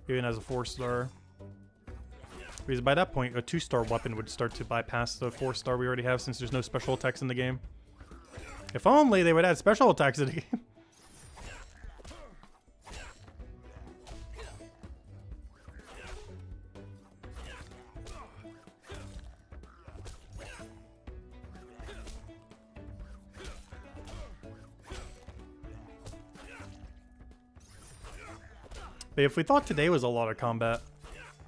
Even as a 4-star. Because by that point, a 2-star weapon would start to bypass the 4-star we already have since there's no special attacks in the game. If only they would add special attacks in the game. But if we thought today was a lot of combat,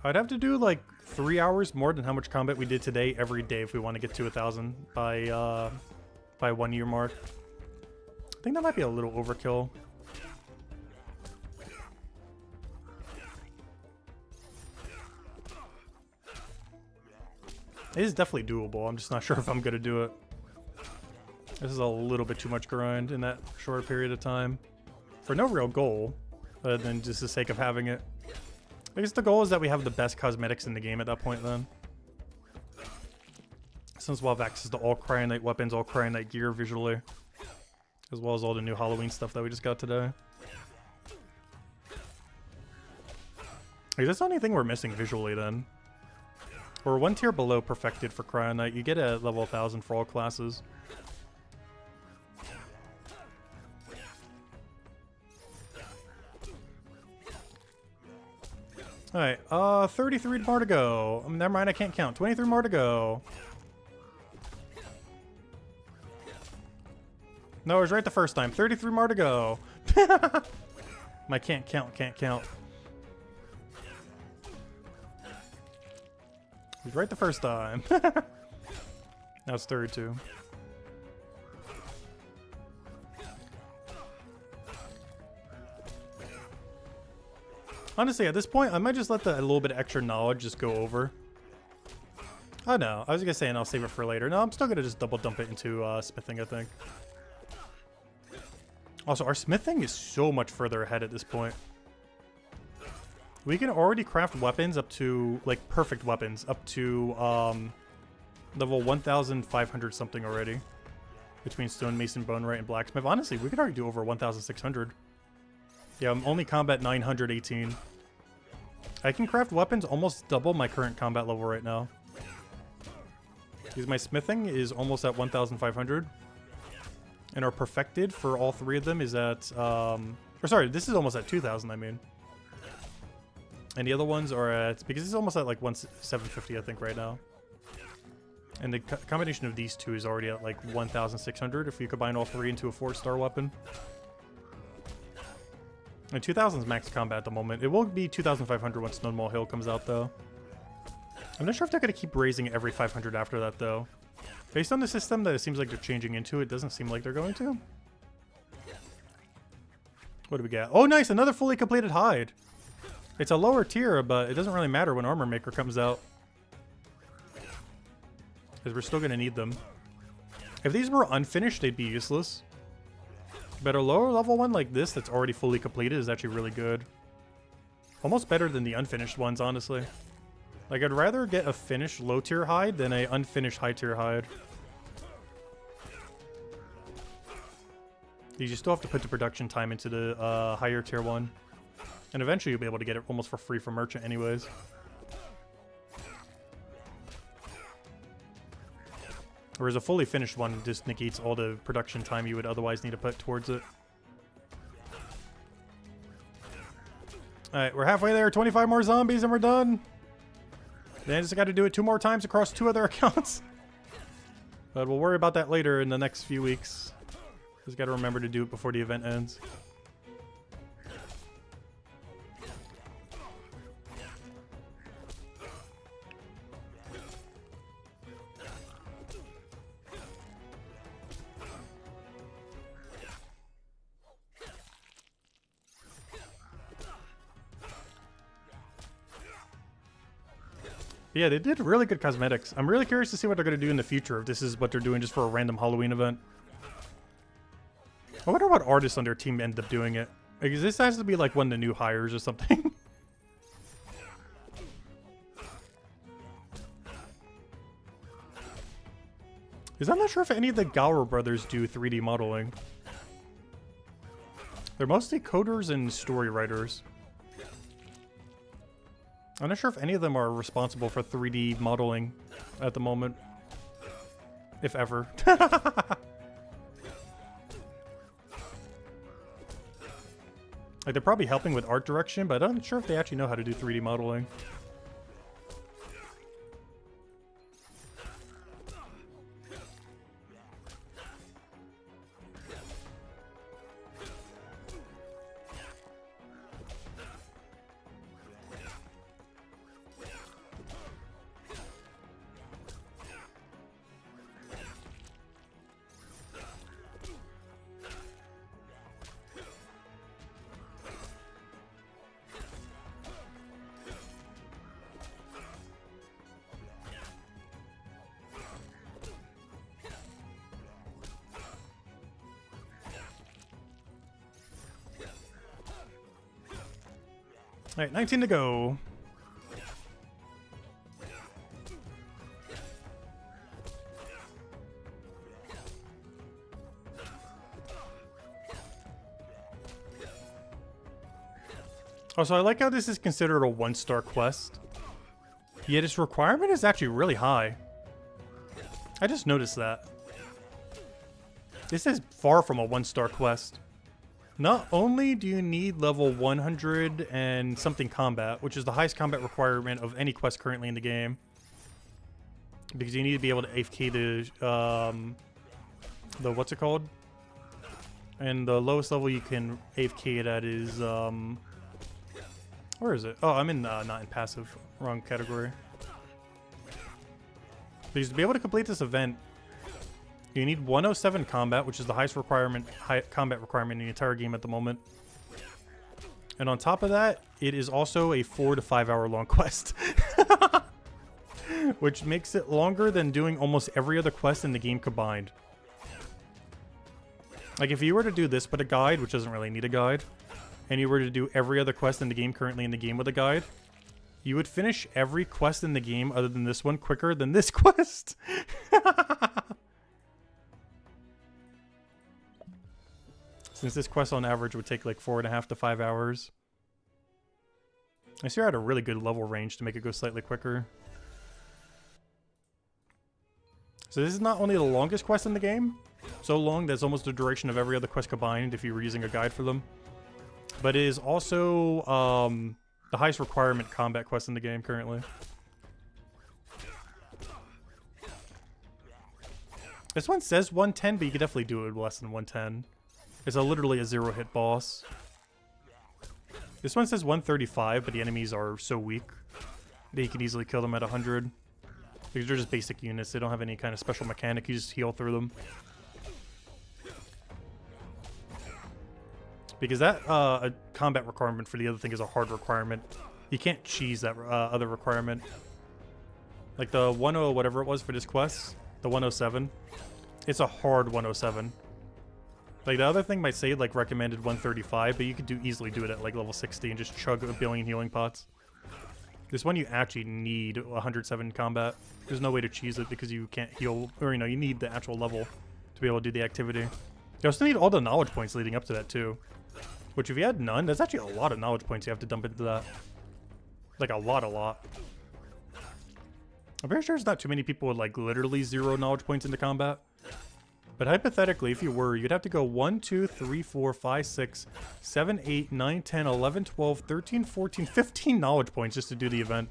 I'd have to do like 3 hours more than how much combat we did today every day if we want to get to 1,000 by 1 year mark. I think that might be a little overkill. It is definitely doable. I'm just not sure if I'm gonna do it. This is a little bit too much grind in that short period of time for no real goal. Other than just the sake of having it. I guess the goal is that we have the best cosmetics in the game at that point then. Since we'll have access to all Cryonite weapons, all Cryonite gear visually. As well as all the new Halloween stuff that we just got today. Like, that's the only thing we're missing visually then. We're 1 tier below perfected for Cryonite. You get a level 1000 for all classes. Alright, 33 more to go. Never mind, I can't count. 23 more to go. No, I was right the first time. 33 more to go. My can't count, can't count. He was right the first time. Now it's 32. Honestly, at this point, I might just let the a little bit of extra knowledge just go over. Oh no, I was gonna say, and I'll save it for later. No, I'm still gonna just double dump it into smithing, I think. Also, our smithing is so much further ahead at this point. We can already craft weapons up to, like, perfect weapons, up to level 1,500 something already. Between stonemason, bone right, and blacksmith. Honestly, we could already do over 1,600. Yeah, I'm only combat 918. I can craft weapons almost double my current combat level right now. Because my smithing is almost at 1,500. And our perfected for all 3 of them is at... or sorry, this is almost at 2,000, I mean. And the other ones are at... Because it's almost at like 750, I think, right now. And the combination of these two is already at like 1,600 if you combine all 3 into a 4-star weapon. And 2,000 is max combat at the moment. It will be 2,500 once Snowball Hill comes out, though. I'm not sure if they're going to keep raising it every 500 after that, though. Based on the system that it seems like they're changing into, it doesn't seem like they're going to. What do we get? Oh, nice! Another fully completed hide. It's a lower tier, but it doesn't really matter when Armor Maker comes out. Because we're still going to need them. If these were unfinished, they'd be useless. But a lower level one like this that's already fully completed is actually really good. Almost better than the unfinished ones, honestly. Like, I'd rather get a finished low tier hide than a unfinished high tier hide. You still have to put the production time into the higher tier one. And eventually you'll be able to get it almost for free from merchant anyways. Whereas a fully finished one just negates all the production time you would otherwise need to put towards it. Alright, we're halfway there. 25 more zombies and we're done. Then I just got to do it 2 more times across 2 other accounts. But we'll worry about that later in the next few weeks. Just got to remember to do it before the event ends. Yeah, they did really good cosmetics. I'm really curious to see what they're going to do in the future, if this is what they're doing just for a random Halloween event. I wonder what artists on their team end up doing it. Because this has to be like one of the new hires or something. Because I'm not sure if any of the Gower brothers do 3D modeling. They're mostly coders and story writers. I'm not sure if any of them are responsible for 3D modeling at the moment. If ever. Like, they're probably helping with art direction, but I'm not sure if they actually know how to do 3D modeling. Alright, 19 to go. Also, I like how this is considered a 1-star quest. Yet its requirement is actually really high. I just noticed that. This is far from a 1-star quest. Not only do you need level 100 and something combat, which is the highest combat requirement of any quest currently in the game, because you need to be able to AFK the what's it called? And the lowest level you can AFK it at is where is it? Oh, I'm in not in passive, wrong category. Because to be able to complete this event, you need 107 combat, which is the highest combat requirement in the entire game at the moment. And on top of that, it is also a 4 to 5 hour long quest. Which makes it longer than doing almost every other quest in the game combined. Like, if you were to do this with a guide, which doesn't really need a guide, and you were to do every other quest in the game currently in the game with a guide, you would finish every quest in the game other than this one quicker than this quest. Since this quest on average would take like 4.5 to 5 hours. I see you're at a really good level range to make it go slightly quicker. So this is not only the longest quest in the game, so long that it's almost the duration of every other quest combined if you were using a guide for them, but it is also the highest requirement combat quest in the game currently. This one says 110, but you could definitely do it with less than 110. It's literally a 0-hit boss. This one says 135, but the enemies are so weak that you can easily kill them at 100. Because they're just basic units. They don't have any kind of special mechanic. You just heal through them. Because that a combat requirement for the other thing is a hard requirement. You can't cheese that other requirement. Like the 10 whatever it was for this quest, the 107. It's a hard 107. Like, the other thing might say, like, recommended 135, but you could easily do it at, like, level 60 and just chug a billion healing pots. This one you actually need 107 combat. There's no way to cheese it because you can't heal, or, you know, you need the actual level to be able to do the activity. You also need all the knowledge points leading up to that, too. Which, if you had none, that's actually a lot of knowledge points you have to dump into that. Like, a lot. I'm pretty sure there's not too many people with, like, literally 0 knowledge points into combat. But hypothetically, if you were, you'd have to go 1, 2, 3, 4, 5, 6, 7, 8, 9, 10, 11, 12, 13, 14, 15 knowledge points just to do the event.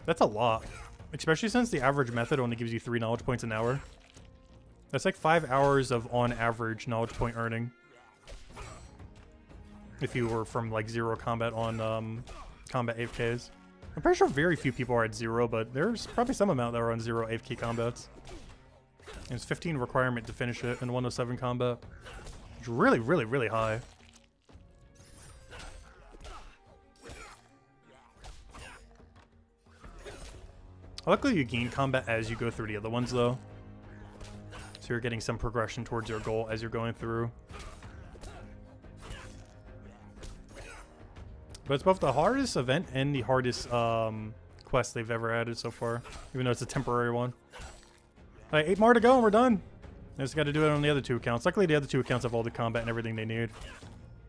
That's a lot. Especially since the average method only gives you 3 knowledge points an hour. That's like 5 hours of, on average, knowledge point earning. If you were from, like, 0 combat on combat AFKs. I'm pretty sure very few people are at 0, but there's probably some amount that are on 0 AFK combats. And it's 15 requirement to finish it in 107 combat. It's really, really, really high. Luckily, you gain combat as you go through the other ones, though. So you're getting some progression towards your goal as you're going through. But it's both the hardest event and the hardest quest they've ever added so far, even though it's a temporary one. Alright, 8 more to go and we're done. I just got to do it on the other 2 accounts. Luckily, the other 2 accounts have all the combat and everything they need.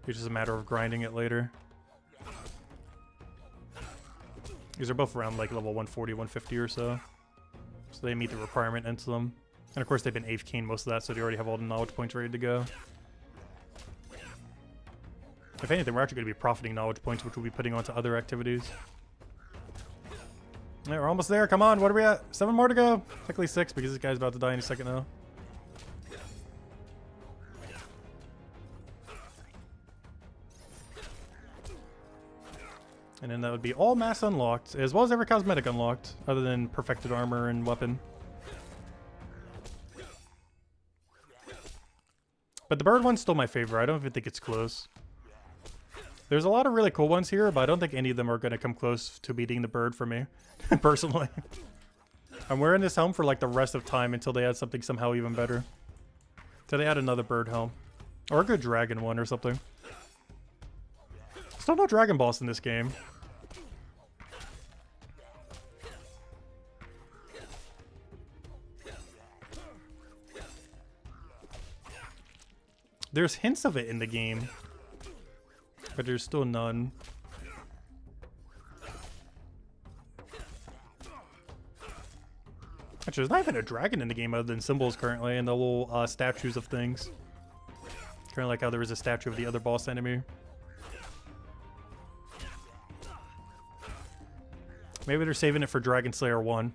It's just a matter of grinding it later. These are both around like level 140, 150 or so. So they meet the requirement into them. And of course, they've been AFK most of that, so they already have all the knowledge points ready to go. If anything, we're actually going to be profiting knowledge points, which we'll be putting onto other activities. Alright, we're almost there. Come on, what are we at? 7 more to go. Technically 6, because this guy's about to die any second now. And then that would be all mass unlocked, as well as every cosmetic unlocked, other than perfected armor and weapon. But the bird one's still my favorite. I don't even think it's close. There's a lot of really cool ones here, but I don't think any of them are going to come close to beating the bird for me, personally. I'm wearing this helm for like the rest of time until they add something somehow even better. Till they add another bird helm. Or a good dragon one or something. Still no dragon boss in this game. There's hints of it in the game, but there's still none. Actually, there's not even a dragon in the game other than symbols currently, and the little statues of things. Kind of like how there was a statue of the other boss enemy. Maybe they're saving it for Dragon Slayer 1.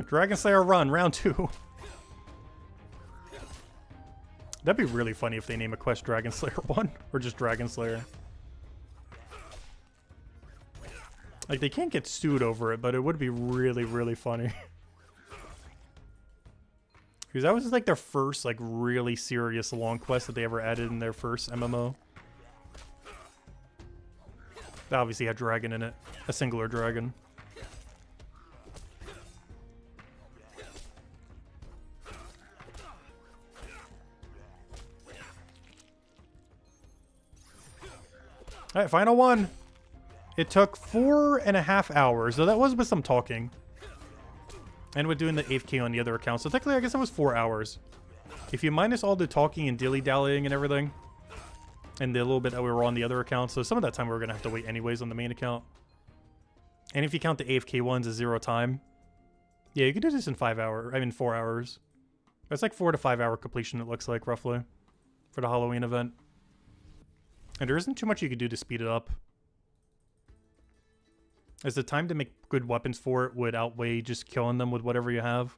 Dragon Slayer Run, round 2. That'd be really funny if they name a quest Dragon Slayer 1 or just Dragon Slayer. Like, they can't get sued over it, but it would be really, really funny. Because that was just like their first, like, really serious long quest that they ever added in their first MMO. That obviously had dragon in it. A singular dragon. Alright, final one. It took 4.5 hours, so that was with some talking. And with doing the AFK on the other account. So technically, I guess it was 4 hours. If you minus all the talking and dilly-dallying and everything, and the little bit that we were on the other account, so some of that time we were going to have to wait anyways on the main account. And if you count the AFK ones as 0 time, yeah, you can do this in 4 hours. That's like 4 to 5 hour completion, it looks like, roughly, for the Halloween event. And there isn't too much you could do to speed it up, as the time to make good weapons for it would outweigh just killing them with whatever you have.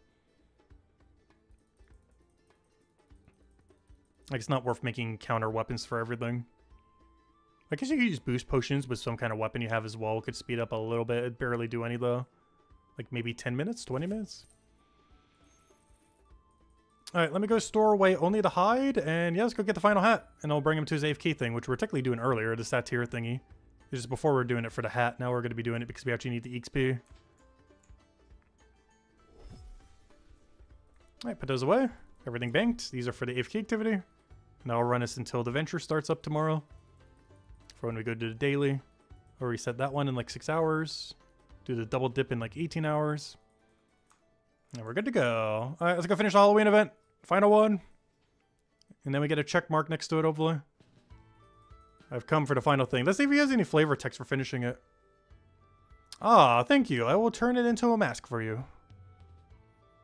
Like, it's not worth making counter weapons for everything. I guess you could use boost potions with some kind of weapon you have as well. It could speed up a little bit. It'd barely do any though. Like maybe 10 minutes, 20 minutes. Alright, let me go store away only the hide, and yeah, let's go get the final hat. And I'll bring him to his AFK thing, which we're technically doing earlier, the satyr thingy. It's just before we were doing it for the hat, now we're going to be doing it because we actually need the XP. Alright, put those away. Everything banked. These are for the AFK activity. And that'll run us until the venture starts up tomorrow. For when we go to the daily. Or reset that one in like 6 hours. Do the double dip in like 18 hours. And we're good to go. Alright, let's go finish the Halloween event. Final one. And then we get a check mark next to it, hopefully. I've come for the final thing. Let's see if he has any flavor text for finishing it. Ah, thank you. I will turn it into a mask for you.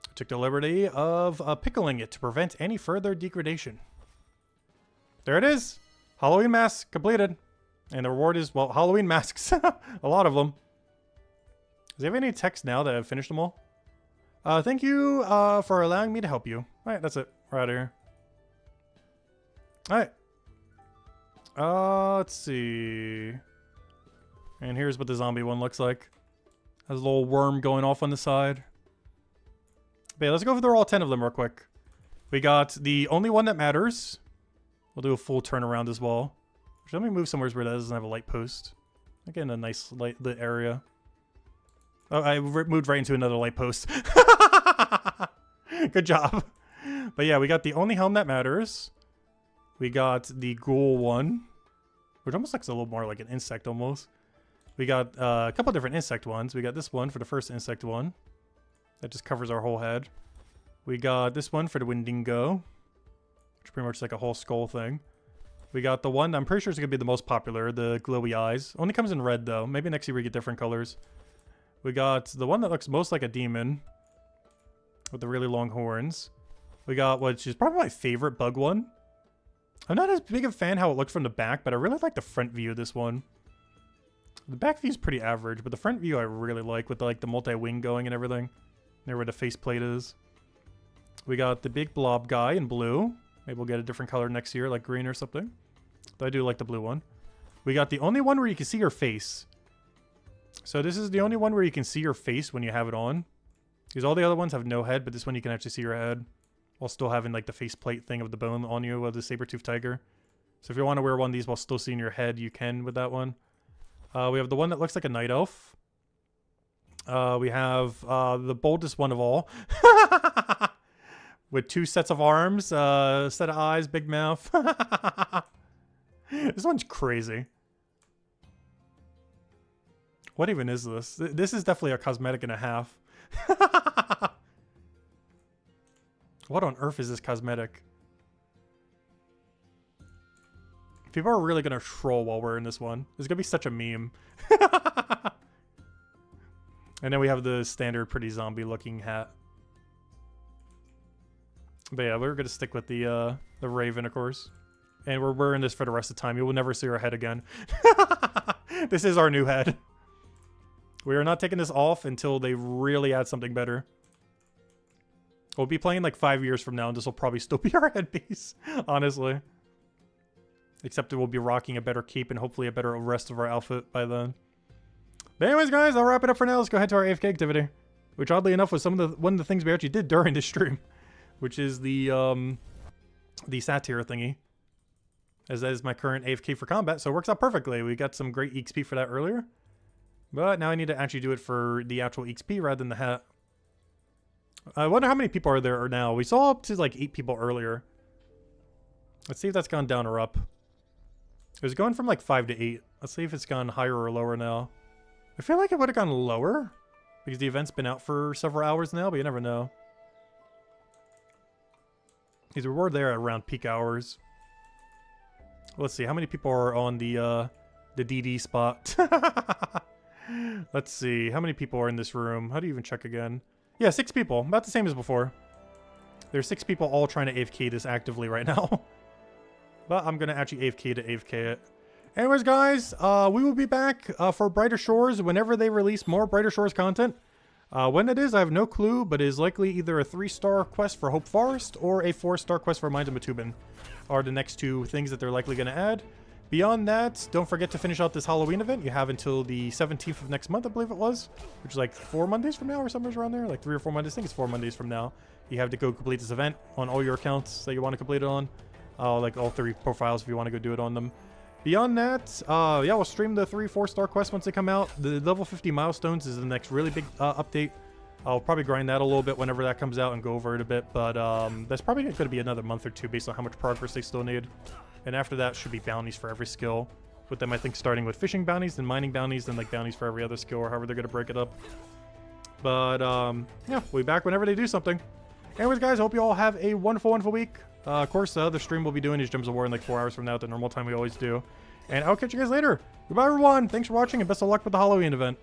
I took the liberty of pickling it to prevent any further degradation. There it is. Halloween mask completed. And the reward is, well, Halloween masks. A lot of them. Does he have any text now that I've finished them all? Thank you for allowing me to help you. Alright, that's it. We're out of here. Alright. Let's see. And here's what the zombie one looks like. Has a little worm going off on the side. But yeah, let's go through all 10 of them real quick. We got the only one that matters. We'll do a full turnaround as well. Let me move somewhere where that doesn't have a light post. Again, a nice light lit area. Oh, I moved right into another light post. Good job. But yeah, we got the only helm that matters. We got the ghoul one, which almost looks a little more like an insect almost. We got a couple different insect ones. We got this one for the first insect one. That just covers our whole head. We got this one for the Wendigo, which pretty much like a whole skull thing. We got the one I'm pretty sure is going to be the most popular, the glowy eyes. Only comes in red though. Maybe next year we get different colors. We got the one that looks most like a demon with the really long horns. We got, which is probably my favorite bug one. I'm not as big of a fan how it looks from the back, but I really like the front view of this one. The back view is pretty average, but the front view I really like with like the multi-wing going and everything. There where the faceplate is. We got the big blob guy in blue. Maybe we'll get a different color next year, like green or something. But I do like the blue one. We got the only one where you can see your face. So this is the only one where you can see your face when you have it on. Because all the other ones have no head, but this one you can actually see your head. While still having like the faceplate thing of the bone on you with the saber-toothed tiger. So if you want to wear one of these while still seeing your head, you can with that one. We have the one that looks like a night elf. We have the boldest one of all. With 2 sets of arms, set of eyes, big mouth. This one's crazy. What even is this? This is definitely a cosmetic and a half. What on earth is this cosmetic? People are really gonna troll while we're in this one. It's gonna be such a meme. And then we have the standard pretty zombie looking hat. But yeah, we're gonna stick with the Raven, of course. And we're wearing this for the rest of the time. You will never see our head again. This is our new head. We are not taking this off until they really add something better. We'll be playing like 5 years from now, and this will probably still be our headpiece, honestly. Except we'll be rocking a better cape and hopefully a better rest of our outfit by then. But anyways, guys, I'll wrap it up for now. Let's go ahead to our AFK activity, which oddly enough was one of the things we actually did during this stream, which is the satire thingy. As that is my current AFK for combat, so it works out perfectly. We got some great XP for that earlier. But now I need to actually do it for the actual XP rather than the hat. I wonder how many people are there now. We saw up to like 8 people earlier. Let's see if that's gone down or up. It was going from like 5 to 8. Let's see if it's gone higher or lower now. I feel like it would have gone lower because the event's been out for several hours now, but you never know. Because we were there at around peak hours. Let's see how many people are on the DD spot. Let's see how many people are in this room. How do you even check again? Yeah, 6 people. About the same as before. There's 6 people all trying to AFK this actively right now. But I'm going to actually AFK to AFK it. Anyways, guys, we will be back for Brighter Shores whenever they release more Brighter Shores content. When it is, I have no clue, but it is likely either a 3-star quest for Hope Forest or a 4-star quest for Mines of Matubin are the next 2 things that they're likely going to add. Beyond that, don't forget to finish out this Halloween event. You have until the 17th of next month, I believe it was, which is like 4 Mondays from now or somewhere around there, like 3 or 4 Mondays. I think it's 4 Mondays from now. You have to go complete this event on all your accounts that you want to complete it on, like all 3 profiles if you want to go do it on them. Beyond that, yeah, we'll stream the 3 4-star quests once they come out. The level 50 milestones is the next really big update. I'll probably grind that a little bit whenever that comes out and go over it a bit, but that's probably going to be another month or 2 based on how much progress they still need. And after that should be bounties for every skill. With them, I think, starting with fishing bounties, then mining bounties, then like bounties for every other skill or however they're going to break it up. But yeah, we'll be back whenever they do something. Anyways, guys, hope you all have a wonderful, wonderful week. Of course, the other stream we'll be doing is Gems of War in like 4 hours from now at the normal time we always do. And I'll catch you guys later. Goodbye, everyone. Thanks for watching, and best of luck with the Halloween event.